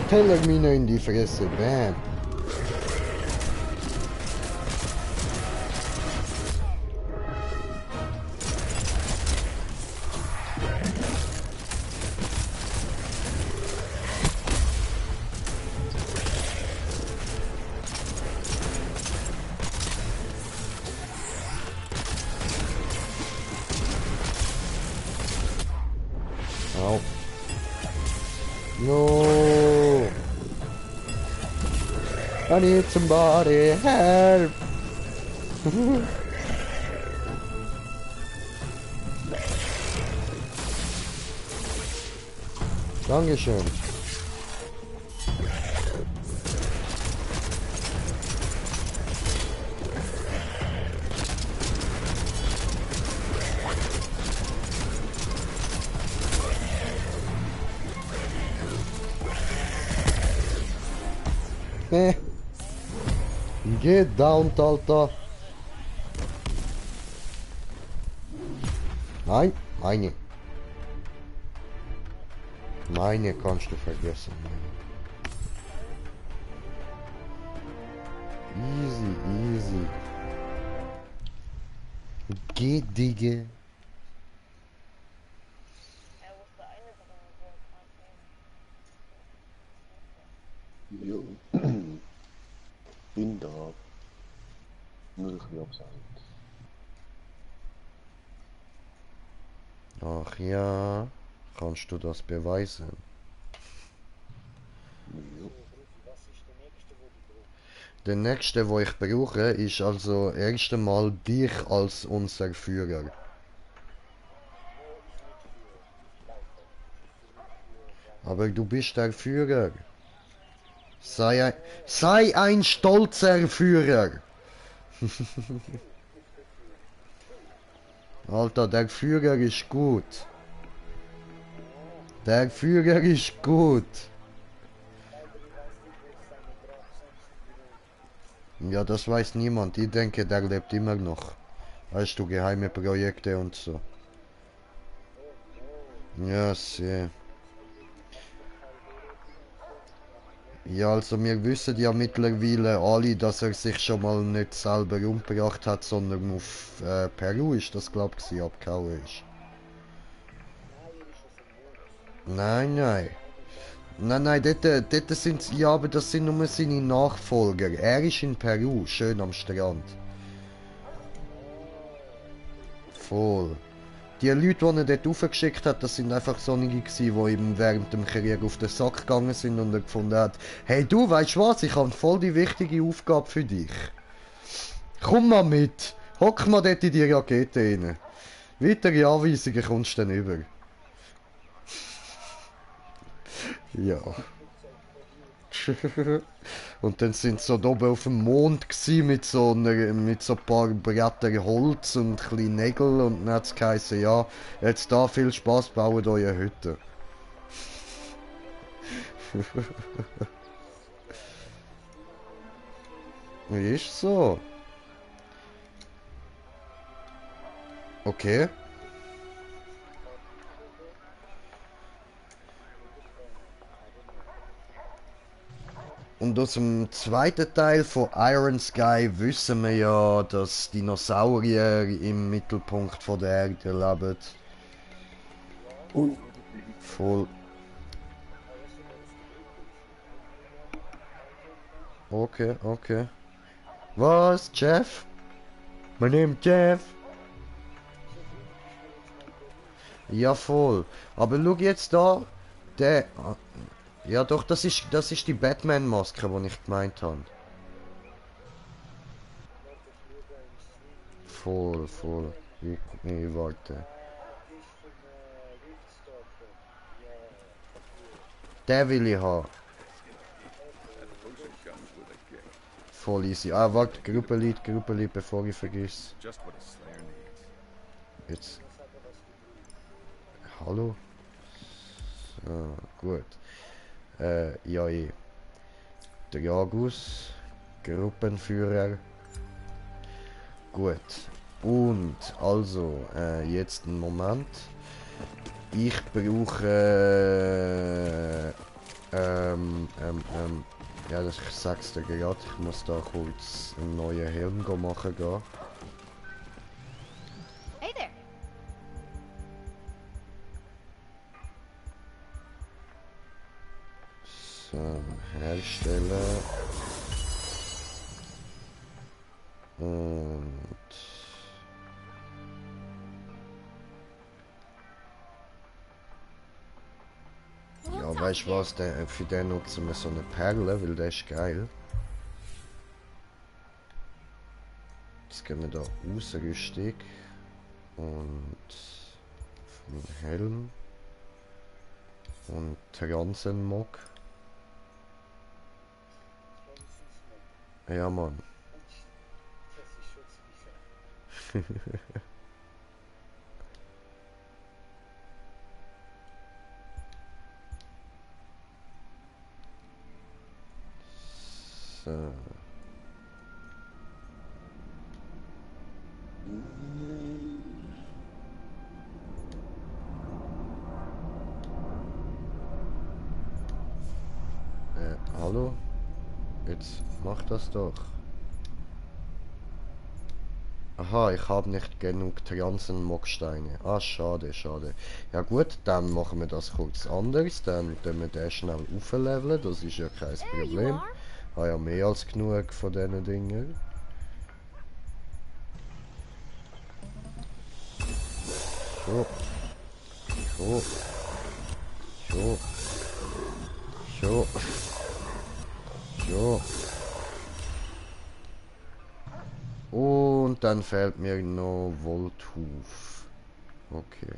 Tellermine in die Fresse, bam. Au. No. I need somebody help. Dankeschön. Get down, Alter. Nein, meine. Meine kannst du vergessen. Easy. Geh, Digga. Jo. Bin da. Nur ein bisschen abseits. Ach ja, kannst du das beweisen? Jo. Der nächste, wo ich brauche, ist also erst einmal dich als unser Führer. Aber du bist der Führer. Sei ein stolzer Führer. Alter, der Führer ist gut. Der Führer ist gut. Ja, das weiß niemand. Ich denke, der lebt immer noch. Weißt du, geheime Projekte und so. Ja, sehr. Ja, also wir wissen ja mittlerweile alle, dass er sich schon mal nicht selber umgebracht hat, sondern auf Peru ist das, glaube ich, abgehauen ist. Nein, dort sind sie, ja, aber das sind nur seine Nachfolger. Er ist in Peru, schön am Strand. Voll. Die Leute, die er dort raufgeschickt hat, das sind einfach solche gewesen, die ihm während dem Krieg auf den Sack gegangen sind und er gefunden hat, hey du, weißt du was, ich habe voll die wichtige Aufgabe für dich. Komm mal mit, hock mal dort in die Rakete rein. Weitere Anweisungen kommst du dann über. Ja. Und dann sind sie so da oben auf dem Mond gewesen, mit so ein paar Brettern Holz und ein bisschen Nägel, und dann hat es geheißen, ja, jetzt da viel Spaß, baut eure Hütte. Ist so. Okay. Und aus dem zweiten Teil von Iron Sky wissen wir ja, dass Dinosaurier im Mittelpunkt von der Erde leben. Und Voll. Okay, okay. Was, Jeff? My name Jeff. Ja, voll. Aber schau jetzt da. Der... Ja doch, das ist die Batman-Maske, die ich gemeint habe. Voll, voll. Ich warte. Der will ich haben. Voll easy. Ah, warte, Gruppenlied, bevor ich vergiss. Just what a Slayer needs. Jetzt. Hallo? So, gut. Ja, Der Jagus, Gruppenführer. Gut. Und, also, jetzt einen Moment. Ich brauche, ja, ich sag's dir gerade, ich muss da kurz einen neuen Helm machen gehen. Hey there. So, herstellen. Und... Ja, weißt du was, für den nutzen wir so eine Perle, weil der ist geil. Jetzt gehen wir da Ausrüstung und vom Helm und Transenmog. Ja, Mann. So. Hallo? Jetzt mach das doch. Aha, ich habe nicht genug Transenmogsteine. Ah, schade, schade. Ja gut, dann machen wir das kurz anders. Dann tun wir den schnell aufleveln, das ist ja kein There you Problem. are. Habe ja mehr als genug von diesen Dingen. So. So. So. So. So. Und dann fehlt mir noch Volthuf. Okay.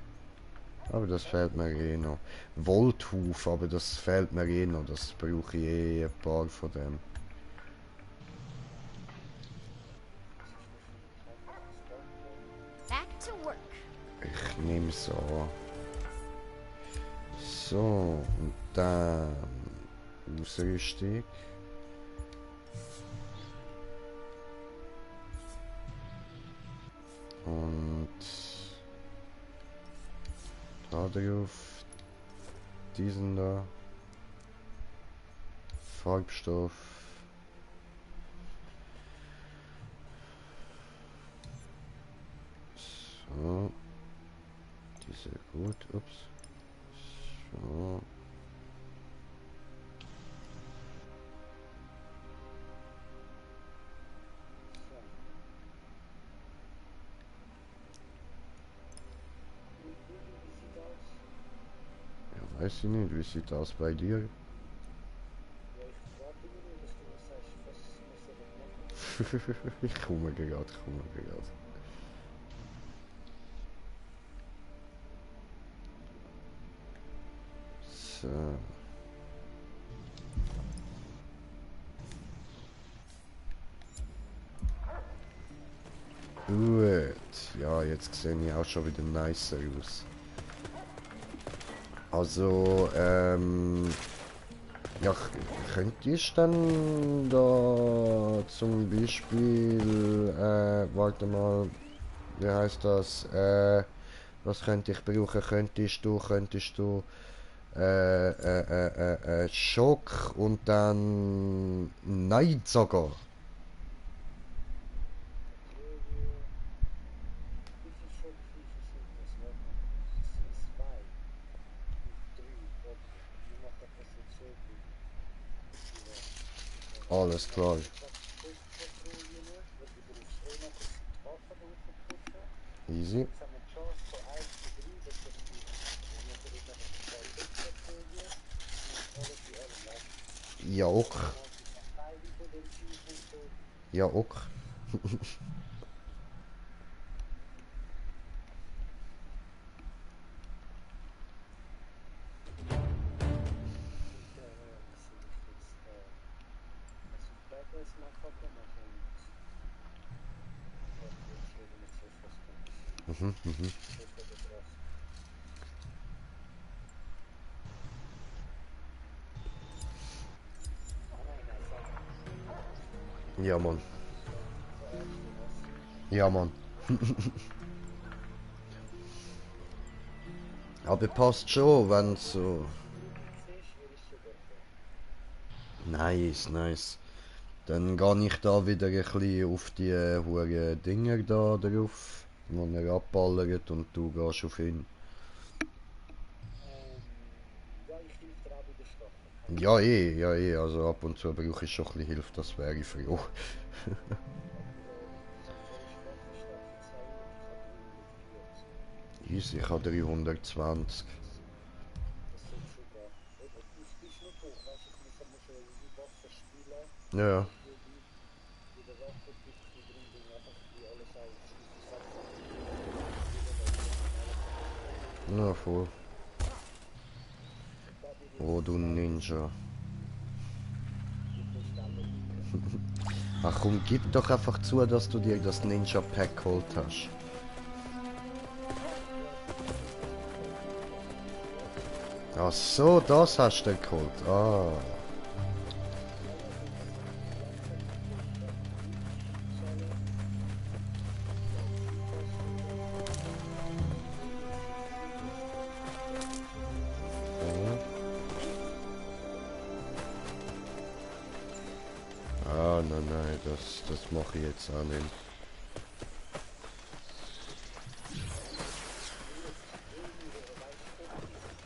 Aber das fehlt mir eh noch. Volthuf, aber das fehlt mir eh noch. Das brauche ich eh ein paar von dem. Back to work. Ich nehme so. So, und dann Ausrüstung. Und da drauf diesen da Farbstoff. So, diese gut, ups. So. Ja, weiß ich nicht, wie sieht das bei dir? Ich komme gerade, So. Gut. Ja, jetzt sehe ich auch schon wieder nicer aus. Also, ja, könntest du dann da zum Beispiel, warte mal, wie heißt das, was könnte ich brauchen? Könntest du, Schock und dann Neidzocker. Alles klar. Easy. Ja, auch. Ja, auch. Mhm, mhm. Ja, Mann. Ja, Mann. Aber passt schon, wenn so... Nice, nice. Dann gehe ich da wieder ein bisschen auf die hohen Dinger da drauf, wo er abballert und du gehst auf ihn. Ja eh, also ab und zu brauche ich schon ein bisschen Hilfe, das wäre ich froh. Easy, ich habe 320. Ja. Na voll. Oh du Ninja. Ach komm, gib doch einfach zu, dass du dir das Ninja Pack geholt hast. Ach so, das hast du geholt. Ah. Ah, nein, das mache ich jetzt auch nicht.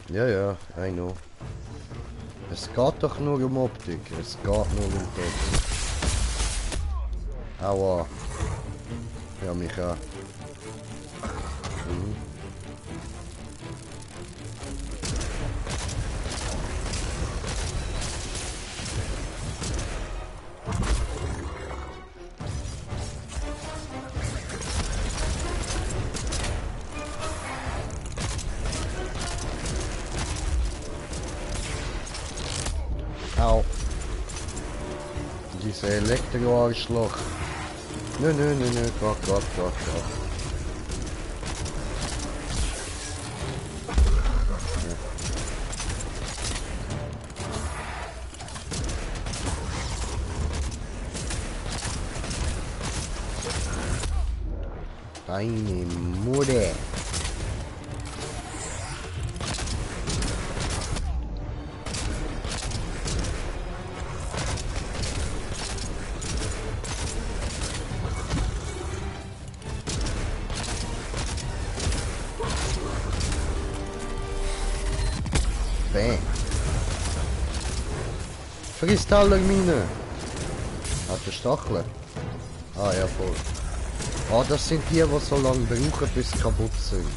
Ja, I know. Es geht doch nur um Optik. Es geht nur um Optik. Aua. Ja, mich auch. Mhm. Au. Diese Elektro-Arschloch. Nö, Gott. Deine Mutter. Bam. Kristallermine. Hat der Stachel? Ah ja, voll. Ah, das sind die so lange brauchen, bis sie kaputt sind.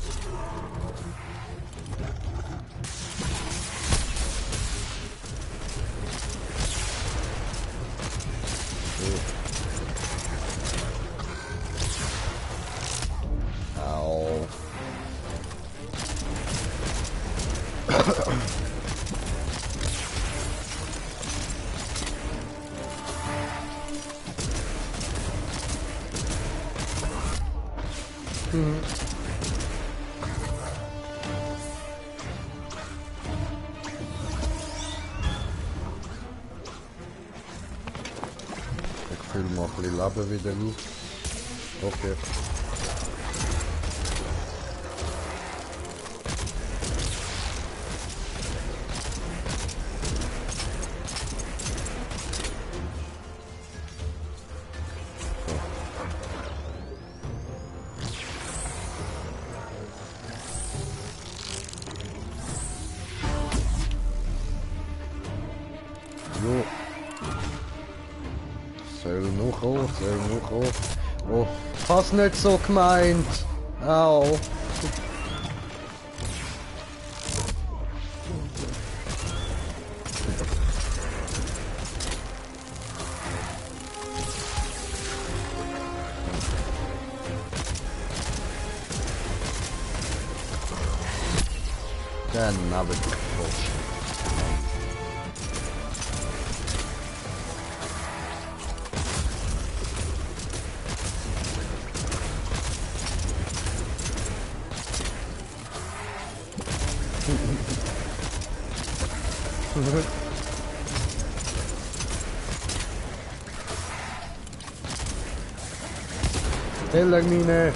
Au. Ich fülle mal ein bisschen Leben wieder auf. Okay. Oh, hast nicht so gemeint. Au. Dann habe ich Bullshit. Tellermine.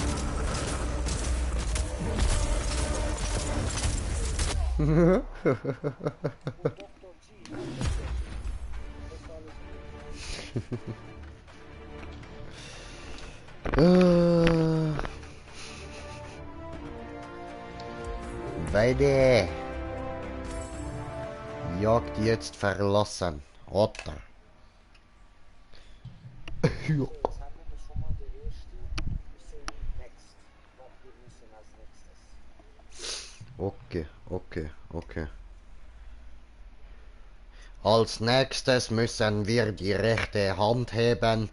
Weide. Jagd jetzt verlassen. Otter. Ja. Okay. Als nächstes müssen wir die rechte Hand heben.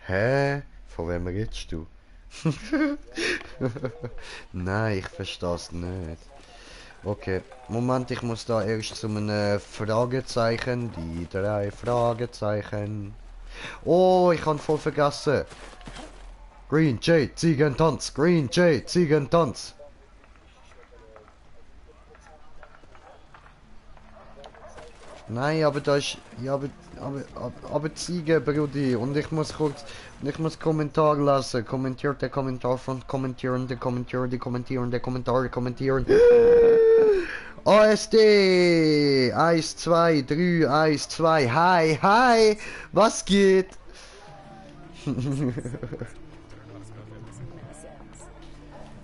Hä? Von wem redest du? Nein, ich versteh's nicht. Okay, Moment, ich muss da erst zu einem Fragezeichen. Die 3 Fragezeichen. Oh, ich habe voll vergessen. Green Jade, Ziegentanz. Green Jade, Ziegentanz. Nein, aber da ist... Ja, aber Ziege, Brudi. Und ich muss kurz... Ich muss Kommentar lassen. Kommentiert der Kommentar von kommentieren. ASD 1, 2, 3, 1, 2. Hi. Was geht?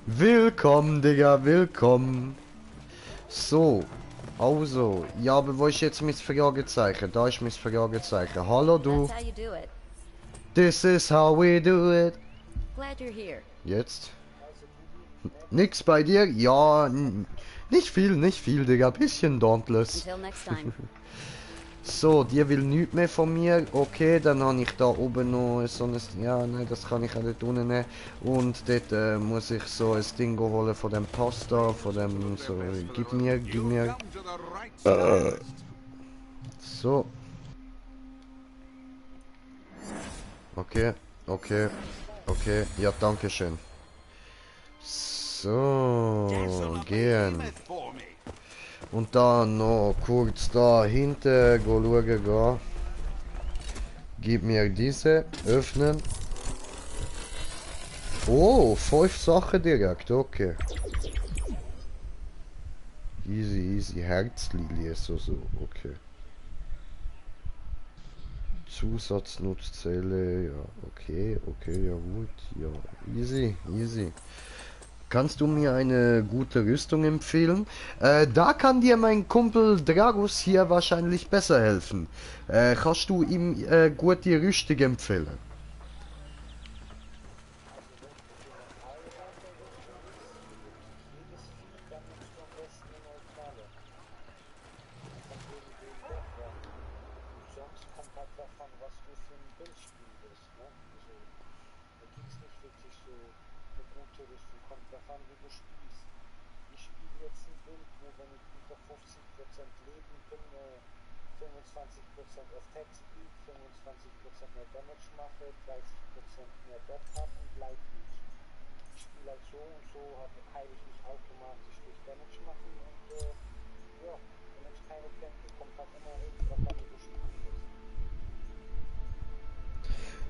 Willkommen, Digga. Willkommen. So. Also, ja, aber wo ist jetzt mein Fragezeichen? Da ist mein Fragezeichen. Hallo du. That's how you do it. This is how we do it. Glad you're here. Jetzt? Nix bei dir? Ja, nicht viel, Digga. Bisschen dauntless. Until next time. So, die will nichts mehr von mir. Okay, dann habe ich da oben noch so ein... Ja, nein, das kann ich auch dort unten nehmen. Und dort muss ich so ein Ding holen von dem Pasta, von dem... So, gib mir. So. Okay. Ja, danke schön. So, gehen. Und dann noch kurz da hinten schauen gehen. Gib mir diese, öffnen. Oh, 5 Sachen direkt, okay. Easy, Herzlilie, so, okay. Zusatznutzzelle, ja, okay, ja gut, ja, easy. Kannst du mir eine gute Rüstung empfehlen? Da kann dir mein Kumpel Dragus hier wahrscheinlich besser helfen. Kannst du ihm gut die Rüstung empfehlen?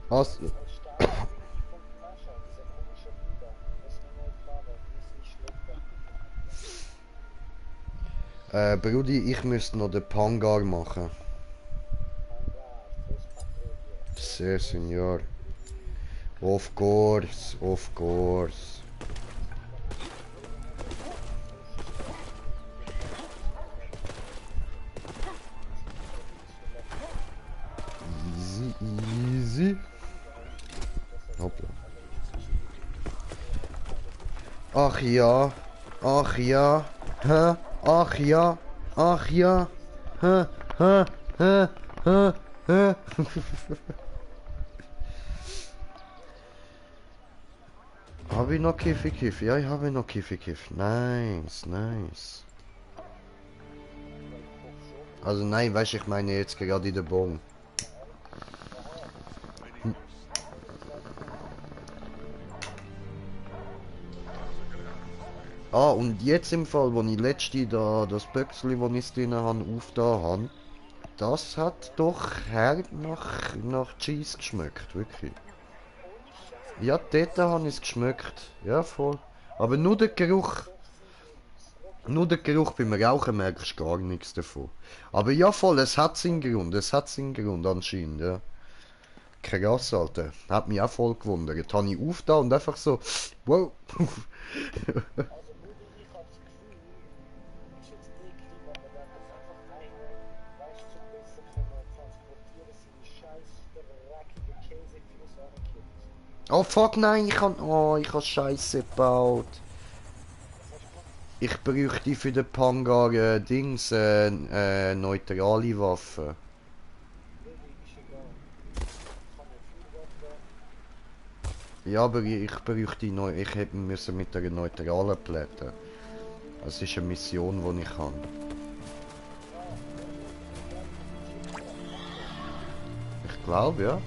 Hast Brudi, ich müsste noch den Pangar machen. Sí, señor. Of course. Ach ja. Ach ja. Hä? Ach ja. Ach ja. Hä? Hä? Hä? Hä? Hä? Habe ich noch Kiff? Ja, ich habe noch Kiff. Nice, nice. Also nein, weißt du, ich meine jetzt gerade in der Bon. Ah, und jetzt im Fall, wo ich letzte da das Böckchen, wo ich drin habe, aufgetan habe, das hat doch hart nach Cheese geschmeckt, wirklich. Ja, dort habe ich es geschmeckt. Ja, voll. Aber nur der Geruch. Nur der Geruch beim Rauchen merkst du gar nichts davon. Aber ja, voll, es hat seinen Grund anscheinend, ja. Krass, Alter. Hat mich auch voll gewundert. Habe ich aufgetan und einfach so, wow. Oh fuck, nein, ich habe Scheiße gebaut. Ich bräuchte für den Pangar Dings neutrale Waffe. Ja, aber ich bräuchte ich hätte müssen mit einer neutralen Platte. Das ist eine Mission, die ich habe. Ich glaube, ja.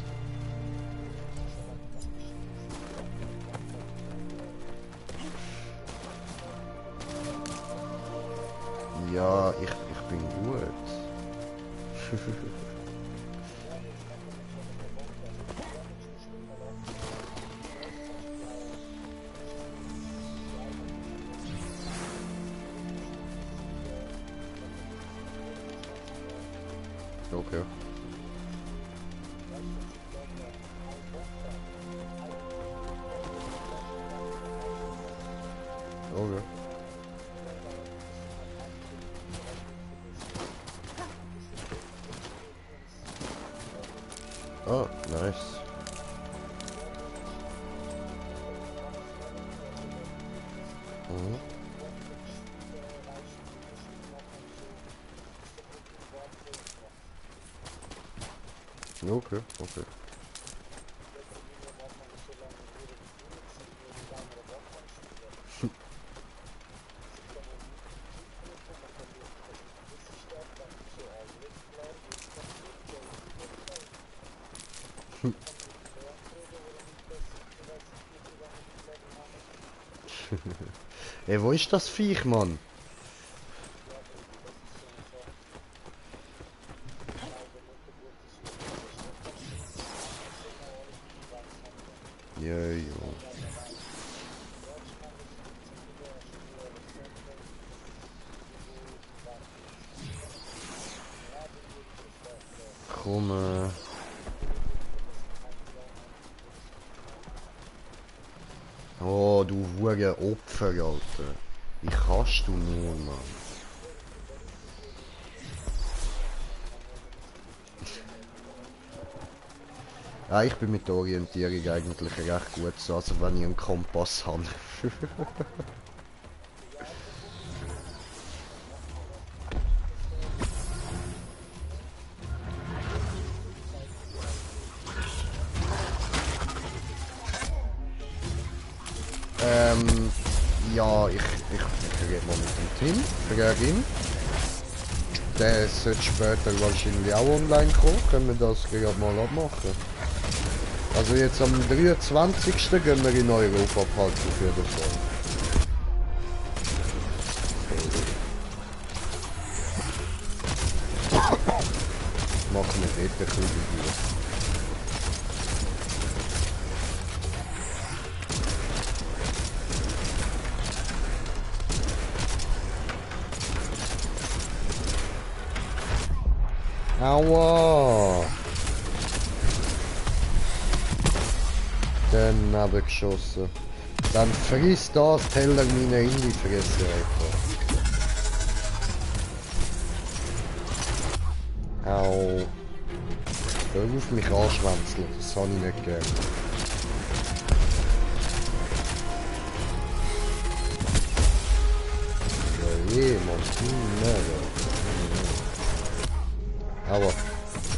Ja, ich bin gut. Okay. Okay. Oh, nice. Mhm. Okay. Ey, wo ist das Viech, Mann? Ja, jo. Komm, Oh, du hure Opfer, Alter. Wie kannst du nur, Mann? Ja, ich bin mit der Orientierung eigentlich recht gut so, also wenn ich einen Kompass habe. Ja, ich rede mal mit dem Tim, frage ihn. Der sollte später wahrscheinlich auch online kommen, können wir das gerade mal abmachen. Also jetzt am 23. gehen wir in Europa halt auf jeden Fall. Machen wir dort ein bisschen durch. Aua! Daneben geschossen. Dann frisst das Teller meine in die Fresse, Alter. Au. Hör auf mich anschwänzeln, das habe ich nicht gern. Mann. Aua.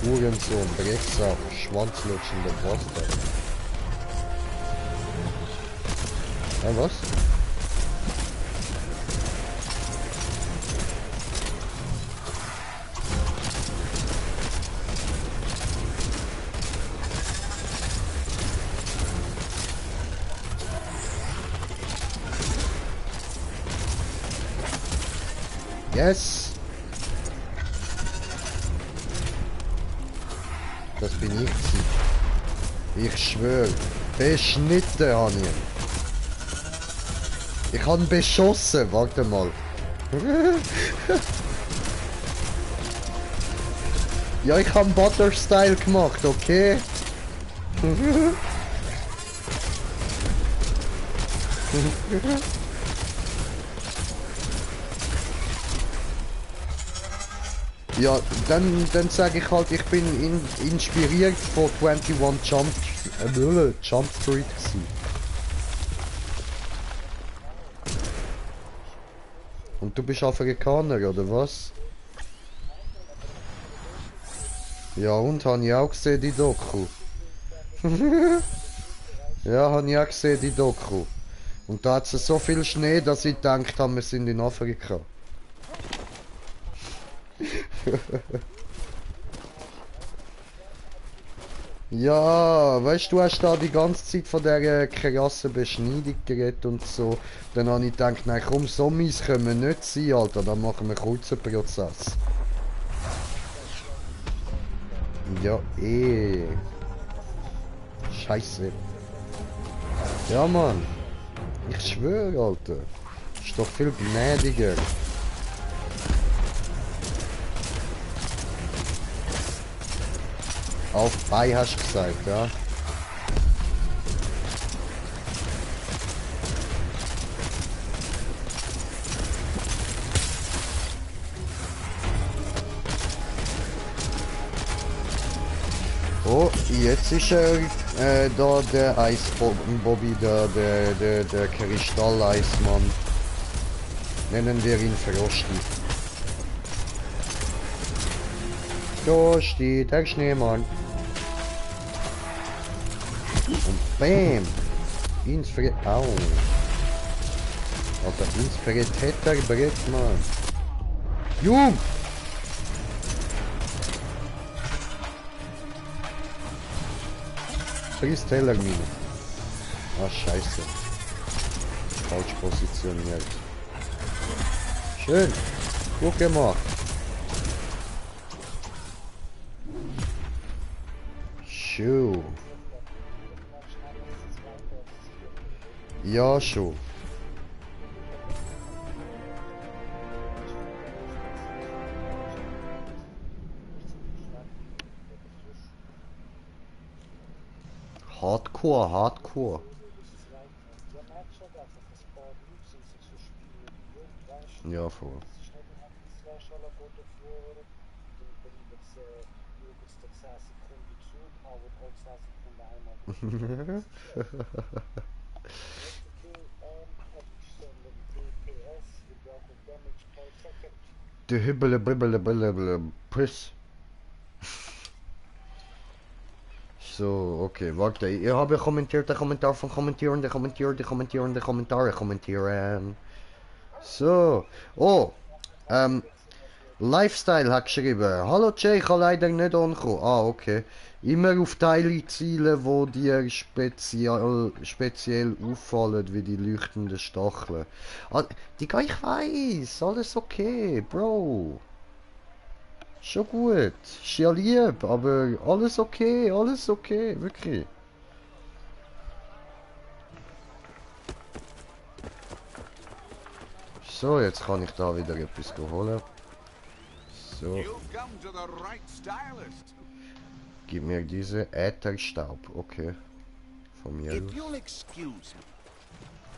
Hurensohn, Drecksack, schwanzlutschender Bastard. Was? Yes! Das bin ich gewesen. Ich schwöre. Beschnitten habe ich. Ich habe ihn beschossen. Warte mal. Ja, ich habe Butter-Style gemacht, okay? Ja, dann sage ich halt, ich bin inspiriert von 21 Jump Street gewesen. Und du bist Afrikaner, oder was? Ja, und habe ich auch gesehen, die Doku. Ja, habe ich auch gesehen, die Doku. Und da hat es so viel Schnee, dass ich gedacht habe, wir sind in Afrika. Ja, weißt du, hast da die ganze Zeit von der krassen Beschneidung geredet und so. Dann habe ich gedacht, nein komm, so mies können wir nicht sein, Alter, dann machen wir kurzen Prozess. Ja, Scheiße. Ja, Mann. Ich schwöre, Alter. Ist doch viel gnädiger. Auf bei hast du gesagt, ja? Oh, jetzt ist da der Eisbobby, der Kristalleismann. Nennen wir ihn Frosty. Frosty, der Schneemann. Und BÄM! Ins Brett. Au! Alter, ins Brett hätte er Brett, Mann. Jung! Friss Tellermine. Ah, scheiße. Falsch positioniert. Schön. Gut gemacht. Schön. Ja, schon. Hardcore, Hardcore. Ja, voll. De Hibbele Piss. So, okay, warte. Ich habe kommentiert, der Kommentar von kommentieren, der Kommentare kommentieren. So, oh, Lifestyle hat geschrieben. Hallo Jay, ich kann leider nicht ankommen. Ah, okay. Immer auf Teile zielen, wo dir speziell auffallen, wie die leuchtenden Stacheln. Ah, Digga, ich weiß, alles okay, Bro. Schon gut, ist ja lieb, aber alles okay, wirklich. So, jetzt kann ich da wieder etwas holen. So. Gib mir diese Ätherstaub, okay. Von mir aus.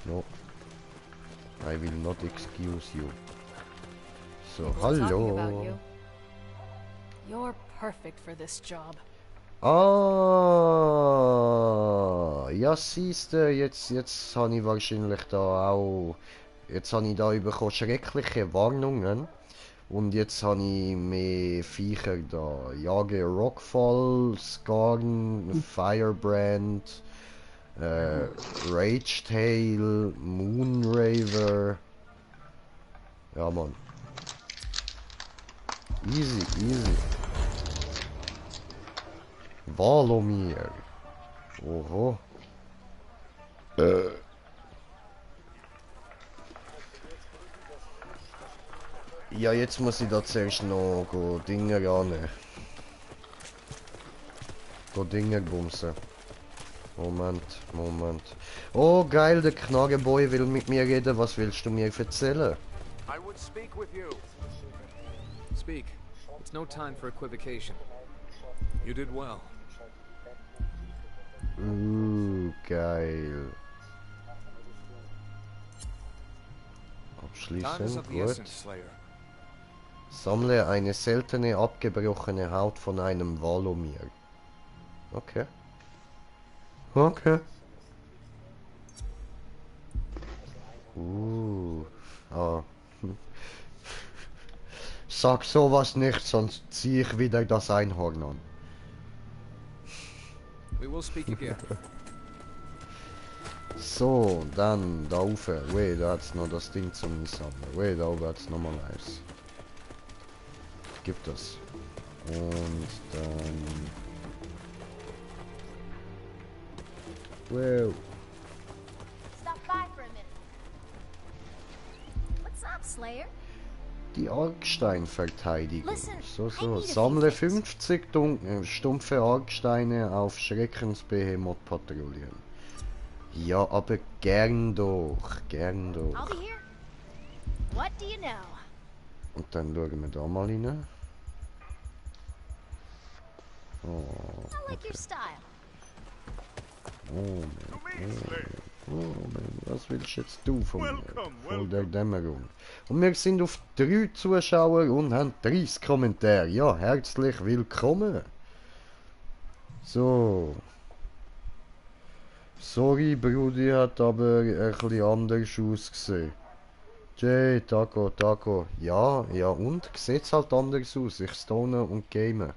No. I will not excuse you. So, hallo. You're perfect for this job. Ah, ja siehste, jetzt habe ich wahrscheinlich da auch Jetzt habe ich da bekommen schreckliche Warnungen. Und jetzt habe ich mehr Viecher da. Jage Rockfall, Skarn, Firebrand, Ragetail, Moonraver. Ja, Mann. Easy, easy. Valomir. Oho. Ja, jetzt muss ich da zuerst noch Dinge ran. Dinge bumsen. Moment, Moment. Oh, geil, der Knarreboy will mit mir reden. Was willst du mir erzählen? I would speak with you. Speak. It's no time for equivocation. You did well. Geil. Time is Abschließen, of the gut. essence, Slayer. Sammle eine seltene abgebrochene Haut von einem Valomir. Okay. Okay. Ah. Sag sowas nicht, sonst ziehe ich wieder das Einhorn an. We will speak again. So, dann da rauf. Wait, da hat's noch das Ding zum Sammeln. Wait, da oben hat's nochmal eins. Gibt es. Und dann... Wow. Stop by for a minute. What's up, Slayer? Die Argsteinverteidigung. Listen, So, I so. need a few Sammle things. 50 stumpfe Argsteine auf Schreckensbehemoth patrouillieren. Ja, aber gern doch. Gern I'll doch. be here. What do you know? Und dann schauen wir da mal rein. Oh, I like your style. oh, To me, Slayer. Mann, was willst jetzt du von mir? Welcome, Voll der welcome. Dämmerung. Und wir sind auf 3 Zuschauer und haben 30 Kommentare. Ja, herzlich willkommen. So. Sorry, Brudi hat aber ein bisschen anders ausgesehen. Jay, Taco, Taco. Ja, ja und? Sieht's halt anders aus. Ich stone und game.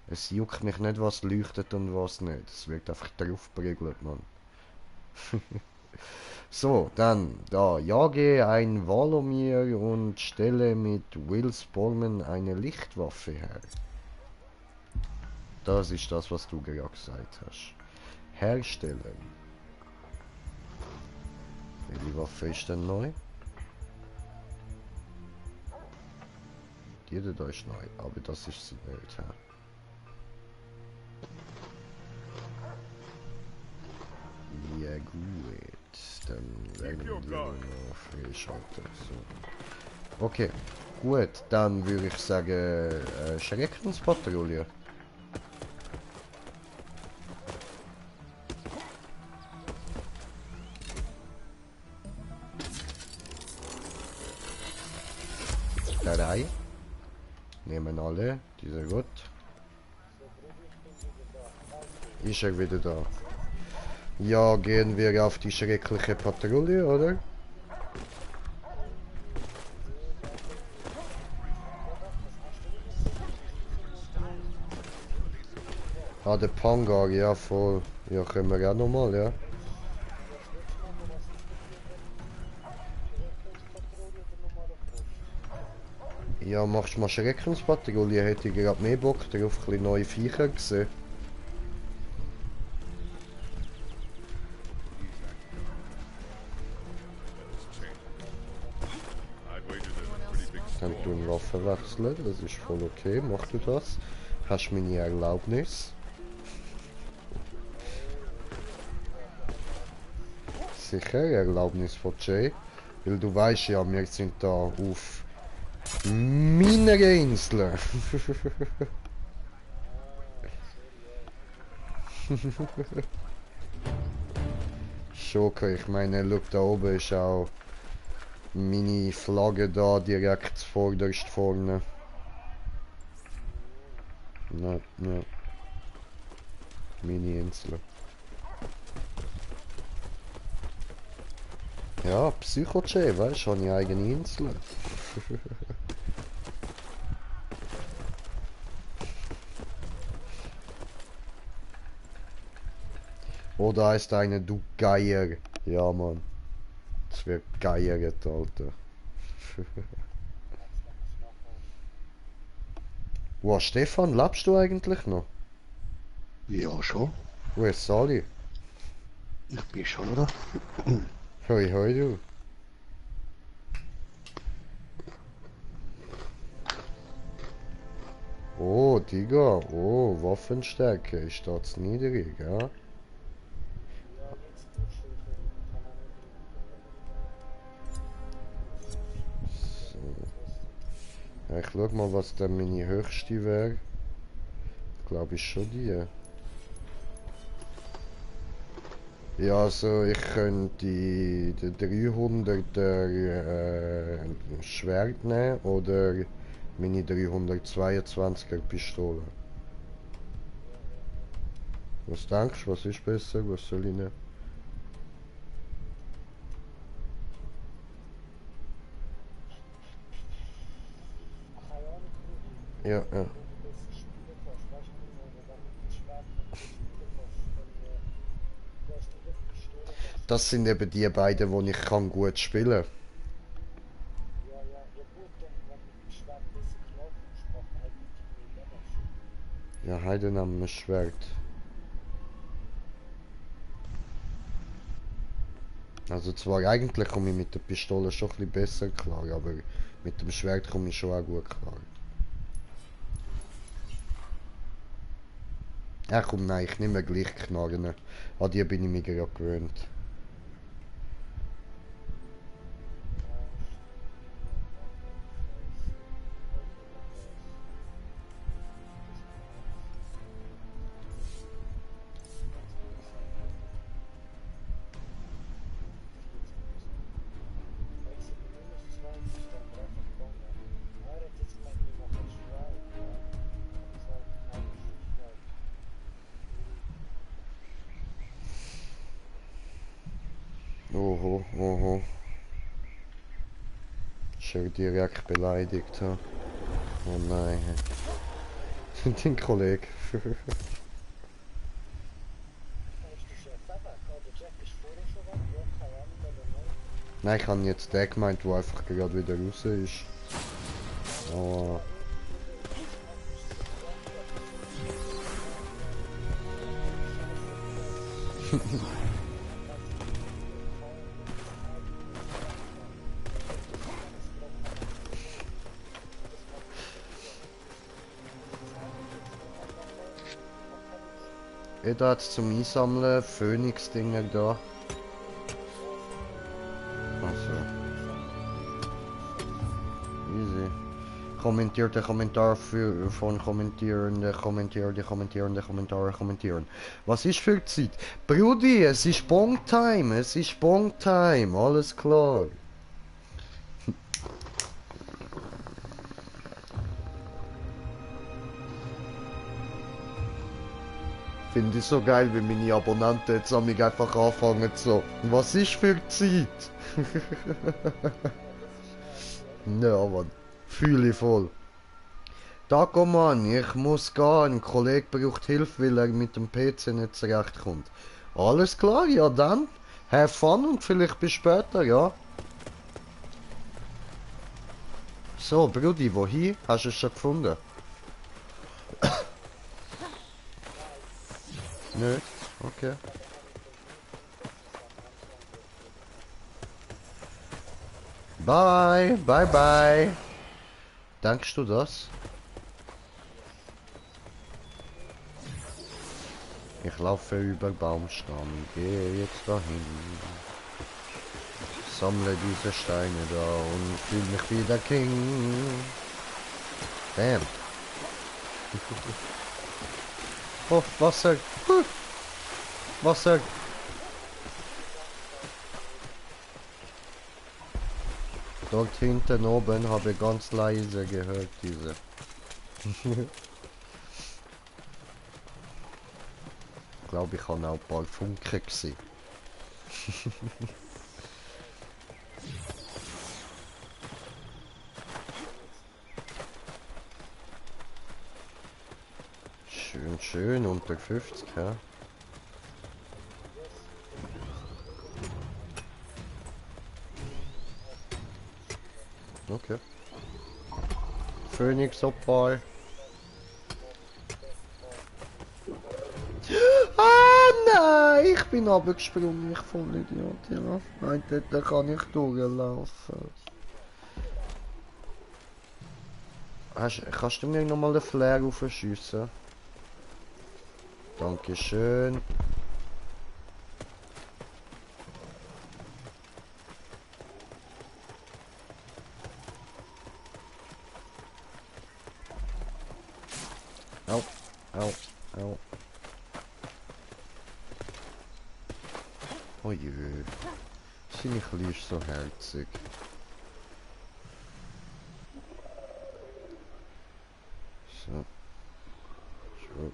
Es juckt mich nicht, was leuchtet und was nicht. Es wird einfach draufgeprügelt, Mann. So, dann, da, jage ein Valomir und stelle mit Will Sporman eine Lichtwaffe her. Das ist das, was du gerade gesagt hast. Herstellen. Welche Waffe ist denn neu? Die da ist neu, aber das ist sie nicht. He? Ja gut, dann werden wir die noch freischalten. So. Okay, gut, dann würde ich sagen, Schreckenspatrouille. Drei. Nehmen alle, dieser gut. Ist er wieder da? Ja, gehen wir auf die schreckliche Patrouille, oder? Ah, der Pangar, ja voll. Ja, können wir auch nochmal, ja. Ja, machst du mal Schreckenspatrouille? Hätte ich gerade mehr Bock drauf, ein bisschen neue Viecher gesehen. I'd wager there's a pretty big Dann tun Waffen wechseln, das ist voll okay, mach du das. Hast meine Erlaubnis. Sicher, Erlaubnis von Jay. Weil du weißt ja, wir sind da auf meiner Insel. Schocker, ich meine, look, da oben ist auch meine Flagge da direkt vorderst vorne. Ja, ja. Meine Insel. Ja, Psycho-J, weißt du, habe ich eigene Insel. Oder heißt eine du Geier? Ja, Mann. Das wird geiert, Alter. Wo, Stefan, lebst du eigentlich noch? Ja, schon. Wo ist Sali? Ich bin schon da. Hoi, hoi, du. Oh, Digga. Oh, Waffenstärke. Ist das niedrig, ja? So. Ja, ich schau mal, was denn meine höchste wäre. Glaube ich schon die. Ja, also ich könnte den 300er Schwert nehmen oder meine 322er Pistole. Was denkst du, was ist besser? Was soll ich nehmen? Ja, ja. Das sind eben die beiden, die ich kann gut spielen. Ja, heute nehmen wir Schwert. Also zwar eigentlich komme ich mit der Pistole schon ein bisschen besser klar, aber mit dem Schwert komme ich schon auch gut klar. Komm, nein, ich nehme gleich Knarren. An die bin ich mir gerade gewöhnt. Oho, oho. Schon direkt beleidigt, ha? Oh nein. Den Kollege. Nein, ich habe jetzt den gemeint, der einfach gerade wieder raus ist. Oh. Da hat zum Einsammeln Phoenix-Dinger da. Also. Easy. Kommentiert den Kommentar von Kommentierende, Kommentare kommentieren. Was ist für Zeit? Brudi, es ist Bonktime, es ist Bonktime, alles klar. Finde ich so geil, wie meine Abonnenten jetzt an mich einfach anfangen so. Was ist für Zeit? Ja, Mann. Fühle ich voll. Dago, Mann, ich muss gehen. Ein Kollege braucht Hilfe, weil er mit dem PC nicht zurechtkommt. Alles klar, ja dann. Have fun und vielleicht bis später, ja. So, Brudi, wohin? Hast du es schon gefunden? Nö, okay. Bye, bye, bye. Denkst du das? Ich laufe über Baumstamm, gehe jetzt dahin. Sammle diese Steine da und fühle mich wie der King. Bam. Oh, Wasser. Wasser. Dort hinten oben habe ich ganz leise gehört, diese. Ich glaube, ich habe auch ein paar Funken gesehen. Schön unter 50, ja. Okay. Phoenix Opal. Ah nein, ich bin abgesprungen, ich voll Idiot, ja. Nein, dort kann ich durchlaufen. Kannst du mir nochmal den Flair aufschiessen? Dankeschön. Au, au, au. Oh je, seine Kleine ist so herzig. So. So.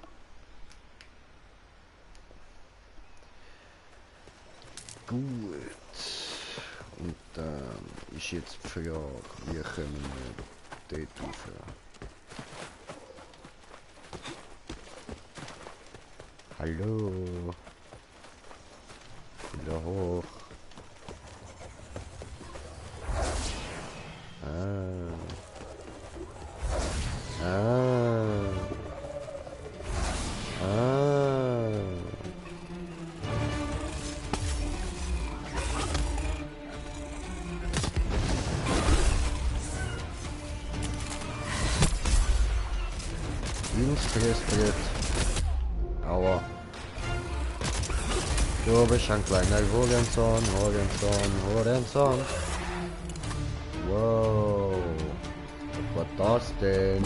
Gut. Und dann ist jetzt die Frage, wie können wir dort rauf? Hallo. Wieder hoch. Linksbrett. Aua. Du bist ein kleiner Horenson. Wow. Was war das denn?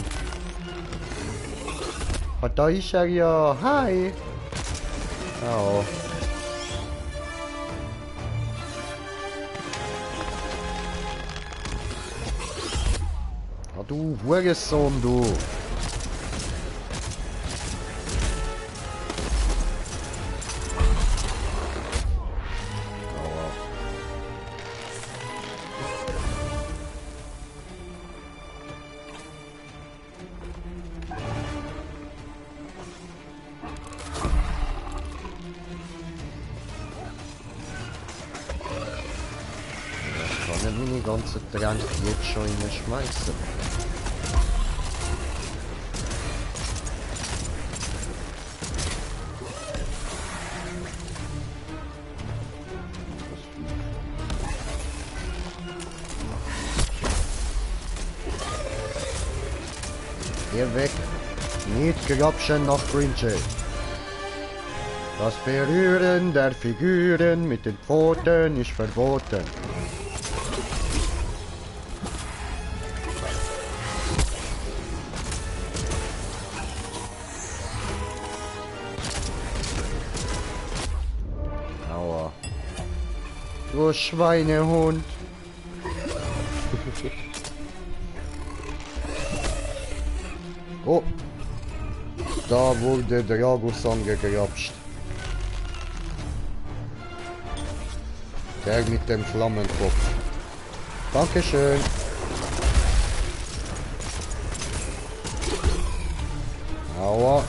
Ah, da ist er ja. Hi. Oh. Ah, du Hurensohn, du. Meine ganze Tränke jetzt schon reinschmeißen. Geh weg! Nicht grapschen nach Grinche! Das Berühren der Figuren mit den Pfoten ist verboten. Du Schweinehund. Oh. Da wurde Dragos angegrapscht. Der mit dem Flammenkopf. Dankeschön. Aua.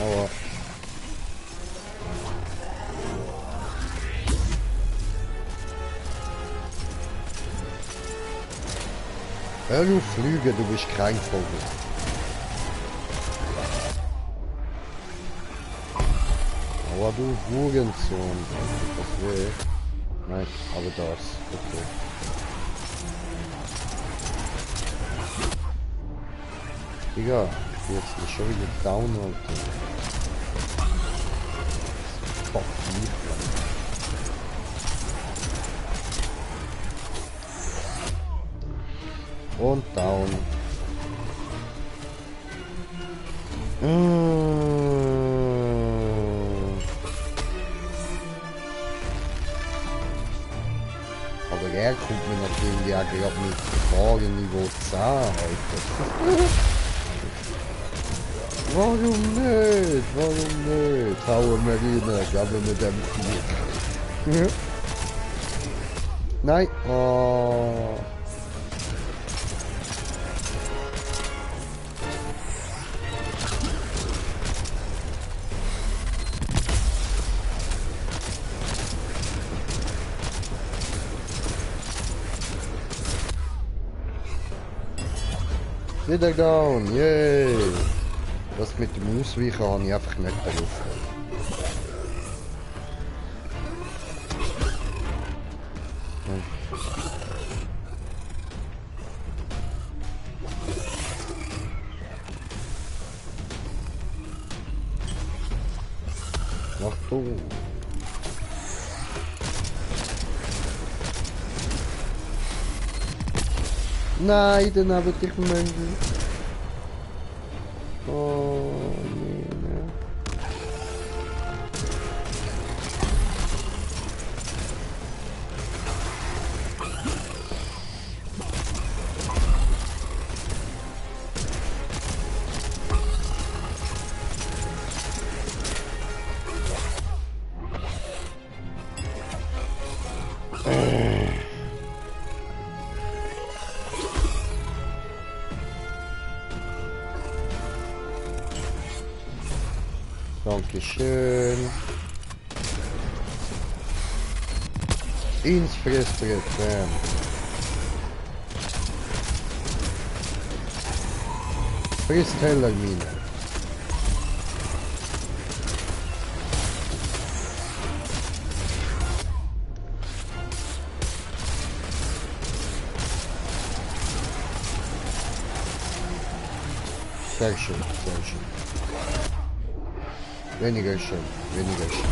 Aua. Hör du Flüge, du bist kein Vogel. Aber du Hurensohn. Das weh. Nein, aber das. Okay. Digga, jetzt ist schon wieder down, Alter. Fuck mich. Und down. Aber er kommt mir natürlich auch gerade mit Fragen Niveau 10, Alter. Warum nicht? Warum nicht? Hauen wir rein, geben wir dem Vieh. Nein. Oh. Wieder down, yay! Das mit dem Ausweichen habe ich einfach nicht drauf. Achtung! Nein, dann habe ich Menschen. Oh, nee, ne. Dankeschön. Ins Fressbrett, bam. Frisst Tellermine. Sehr schön, sehr schön. Weniger schön, weniger schön.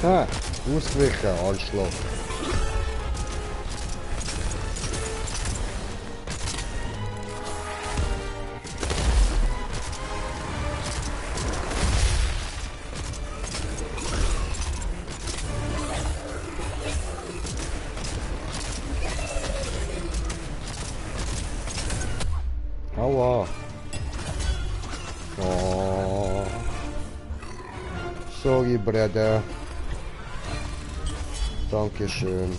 Ah, ausgewichen, Arschloch. Aua. Oh. Sorry, Bruder. Dankeschön.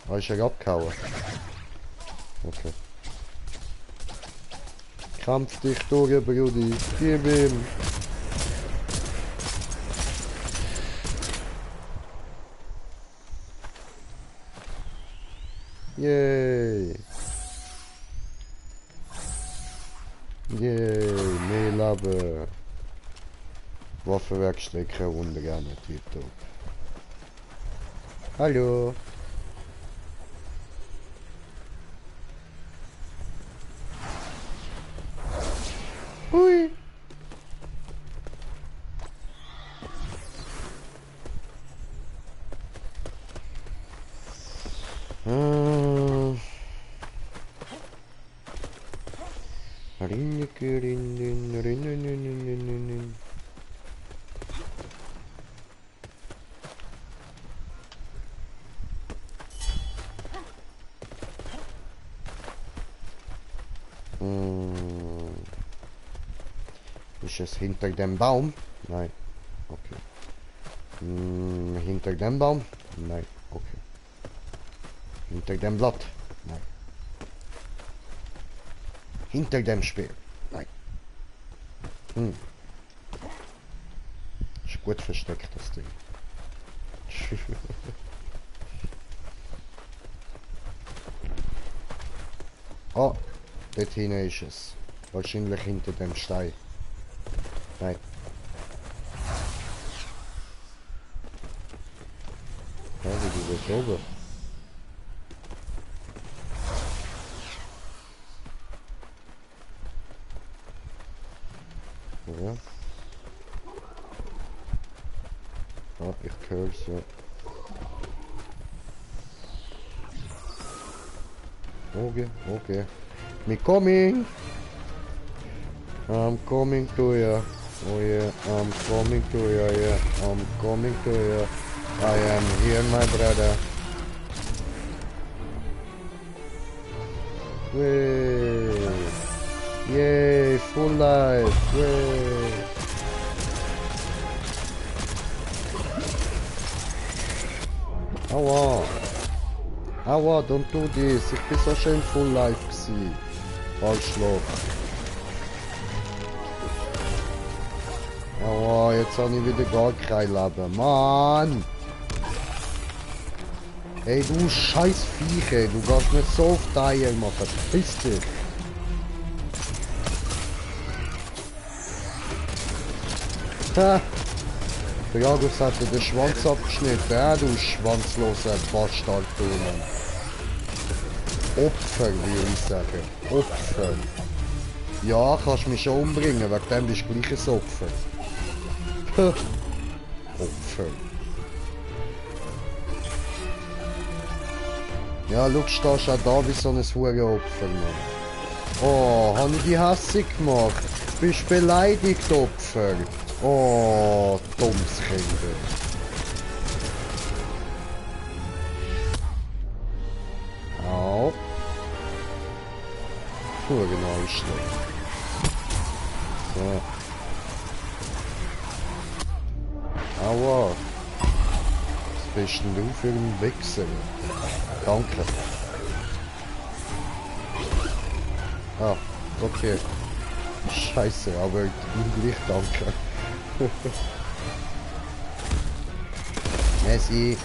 Hast du ja abgehauen? Okay. Kampf dich durch, Brudi. Gib ihm. Yay! Yay! Mehr Leben! Waffe wegstecken, wundergerne, tipptopp. Hallo! Hui! Ist es hinter dem Baum? Nein. Okay. Hinter dem Baum? Nein. Okay. Hinter dem Blatt? Nein. Hinter dem Speer? Nein. Ist gut versteckt, das Ding. Oh, dort hinten ist es. Wahrscheinlich hinter dem Stein. Nein. Ja, wie du bist oben. Ja. Ah, ich höre es, ja. okay, okay. Me coming! I'm coming to you. Oh yeah, I'm coming to you, yeah. I'm coming to you. I am here, my brother. Way. Yay, full life. Way. Aua. Aua, don't do this. Ich bin so schön full life gewesen. Arschloch. Aua, jetzt habe ich wieder gar kein Leben. Mann! Ey, du scheiß Viecher, du kannst nicht so auf Teil machen. Piss dich. Ha! Der Jagus hat dir den Schwanz abgeschnitten, du schwanzloser Bastard, du Mann. Opfer, würde ich sagen. Opfer. Ja, kannst mich schon umbringen, wegen dem bist du gleich ein Opfer. Opfer. Ja, schau, stehst auch da wie so ein Hurenopfer, Mann. Oh, habe ich dich hässig gemacht? Bist beleidigt, Opfer? Oh, dummes Kind. Au. Hurenarschloch. So. Aua. Was bist denn du für ein Wichser? Danke. Ah, okay. Scheiße, aber gleich danke. Messi.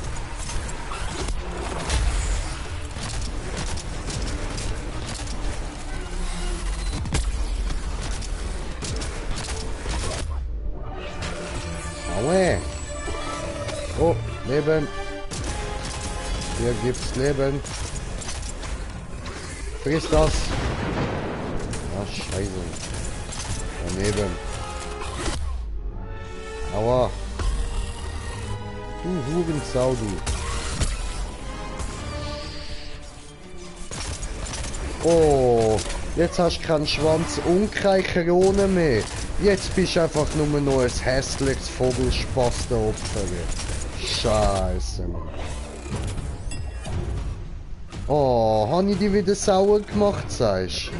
Aue. Oh, Leben. Hier gibt's Leben. Friss das. Ah, scheiße. Daneben. Aua. Du Hurensau, du. Oh, jetzt hast du keinen Schwanz und keine Krone mehr. Jetzt bist du einfach nur noch ein hässliches Vogelspastenopfer. Scheiße, Mann. Oh, habe ich dich wieder sauer gemacht, sagst du?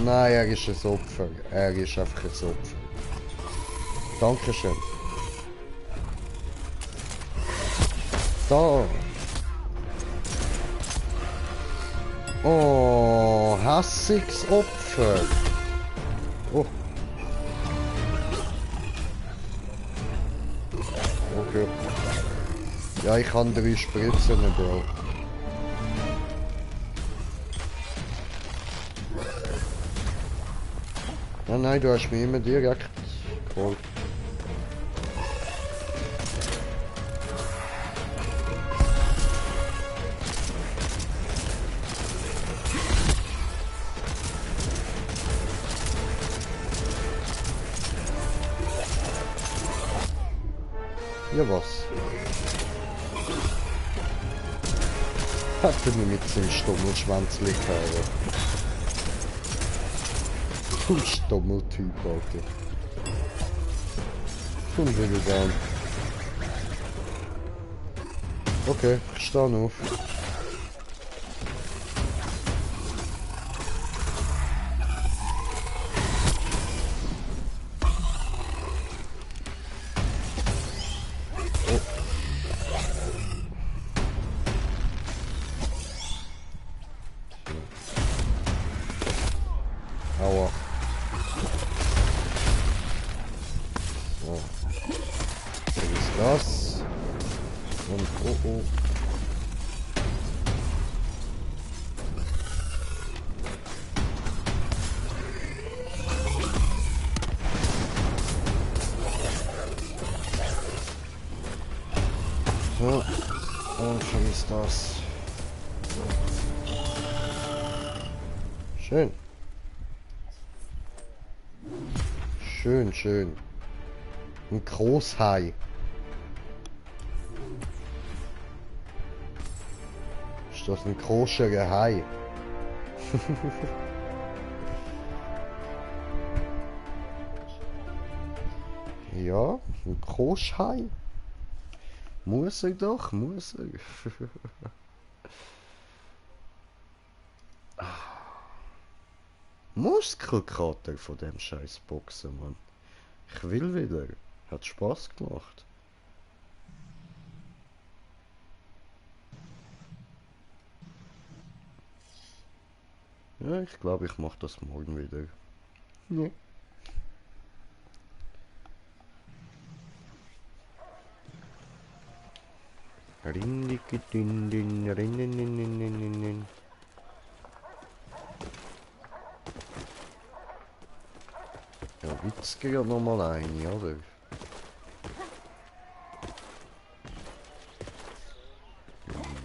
Nein, er ist ein Opfer. Er ist einfach ein Opfer. Dankeschön. Da. Oh, hassiges Opfer. Oh. Okay. Ja, ich kann 3 Spritzen, Bro. Nein, nein, du hast mich immer direkt geholt. Ja, was? Hat er mir mit seinem Stummelschwänzli gehauen. Du Stummeltyp, Alter. Komm wieder down. Okay, ich stehe auf. Aua. So. Was ist das? Und oh oh. So. Und was ist das? Schön. Schön, schön. Ein Großhai. Ist das ein koscherer Hai? Ja, ein Koschhai. Muss er doch, muss er. Muskelkater von dem scheiß Boxen, Mann. Ich will wieder. Hat Spaß gemacht. Ja, ich glaube, ich mache das morgen wieder. Ja. Rindikidindin, rindindindindindin. Ja, Witz geht nochmal ein, oder?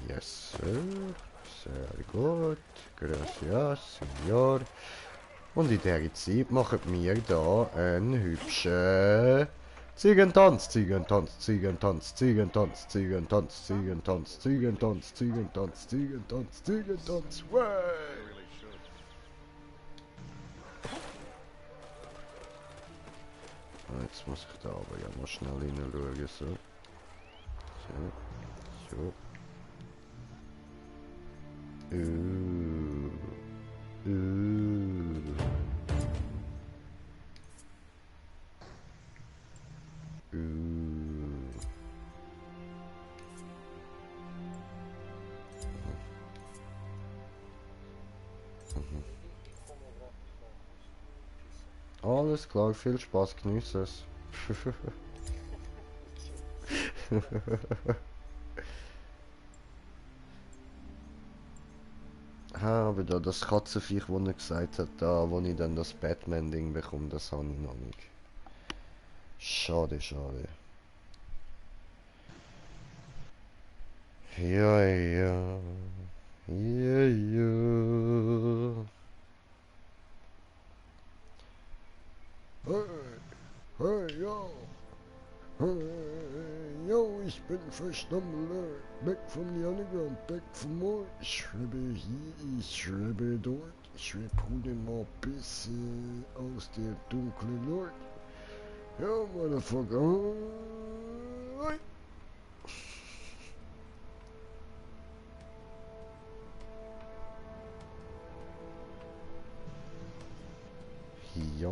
Yes, sir. Sehr gut. Gracias, Senor. Und in der Zeit machen wir da einen hübschen Ziegentanz, Ziegentanz, Ziegentanz, Ziegentanz, Ziegentanz, Ziegentanz, Ziegentanz, Ziegentanz, Ziegentanz, Ziegentanz. Jetzt muss ich da aber ja mal schnell hinschauen, so. So. Alles klar, viel Spaß, genieß es. Aber da das Katzenviech, wo er gesagt hat, da wo ich dann das Batman-Ding bekomme, das habe ich noch nicht. Schade, schade. Ja, ja. Ja, ja. Hey, hey, ja. Hey, yo, ich bin Verstammler. Weg vom Underground, weg vom Mord. Ich schreibe hier, ich schreibe dort. Ich hole mal ein bisschen aus der dunklen Lord. Ja, Motherfucker. Hey. Ja.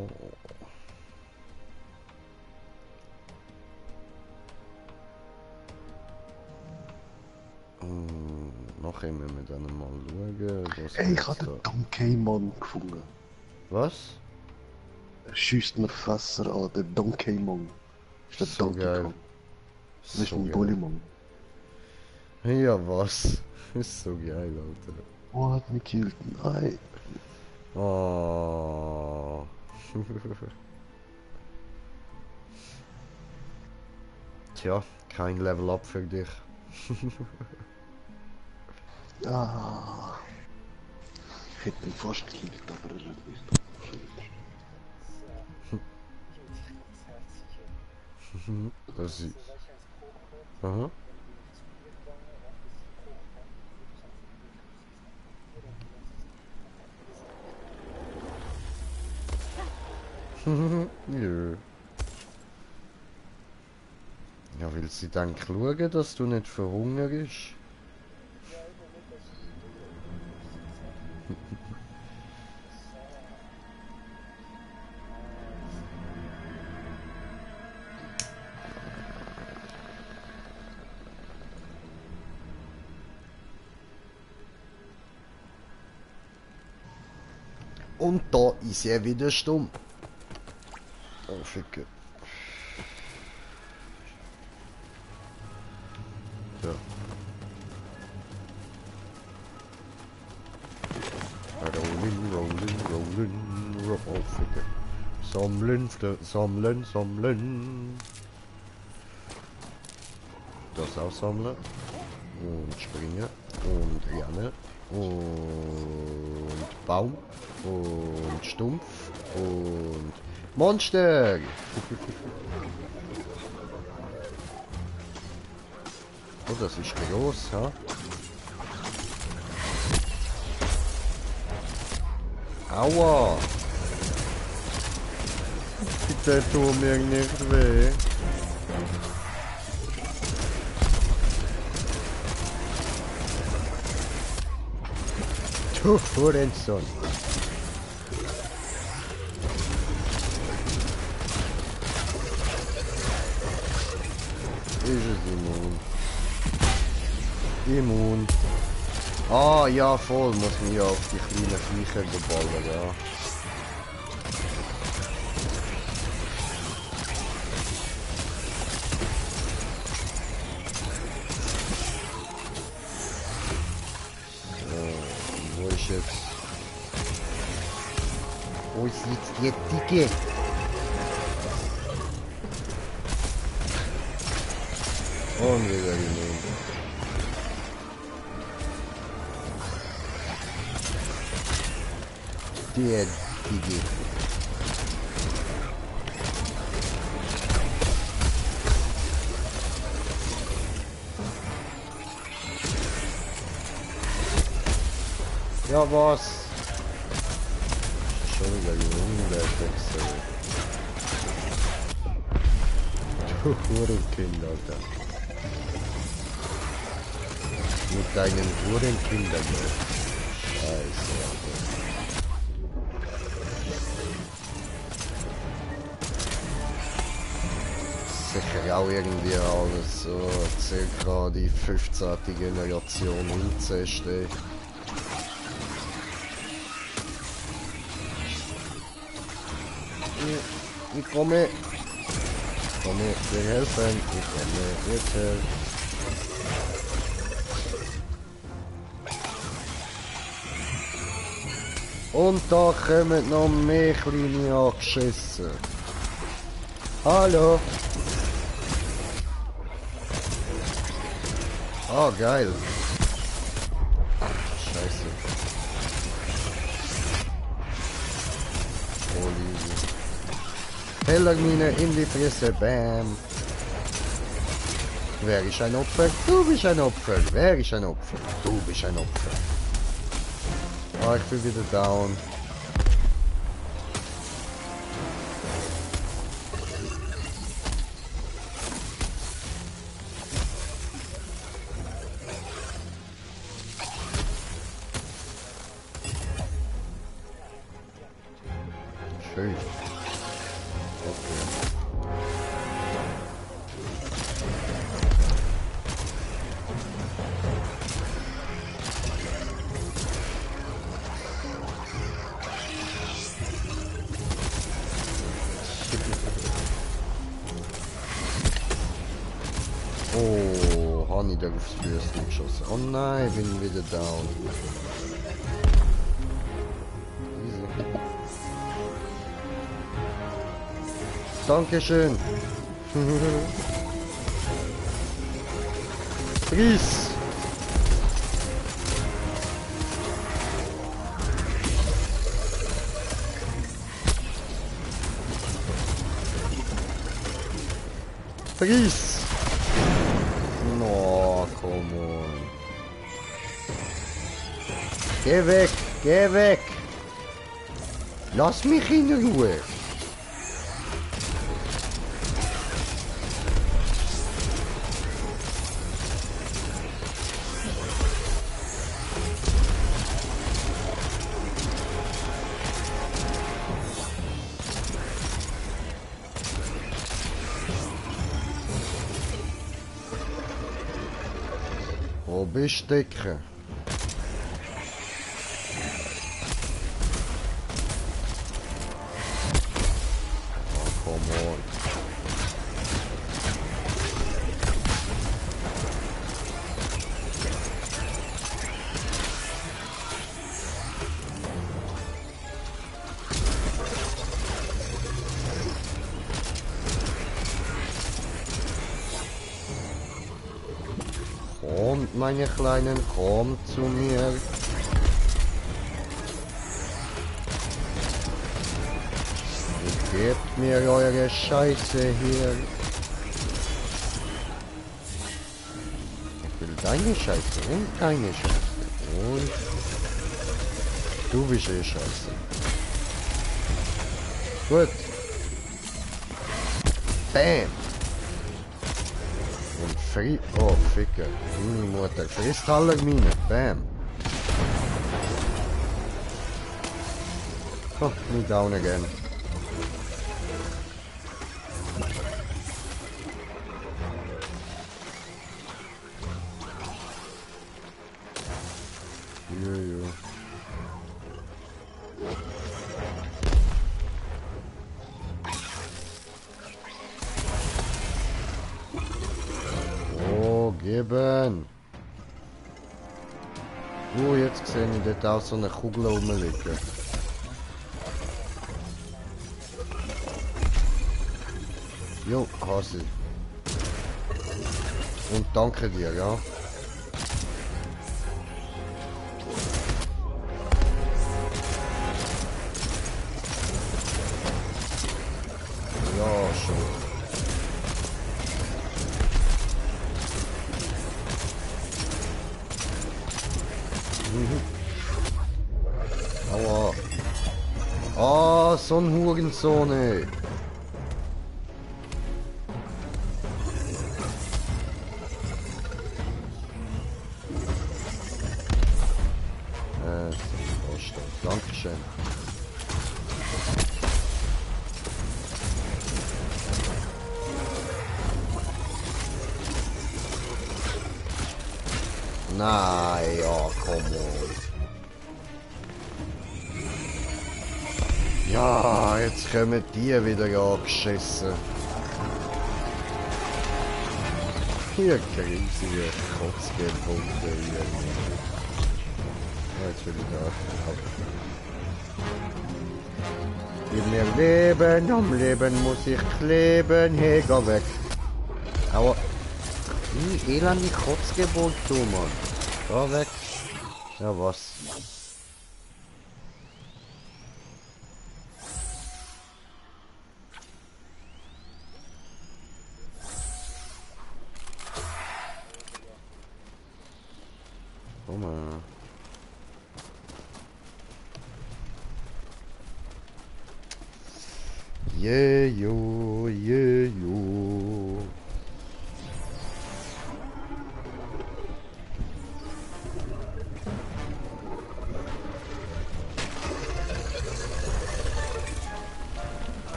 Nachher müssen wir dann mal schauen. Ey, ich habe den Donkey-Mann gefunden. Was? Er schießt mir Fässer an, der Donkey-Mann. Ist der So Donkey geil. Kong. Das ist So ein geil. Bulli-Mann. Ja, was? Ist so geil, Alter. Oh, hat mich gekillt. Nein. Oh. Tja, kein Level Up für dich. Ah. Ich hätte ihn fast gekillt, aber er hat mich doch. Das ist... Aha. Nö. Ja, will sie dann schauen, dass du nicht verhungerst? Und da ist er wieder stumm. Oh, Ficke. So. Rolling, rolling, rolling, roll. Oh, Ficke. Sammeln, sammeln, sammeln. Das auch sammeln. Und springen. Und rennen. Und Baum. Und Stumpf. Und Monster! Oh, das ist groß, ha? Aua! Bitte tu mir nicht weh. Du Hurensohn. Ist es immun? Immun. Ah, ja, voll. Muss man ja auf die kleinen Viecher geballern, ja. So, wo ist jetzt? Wo ist jetzt die Dicke? Und wieder immun. Der Digi. Ja, was? Schon wieder jung, der Wechsel. Du Hurenkind, Alter. Mit deinen Hurenkindern, Scheiße, Alter. Sicher auch irgendwie alles so circa die 15. Generation Inzest. Ich komme. Wir helfen. Ich komme. Bitte. Und da kommen noch mehr kleine angeschissen. Hallo. Oh, geil. Scheiße. Oh, easy. Hellermine in die Fresse, bam. Wer ist ein Opfer? Du bist ein Opfer. Wer ist ein Opfer? Du bist ein Opfer. Oh, ich bin wieder down. Schön. Okay. Oh, habe ich da aufs Bürstchen geschossen. Oh nein, ich bin wieder down. Dankeschön. Ries. Ries. No, come on. Geh weg, geh weg. Lass mich in Ruhe. Wo bist du, Dicke? Oh, come on. Kommt, meine Kleinen, kommt zu mir. Gebt mir eure Scheiße hier. Ich will deine Scheiße und deine Scheiße. Und du bist eh Scheiße. Gut. Bam. Und oh, Ficker. Meine Mutter. Kristallermine. Bam. Oh, me down again. Jojo. Oh, geben. Oh, jetzt sehe ich dort auch so eine Kugel rumliegen. Jo, Hasi. Und danke dir, ja. Ja, schon. Aua. Ah, so ein Hurensohn, ey. Dankeschön. Nein, ja, komm on. Ja, jetzt kommen die wieder angeschissen. Hier riesige Kotzgebunde hier. Jetzt will ich da. Gib mir Leben, am Leben muss ich kleben, hey, geh weg. Aber, wie elende Kotzgeburt, du, Mann. Geh weg. Ja, was? Komm mal. Jejo, jejo.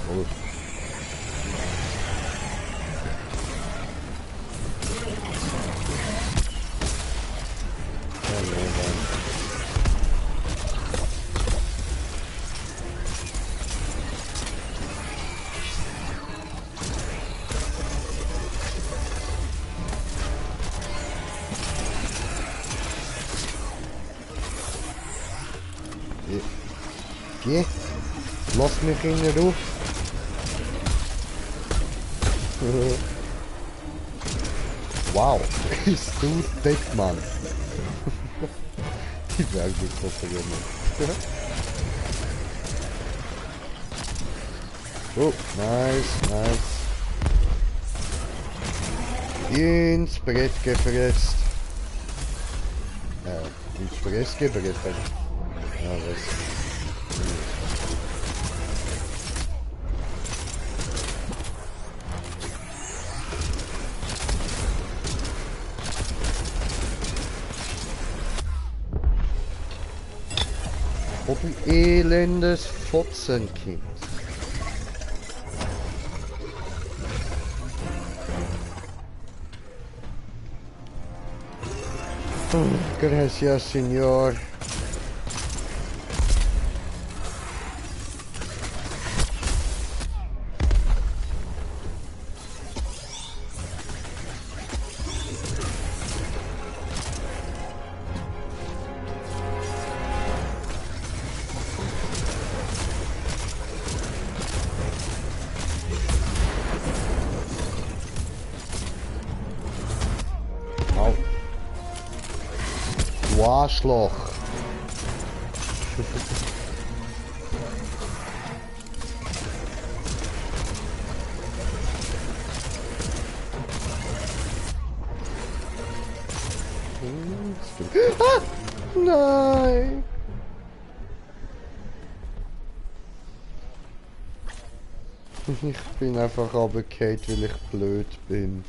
Oh. Geh, lass mich in Ruhe. Wow, bist du dick, Mann. Die Bergkoffer, Junge. Oh, nice, nice. Ins Brett gefräst. Ins Brett gefräst. Ja, was? Oh, du elendes Fotzenkind. Gracias, señor. Du Arschloch. Ah, nein. Ich bin einfach runtergefallen, weil ich blöd bin.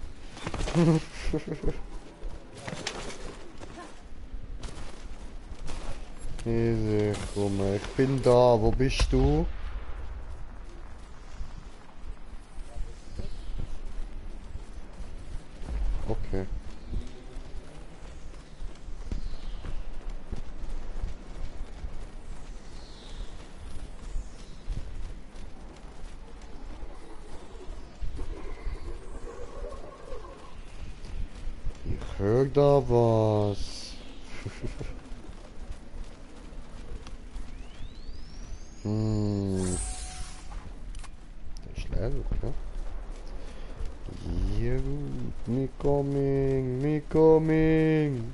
Easy, komm, ich bin da. Wo bist du? Okay. Ich höre da was. Das ist leer, okay. Ja gut, me coming, me coming.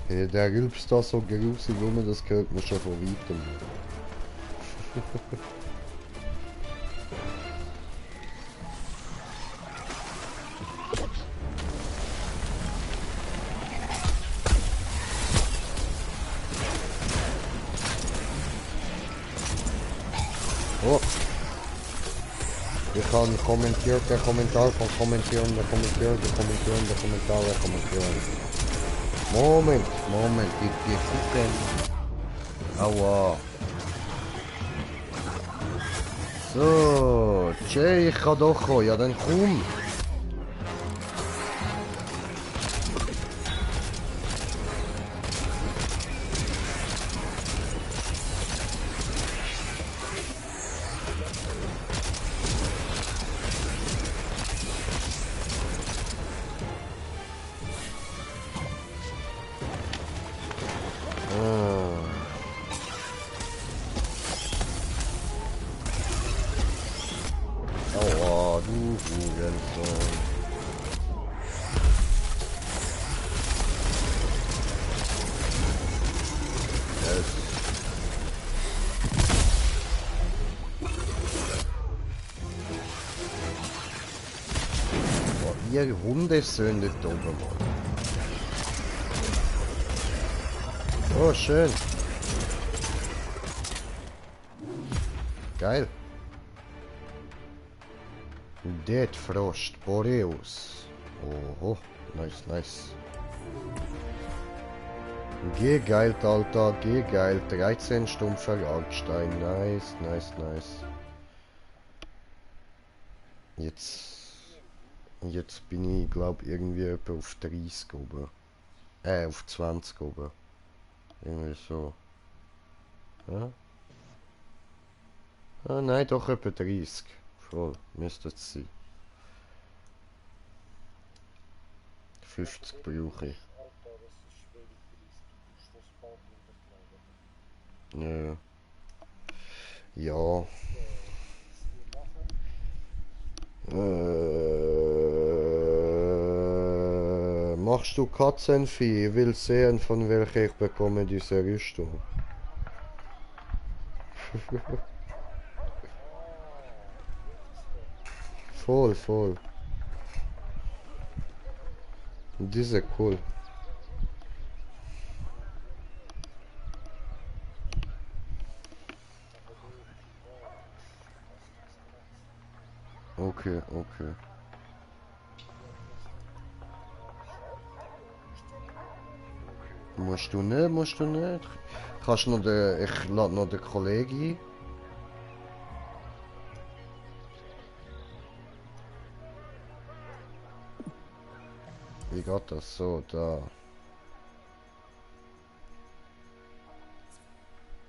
Hey, der rülpst da so grusig rum, das gehört mir schon von weitem. Oh. Ich habe kommentiert, der Kommentar von kommentieren, der kommentieren, der kommentieren, der Kommentar, der kommentieren. Moment, Moment, wir gucken. Aua. So, Jay, ich kann doch kommen, ja dann komm. Aua, du Hurensohn. Yes. Boah, ihr Hundesöhne da oben, Mann. Oh, schön. Geil. Dead Frost Boreus. Oho, nice, nice. Gegeilt, Alter, gegeilt. 13 stumpfer Altstein. Nice, nice, nice. Jetzt bin ich, glaube irgendwie etwa auf 30 oben. Auf 20 oben. Irgendwie so. Ja? Ah, nein, doch etwa 30. Voll, müsste es sein. 50 brauche ich. Ja. Ja. Machst du Katzenvieh? Ich will sehen, von welcher ich bekomme diese Rüstung. Voll, voll. Diese cool. Okay, okay. Musst du nicht, musst du nicht. Kannst noch den, ich lade noch den Kollegen ein. Wie geht das? So, da.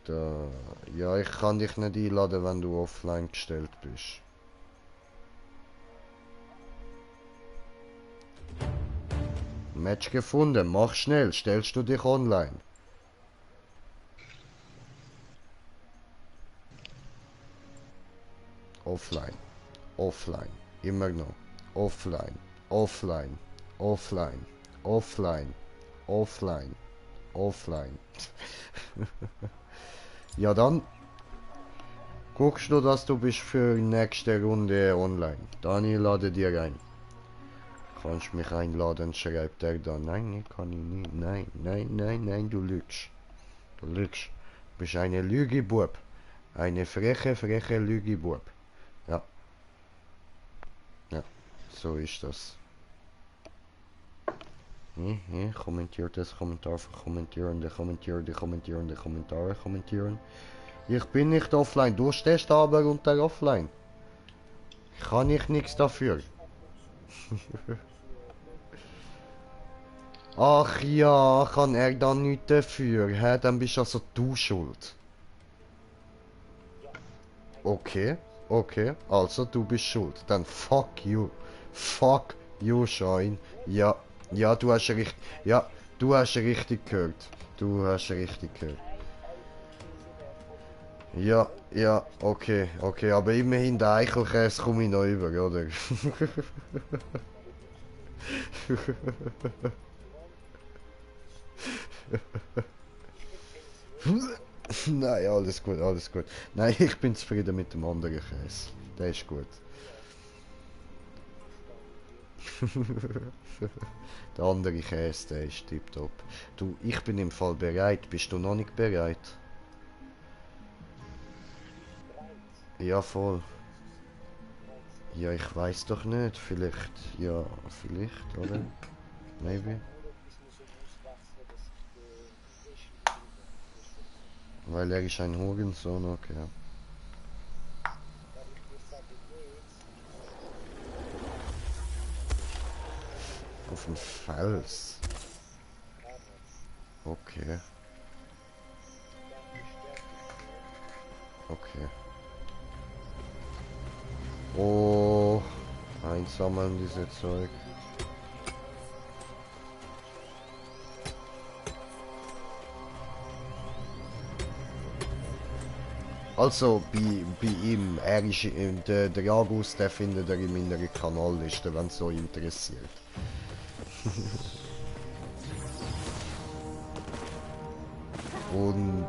Da. Ja, ich kann dich nicht einladen, wenn du offline gestellt bist. Match gefunden, mach schnell, stellst du dich online. Offline, offline, immer noch. Offline, offline, offline, offline, offline, offline. Ja dann guckst du, dass du bist für die nächste Runde online. Dani, lade dir ein. Kannst mich einladen, schreibt er dann. Nein, kann ich nicht. Nein, nein, nein, nein, du lügst. Du lügst. Du bist eine Lügebub. Eine freche Lügebub. Ja. Ja, so ist das. Kommentiert das Kommentar für Kommentierende, kommentieren. Ich bin nicht offline, du stehst aber unter offline. Kann ich nichts dafür. Ach ja, kann er dann nichts dafür, hä? Dann bist also du schuld. Okay, also du bist schuld. Dann fuck you. Fuck you, Shine. Ja, du hast richtig. Ja, du hast richtig gehört. Ja, okay, aber immerhin der Eichelkäse komme ich noch über, oder? Nein, alles gut. Nein, ich bin zufrieden mit dem anderen Käse. Der ist gut. Der andere Käse, der ist tipptopp. Du, ich bin im Fall bereit. Bist du noch nicht bereit? Ja, voll. Ja, ich weiß doch nicht. Vielleicht, oder? Maybe. Weil er ist ein Hurensohn, okay. Auf dem Fels. Okay. Oh, einsammeln diese Zeug. Also bei ihm, er ist der August, der findet er in meiner Kanalliste, wenn es so interessiert. Und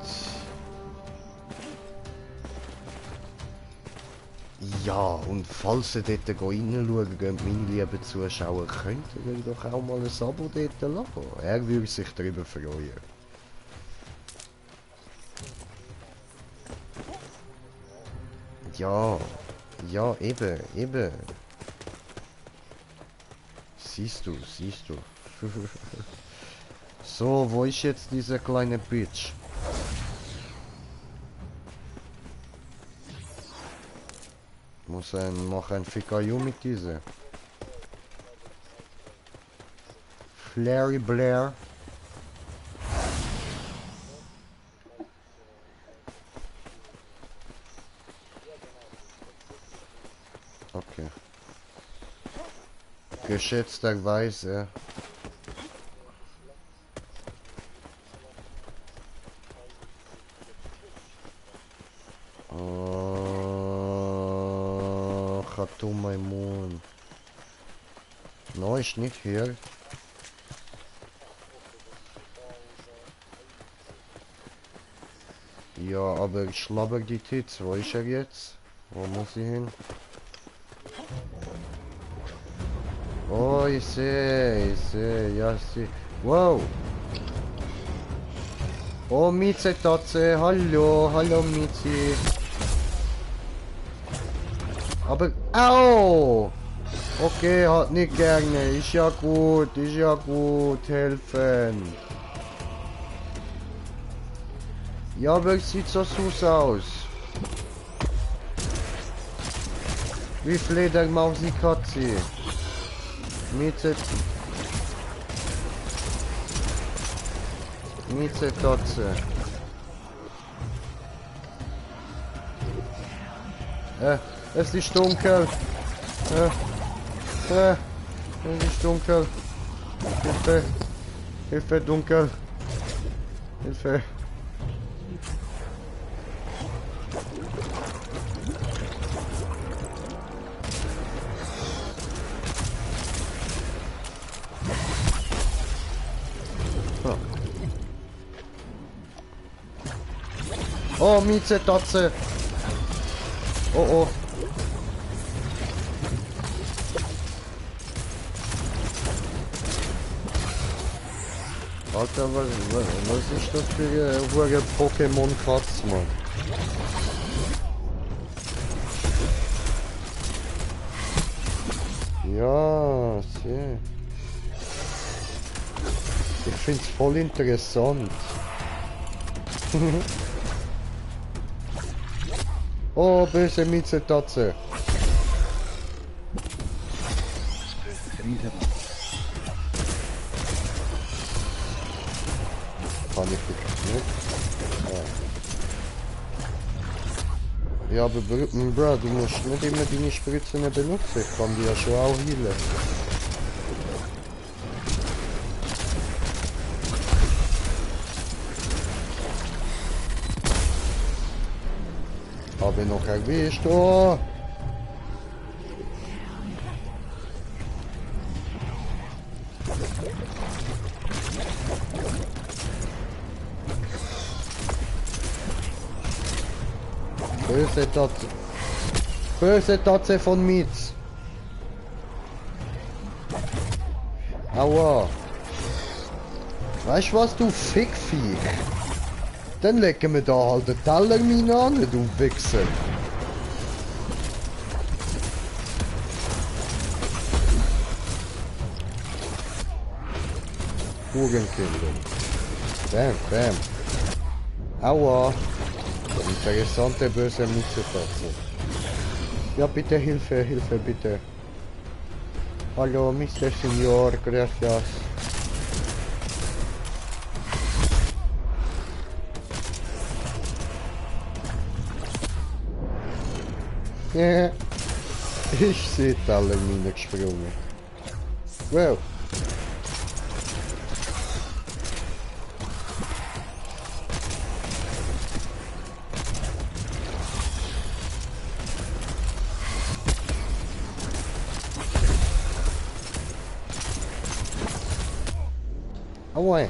ja, und falls ihr dort reinschauen geht, meine lieben Zuschauer, könnt ihr doch auch mal ein Abo dort lassen. Er würde sich darüber freuen. Ja, eben. Siehst du. So, wo ist jetzt diese kleine Bitch? Mach ein Fikayu mit dieser. Flary Blair. Okay. Geschätzterweise. Khatum Maimun. No, ist nicht hier. Ja, aber ich schlabber die Tits. Wo ist er jetzt? Wo muss ich hin? Oh, ich sehe, ja, ich sehe. Wow! Oh, Mieze-Tatze, hallo Miezi. Aber, au! Okay, hat nicht gerne, ist ja gut, helfen. Ja, aber es sieht so süß aus. Wie Fledermaus die Katze. Mieze-Tatze. Es ist dunkel. Es ist dunkel. Hilfe, dunkel. Hilfe. Oh, Mieze-Tatze. Oh. Alter, was ist das für eine Pokémon-Katz, Mann? Ja, sehr. Ich find's voll interessant. Oh, böse Miezetatze. Kann ich wirklich nicht. Ja, aber Bro, du musst nicht immer deine Spritzen benutzen. Ich kann die ja schon auch heilen. Habe ich noch erwischt. Oh! Böse Tatze. Böse Tatze von Mietz. Aua. Weißt du was, du Fickviech? Dann legen wir da halt den Teller meine an, du Wichser. Hurenkinder. Bam, bam. Aua. Interessante böse Miezetatze. Ja, bitte Hilfe, Hilfe, bitte. Hallo, Mr. Signor, gracias. Ja, ich sehe alle Minen gesprungen. Wow. Aua.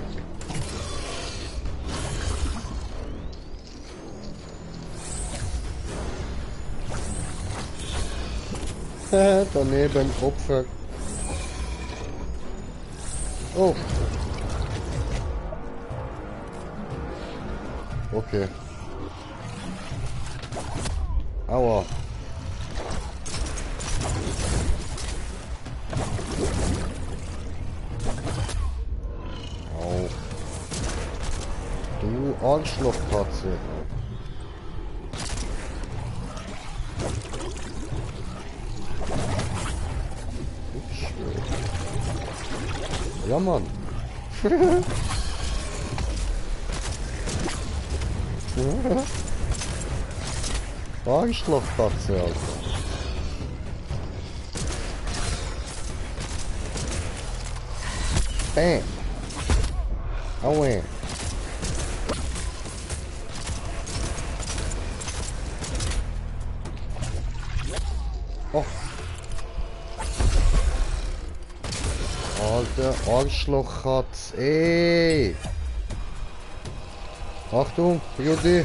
Daneben Opfer. Oh. Okay. Aua. Au. Du Arschlochkatze. Ja, Mann. Arschlochkatze, Alter. Bam. Aue. Oh. Alter Arschlochkatz, ey! Achtung, Rudi!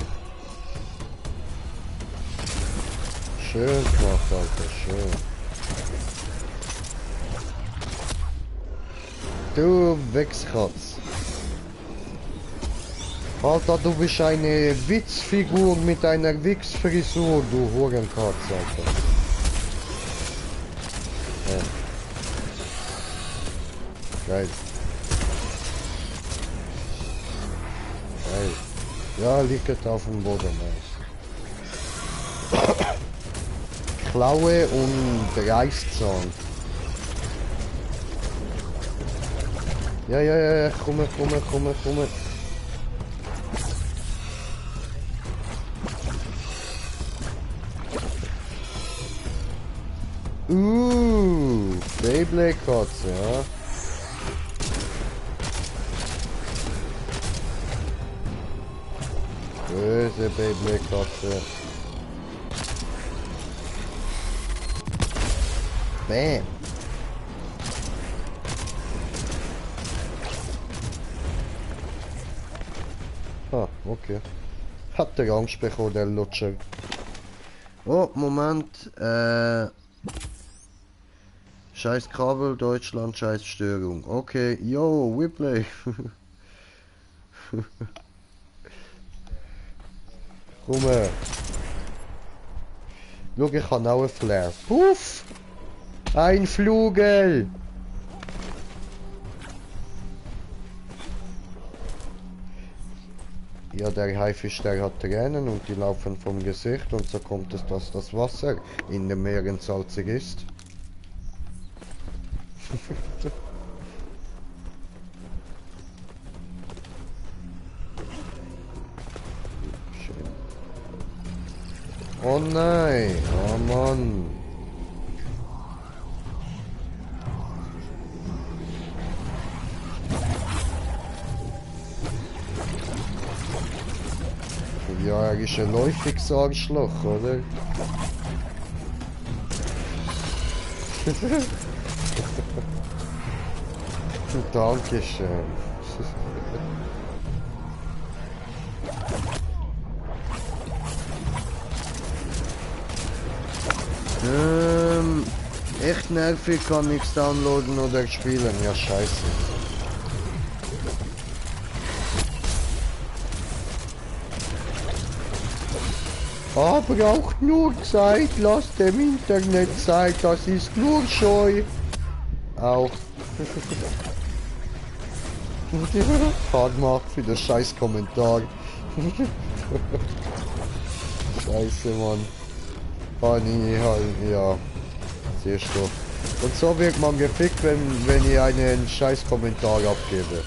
Schön gemacht, Alter, schön. Du Wichskatz! Alter, du bist eine Witzfigur mit einer Wichsfrisur, du Hurenkatz, Alter. Ja. Geil. Geil. Ja, liegt auf dem Boden. Nice. Klaue und Reißzahn. Ja, komme. Beyblade-Katze, ja. Böse Beyblade-Katze. Bam. Ah, okay. Hat der Angst bekommen, der Lutscher. Oh, Moment. Scheiß Kabel, Deutschland, scheiß Störung. Okay, yo, Whipley. Komm her. Schau, ich habe auch einen Flair. Puff! Ein Flugel! Ja, der Haifisch, der hat Tränen und die laufen vom Gesicht und so kommt es, dass das Wasser in den Meeren salzig ist. Schön. Oh nein, oh Mann. Ja, er ist ein läufiges Arschloch, oder? Dankeschön. Echt nervig, kann nichts downloaden oder spielen. Ja, scheiße. Aber braucht nur Zeit, lasst dem Internet Zeit, das ist nur Scheu. Auch. Hart gemacht für den scheiß Kommentar. Scheiße, Mann. Funny, halt, ja. Siehst du. Und so wird man gefickt, wenn ich einen scheiß Kommentar abgebe.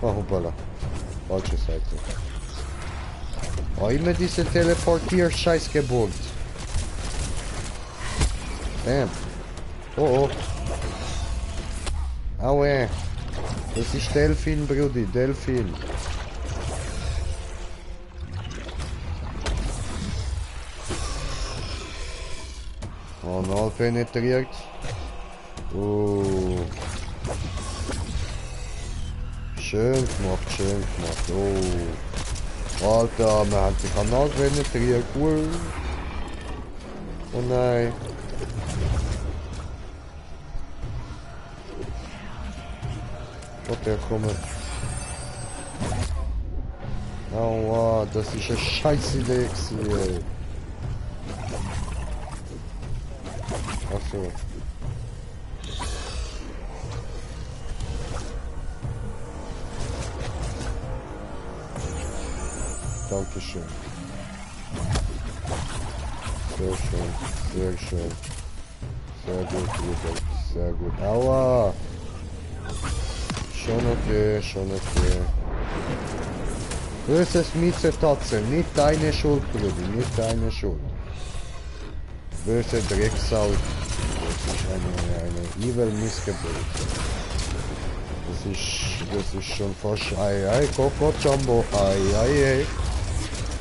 Oh, hoppala. Falsche Seite. Oh, immer diese Teleportier-Scheißgeburt. Bam. Oh, oh. Aue. Das ist Delfin, Brudi. Delfin. Oh, null penetriert. Oh. Schön gemacht, schön gemacht. Oh. Alter, wir haben den Kanal penetriert. Cool. Oh nein. Okay, komm. Aua, das ist eine scheiß Idee gewesen, ey. Ach so. Dankeschön. Sehr schön, sehr schön. Sehr gut, Rudolf, sehr gut. Aua! Schon okay, schon okay. Böses Miezetatze, nicht deine Schuld, Bruder, nicht deine Schuld. Böse Drecksau. Das ist eine Evil Missgeburt. Das ist schon fast... Ei, ei, Coco Jumbo. Ei, ei, ei.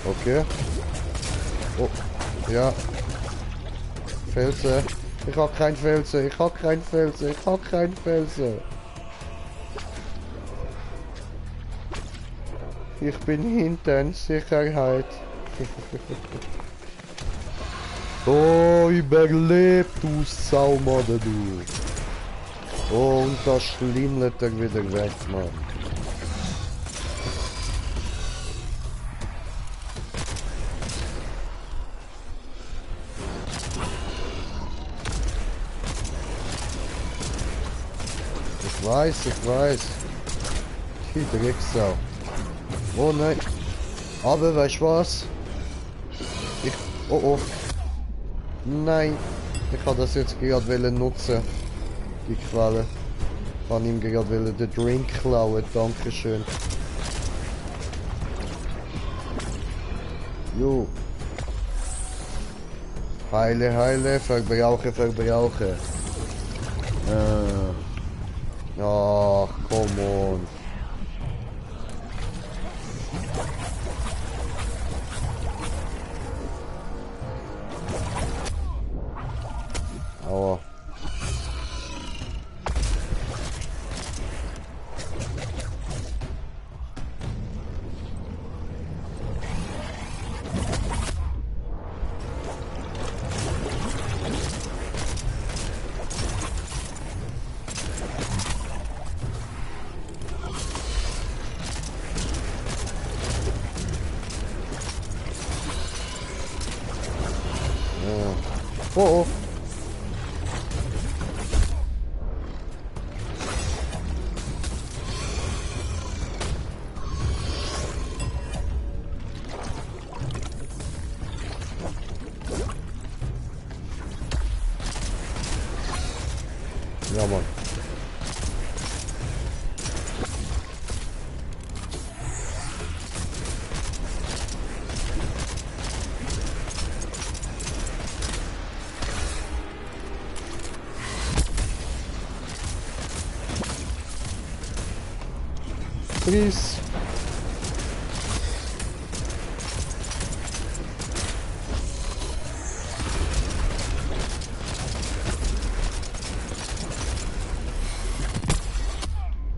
Okay. Oh, ja. Felsen. Ich hab kein Felsen, ich hab kein Felsen, ich hab kein Felsen. Ich bin hinten, Sicherheit. Oh, überlebt, du Saumade, du. Oh, und da schlimmelt er wieder weg, Mann. Ich weiß. Die Drecksau. Oh nein. Aber weißt du was? Oh oh. Nein. Ich kann das jetzt gerade nutzen. Die Quelle. Ich kann ihm gerade den Drink klauen. Dankeschön. Jo. Heile, heile. Verbrauche. Ach, come on. Aua. Oh oh. Ja, Mann. Please.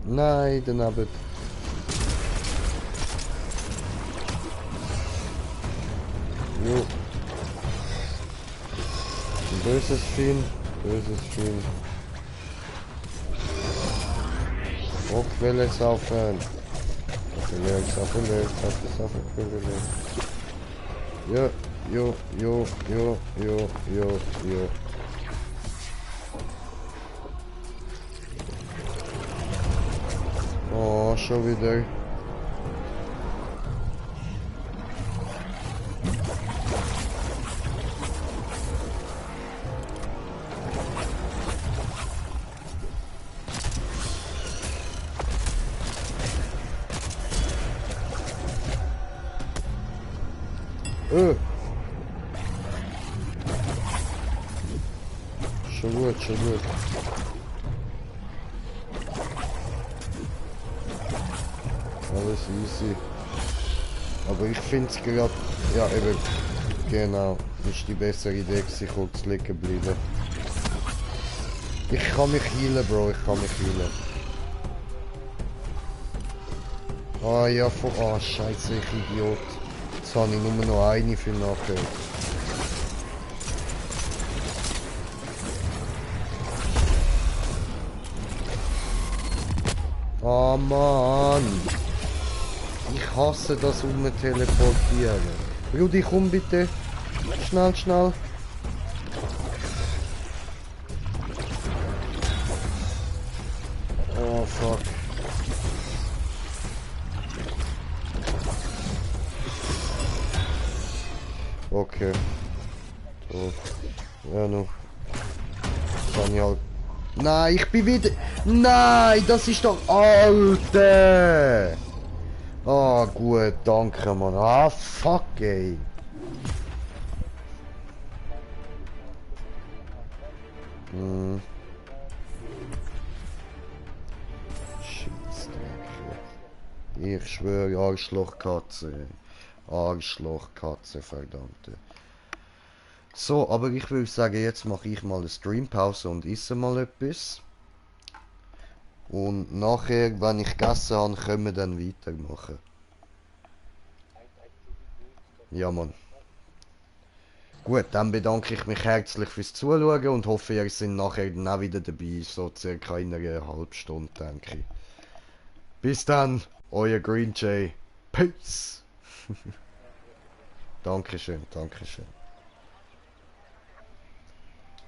Nein, daneben. Jo. Ein böses Vieh. Böses Vieh. Oh, Quelle saufen. Jo, jo, jo, jo, jo, jo, jo. Oh, schon wieder. Schon gut, schon gut. Alles easy. Aber ich finde es gerade, ja eben, genau, ist die bessere Idee gewesen, kurz liegen bleiben. Ich kann mich healen, Bro, ich kann mich healen. Ah ja, scheiße, ich Idiot. Jetzt habe ich nur noch eine für nachher. Oh Mann! Ich hasse das Teleportieren. Rudi, komm bitte. Schnell, schnell. Oh fuck. Okay. So. Ja, noch. Kann ich halt. Nein, ich bin wieder. Nein, das ist doch. Alter! Ah, gut, danke, Mann. Ah, fuck, ey. Hm. Scheissdreck. Ich schwöre, Arschlochkatze. Arschlochkatze, verdammte. So, aber ich würde sagen, jetzt mache ich mal eine Streampause und esse mal etwas. Und nachher, wenn ich gegessen habe, können wir dann weitermachen. Ja, Mann. Gut, dann bedanke ich mich herzlich fürs Zuschauen und hoffe, ihr seid nachher dann auch wieder dabei, so circa in einer halben Stunde, denke ich. Bis dann, euer Green Jay. Peace! Dankeschön, Dankeschön.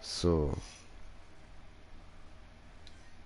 So.